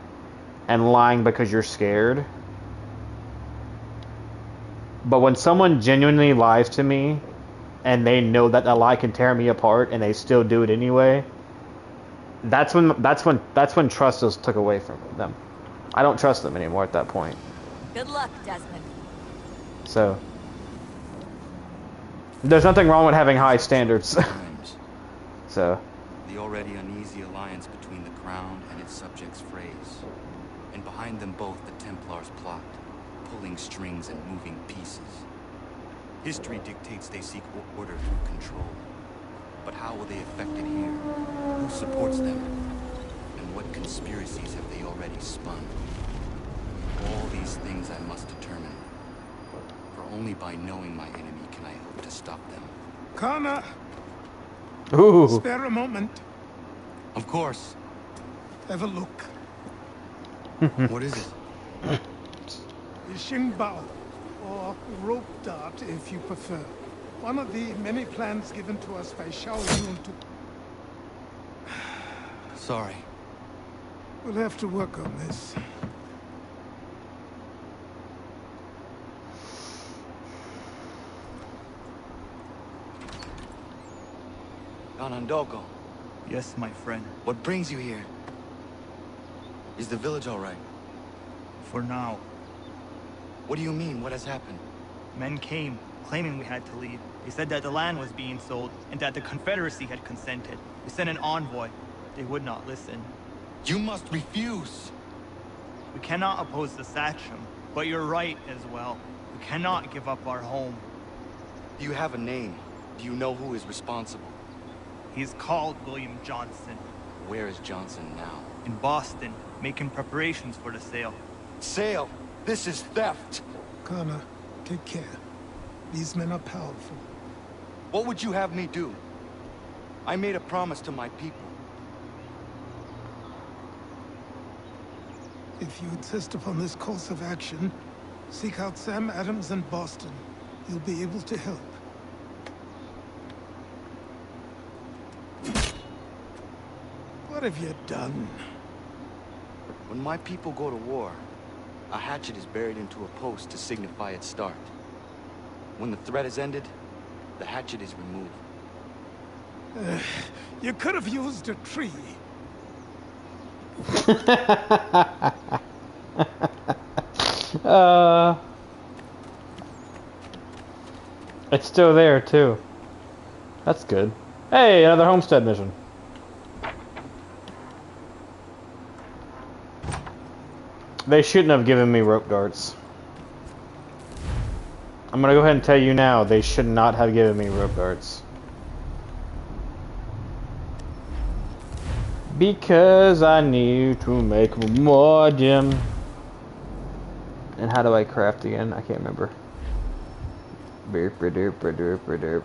S1: and lying because you're scared. But when someone genuinely lies to me and they know that the lie can tear me apart and they still do it anyway, that's when trust is took away from them. I don't trust them anymore at that point.
S16: Good luck, Desmond.
S1: So there's nothing wrong with having high standards. So
S18: the already uneasy alliance between the crown and its subjects frays, and behind them both the Templars plot, pulling strings and moving pieces. History dictates they seek order through control. But how will they affect it here? Who supports them? And what conspiracies have they already spun? All these things I must determine. For only by knowing my enemy can I hope to stop them.
S7: Connor!
S1: Ooh.
S7: Spare a moment.
S18: Of course.
S7: Have a look.
S18: What is it?
S7: The Xingbao, or rope dart if you prefer. One of the many plans given to us by Xiao Yun to...
S18: Sorry.
S7: We'll have to work on this.
S18: Ganondoko.
S4: Yes, my friend.
S18: What brings you here? Is the village all right?
S4: For now.
S18: What do you mean? What has happened?
S4: Men came, claiming we had to leave. They said that the land was being sold, and that the Confederacy had consented. We sent an envoy. They would not listen.
S18: You must refuse!
S4: We cannot oppose the Sachem, but you're right as well. We cannot give up our home.
S18: Do you have a name? Do you know who is responsible?
S4: He's called William Johnson.
S18: Where is Johnson now?
S4: In Boston, making preparations for the sale.
S18: Sale? This is theft!
S7: Connor, take care. These men are powerful.
S18: What would you have me do? I made a promise to my people.
S7: If you insist upon this course of action, seek out Sam Adams in Boston. He'll be able to help. What have you done?
S18: When my people go to war, a hatchet is buried into a post to signify its start. When the threat is ended, the hatchet is removed.
S7: You could have used a tree.
S1: It's still there too. That's good. Hey, another homestead mission. They shouldn't have given me rope darts. I'm gonna go ahead and tell you now, they should not have given me rope darts. Because I need to make more gem. And how do I craft again? I can't remember. Derp, derp, derp, derp.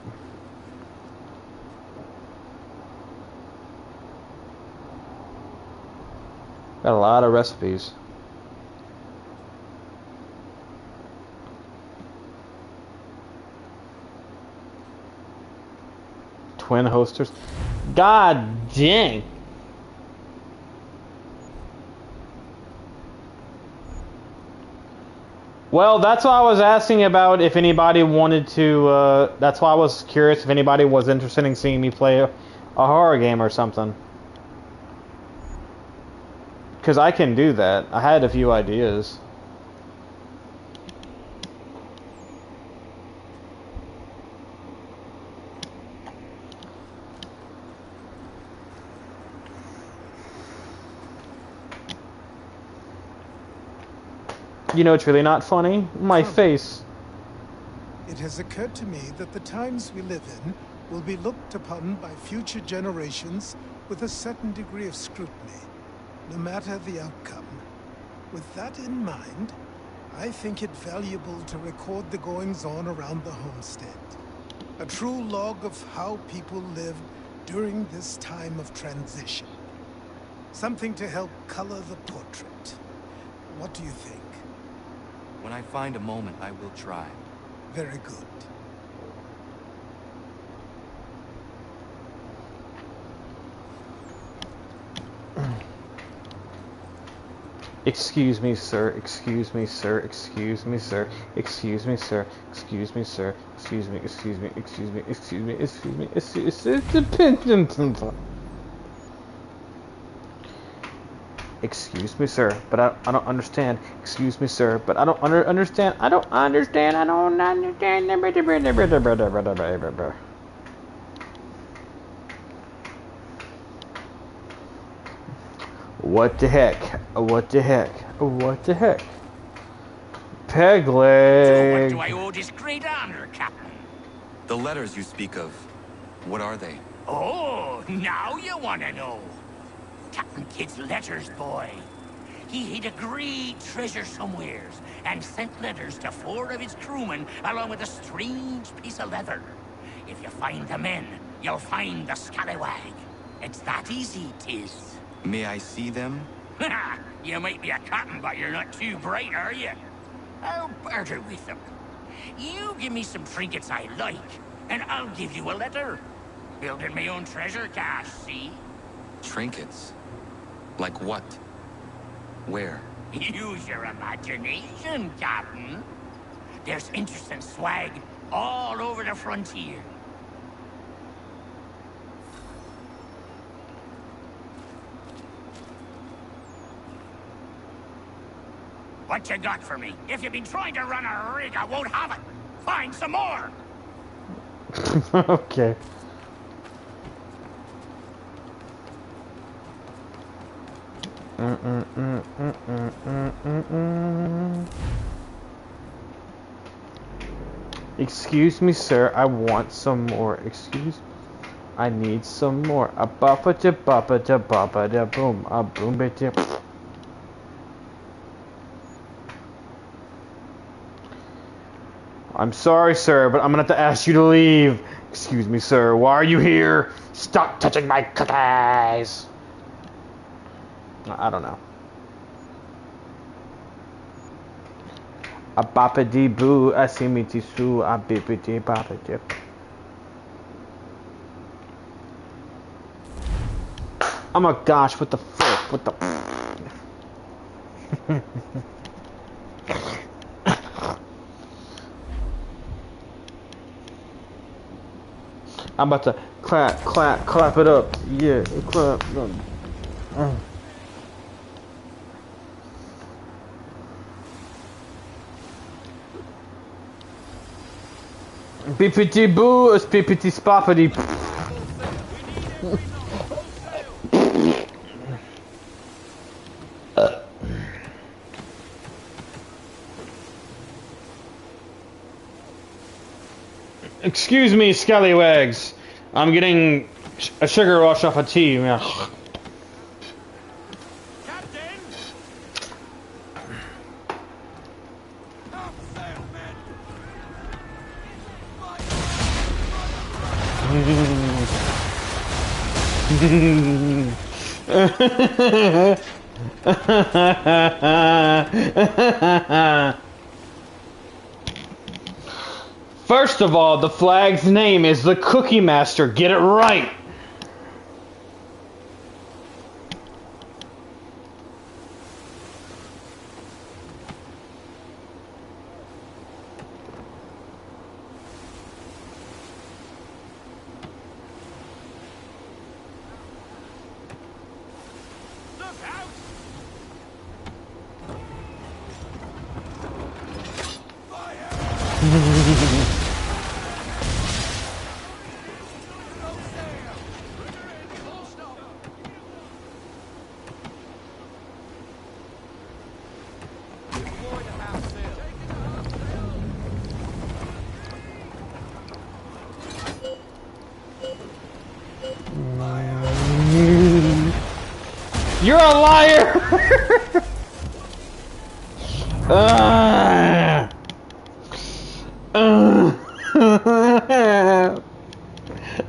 S1: Got a lot of recipes. Twin hosters. God dang. Well, that's why I was asking about if anybody wanted to, that's why I was curious if anybody was interested in seeing me play a horror game or something. Because I can do that. I had a few ideas. You know, it's really not funny. My face.
S7: It has occurred to me that the times we live in will be looked upon by future generations with a certain degree of scrutiny, no matter the outcome. With that in mind, I think it valuable to record the goings-on around the homestead. A true log of how people lived during this time of transition. Something to help color the portrait. What do you think?
S18: When I find a moment, I will try.
S7: Very good.
S1: Excuse me, sir. Excuse me, sir. Excuse me, sir. Excuse me, sir. Excuse me, sir. Excuse me. Excuse me. Excuse me. Excuse me. Excuse me. Excuse me. Excuse me, sir, but I don't understand. Excuse me, sir, but I don't understand. I don't understand. I don't understand. What the heck? What the heck? What the heck? Peg leg.
S19: To what do I owe this great honor, Captain?
S18: The letters you speak of, what are they?
S19: Oh, now you want to know. Captain Kidd's letters, boy. He hid a great treasure somewheres and sent letters to 4 of his crewmen along with a strange piece of leather. If you find the men, you'll find the scallywag. It's that easy, 'tis.
S18: May I see them?
S19: You might be a captain, but you're not too bright, are you? I'll barter with them. You give me some trinkets I like, and I'll give you a letter. Building my own treasure cache, see?
S18: Trinkets? Like what? Where?
S19: Use your imagination, Captain. There's interesting swag all over the frontier. What you got for me? If you've been trying to run a rig, I won't have it. Find some more.
S1: Okay. Excuse me, sir. I want some more. Excuse. I need some more. A boppa da boppa da boppa da boom. A boom ba da. I'm sorry, sir, but I'm gonna have to ask you to leave. Excuse me, sir. Why are you here? Stop touching my cookies. I don't know. A boppa dee boo. I see me tea soo. A bippy dee boppa dip. Oh my gosh! What the frick? What the? I'm about to clap it up. Yeah, clap. Bippity boo, a spippity spoppity. Excuse me, scallywags. I'm getting a sugar rush off a tea. First of all, the flag's name is the Cookie Master. Get it right. You're a liar!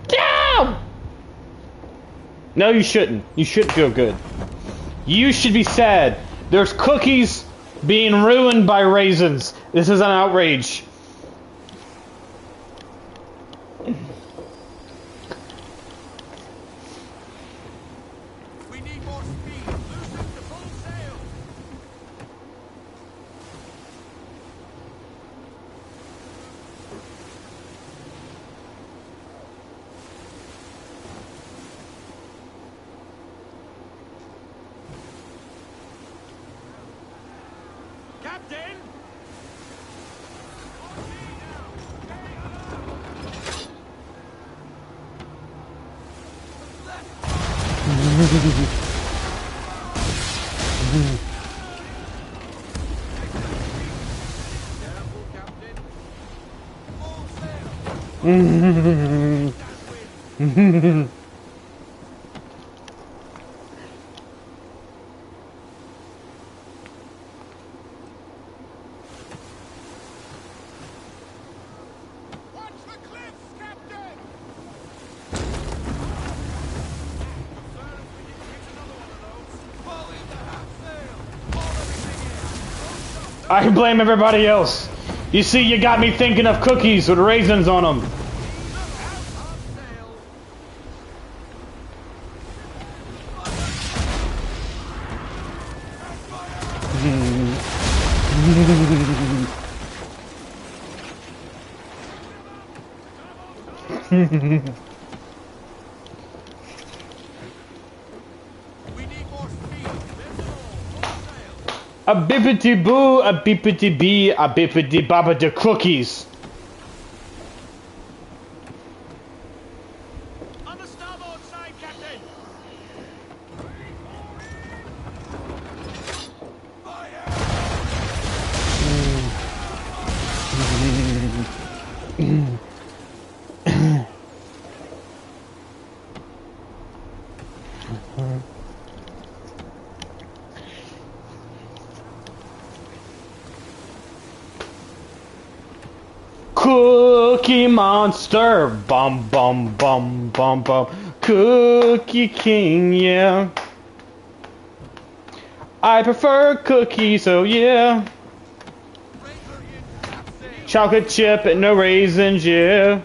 S1: Damn! No, you shouldn't. You shouldn't feel good. You should be sad. There's cookies being ruined by raisins. This is an outrage. I blame everybody else. You see, you got me thinking of cookies with raisins on them. A bippity boo, a bippity bee, a bippity baba de cookies.
S8: On the starboard side, Captain!
S1: Cookie Monster, bum bum bum bum bum. Cookie King, yeah. I prefer cookies, oh yeah. Chocolate chip and no raisins, yeah.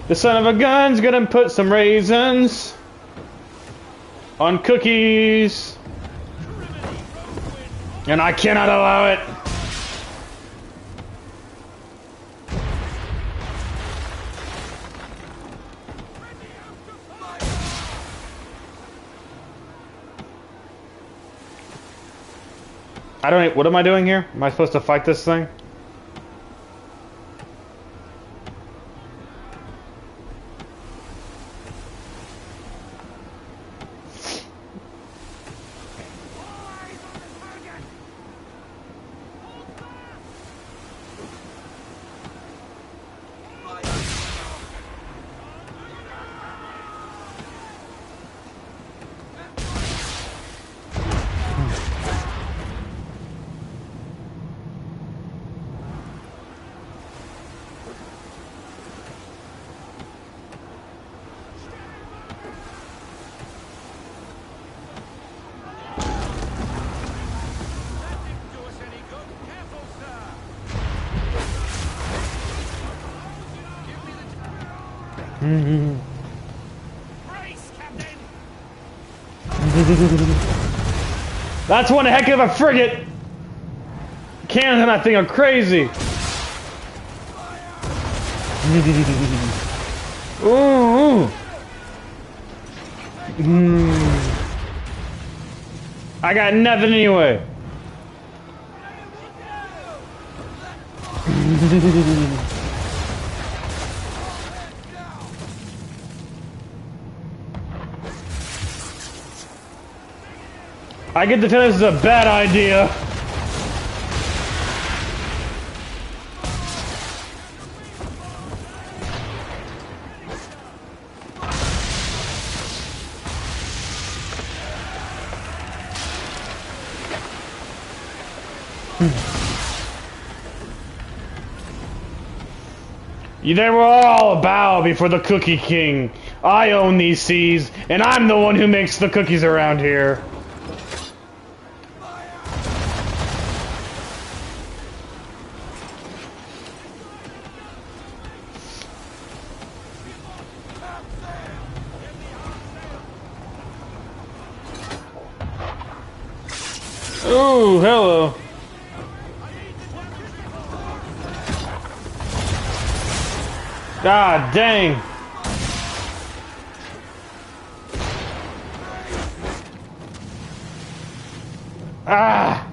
S1: The son of a gun's gonna put some raisins on cookies, and I cannot allow it. I don't. What am I doing here? Am I supposed to fight this thing? That's one heck of a frigate! Cannons on that thing are crazy! Ooh! I got nothing anyway. I get the feeling this is a bad idea. They were all a bow before the Cookie King. I own these seas, and I'm the one who makes the cookies around here. Ooh, hello. God dang. Ah.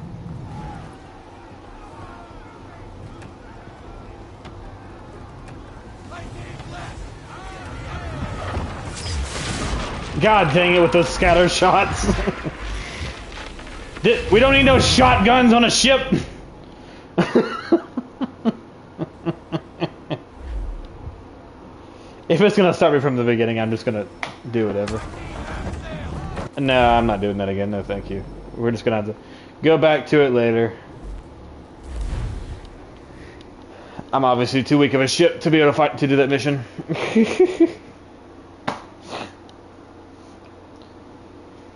S1: God dang it with those scatter shots. We don't need no shotguns on a ship. If it's gonna start me from the beginning, I'm just gonna do whatever. No, I'm not doing that again. No, thank you. We're just gonna have to go back to it later. I'm obviously too weak of a ship to be able to fight to do that mission.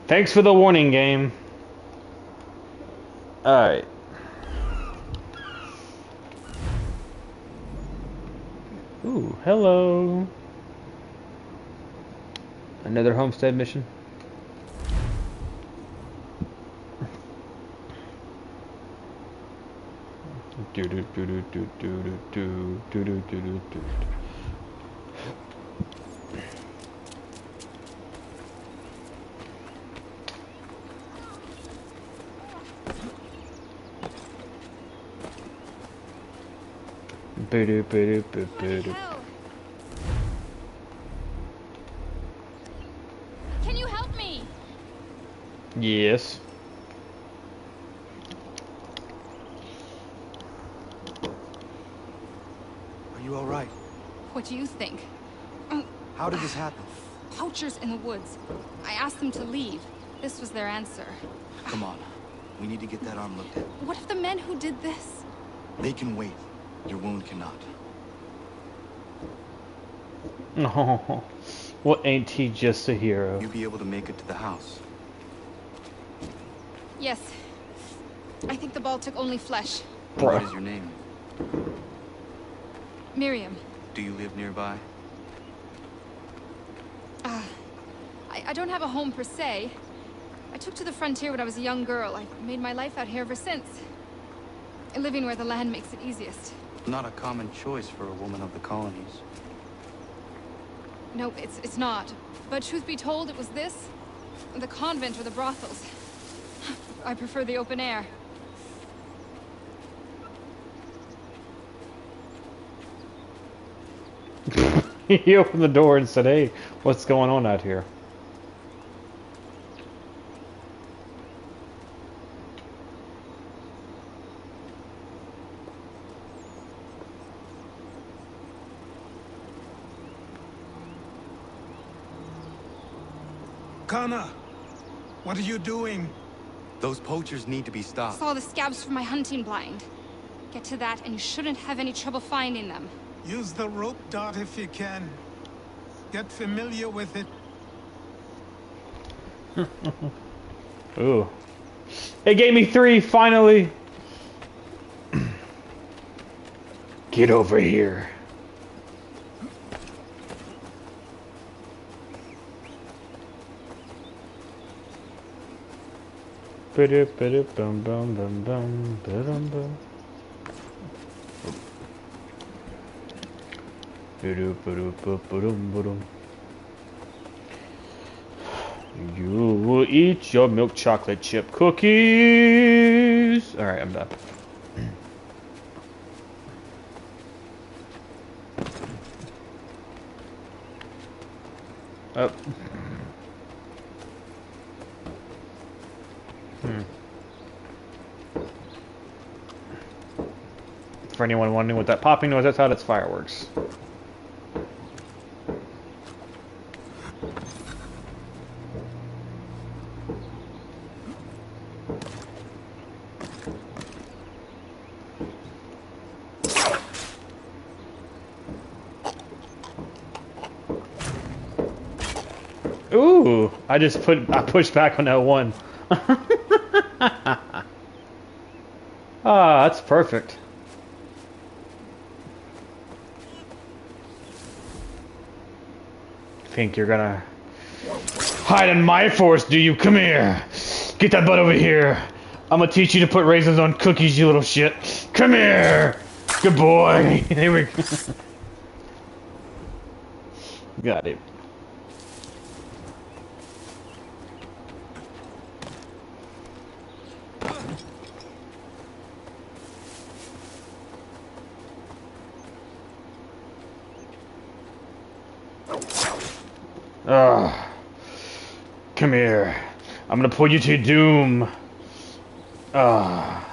S1: Thanks for the warning, game. Alright. Ooh, hello. Another homestead mission. Do do do do do do do do do do do do.
S10: Can you help me?
S1: Yes.
S18: Are you all right?
S12: What do you think?
S18: How did this happen?
S12: Poachers in the woods. I asked them to leave. This was their answer.
S18: Come on. We need to get that arm looked at.
S12: What if the men who did this?
S18: They can wait. Your wound cannot.
S1: Oh, well, ain't he just a hero?
S18: You'll be able to make it to the house.
S12: Yes. I think the ball took only flesh.
S18: What is your name?
S12: Miriam.
S18: Do you live nearby?
S12: I don't have a home per se. I took to the frontier when I was a young girl. I made my life out here ever since. Living where the land makes it easiest.
S18: Not a common choice for a woman of the colonies.
S12: No, it's not. But truth be told, it was this, the convent or the brothels. I prefer the open air.
S1: He opened the door and said, "Hey, what's going on out here?"
S7: Kana, what are you doing?
S18: Those poachers need to be
S12: I
S18: stopped.
S12: saw the scabs from my hunting blind. Get to that and you shouldn't have any trouble finding them.
S7: Use the rope dart if you can. Get familiar with it.
S1: Ooh. It gave me 3, finally! Get over here. Bum bum bum bum bum bum. You will eat your milk chocolate chip cookies. All right, I'm done. Oh. For anyone wondering what that popping noise, that's how it's fireworks. Ooh, I pushed back on that one. Ah, that's perfect. Think you're gonna hide in my force, do you? Come here. Get that butt over here. I'm gonna teach you to put raisins on cookies, you little shit. Come here. Good boy. Here we go. Got it. Come here. I'm gonna pull you to doom. Right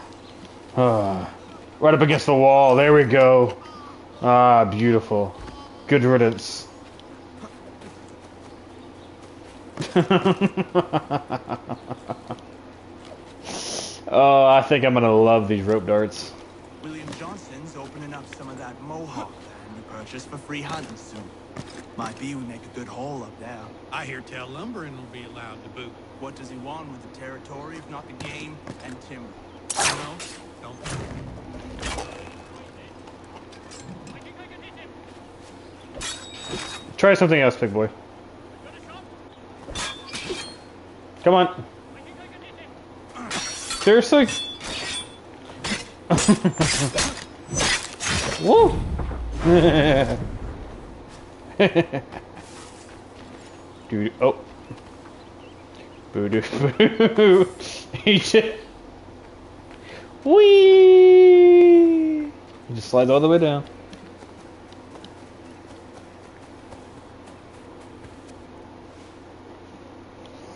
S1: up against the wall. There we go. Ah, beautiful. Good riddance. Oh, I think I'm gonna love these rope darts.
S4: William Johnson's opening up some of that Mohawk land we purchased for free hunting soon. Might be we make a good haul up there.
S8: I hear tell lumbering will be allowed to boot.
S4: What does he want with the territory if not the game and timber?
S8: No, don't.
S1: Try something else, big boy. Come on. Seriously? Woo! Dude, oh. Boo doo boo. He just. Whee! He just slides all the way down.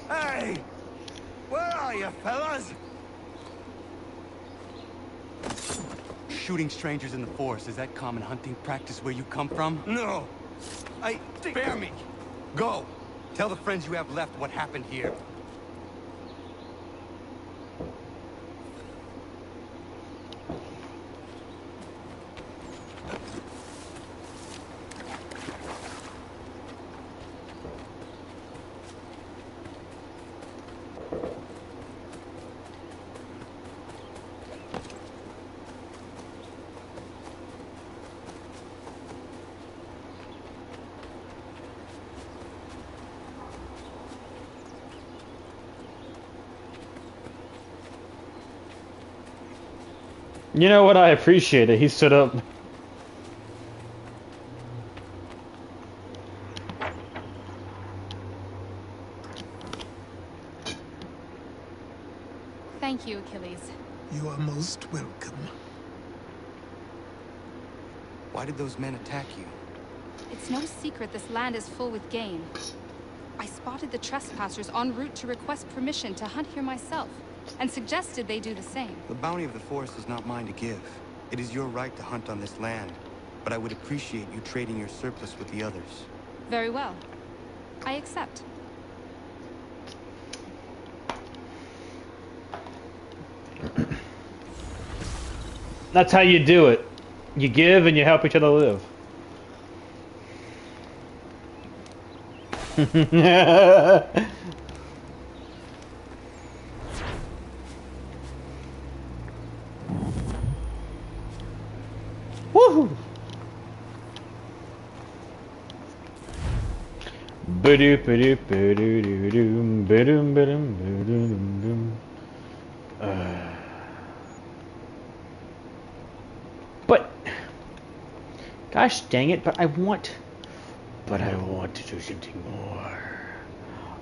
S8: Hey! Where are you, fellas?
S18: Shooting strangers in the forest, is that common hunting practice where you come from?
S8: No.
S18: Spare me! Go! Tell the friends you have left what happened here.
S1: You know what? I appreciate it. He stood up.
S12: Thank you, Achilles.
S7: You are most welcome.
S18: Why did those men attack you?
S12: It's no secret this land is full with game. I spotted the trespassers en route to request permission to hunt here myself, and suggested they do the same.
S18: The bounty of the forest is not mine to give. It is your right to hunt on this land, but I would appreciate you trading your surplus with the others.
S12: Very well. I accept.
S1: That's how you do it. You give and you help each other live. Woohoo! Ba-doop-a-doop-a-doo-doo-doom, ba-doom-ba-doom, ba-doom-doom. But, gosh dang it! But I want to do something more.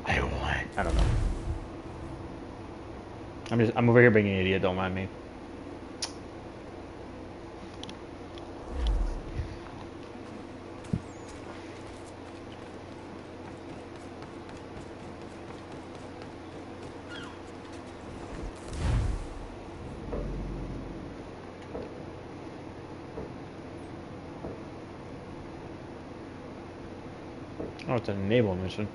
S1: I don't know. I'm over here being an idiot. Don't mind me. Oh, it's an enable mission.